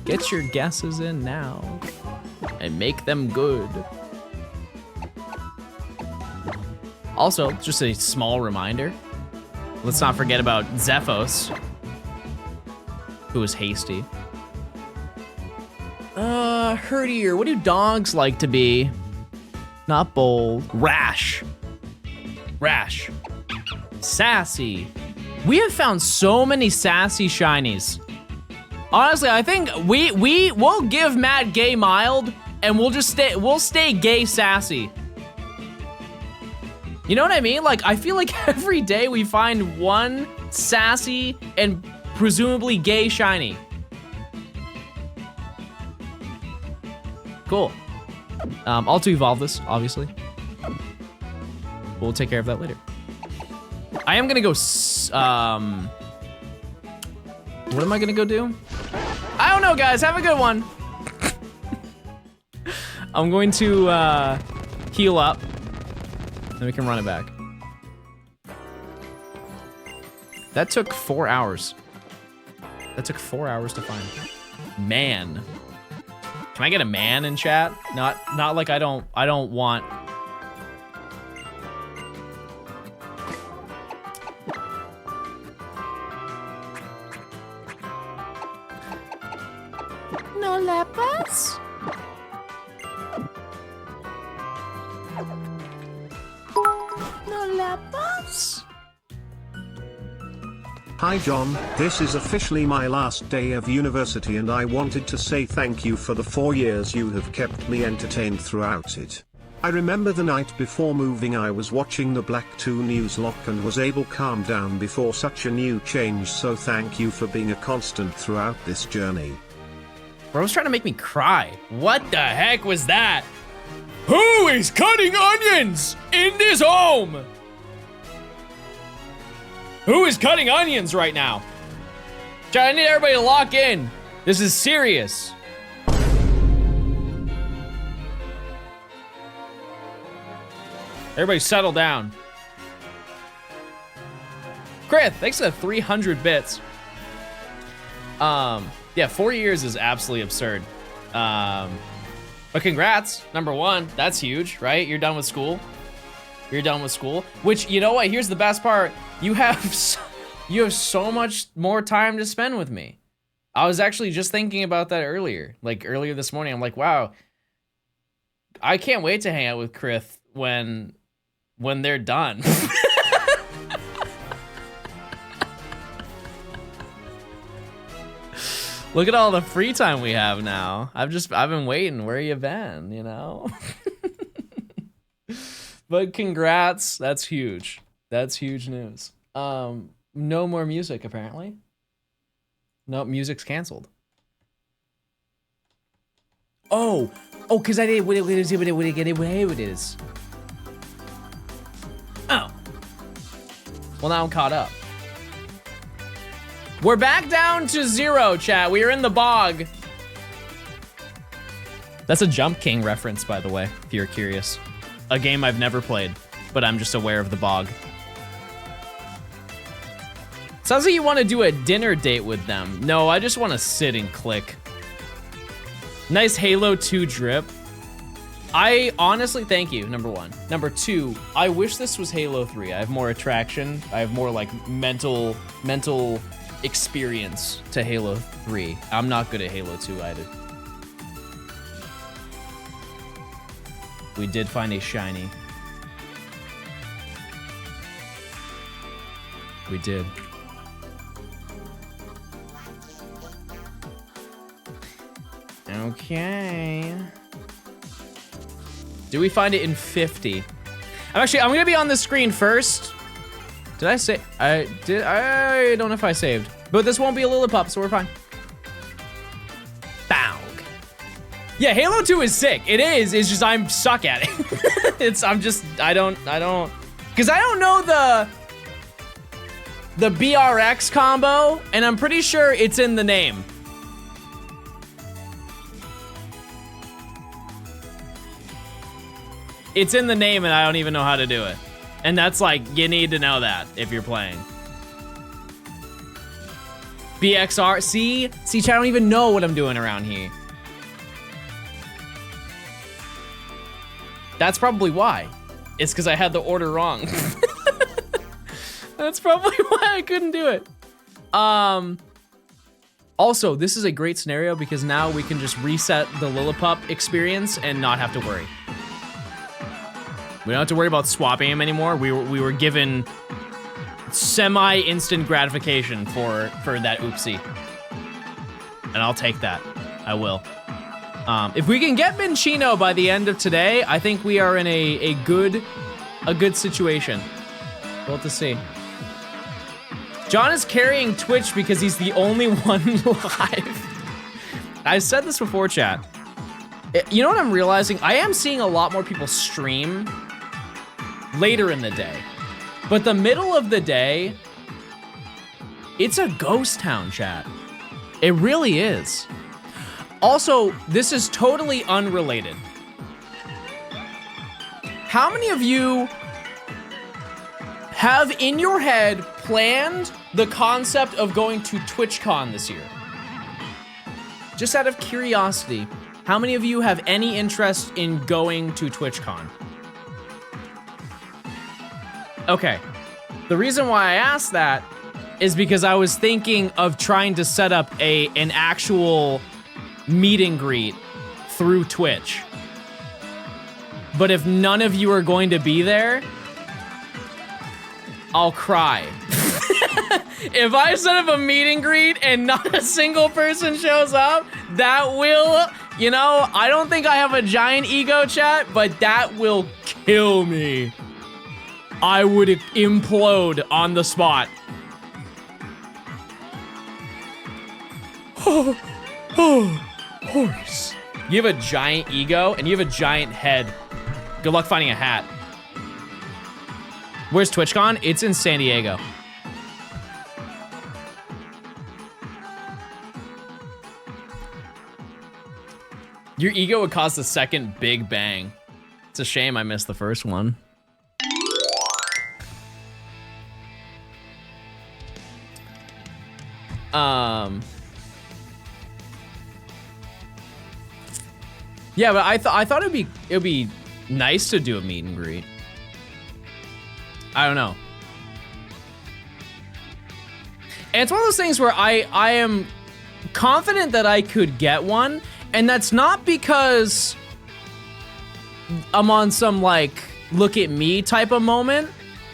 Get your guesses in now and make them good. Also, just a small reminder. Let's not forget about Zephos, who was hasty. Herdier, what do dogs like to be? Not bold. Rash. Rash. Sassy. We have found so many sassy shinies. Honestly, I think we'll give Matt gay mild and we'll stay gay sassy. You know what I mean? Like, I feel like every day we find one sassy and presumably gay shiny. Cool. I'll to evolve this, obviously. We'll take care of that later. I am gonna go, what am I gonna go do? I don't know, guys, have a good one. I'm going to heal up, then we can run it back. That took 4 hours. That took 4 hours to find. Man. Can I get a man in chat? Not like I don't want. No lepas? No lepas? Hi John, this is officially my last day of university and I wanted to say thank you for the 4 years you have kept me entertained throughout it. I remember the night before moving I was watching the Black 2 news lock and was able to calm down before such a new change, so thank you for being a constant throughout this journey. Bro's trying to make me cry. What the heck was that? Who is cutting onions in this home? Who is cutting onions right now? Chat, I need everybody to lock in. This is serious. Everybody settle down. Krith, thanks for the 300 bits. Yeah, 4 years is absolutely absurd. But congrats, number one, that's huge, right? You're done with school. You're done with school, which, you know what, here's the best part. You have so much more time to spend with me. I was actually just thinking about that earlier, like earlier this morning. I'm like, wow, I can't wait to hang out with Krith when they're done. Look at all the free time we have now. I've been waiting. Where you been, you know? But congrats, that's huge. That's huge news. No more music, apparently. No, music's canceled. Oh, because I did what it is. Oh. Well, now I'm caught up. We're back down to 0, chat. We are in the bog. That's a Jump King reference, by the way, if you're curious. A game I've never played, but I'm just aware of the bog. Sounds like you want to do a dinner date with them. No, I just want to sit and click. Nice Halo 2 drip. I honestly, thank you, number one. Number two, I wish this was Halo 3. I have more attraction. I have more like mental experience to Halo 3. I'm not good at Halo 2 either. We did find a shiny. We did. Okay. Do we find it in 50? I'm gonna be on the screen first. Did I say? I don't know if I saved. But this won't be a Lillipop, so we're fine. Bow. Yeah, Halo 2 is sick. It is. It's just I'm suck at it. I don't. Because I don't know the BRX combo, and I'm pretty sure it's in the name. It's in the name, and I don't even know how to do it. And that's like, you need to know that if you're playing. BXR, see, chat, I don't even know what I'm doing around here. That's probably why. It's because I had the order wrong. That's probably why I couldn't do it. Also, this is a great scenario because now we can just reset the Lillipop experience and not have to worry. We don't have to worry about swapping him anymore. We were given semi-instant gratification for that oopsie. And I'll take that. I will. If we can get Minchino by the end of today, I think we are in a good situation. We'll have to see. John is carrying Twitch because he's the only one live. I said this before, chat. You know what I'm realizing? I am seeing a lot more people stream later in the day. But the middle of the day, it's a ghost town, chat. It really is. Also, this is totally unrelated. How many of you have in your head planned the concept of going to TwitchCon this year? Just out of curiosity, how many of you have any interest in going to TwitchCon? Okay, the reason why I asked that is because I was thinking of trying to set up an actual meet and greet through Twitch. But if none of you are going to be there, I'll cry. If I set up a meet and greet and not a single person shows up, that will, you know, I don't think I have a giant ego, chat, but that will kill me. I would implode on the spot. Horse. You have a giant ego and you have a giant head. Good luck finding a hat. Where's TwitchCon? It's in San Diego. Your ego would cause the second big bang. It's a shame I missed the first one. Yeah, but I thought it'd be nice to do a meet and greet. I don't know. And it's one of those things where I am confident that I could get one, and that's not because I'm on some like look at me type of moment.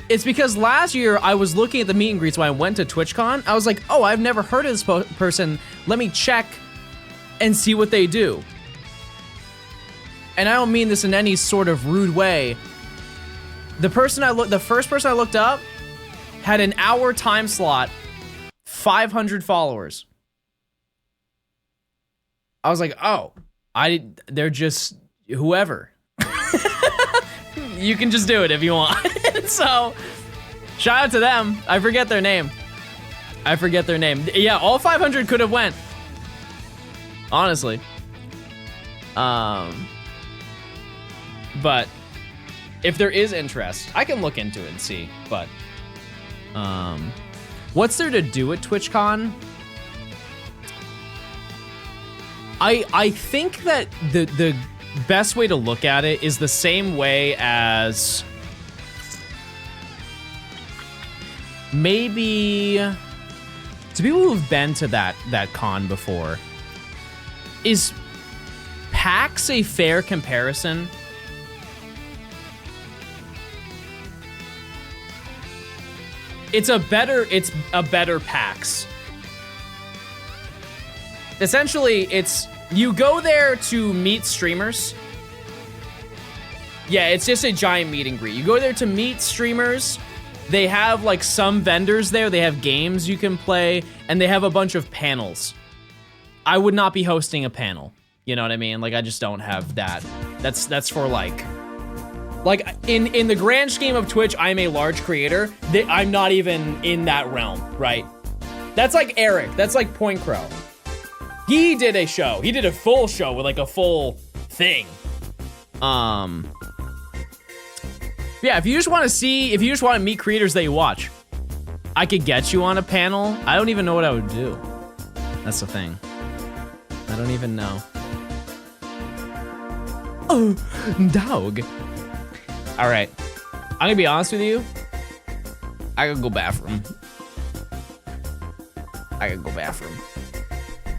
It's because last year I was looking at the meet and greets when I went to TwitchCon. I was like, oh, I've never heard of this person. Let me check and see what they do. And I don't mean this in any sort of rude way. The first person I looked up had an hour time slot, 500 followers. I was like, oh, they're just whoever. You can just do it if you want. So, shout out to them. I forget their name. Yeah, all 500 could have went. Honestly. But if there is interest, I can look into it and see. But what's there to do at TwitchCon? I think that the best way to look at it is the same way as maybe to people who've been to that con before, is PAX a fair comparison? It's a better PAX. Essentially, it's, you go there to meet streamers. Yeah, it's just a giant meet and greet. You go there to meet streamers. They have like some vendors there. They have games you can play, and they have a bunch of panels. I would not be hosting a panel. You know what I mean? Like, I just don't have that. That's for like in the grand scheme of Twitch, I'm a large creator. I'm not even in that realm, right? That's like Eric. That's like Point Crow. He did a show. He did a full show with like a full thing. Yeah, if you just want to meet creators that you watch, I could get you on a panel. I don't even know what I would do. That's the thing. I don't even know. Oh, dog. All right, I'm gonna be honest with you. I gotta go bathroom.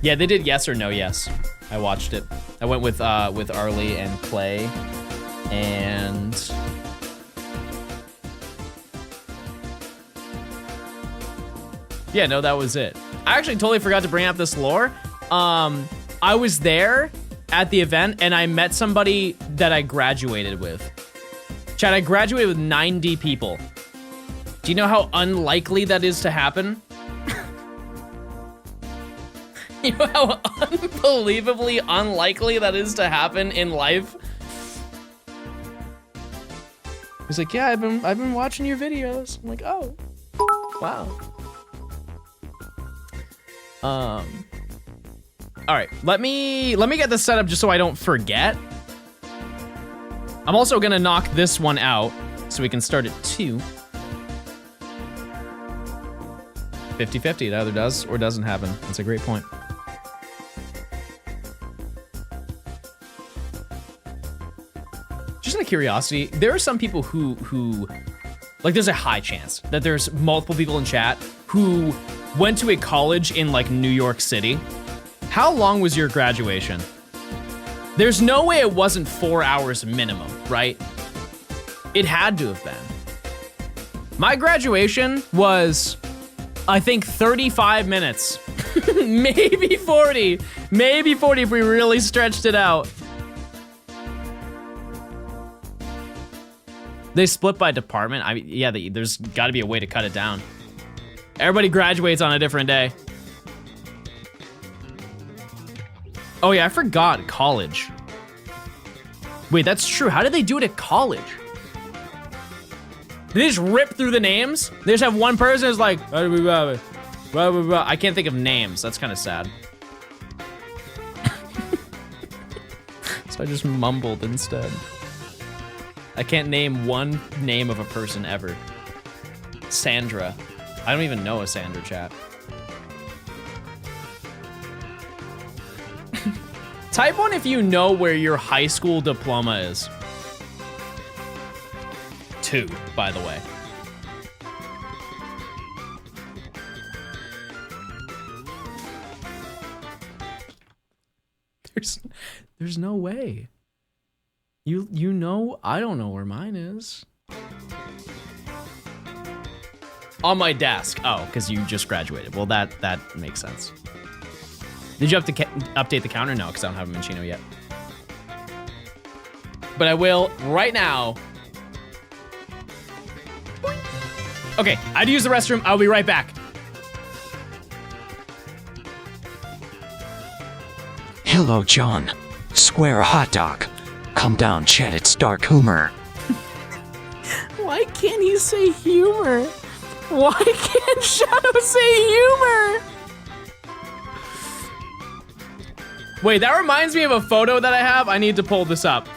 Yeah, they did yes or no yes. I watched it. I went with Arlie and Clay, and yeah, no, that was it. I actually totally forgot to bring up this lore. I was there at the event, and I met somebody that I graduated with. Chad, I graduated with 90 people. Do you know how unlikely that is to happen? You know how unbelievably unlikely that is to happen in life? He's like, yeah, I've been watching your videos. I'm like, oh, wow. All right, let me get this set up just so I don't forget. I'm also gonna knock this one out so we can start at 2. 50-50, it either does or doesn't happen. That's a great point. Just out of curiosity, there are some people who like, there's a high chance that there's multiple people in chat who went to a college in like New York City. How long was your graduation? There's no way it wasn't 4 hours minimum, right? It had to have been. My graduation was, I think, 35 minutes. Maybe 40. Maybe 40 if we really stretched it out. They split by department. I mean, yeah, there's got to be a way to cut it down. Everybody graduates on a different day. Oh yeah, I forgot college. Wait, that's true. How did they do it at college? Did they just rip through the names? They just have one person who's like, blah, blah, blah, blah, blah. I can't think of names. That's kind of sad. So I just mumbled instead. I can't name one name of a person ever. Sandra. I don't even know a Sandra, chat. Type 1 if you know where your high school diploma is. 2, by the way. There's no way. You know, I don't know where mine is. On my desk. Oh, because you just graduated. Well, that makes sense. Did you have to update the counter? No, because I don't have a Minchino yet. But I will right now. Okay, I had to use the restroom. I'll be right back. Hello, John. Square hot dog. Come down, chat. It's dark humor. Why can't he say humor? Why can't Shadow say humor? Wait, that reminds me of a photo that I have. I need to pull this up.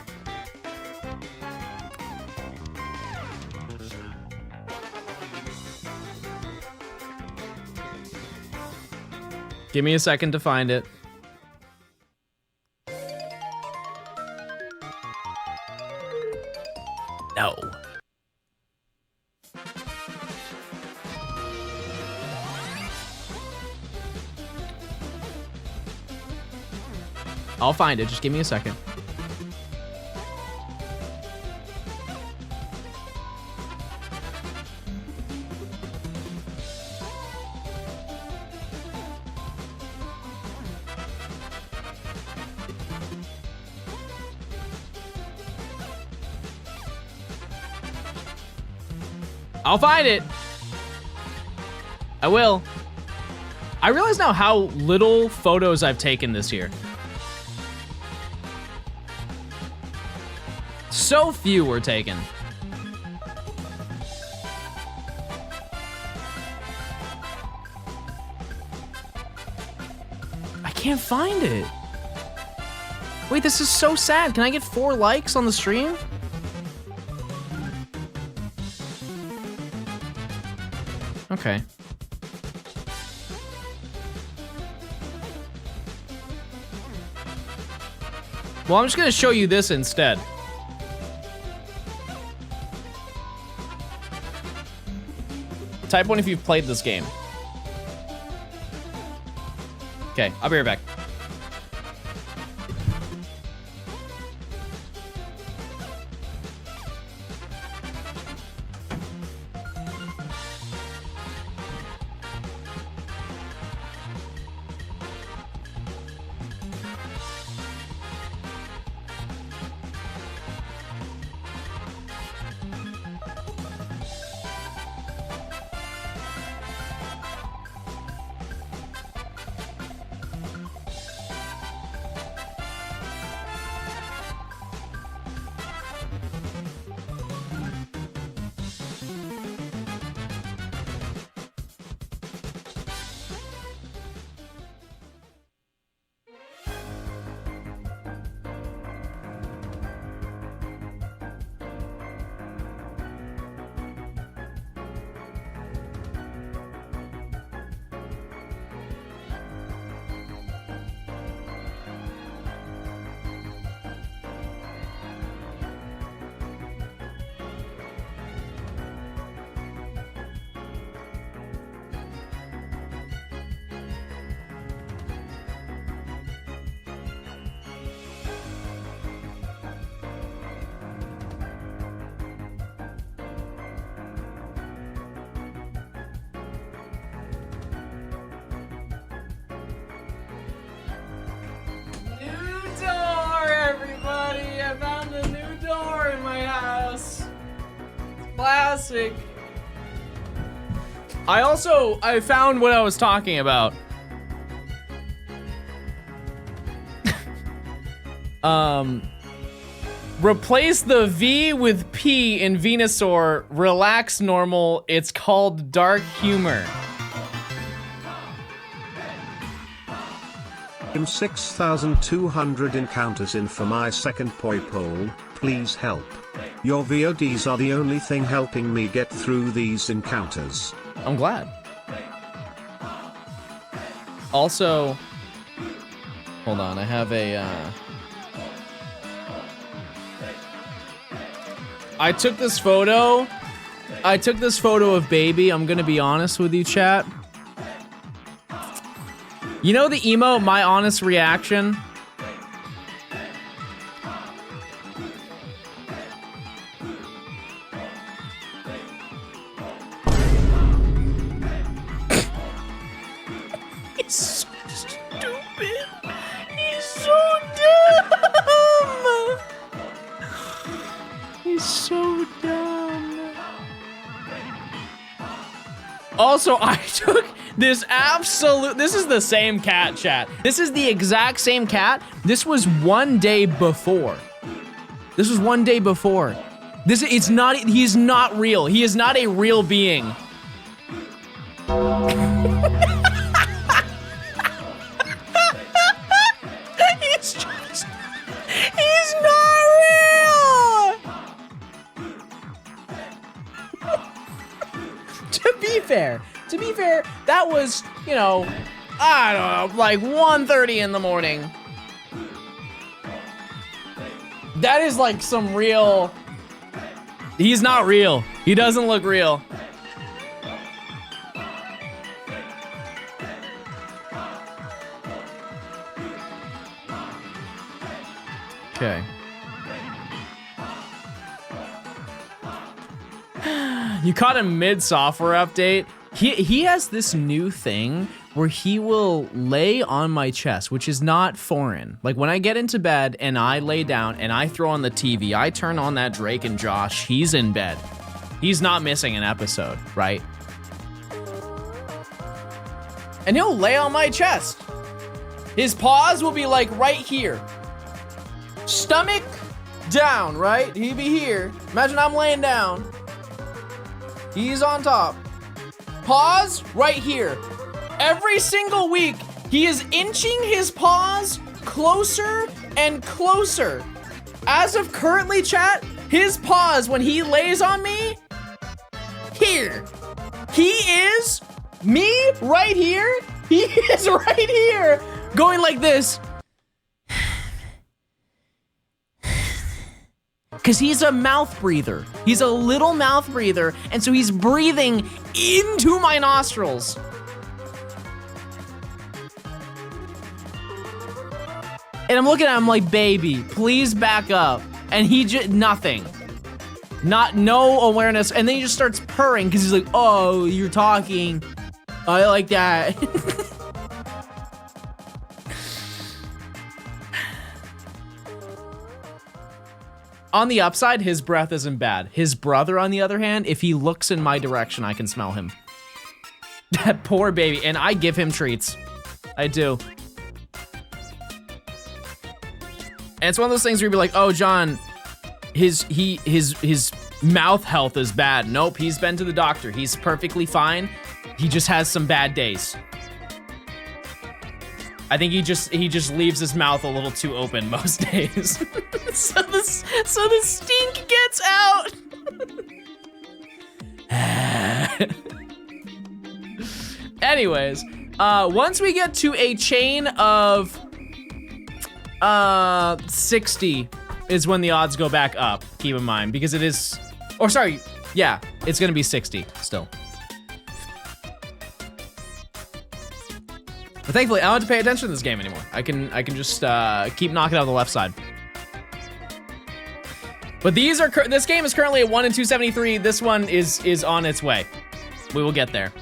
Give me a second to find it. No. I'll find it. Just give me a second. I'll find it. I will. I realize now how little photos I've taken this year. So few were taken. I can't find it. Wait, this is so sad. Can I get 4 likes on the stream? Okay. Well, I'm just gonna show you this instead. Type 1 if you've played this game. Okay, I'll be right back. Classic. I found what I was talking about. Replace the V with P in Venusaur. Relax normal. It's called dark humor. 6,200 encounters in for my second poi poll. Please help. Your VODs are the only thing helping me get through these encounters. I'm glad. Also, hold on, I have a, I took this photo of baby. I'm gonna be honest with you, chat. You know the emote, my honest reaction? He's so stupid. He's so dumb. He's so dumb. Also, I took this is the same cat, chat. This is the exact same cat. This was one day before. He's not real. He is not a real being. He's not real. To be fair, that was, you know, I don't know, like 1:30 in the morning. That is like some real... He's not real. He doesn't look real. Okay. You caught him mid-software update. He has this new thing where he will lay on my chest, which is not foreign. Like when I get into bed and I lay down and I throw on the TV, I turn on that Drake and Josh, he's in bed. He's not missing an episode, right? And he'll lay on my chest. His paws will be like right here. Stomach down, right? He'd be here. Imagine I'm laying down. He's on top. Paws right here. Every single week, he is inching his paws closer and closer. As of currently, chat, his paws, when he lays on me, here. He is me right here. He is right here. Going like this. Because he's a mouth breather. He's a little mouth breather, and so he's breathing into my nostrils. And I'm looking at him like, baby, please back up. And he just, nothing. No awareness. And then he just starts purring because he's like, oh, you're talking. I like that. On the upside, his breath isn't bad. His brother, on the other hand, if he looks in my direction, I can smell him. That poor baby, and I give him treats. I do. And it's one of those things where you'd be like, oh, John, his mouth health is bad. Nope, he's been to the doctor. He's perfectly fine. He just has some bad days. I think he just leaves his mouth a little too open most days. so the stink gets out. Anyways, once we get to a chain of 60 is when the odds go back up, keep in mind, because it is, or sorry, yeah, it's gonna be 60 still. But thankfully, I don't have to pay attention to this game anymore. I can just keep knocking out the left side. But this game is currently at 1 and 273. This one is on its way. We will get there.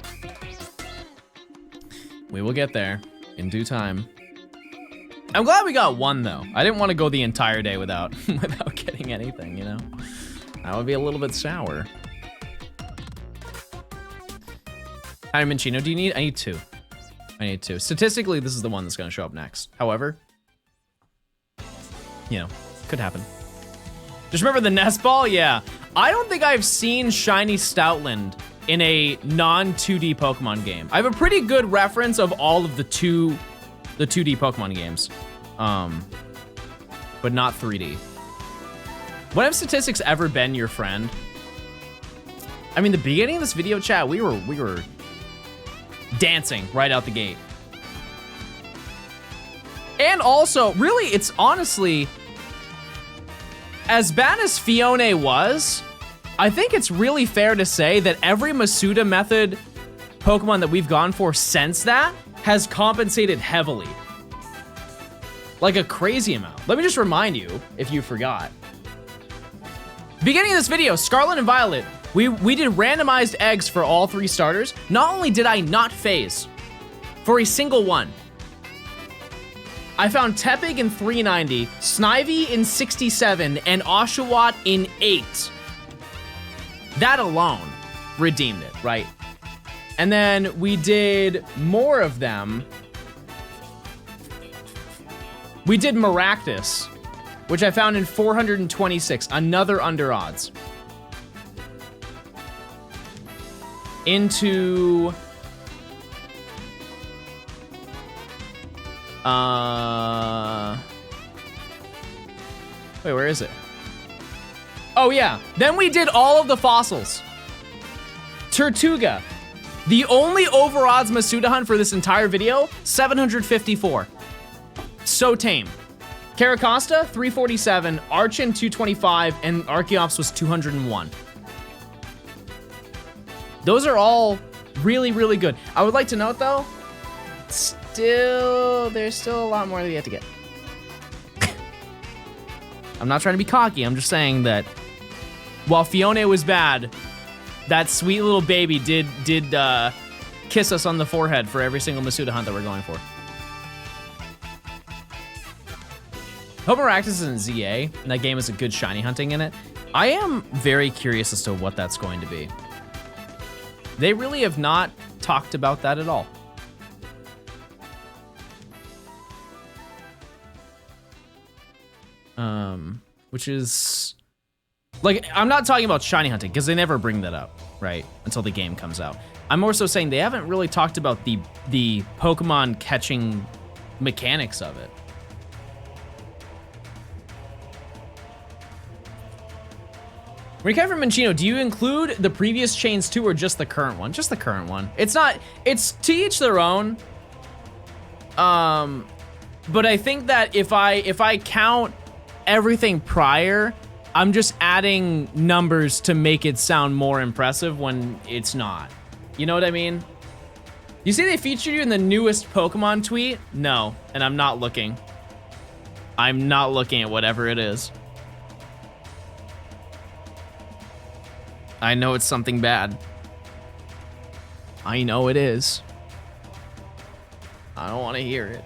We will get there in due time. I'm glad we got one though. I didn't want to go the entire day without getting anything, you know? That would be a little bit sour. Hi, Minchino, do you need? I need two. I need two. Statistically, this is the one that's gonna show up next. However, you know, could happen. Just remember the nest ball? Yeah. I don't think I've seen Shiny Stoutland in a non-2D Pokemon game. I have a pretty good reference of all of the 2D Pokemon games, but not 3D. When have statistics ever been your friend? I mean, the beginning of this video chat, we were dancing right out the gate. And also, really, it's honestly, as bad as Fione was, I think it's really fair to say that every Masuda method Pokemon that we've gone for since that has compensated heavily. Like a crazy amount. Let me just remind you, if you forgot. Beginning of this video, Scarlet and Violet, we did randomized eggs for all 3 starters. Not only did I not phase for a single one, I found Tepig in 390, Snivy in 67, and Oshawott in 8. That alone redeemed it, right? And then we did more of them. We did Maractus, which I found in 426, another under odds. Into wait, where is it? Oh yeah, then we did all of the fossils. Tortuga, the only over odds Masuda hunt for this entire video, 754. So tame. Caracosta, 347, Archon, 225, and Archeops was 201. Those are all really, really good. I would like to note though, there's still a lot more that you have to get. I'm not trying to be cocky. I'm just saying that while Fiona was bad, that sweet little baby did kiss us on the forehead for every single Masuda hunt that we're going for. Hope Maractus is in ZA, and that game has a good shiny hunting in it. I am very curious as to what that's going to be. They really have not talked about that at all. Which is... Like, I'm not talking about shiny hunting, because they never bring that up, right? Until the game comes out. I'm more so saying they haven't really talked about the Pokemon catching mechanics of it. Rikai from Minchino, do you include the previous chains too, or just the current one? Just the current one. It's not, it's to each their own. But I think that if I count everything prior, I'm just adding numbers to make it sound more impressive when it's not. You know what I mean? You see they featured you in the newest Pokemon tweet? No, and I'm not looking. I'm not looking at whatever it is. I know it's something bad. I know it is. I don't want to hear it.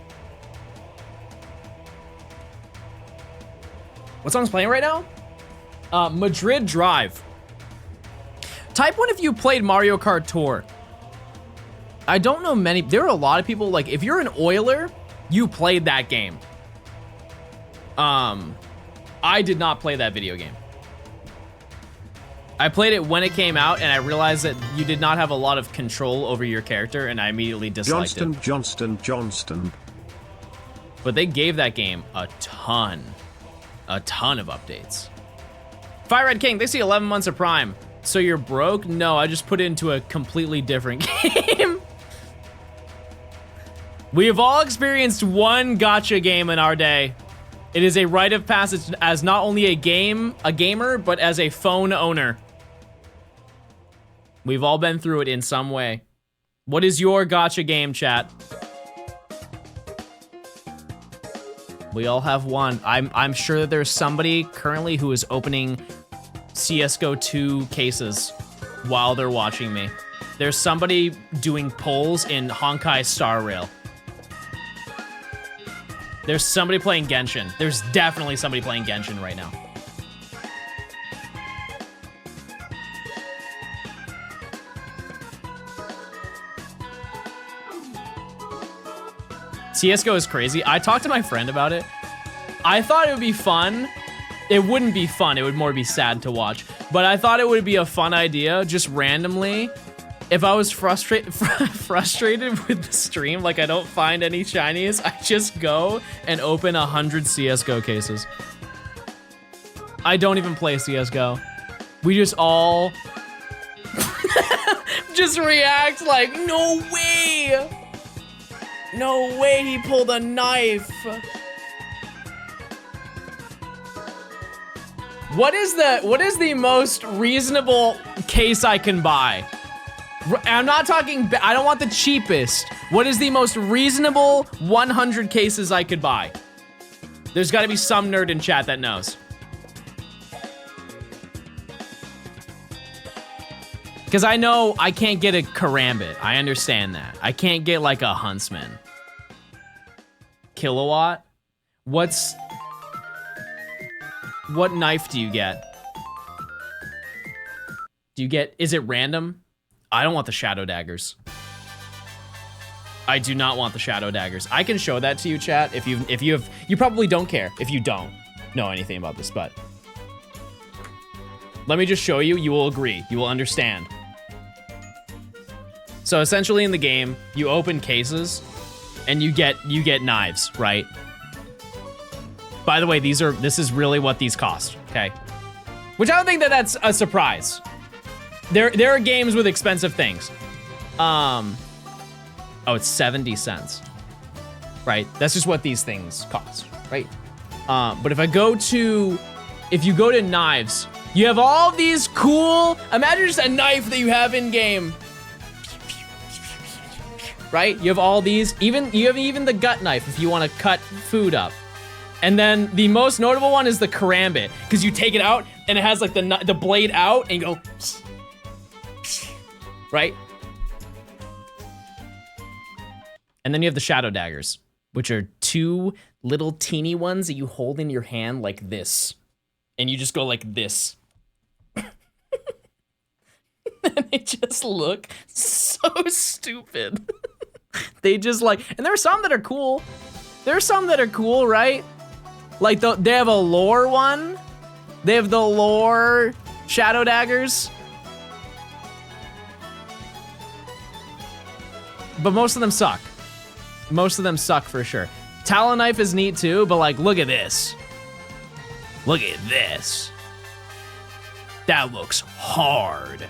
What song's playing right now? Madrid Drive. Type 1 if you played Mario Kart Tour. I don't know many. There are a lot of people, like, if you're an Oiler, you played that game. I did not play that video game. I played it when it came out, and I realized that you did not have a lot of control over your character, and I immediately disliked it. Johnston. But they gave that game a ton of updates. Fire Red King, they see 11 months of Prime. So you're broke? No, I just put it into a completely different game. We have all experienced one gacha game in our day. It is a rite of passage as not only a gamer, but as a phone owner. We've all been through it in some way. What is your gacha game, chat? We all have one. I'm sure that there's somebody currently who is opening CSGO 2 cases while they're watching me. There's somebody doing polls in Honkai Star Rail. There's somebody playing Genshin. There's definitely somebody playing Genshin right now. CSGO is crazy. I talked to my friend about it. I thought it would be fun. It wouldn't be fun. It would more be sad to watch. But I thought it would be a fun idea, just randomly. If I was frustrated with the stream, like I don't find any shinies, I just go and open 100 CSGO cases. I don't even play CSGO. We just all just react like, no way! No way he pulled a knife! What is the most reasonable case I can buy? I'm not talking, I don't want the cheapest. What is the most reasonable 100 cases I could buy? There's gotta be some nerd in chat that knows. Because I know I can't get a Karambit. I understand that. I can't get like a Huntsman. Kilowatt? What knife do you get? Is it random? I don't want the shadow daggers. I do not want the shadow daggers. I can show that to you, chat, if you probably don't care if you don't know anything about this, but let me just show you. You will agree. You will understand. So essentially in the game, you open cases and you get knives, right? By the way, this is really what these cost, okay? Which I don't think that's a surprise. There are games with expensive things. Oh, it's 70 cents. Right? That's just what these things cost, right? But if you go to knives, you have all these cool, imagine just a knife that you have in game. Right? You have all these, you have even the gut knife if you want to cut food up. And then the most notable one is the karambit, because you take it out and it has like the blade out and you go, right? And then you have the shadow daggers, which are 2 little teeny ones that you hold in your hand like this. And you just go like this. And they just look so stupid. They just like, and there are some that are cool. There are some that are cool, right? Like they have a lore one. They have the lore shadow daggers. But most of them suck. Most of them suck for sure. Talon knife is neat too, but like, look at this. Look at this. That looks hard.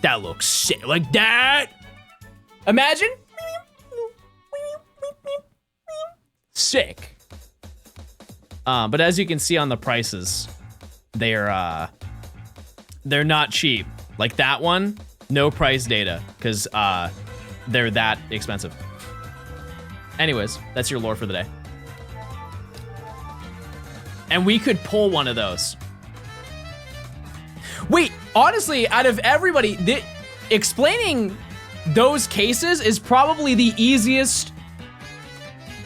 That looks sick. Like that. Imagine. Sick. But as you can see on the prices, they're not cheap. Like that one, no price data, because they're that expensive. Anyways, that's your lore for the day. And we could pull one of those. Wait, honestly, out of everybody, explaining those cases is probably the easiest.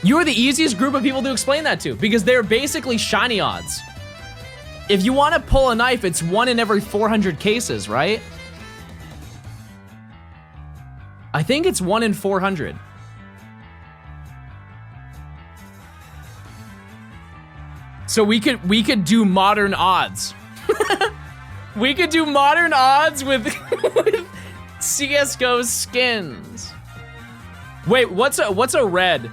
You're the easiest group of people to explain that to, because they're basically shiny odds. If you want to pull a knife, it's 1 in every 400 cases, right? I think it's 1 in 400. So we could do modern odds. We could do modern odds with CS:GO skins. Wait, what's a red?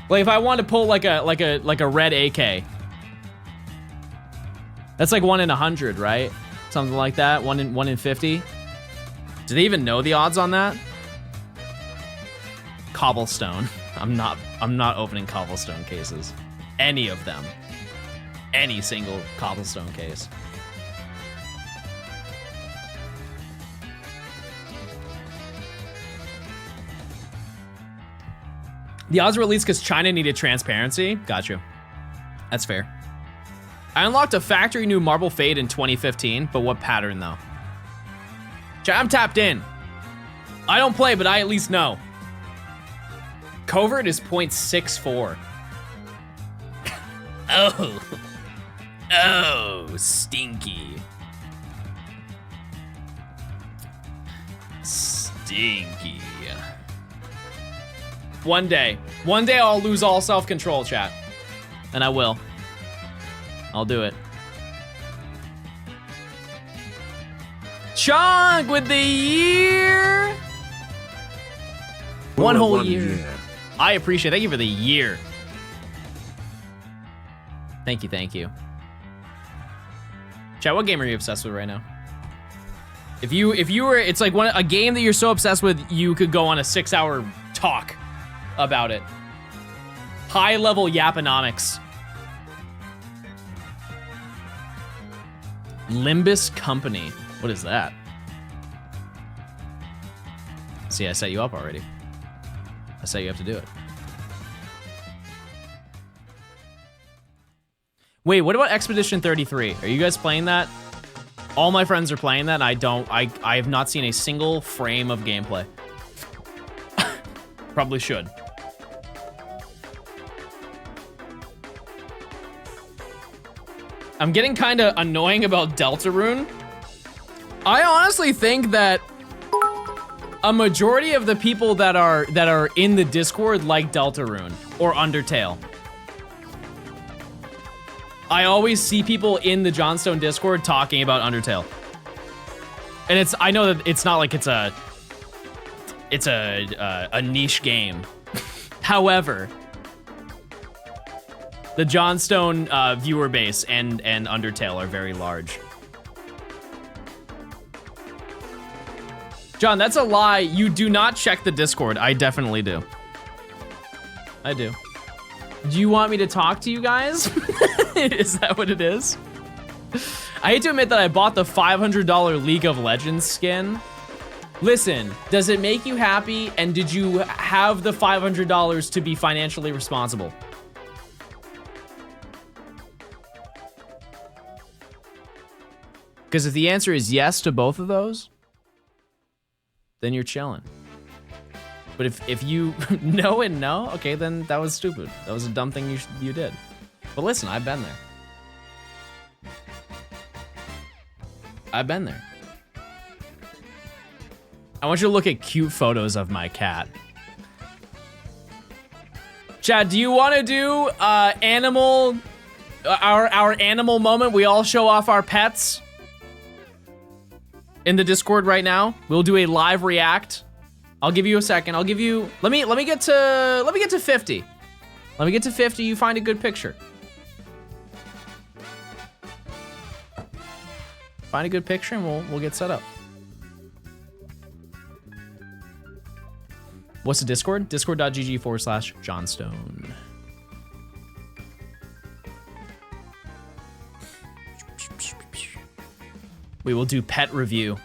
Like if I want to pull like a red AK. That's like 1 in 100, right? Something like that. 1 in 50. Do they even know the odds on that? Cobblestone. I'm not opening cobblestone cases. Any of them. Any single cobblestone case. The odds were released because China needed transparency. Got you. That's fair. I unlocked a factory new Marble Fade in 2015, but what pattern though? I'm tapped in. I don't play, but I at least know. Covert is 0.64. Oh, stinky. Stinky. One day I'll lose all self-control, chat. And I will. I'll do it. Chunk with the year. One whole year. I appreciate it. Thank you for the year. Thank you. Chat, what game are you obsessed with right now? If you were, it's like a game that you're so obsessed with, you could go on a 6-hour talk about it. High level yaponomics. Limbus Company. What is that? See, I set you up already. I set you up to do it. Wait, what about Expedition 33? Are you guys playing that? All my friends are playing that, and I have not seen a single frame of gameplay. Probably should. I'm getting kind of annoying about Deltarune. I honestly think that a majority of the people that are in the Discord like Deltarune or Undertale. I always see people in the Johnstone Discord talking about Undertale. And I know that it's not like it's a niche game. However, the Johnstone viewer base and Undertale are very large. John, that's a lie. You do not check the Discord. I definitely do. I do. Do you want me to talk to you guys? Is that what it is? I hate to admit that I bought the $500 League of Legends skin. Listen, does it make you happy? And did you have the $500 to be financially responsible? Because if the answer is yes to both of those, then you're chilling. But if you no and no, okay, then that was stupid. That was a dumb thing you did. But listen, I've been there. I've been there. I want you to look at cute photos of my cat. Chad, do you want to do our animal moment? We all show off our pets in the Discord right now. We'll do a live react. I'll give you a second. I'll give you. Let me get to 50. Let me get to 50. You find a good picture. Find a good picture and we'll get set up. What's the Discord? Discord.gg/Johnstone. We will do pet review.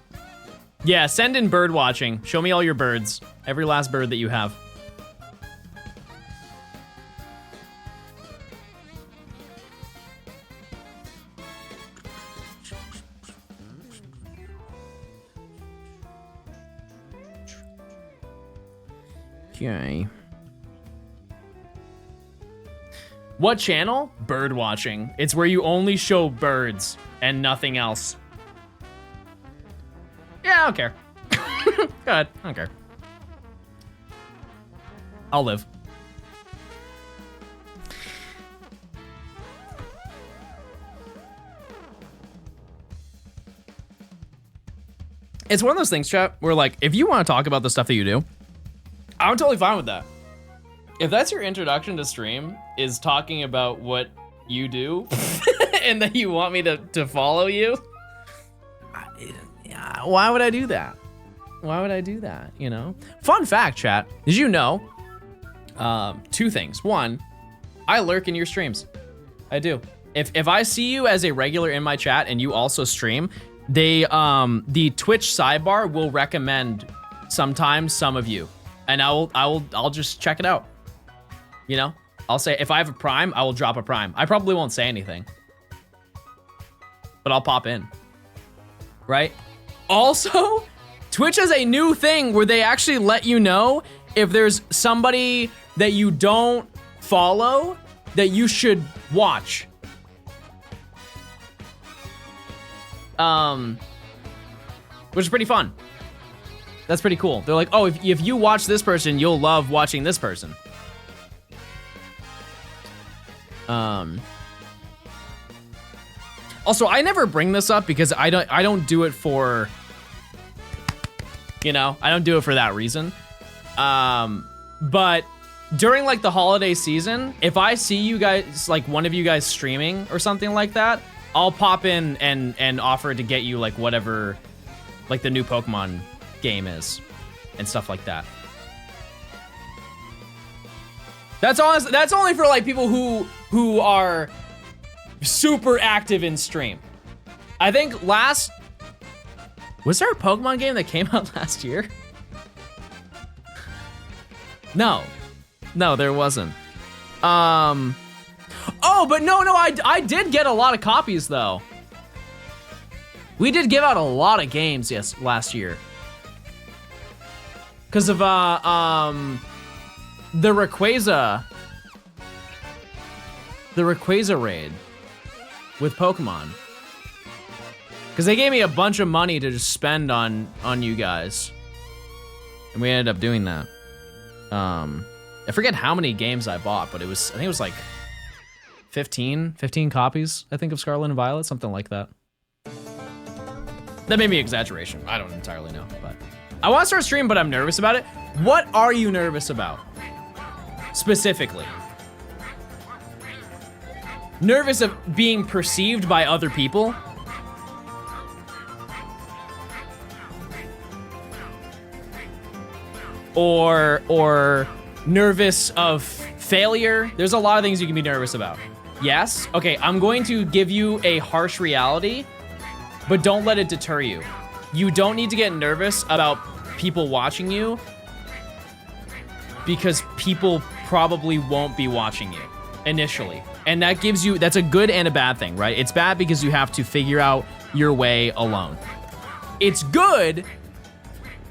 Yeah, send in bird watching. Show me all your birds. Every last bird that you have. Okay. What channel? Bird watching. It's where you only show birds and nothing else. Yeah, I don't care. Go ahead. I don't care. I'll live. It's one of those things, chat, where like, if you want to talk about the stuff that you do, I'm totally fine with that. If that's your introduction to stream, is talking about what you do, and that you want me to follow you, why would I do that? Why would I do that, you know? Fun fact, chat, did you know, 2 things. One, I lurk in your streams. I do. If I see you as a regular in my chat and you also stream, the Twitch sidebar will recommend sometimes some of you. And I'll just check it out. You know, I'll say, if I have a Prime, I will drop a Prime. I probably won't say anything, but I'll pop in, right? Also, Twitch has a new thing where they actually let you know if there's somebody that you don't follow that you should watch. Which is pretty fun. That's pretty cool. They're like, oh, if you watch this person, you'll love watching this person. Also, I never bring this up because I don't do it for, you know, I don't do it for that reason. But during like the holiday season, if I see you guys, like one of you guys streaming or something like that, I'll pop in and offer to get you like whatever, like the new Pokemon game is and stuff like that. That's only for like people who are super active in stream. I think was there a Pokemon game that came out last year? No, there wasn't. Oh, but no, I did get a lot of copies though. We did give out a lot of games, last year. Because of the Rayquaza raid with Pokemon. Because they gave me a bunch of money to just spend on you guys. And we ended up doing that. I forget how many games I bought, but I think it was like 15 copies, I think, of Scarlet and Violet, something like that. That may be exaggeration. I don't entirely know, but I want to start streaming, but I'm nervous about it. What are you nervous about? Specifically. Nervous of being perceived by other people? Or nervous of failure? There's a lot of things you can be nervous about. Yes? Okay, I'm going to give you a harsh reality, but don't let it deter you. You don't need to get nervous about people watching you because people probably won't be watching you initially. And that's a good and a bad thing, right? It's bad because you have to figure out your way alone. It's good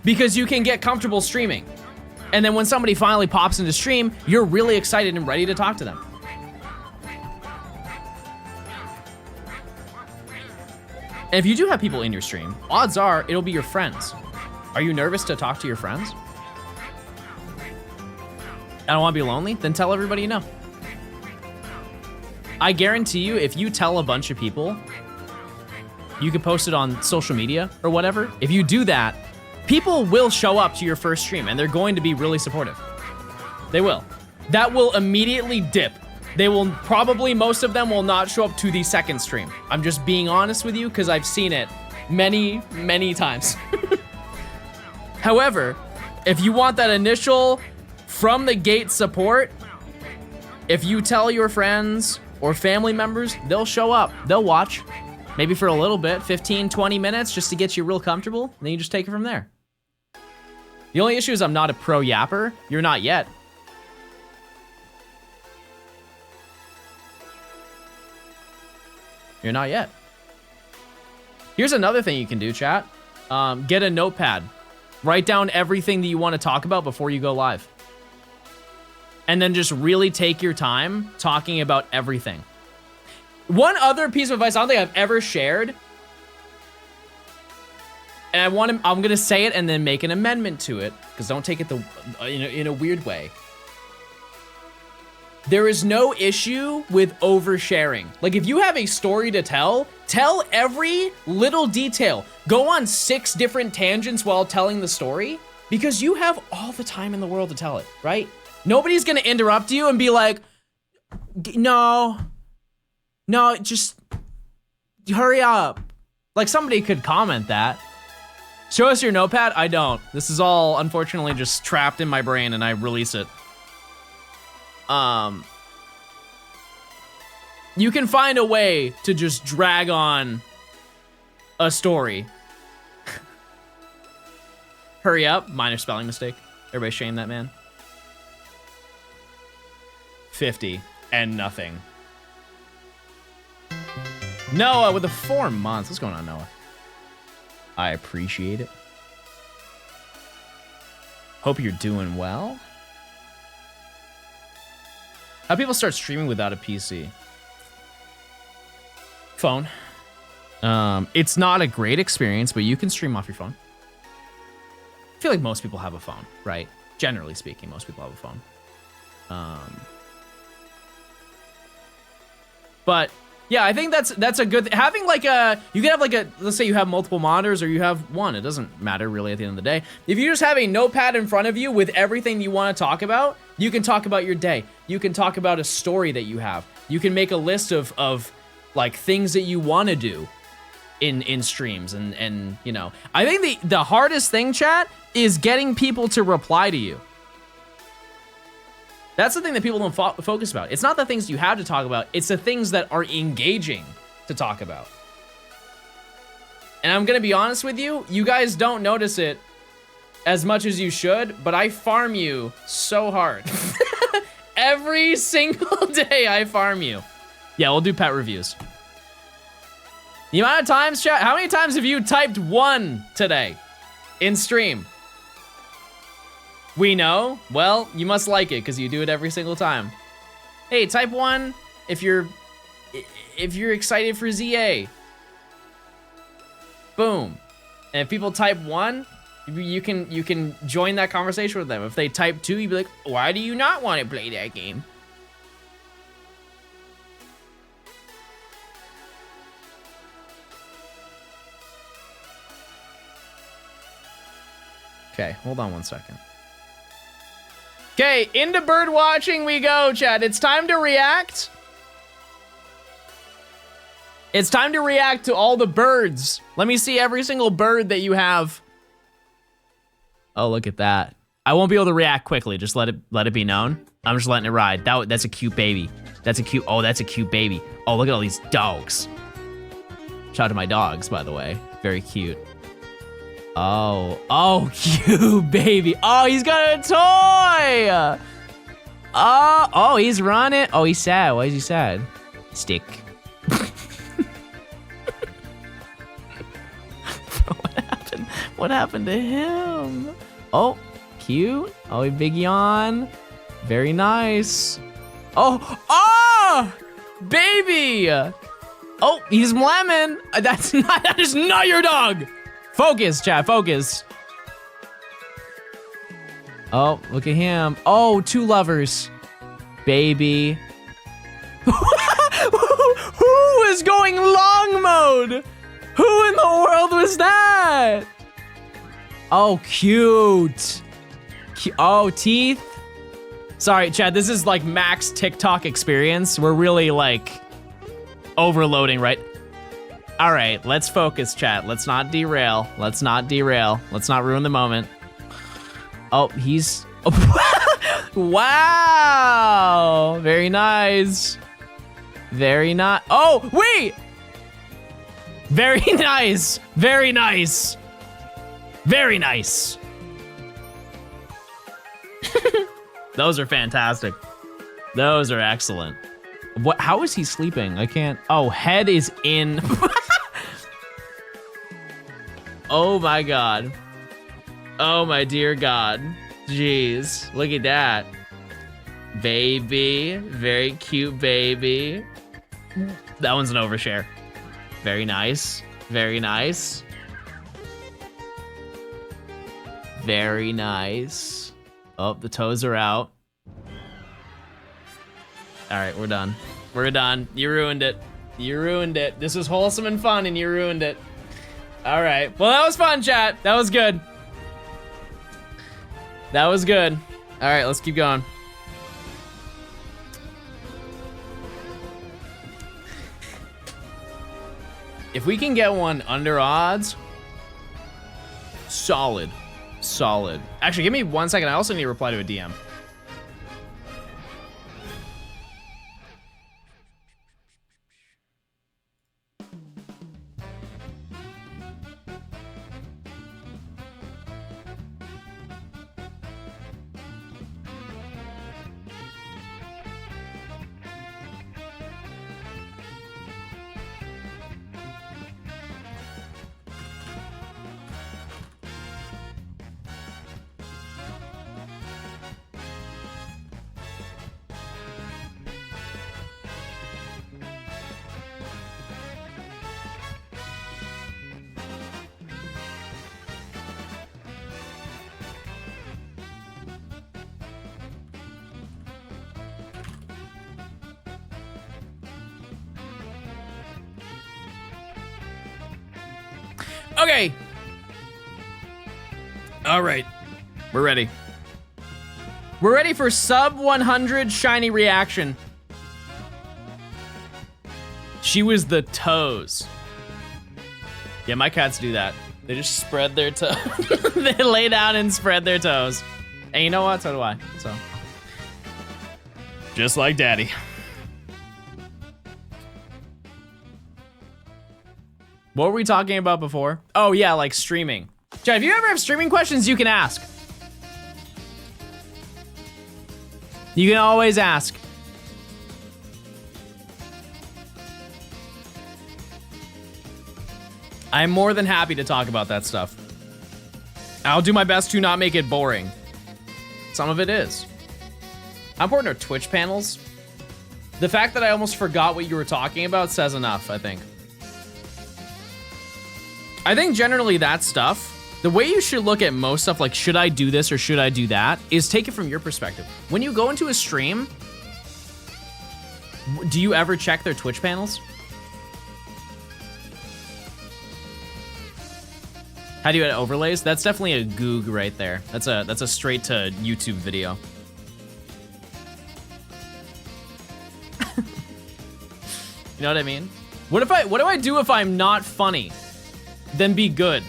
because you can get comfortable streaming. And then when somebody finally pops into stream, you're really excited and ready to talk to them. And if you do have people in your stream, odds are it'll be your friends. Are you nervous to talk to your friends? I don't want to be lonely? Then tell everybody you know. I guarantee you, if you tell a bunch of people, you can post it on social media or whatever. If you do that, people will show up to your first stream and they're going to be really supportive. They will. That will immediately dip. They will probably, most of them will not show up to the second stream. I'm just being honest with you because I've seen it many, many times. However, if you want that initial from the gate support, if you tell your friends or family members, they'll show up, they'll watch, maybe for a little bit, 15, 20 minutes just to get you real comfortable, and then you just take it from there. The only issue is I'm not a pro yapper. You're not yet. You're not yet. Here's another thing you can do, chat. Get a notepad. Write down everything that you want to talk about before you go live. And then just really take your time talking about everything. One other piece of advice I don't think I've ever shared, and I'm gonna say it and then make an amendment to it, because don't take it in a weird way. There is no issue with oversharing. Like, if you have a story to tell every little detail. Go on 6 different tangents while telling the story, because you have all the time in the world to tell it, right? Nobody's gonna interrupt you and be like, no, just hurry up. Like, somebody could comment that. Show us your notepad? I don't. This is all, unfortunately, just trapped in my brain and I release it. You can find a way to just drag on a story. Hurry up. Minor spelling mistake. Everybody shame that man. 50 and nothing. Noah with the 4 months. What's going on, Noah? I appreciate it. Hope you're doing well. How people start streaming without a PC? Phone. It's not a great experience, but you can stream off your phone. I feel like most people have a phone, right? Generally speaking, most people have a phone. But yeah, I think that's a good having like a, you can have like a, let's say you have multiple monitors or you have one, it doesn't matter really at the end of the day. If you just have a notepad in front of you with everything you want to talk about, you can talk about your day. You can talk about a story that you have. You can make a list of like things that you want to do in streams and you know. I think the hardest thing, chat, is getting people to reply to you. That's the thing that people don't focus about. It's not the things you have to talk about, it's the things that are engaging to talk about. And I'm gonna be honest with you, you guys don't notice it as much as you should, but I farm you so hard. Every single day I farm you. Yeah, we'll do pet reviews. The amount of times, chat, how many times have you typed 1 today in stream? We know. Well, you must like it because you do it every single time. Hey, type 1 if you're excited for ZA. Boom. And if people type 1, you can join that conversation with them. If they type 2, you'd be like, why do you not want to play that game? Okay, hold on one second. Okay, into bird watching we go, chat. It's time to react. It's time to react to all the birds. Let me see every single bird that you have. Oh, look at that. I won't be able to react quickly. Just let it be known. I'm just letting it ride. That's a cute baby. That's a cute baby. Oh, look at all these dogs. Shout out to my dogs, by the way. Very cute. Oh, cute baby. Oh, he's got a toy. Oh, he's running. Oh, he's sad. Why is he sad? Stick. What happened to him? Oh, cute. Oh, a big yawn. Very nice. Oh, baby. Oh, he's lemon. That is not your dog. Focus, chat, focus. Oh, look at him. Oh, two lovers. Baby. Who is going long mode? Who in the world was that? Oh, cute. Oh, teeth. Sorry, Chad, this is like max TikTok experience. We're really like overloading, right? All right, let's focus, chat. Let's not derail. Let's not ruin the moment. Oh, he's... Wow. Very nice. Very nice. Oh, wait. Very nice. Very nice. Very nice. Those are fantastic. Those are excellent. What? How is he sleeping? I can't. Oh, head is in. Oh my God. Oh my dear God. Jeez. Look at that. Baby. Very cute baby. That one's an overshare. Very nice. Very nice. Very nice. Oh, the toes are out. All right, we're done. We're done. You ruined it. You ruined it. This was wholesome and fun, and you ruined it. All right. Well, that was fun, chat. That was good. That was good. All right, let's keep going. If we can get one under odds, solid. Solid. Actually, give me 1 second. I also need to reply to a DM. Okay. All right. We're ready. We're ready for sub 100 shiny reaction. She was the toes. Yeah, my cats do that. They just spread their toes. They lay down and spread their toes. And you know what? So do I. So. Just like daddy. What were we talking about before? Oh yeah, like streaming. Chad, if you ever have streaming questions, you can ask. You can always ask. I'm more than happy to talk about that stuff. I'll do my best to not make it boring. Some of it is. How important are Twitch panels? The fact that I almost forgot what you were talking about says enough, I think. I think generally that stuff, the way you should look at most stuff, like should I do this or should I do that, is take it from your perspective. When you go into a stream, do you ever check their Twitch panels? How do you add overlays? That's definitely a goog right there. That's a straight to YouTube video. You know what I mean? What do I do if I'm not funny? Then be good.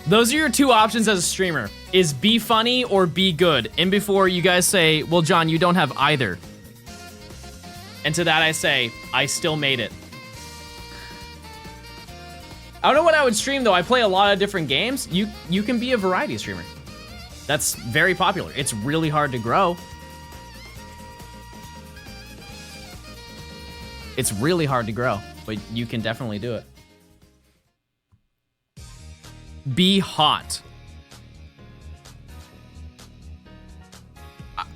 Those are your two options as a streamer, is be funny or be good. And before you guys say, well, John, you don't have either. And to that I say, I still made it. I don't know what I would stream though. I play a lot of different games. You can be a variety streamer. That's very popular. It's really hard to grow. It's really hard to grow, but you can definitely do it. Be hot.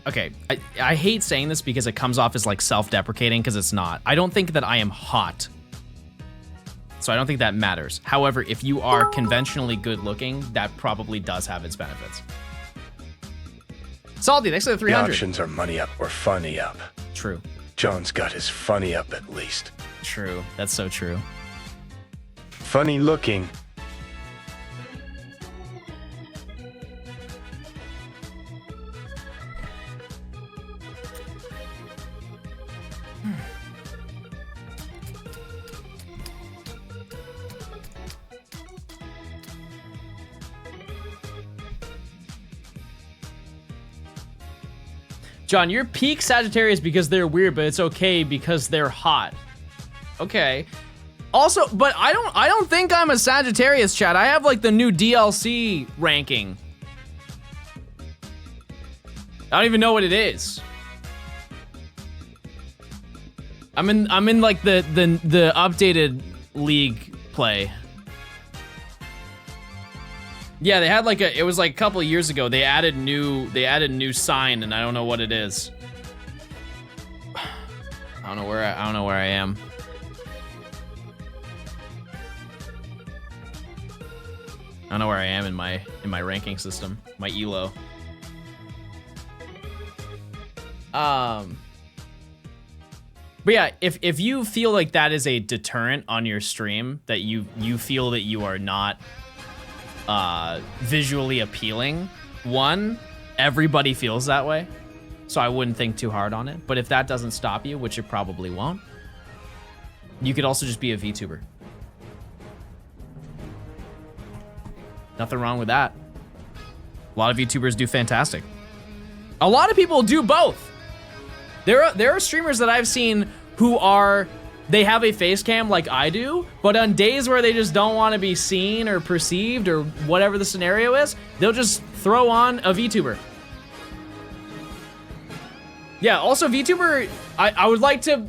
Okay, I hate saying this because it comes off as like self-deprecating because it's not. I don't think that I am hot. So I don't think that matters. However, if you are conventionally good looking, that probably does have its benefits. Salty, thanks for the 300. The options are money up or funny up. True. John's got his funny up at least. True, that's so true. Funny looking. John, you're peak Sagittarius because they're weird, but it's okay because they're hot. Okay. Also, but I don't think I'm a Sagittarius, chat. I have like the new DLC ranking. I don't even know what it is. I'm in like the updated league play. Yeah, they had like it was like a couple of years ago. They added new sign, and I don't know what it is. I don't know where I am. I don't know where I am in my ranking system, my elo. But yeah, if you feel like that is a deterrent on your stream, that you feel that you are not visually appealing, one, everybody feels that way, so I wouldn't think too hard on it. But if that doesn't stop you, which it probably won't, you could also just be a VTuber. Nothing wrong with that. A lot of VTubers do fantastic. A lot of people do both. There are streamers that I've seen who they have a face cam like I do, but on days where they just don't want to be seen or perceived or whatever the scenario is, they'll just throw on a VTuber. Yeah, also VTuber, I would like to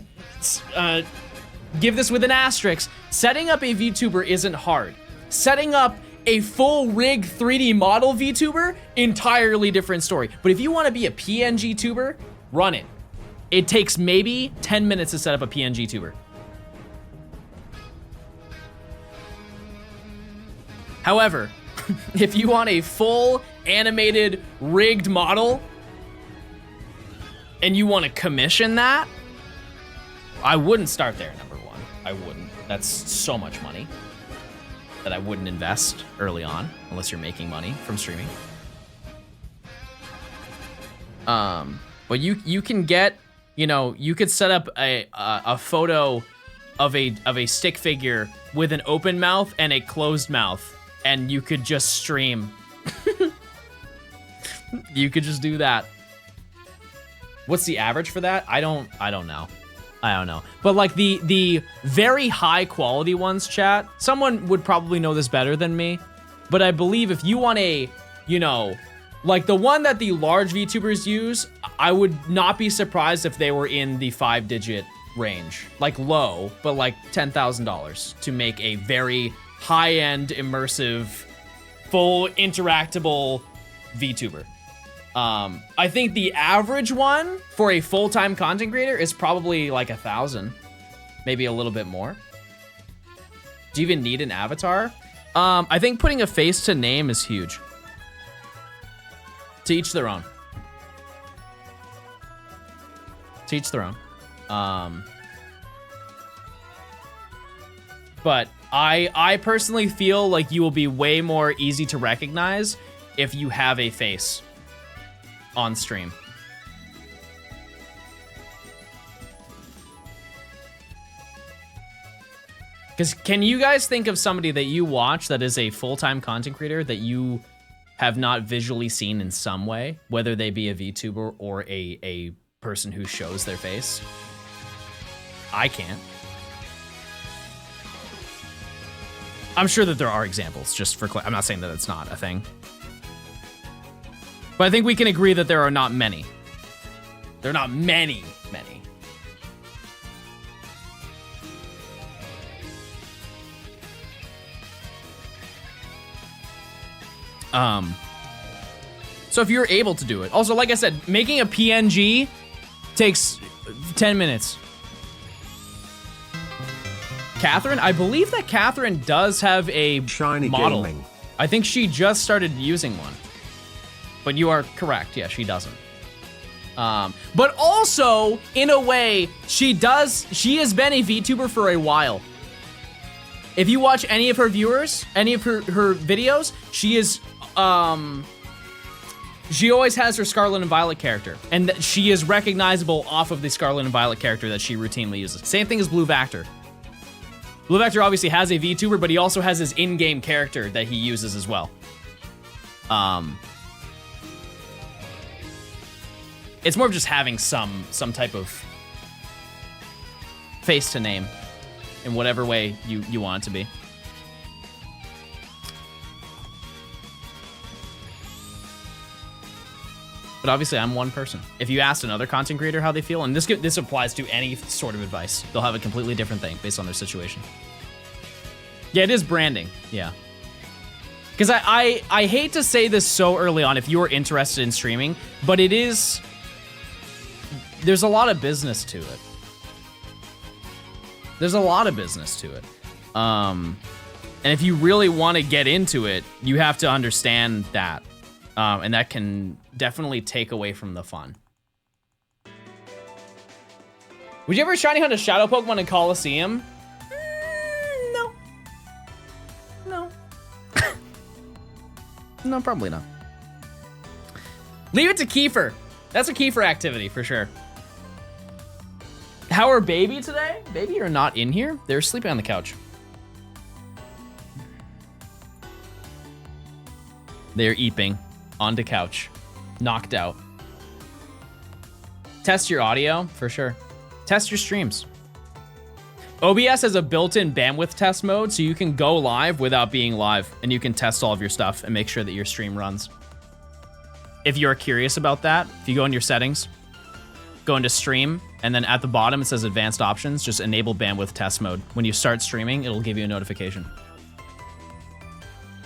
give this with an asterisk. Setting up a VTuber isn't hard. Setting up a full rig 3D model VTuber, entirely different story. But if you want to be a PNG tuber, run it. It takes maybe 10 minutes to set up a PNG tuber. However, if you want a full animated rigged model and you want to commission that, I wouldn't start there, number one. I wouldn't. That's so much money that I wouldn't invest early on unless you're making money from streaming. But you can get, you could set up a photo of a stick figure with an open mouth and a closed mouth, and you could just stream. You could just do that. What's the average for that? I don't know. But like the very high quality ones, chat, someone would probably know this better than me, but I believe if you want a, like the one that the large VTubers use, I would not be surprised if they were in the 5-digit range, like low, but like $10,000 to make a very high-end, immersive, full interactable VTuber. I think the average one for a full-time content creator is probably like 1,000, maybe a little bit more. Do you even need an avatar? I think putting a face to name is huge. To each their own. To each their own. But I personally feel like you will be way more easy to recognize if you have a face on stream. Because can you guys think of somebody that you watch that is a full-time content creator that you have not visually seen in some way, whether they be a VTuber or a person who shows their face? I can't. I'm sure that there are examples, just for I'm not saying that it's not a thing. But I think we can agree that there are not many. There are not many. So if you're able to do it. Also, like I said, making a PNG takes 10 minutes. Catherine, I believe that Catherine does have a Shiny model. Gaming. I think she just started using one. But you are correct. Yeah, she doesn't. But also, in a way, she has been a VTuber for a while. If you watch any of her viewers, any of her videos, she is, she always has her Scarlet and Violet character. And she is recognizable off of the Scarlet and Violet character that she routinely uses. Same thing as Blue Vector. Blue Vector obviously has a VTuber, but he also has his in-game character that he uses as well. It's more of just having some type of face to name in whatever way you want it to be. But obviously, I'm one person. If you asked another content creator how they feel, and this applies to any sort of advice, they'll have a completely different thing based on their situation. Yeah, it is branding. Yeah. Because I hate to say this so early on if you're interested in streaming, but it is... There's a lot of business to it. There's a lot of business to it. And if you really want to get into it, you have to understand that. And that can definitely take away from the fun. Would you ever shiny hunt a shadow Pokemon in Coliseum? No. No. No, probably not. Leave it to Kiefer. That's a Kiefer activity for sure. How are Baby today? Baby are not in here. They're sleeping on the couch. They're eeping on the couch. Knocked out. Test your audio, for sure. Test your streams. OBS has a built-in bandwidth test mode, so you can go live without being live, and you can test all of your stuff and make sure that your stream runs. If you're curious about that, if you go in your settings, go into stream, and then at the bottom it says advanced options, just enable bandwidth test mode. When you start streaming, it'll give you a notification.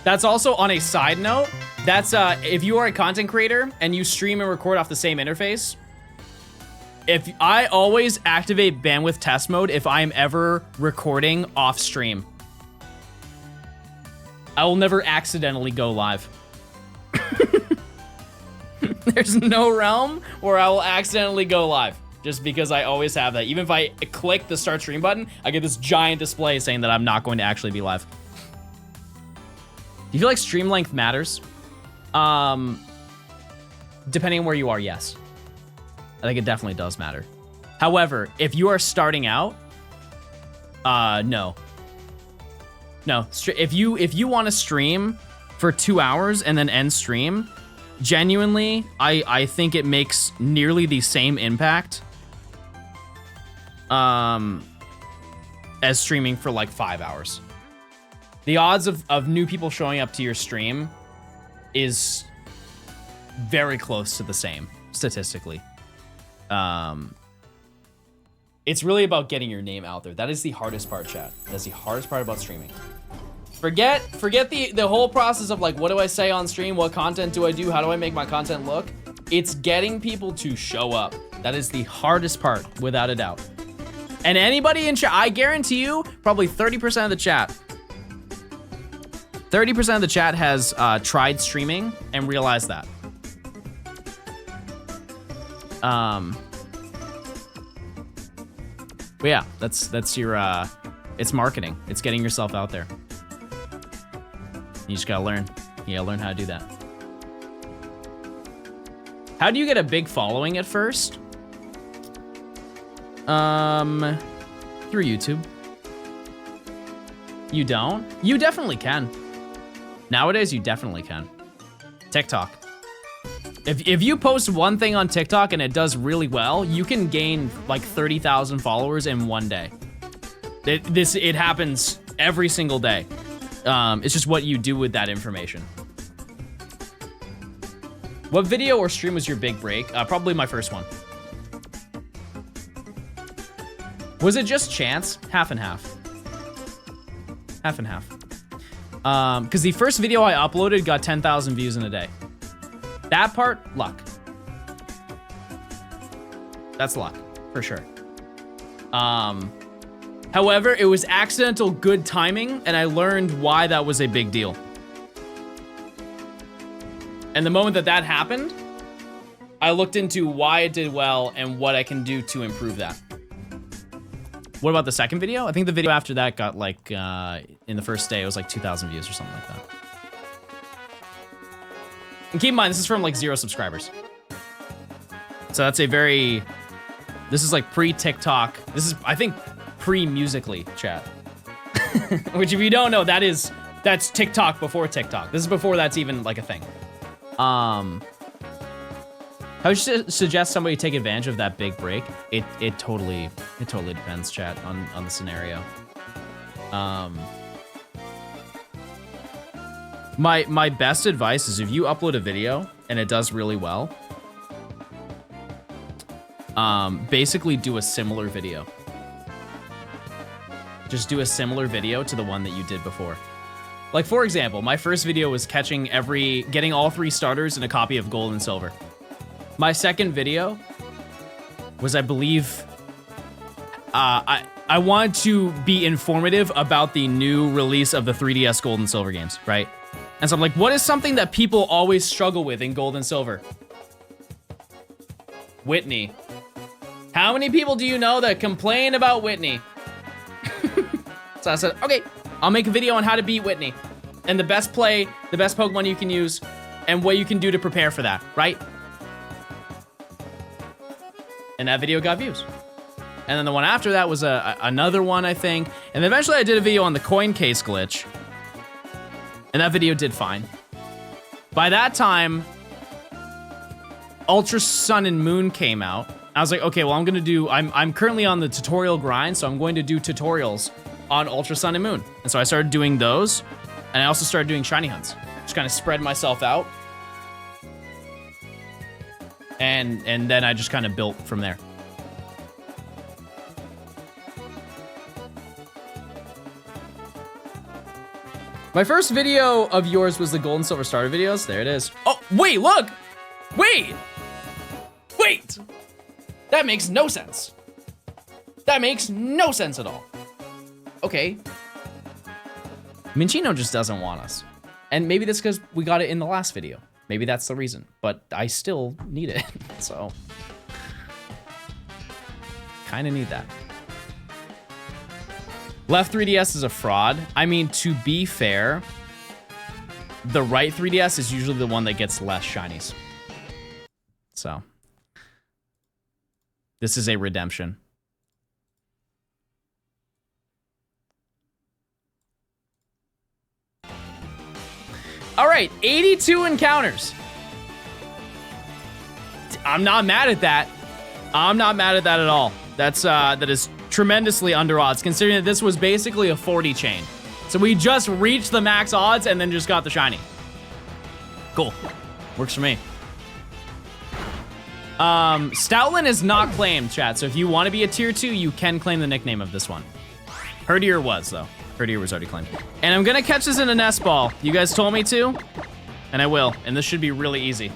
That's also on a side note, that's if you are a content creator and you stream and record off the same interface, if I always activate bandwidth test mode if I'm ever recording off stream. I will never accidentally go live. There's no realm where I will accidentally go live just because I always have that. Even if I click the start stream button, I get this giant display saying that I'm not going to actually be live. Do you feel like stream length matters? Depending on where you are, yes. I think it definitely does matter. However, if you are starting out, no. No, if you want to stream for 2 hours and then end stream, genuinely, I think it makes nearly the same impact as streaming for like 5 hours. The odds of new people showing up to your stream is very close to the same, statistically. It's really about getting your name out there. That is the hardest part, chat. That's the hardest part about streaming. Forget the whole process of like, what do I say on stream? What content do I do? How do I make my content look? It's getting people to show up. That is the hardest part, without a doubt. And anybody in chat, I guarantee you, probably 30% of the chat, 30% of the chat has tried streaming and realized that. But yeah, that's your, it's marketing. It's getting yourself out there. You just gotta learn. You gotta learn how to do that. How do you get a big following at first? Through YouTube. You don't? You definitely can. Nowadays, you definitely can. TikTok. If you post one thing on TikTok and it does really well, you can gain like 30,000 followers in one day. It happens every single day. It's just what you do with that information. What video or stream was your big break? Probably my first one. Was it just chance? Half and half. Half and half. Because the first video I uploaded got 10,000 views in a day. That part, luck. That's luck, for sure. However, it was accidental good timing, and I learned why that was a big deal. And the moment that that happened, I looked into why it did well and what I can do to improve that. What about the second video? I think the video after that got like, in the first day, it was like 2,000 views or something like that. And keep in mind, this is from like 0 subscribers. So that's a very, this is like pre-TikTok. This is, I think, pre-Musically, chat. Which if you don't know, that's TikTok before TikTok. This is before that's even like a thing. I would suggest somebody take advantage of that big break. It totally depends, chat, on the scenario. My best advice is if you upload a video and it does really well, basically do a similar video. Just do a similar video to the one that you did before. Like, for example, my first video was getting all 3 starters and a copy of Gold and Silver. My second video was, I believe, I wanted to be informative about the new release of the 3DS Gold and Silver games, right? And so I'm like, what is something that people always struggle with in Gold and Silver? Whitney. How many people do you know that complain about Whitney? So I said, okay, I'll make a video on how to beat Whitney and the best Pokemon you can use and what you can do to prepare for that, right? And that video got views. And then the one after that was another one, I think. And eventually I did a video on the coin case glitch. And that video did fine. By that time, Ultra Sun and Moon came out. I was like, okay, well, I'm currently on the tutorial grind, so I'm going to do tutorials on Ultra Sun and Moon. And so I started doing those, and I also started doing shiny hunts. Just kind of spread myself out. And then I just kind of built from there. My first video of yours was the Gold and Silver starter videos. There it is. Oh, wait, look! Wait! Wait! That makes no sense. That makes no sense at all. Okay. Minchino just doesn't want us. And maybe that's because we got it in the last video. Maybe that's the reason. But I still need it, so. Kinda need that. Left 3DS is a fraud. I mean, to be fair, the right 3DS is usually the one that gets less shinies. So. This is a redemption. All right, 82 encounters. I'm not mad at that. I'm not mad at that at all. That is tremendously under odds, considering that this was basically a 40 chain. So we just reached the max odds and then just got the shiny. Cool. Works for me. Stoutland is not claimed, chat. So if you want to be a tier 2, you can claim the nickname of this one. Herdier was, though. Herdier was already claimed. And I'm gonna catch this in a nest ball. You guys told me to, and I will. And this should be really easy.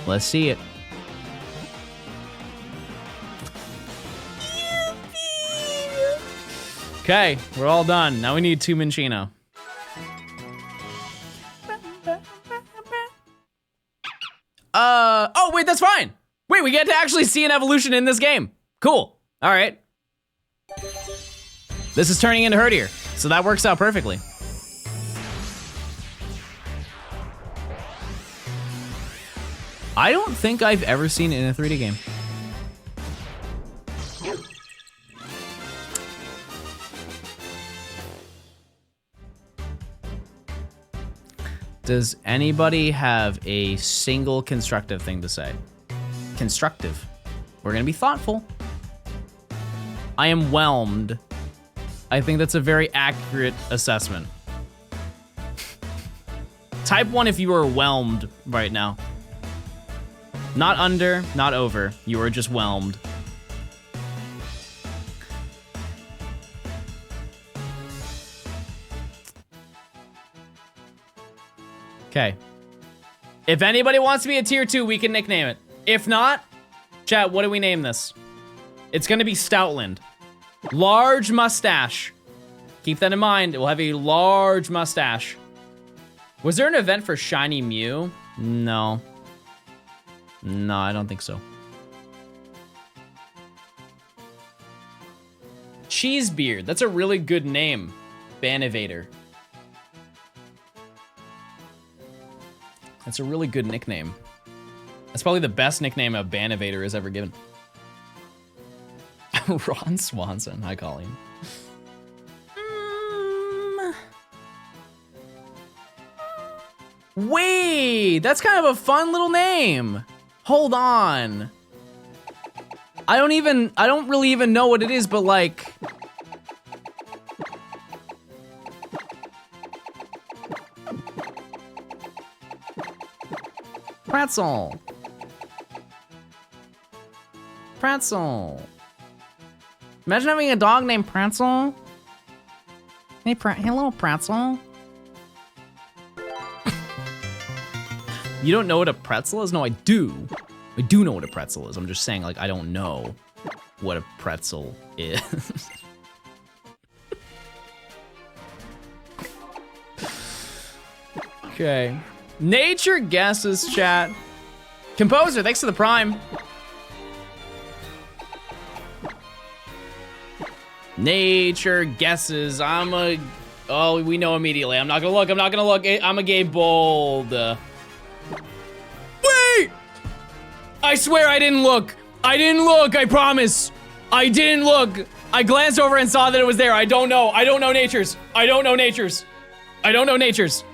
Let's see it. Okay, we're all done. Now we need 2 Minchino. Oh, wait, that's fine. Wait, we get to actually see an evolution in this game. Cool. All right. This is turning into Herdier, so that works out perfectly. I don't think I've ever seen it in a 3D game. Does anybody have a single constructive thing to say? Constructive. We're gonna be thoughtful. I am whelmed. I think that's a very accurate assessment. Type 1 if you are whelmed right now. Not under, not over. You are just whelmed. Okay. If anybody wants to be a tier 2, we can nickname it. If not, chat, what do we name this? It's gonna be Stoutland. Large mustache. Keep that in mind. It will have a large mustache. Was there an event for Shiny Mew? No. No, I don't think so. Cheesebeard. That's a really good name. Banivator. That's a really good nickname. That's probably the best nickname a Banivator has ever given. Ron Swanson. Hi, Colleen. Wait, that's kind of a fun little name. Hold on. I don't really even know what it is, but like... Pretzel. Pretzel. Imagine having a dog named Pretzel. Hey, hello, Pretzel. You don't know what a pretzel is? No, I do. I do know what a pretzel is. I'm just saying, like, I don't know what a pretzel is. Okay. Nature guesses, chat. Composer, thanks for the prime. Nature guesses. Oh, we know immediately. I'm not gonna look. I'm not gonna look. I'm a gay bold. Wait! I swear I didn't look. I didn't look. I promise. I didn't look. I glanced over and saw that it was there. I don't know. I don't know natures. I don't know natures. I don't know natures.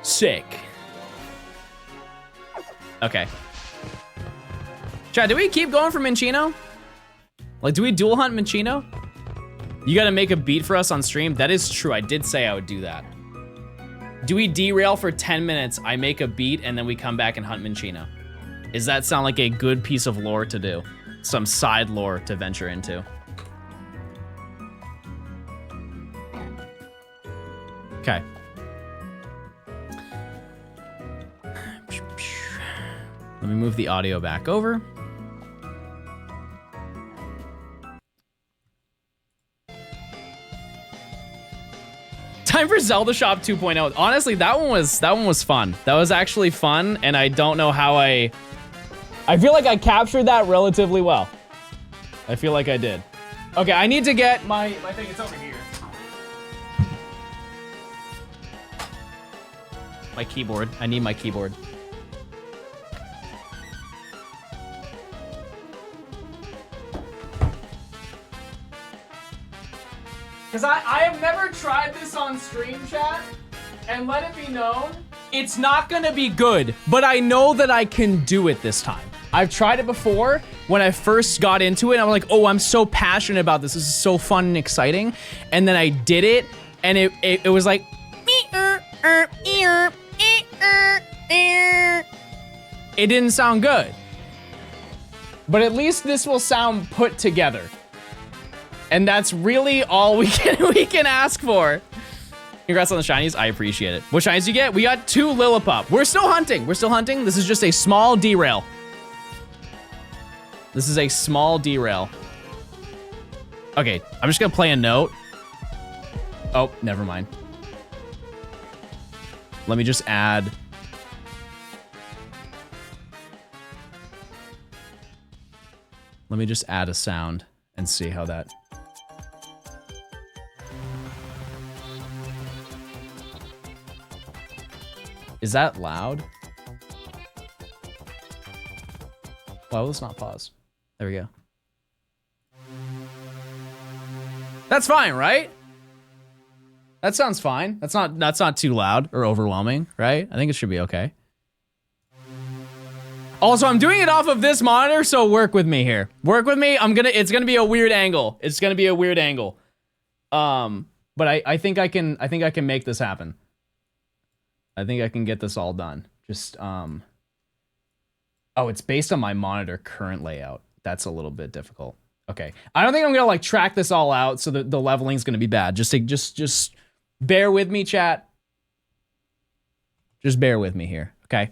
Sick. Okay. Chat, do we keep going for Minchino? Like, do we dual hunt Minchino? You gotta make a beat for us on stream? That is true, I did say I would do that. Do we derail for 10 minutes, I make a beat, and then we come back and hunt Minchino? Does that sound like a good piece of lore to do? Some side lore to venture into. Okay. Let me move the audio back over. Time for Zelda Shop 2.0. Honestly, that one was fun. That was actually fun, and I don't know how I feel like I captured that relatively well. I feel like I did. Okay, I need to get my thing. It's over here. My keyboard. I need my keyboard. Because I have never tried this on stream, chat, and let it be known, it's not gonna be good, but I know that I can do it this time. I've tried it before when I first got into it, and I was like, oh, I'm so passionate about this. This is so fun and exciting. And then I did it, and it was like, it didn't sound good. But at least this will sound put together. And that's really all we can ask for. Congrats on the shinies. I appreciate it. What shinies do you get? We got 2 Lillipup. We're still hunting. We're still hunting. This is just a small derail. This is a small derail. Okay, I'm just gonna play a note. Oh, never mind. Let me just add. Let me just add a sound and see how that. Is that loud? Why will this not pause? There we go. That's fine, right? That sounds fine. That's not too loud or overwhelming, right? I think it should be okay. Also, I'm doing it off of this monitor, so work with me here. Work with me. It's gonna be a weird angle. It's gonna be a weird angle. But I think I can make this happen. I think I can get this all done. Just oh, it's based on my monitor current layout. That's a little bit difficult. Okay. I don't think I'm gonna like track this all out, so the leveling's gonna be bad. Just Bear with me, chat. Just bear with me here, okay?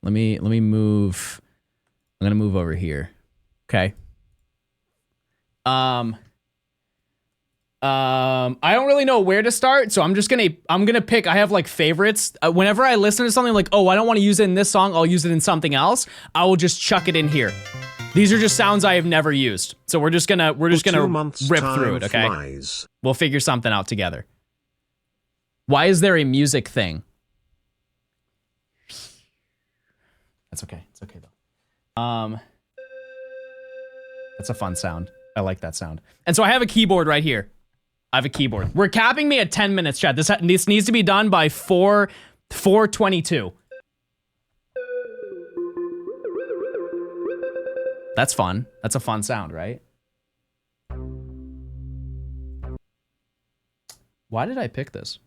Let me move. I'm gonna move over here. Okay. I don't really know where to start, so I'm gonna pick. I have like favorites. Whenever I listen to something like, oh, I don't want to use it in this song, I'll use it in something else. I will just chuck it in here. These are just sounds I have never used, so we're just gonna rip through it. Okay. Flies. We'll figure something out together. Why is there a music thing? That's okay. It's okay though. That's a fun sound. I like that sound. And so I have a keyboard right here. I have a keyboard. We're capping me at 10 minutes, chat. This needs to be done by 4:22. That's fun. That's a fun sound, right? Why did I pick this?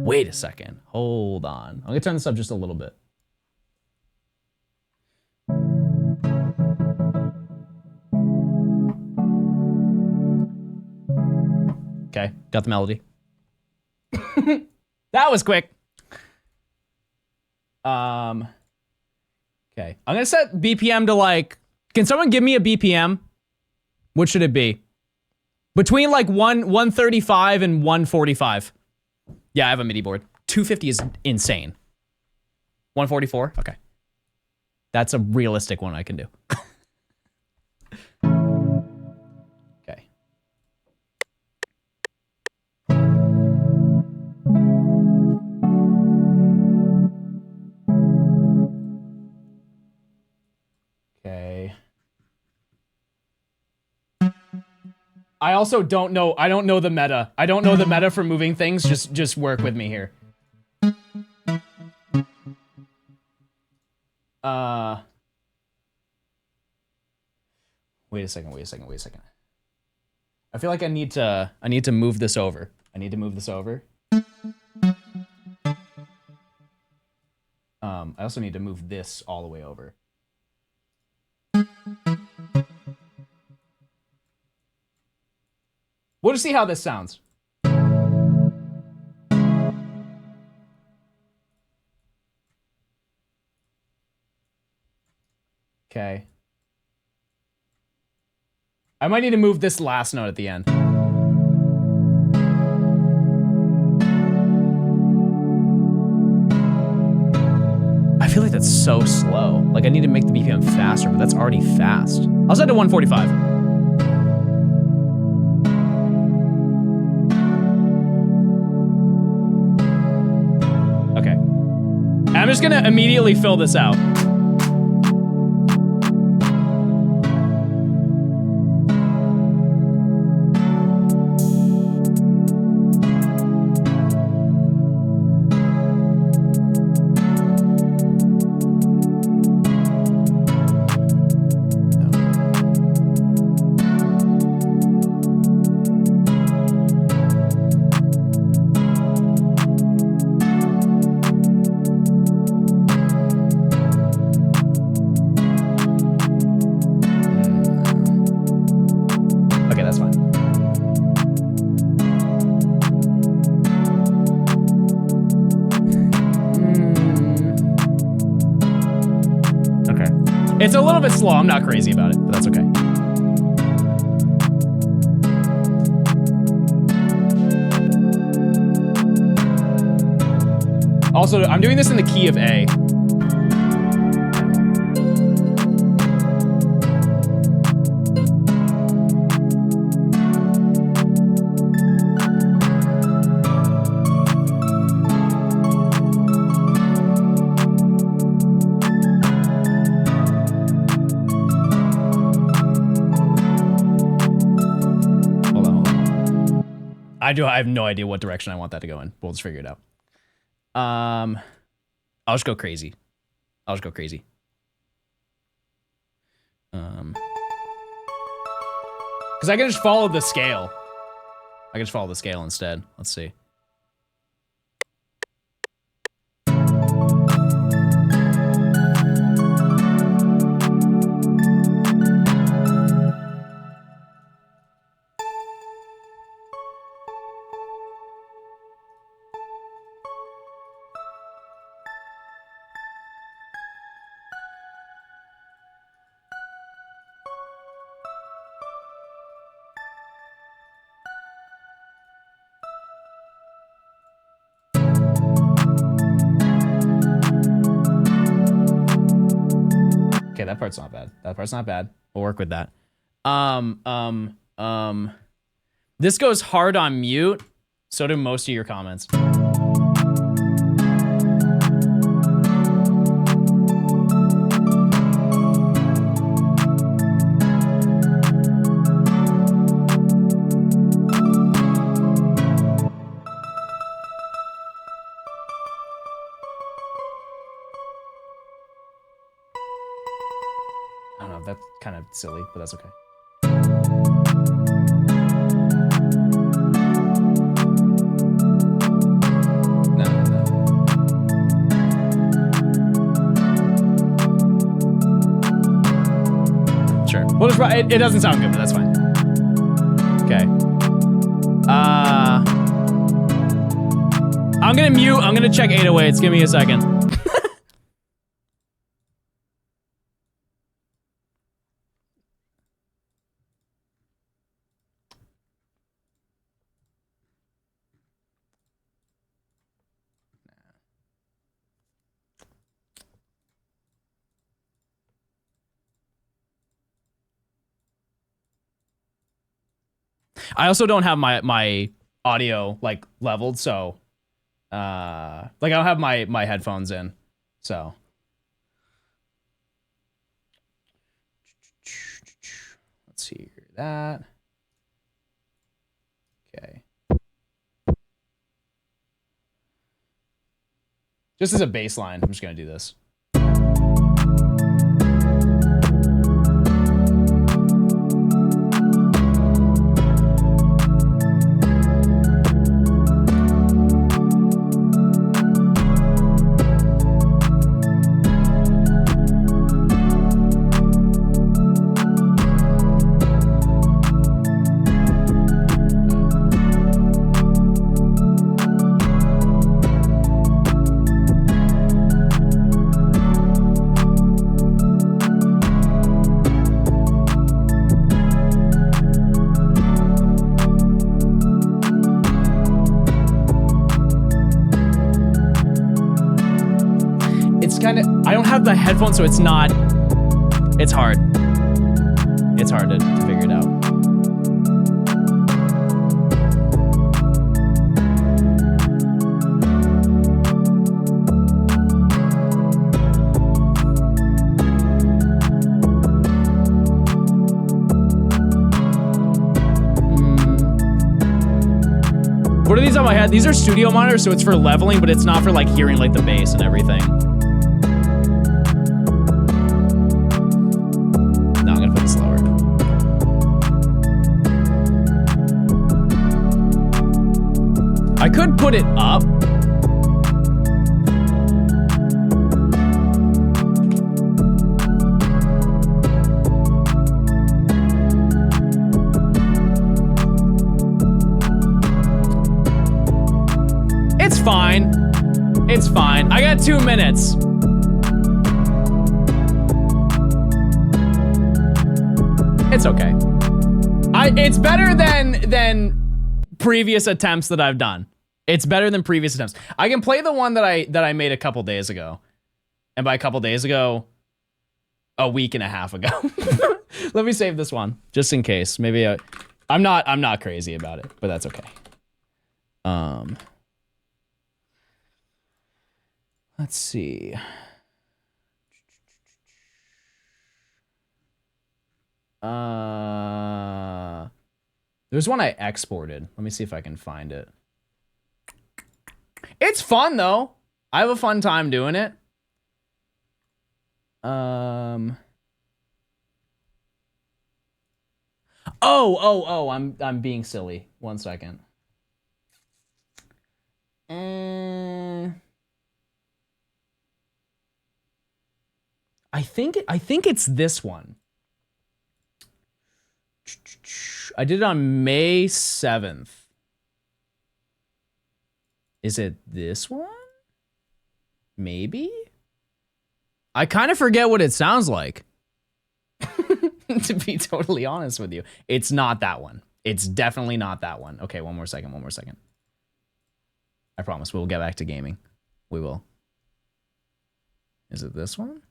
Wait a second. Hold on. I'm gonna turn this up just a little bit. Okay, got the melody. That was quick. Okay, I'm gonna set BPM to like, can someone give me a BPM? What should it be? Between like 135 and 145. Yeah, I have a MIDI board. 250 is insane. 144? Okay. That's a realistic one I can do. Okay. Okay. I also don't know. I don't know the meta. I don't know the meta for moving things. Just work with me here. Wait a second. I feel like I need to move this over. I need to move this over. I also need to move this all the way over. We'll just see how this sounds. Okay. I might need to move this last note at the end. I feel like that's so slow. Like I need to make the BPM faster, but that's already fast. I'll set to 145. I'm just gonna immediately fill this out. It's a little bit slow. I'm not crazy about it, but that's okay. Also, I'm doing this in the key of A. I have no idea what direction I want that to go in. We'll just figure it out. I'll just go crazy. Because I can just follow the scale. I can just follow the scale instead. Let's see. that part's not bad. That part's not bad. We'll work with that. This goes hard on mute. So do most of your comments. I don't know, that's kind of silly, but that's okay. Sure. Well, it doesn't sound good, but that's fine. Okay. I'm gonna mute. I'm gonna check 808s. Give me a second. I also don't have my audio like leveled, so like I don't have my headphones in, so let's hear that. Okay. Just as a baseline, I'm just gonna do this. I don't have the headphones, so it's hard. It's hard to figure it out. What are these on my head? These are studio monitors, so it's for leveling, but it's not for like hearing like the bass and everything. Slower. I could put it up. It's fine. It's fine. I got 2 minutes. It's okay. It's better than previous attempts that I've done. It's better than previous attempts. I can play the one that I made a couple days ago. And by a couple days ago, a week and a half ago. Let me save this one just in case. Maybe I'm not crazy about it, but that's okay. Let's see. There's one I exported. Let me see if I can find it. It's fun though. I have a fun time doing it. Oh, I'm being silly. 1 second. I think it's this one. I did it on May 7th. Is it this one? Maybe? I kind of forget what it sounds like. To be totally honest with you. It's not that one. It's definitely not that one. Okay, one more second. I promise we'll get back to gaming. We will. Is it this one?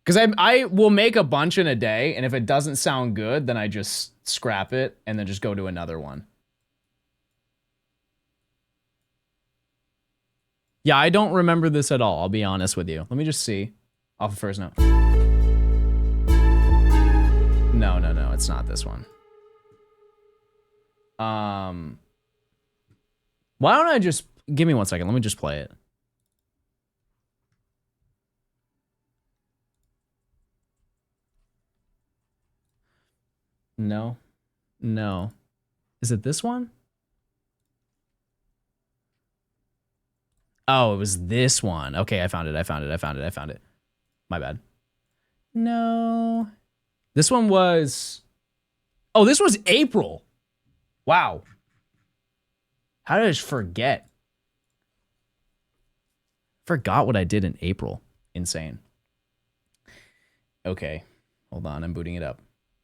Because I will make a bunch in a day, and if it doesn't sound good, then I just scrap it and then just go to another one. Yeah, I don't remember this at all, I'll be honest with you. Let me just see. Off the first note. No, it's not this one. Why don't I just... Give me 1 second, let me just play it. No. Is it this one? Oh, it was this one. Okay, I found it. My bad. No. This one was... Oh, this was April. Wow. How did I just forget? Forgot what I did in April. Insane. Okay. Hold on, I'm booting it up.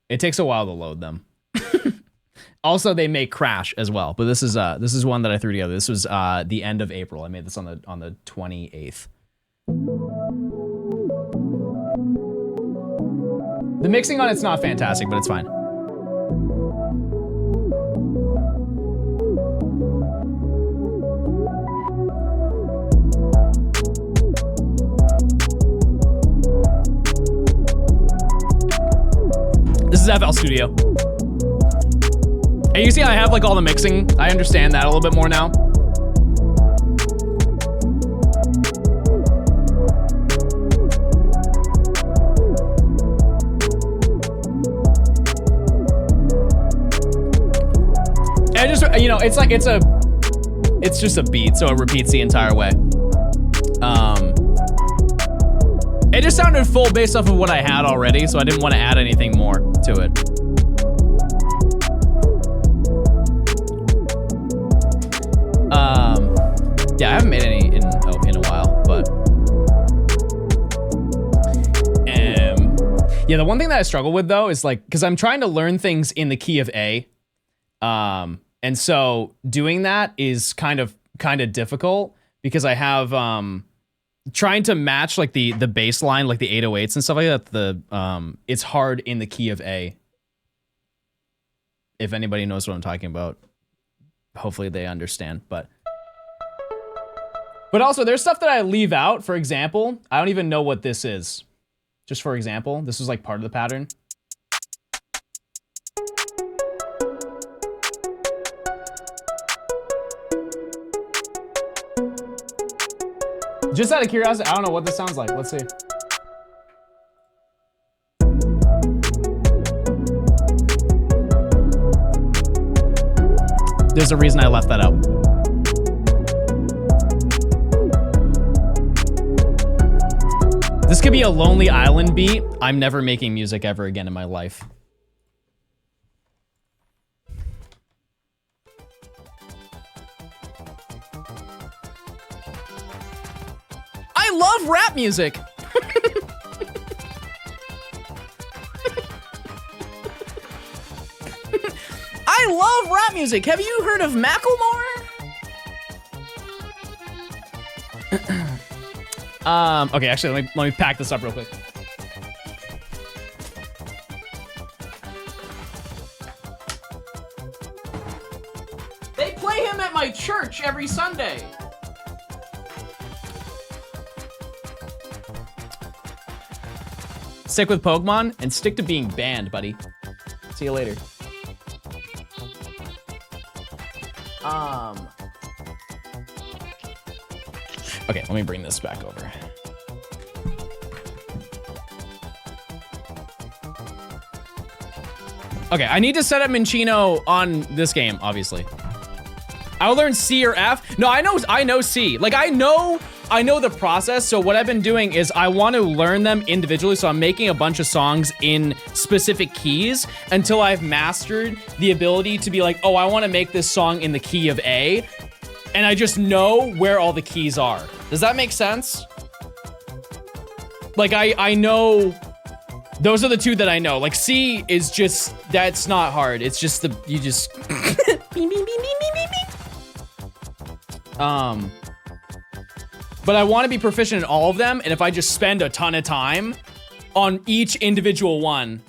It takes a while to load them. Also, they may crash as well, but this is one that I threw together. This was the end of April. I made this on the 28th. The mixing on it's not fantastic, but it's fine. This is FL Studio. And you see I have like all the mixing. I understand that a little bit more now. And just, you know, it's just a beat, so it repeats the entire way. It just sounded full based off of what I had already, so I didn't want to add anything more to it. Yeah, I haven't made any in a while, but yeah, the one thing that I struggle with though is like, because I'm trying to learn things in the key of A, and so doing that is kind of difficult because I have trying to match like the bass line, like the 808s and stuff like that. It's hard in the key of A. If anybody knows what I'm talking about, hopefully they understand, but also there's stuff that I leave out. For example, I don't even know what this is. Just for example, this is like part of the pattern. Just out of curiosity, I don't know what this sounds like. Let's see. There's a reason I left that out. This could be a Lonely Island beat. I'm never making music ever again in my life. I love rap music. I love rap music. Have you heard of Macklemore? Okay, actually, let me pack this up real quick. They play him at my church every Sunday. Stick with Pokemon and stick to being banned, buddy. See you later. Okay, let me bring this back over. Okay, I need to set up Minccino on this game, obviously. I'll learn C or F. No, I know C. Like, I know the process, so what I've been doing is I want to learn them individually, so I'm making a bunch of songs in specific keys until I've mastered the ability to be like, oh, I want to make this song in the key of A, and I just know where all the keys are. Does that make sense? Like, I know, those are the two that I know. Like, C is just, that's not hard. It's just you just, but I want to be proficient in all of them, and if I just spend a ton of time, on each individual one,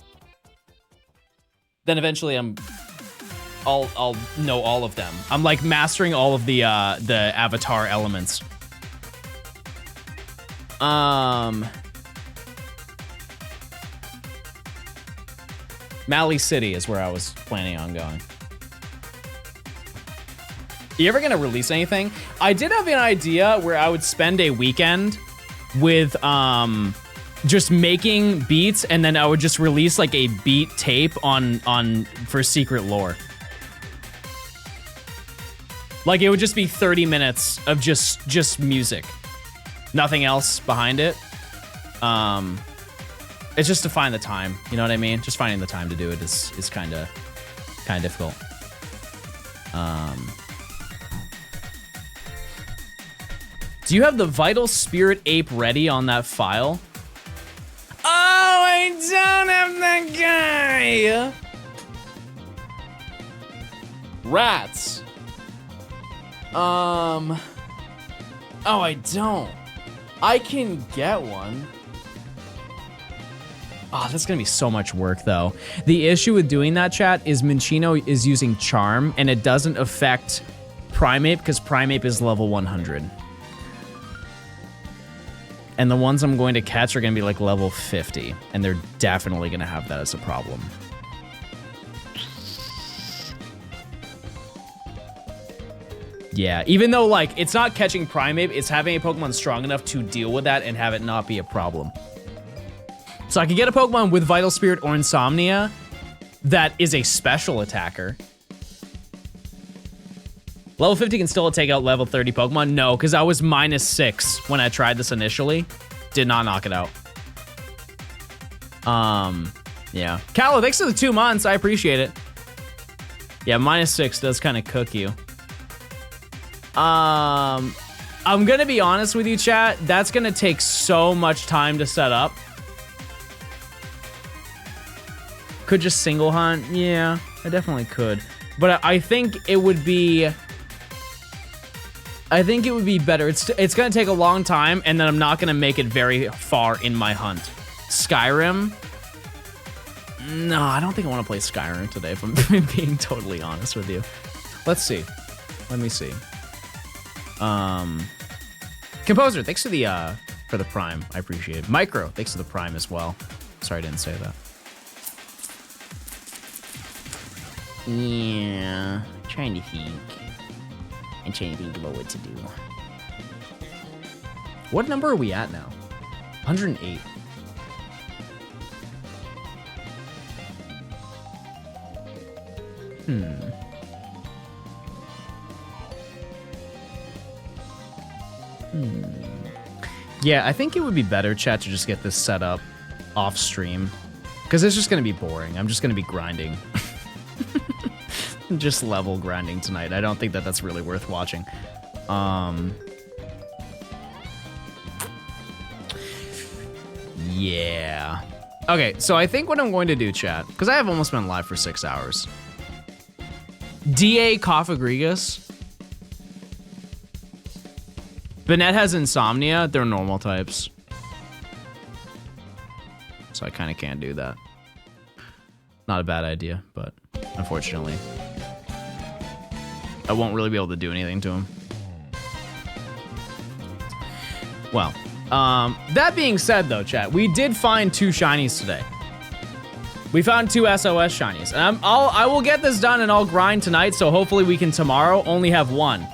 then eventually I'll know all of them. I'm like mastering all of the avatar elements. Mali City is where I was planning on going. You ever gonna release anything? I did have an idea where I would spend a weekend with just making beats, and then I would just release like a beat tape on for Secret Lore. Like it would just be 30 minutes of just music, nothing else behind it. It's just to find the time, you know what I mean? Just finding the time to do it is kind of difficult. Do you have the Vital Spirit ape ready on that file? Oh, I don't have that guy. Rats. Oh, I don't. I can get one. Oh, that's gonna be so much work though. The issue with doing that, chat, is Minccino is using Charm, and it doesn't affect Primeape because Primeape is level 100. And the ones I'm going to catch are gonna be like level 50, and they're definitely gonna have that as a problem. Yeah, even though like it's not catching Primeape, it's having a Pokemon strong enough to deal with that and have it not be a problem. So I could get a Pokemon with Vital Spirit or Insomnia that is a special attacker. Level 50 can still take out level 30 Pokemon? No, because I was -6 when I tried this initially. Did not knock it out. Yeah. Callow, thanks for the 2 months. I appreciate it. Yeah, -6 does kind of cook you. I'm gonna be honest with you, chat. That's gonna take so much time to set up. Could just single hunt? Yeah, I definitely could. But I think it would be... I think it would be better. It's gonna take a long time, and then I'm not gonna make it very far in my hunt. Skyrim? No, I don't think I want to play Skyrim today, if I'm being totally honest with you. Let's see. Let me see. Composer, thanks for the Prime. I appreciate it. Micro, thanks for the Prime as well. Sorry I didn't say that. Yeah, trying to think. I'm trying to think about what to do. What number are we at now? 108. Yeah, I think it would be better, chat, to just get this set up off stream. Because it's just going to be boring. I'm just going to be grinding. Just level grinding tonight. I don't think that that's really worth watching. Yeah. Okay, so I think what I'm going to do, chat, because I have almost been live for 6 hours. DA Cophagrigus. Banette has Insomnia. They're normal types. So I kind of can't do that. Not a bad idea, but unfortunately, I won't really be able to do anything to him. Well, that being said, though, chat, we did find 2 shinies today. We found 2 SOS shinies, and I will get this done and I'll grind tonight. So hopefully we can tomorrow only have 1.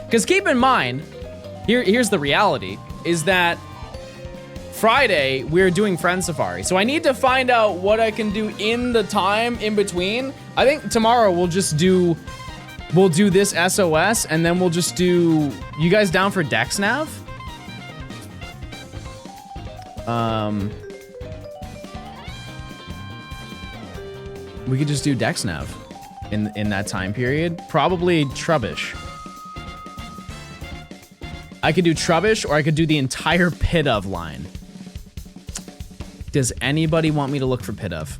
Because keep in mind, here's the reality: is that Friday we're doing Friend Safari. So I need to find out what I can do in the time in between. I think tomorrow we'll do this SOS, and then we'll just do. You guys down for Dex Nav? We could just do Dex Nav in that time period. Probably Trubbish. I could do Trubbish, or I could do the entire Pidove line. Does anybody want me to look for Pidove?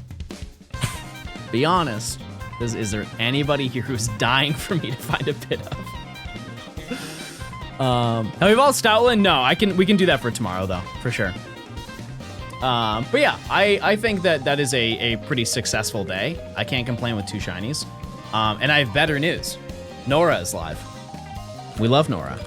Be honest. Is there anybody here who's dying for me to find a Pidove? Have we evolved Stoutland? No, we can do that for tomorrow though, for sure. But yeah, I think that is a pretty successful day. I can't complain with 2 shinies. And I have better news. Nora is live. We love Nora.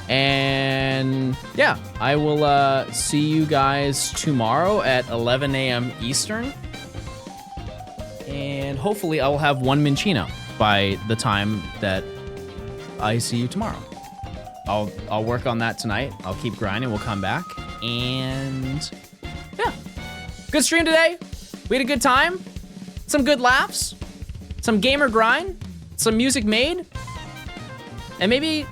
And yeah, I will see you guys tomorrow at 11 a.m. Eastern. And hopefully I will have 1 Minccino by the time that I see you tomorrow. I'll work on that tonight. I'll keep grinding. We'll come back. And yeah, good stream today. We had a good time. Some good laughs. Some gamer grind. Some music made. And maybe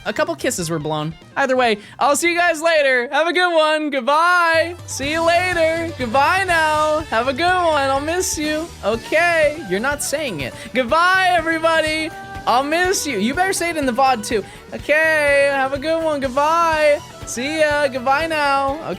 a couple kisses were blown. Either way, I'll see you guys later. Have a good one. Goodbye. See you later. Goodbye now. Have a good one. I'll miss you. Okay, you're not saying it. Goodbye, everybody. I'll miss you. You better say it in the VOD too. Okay, have a good one. Goodbye. See ya. Goodbye now. Okay.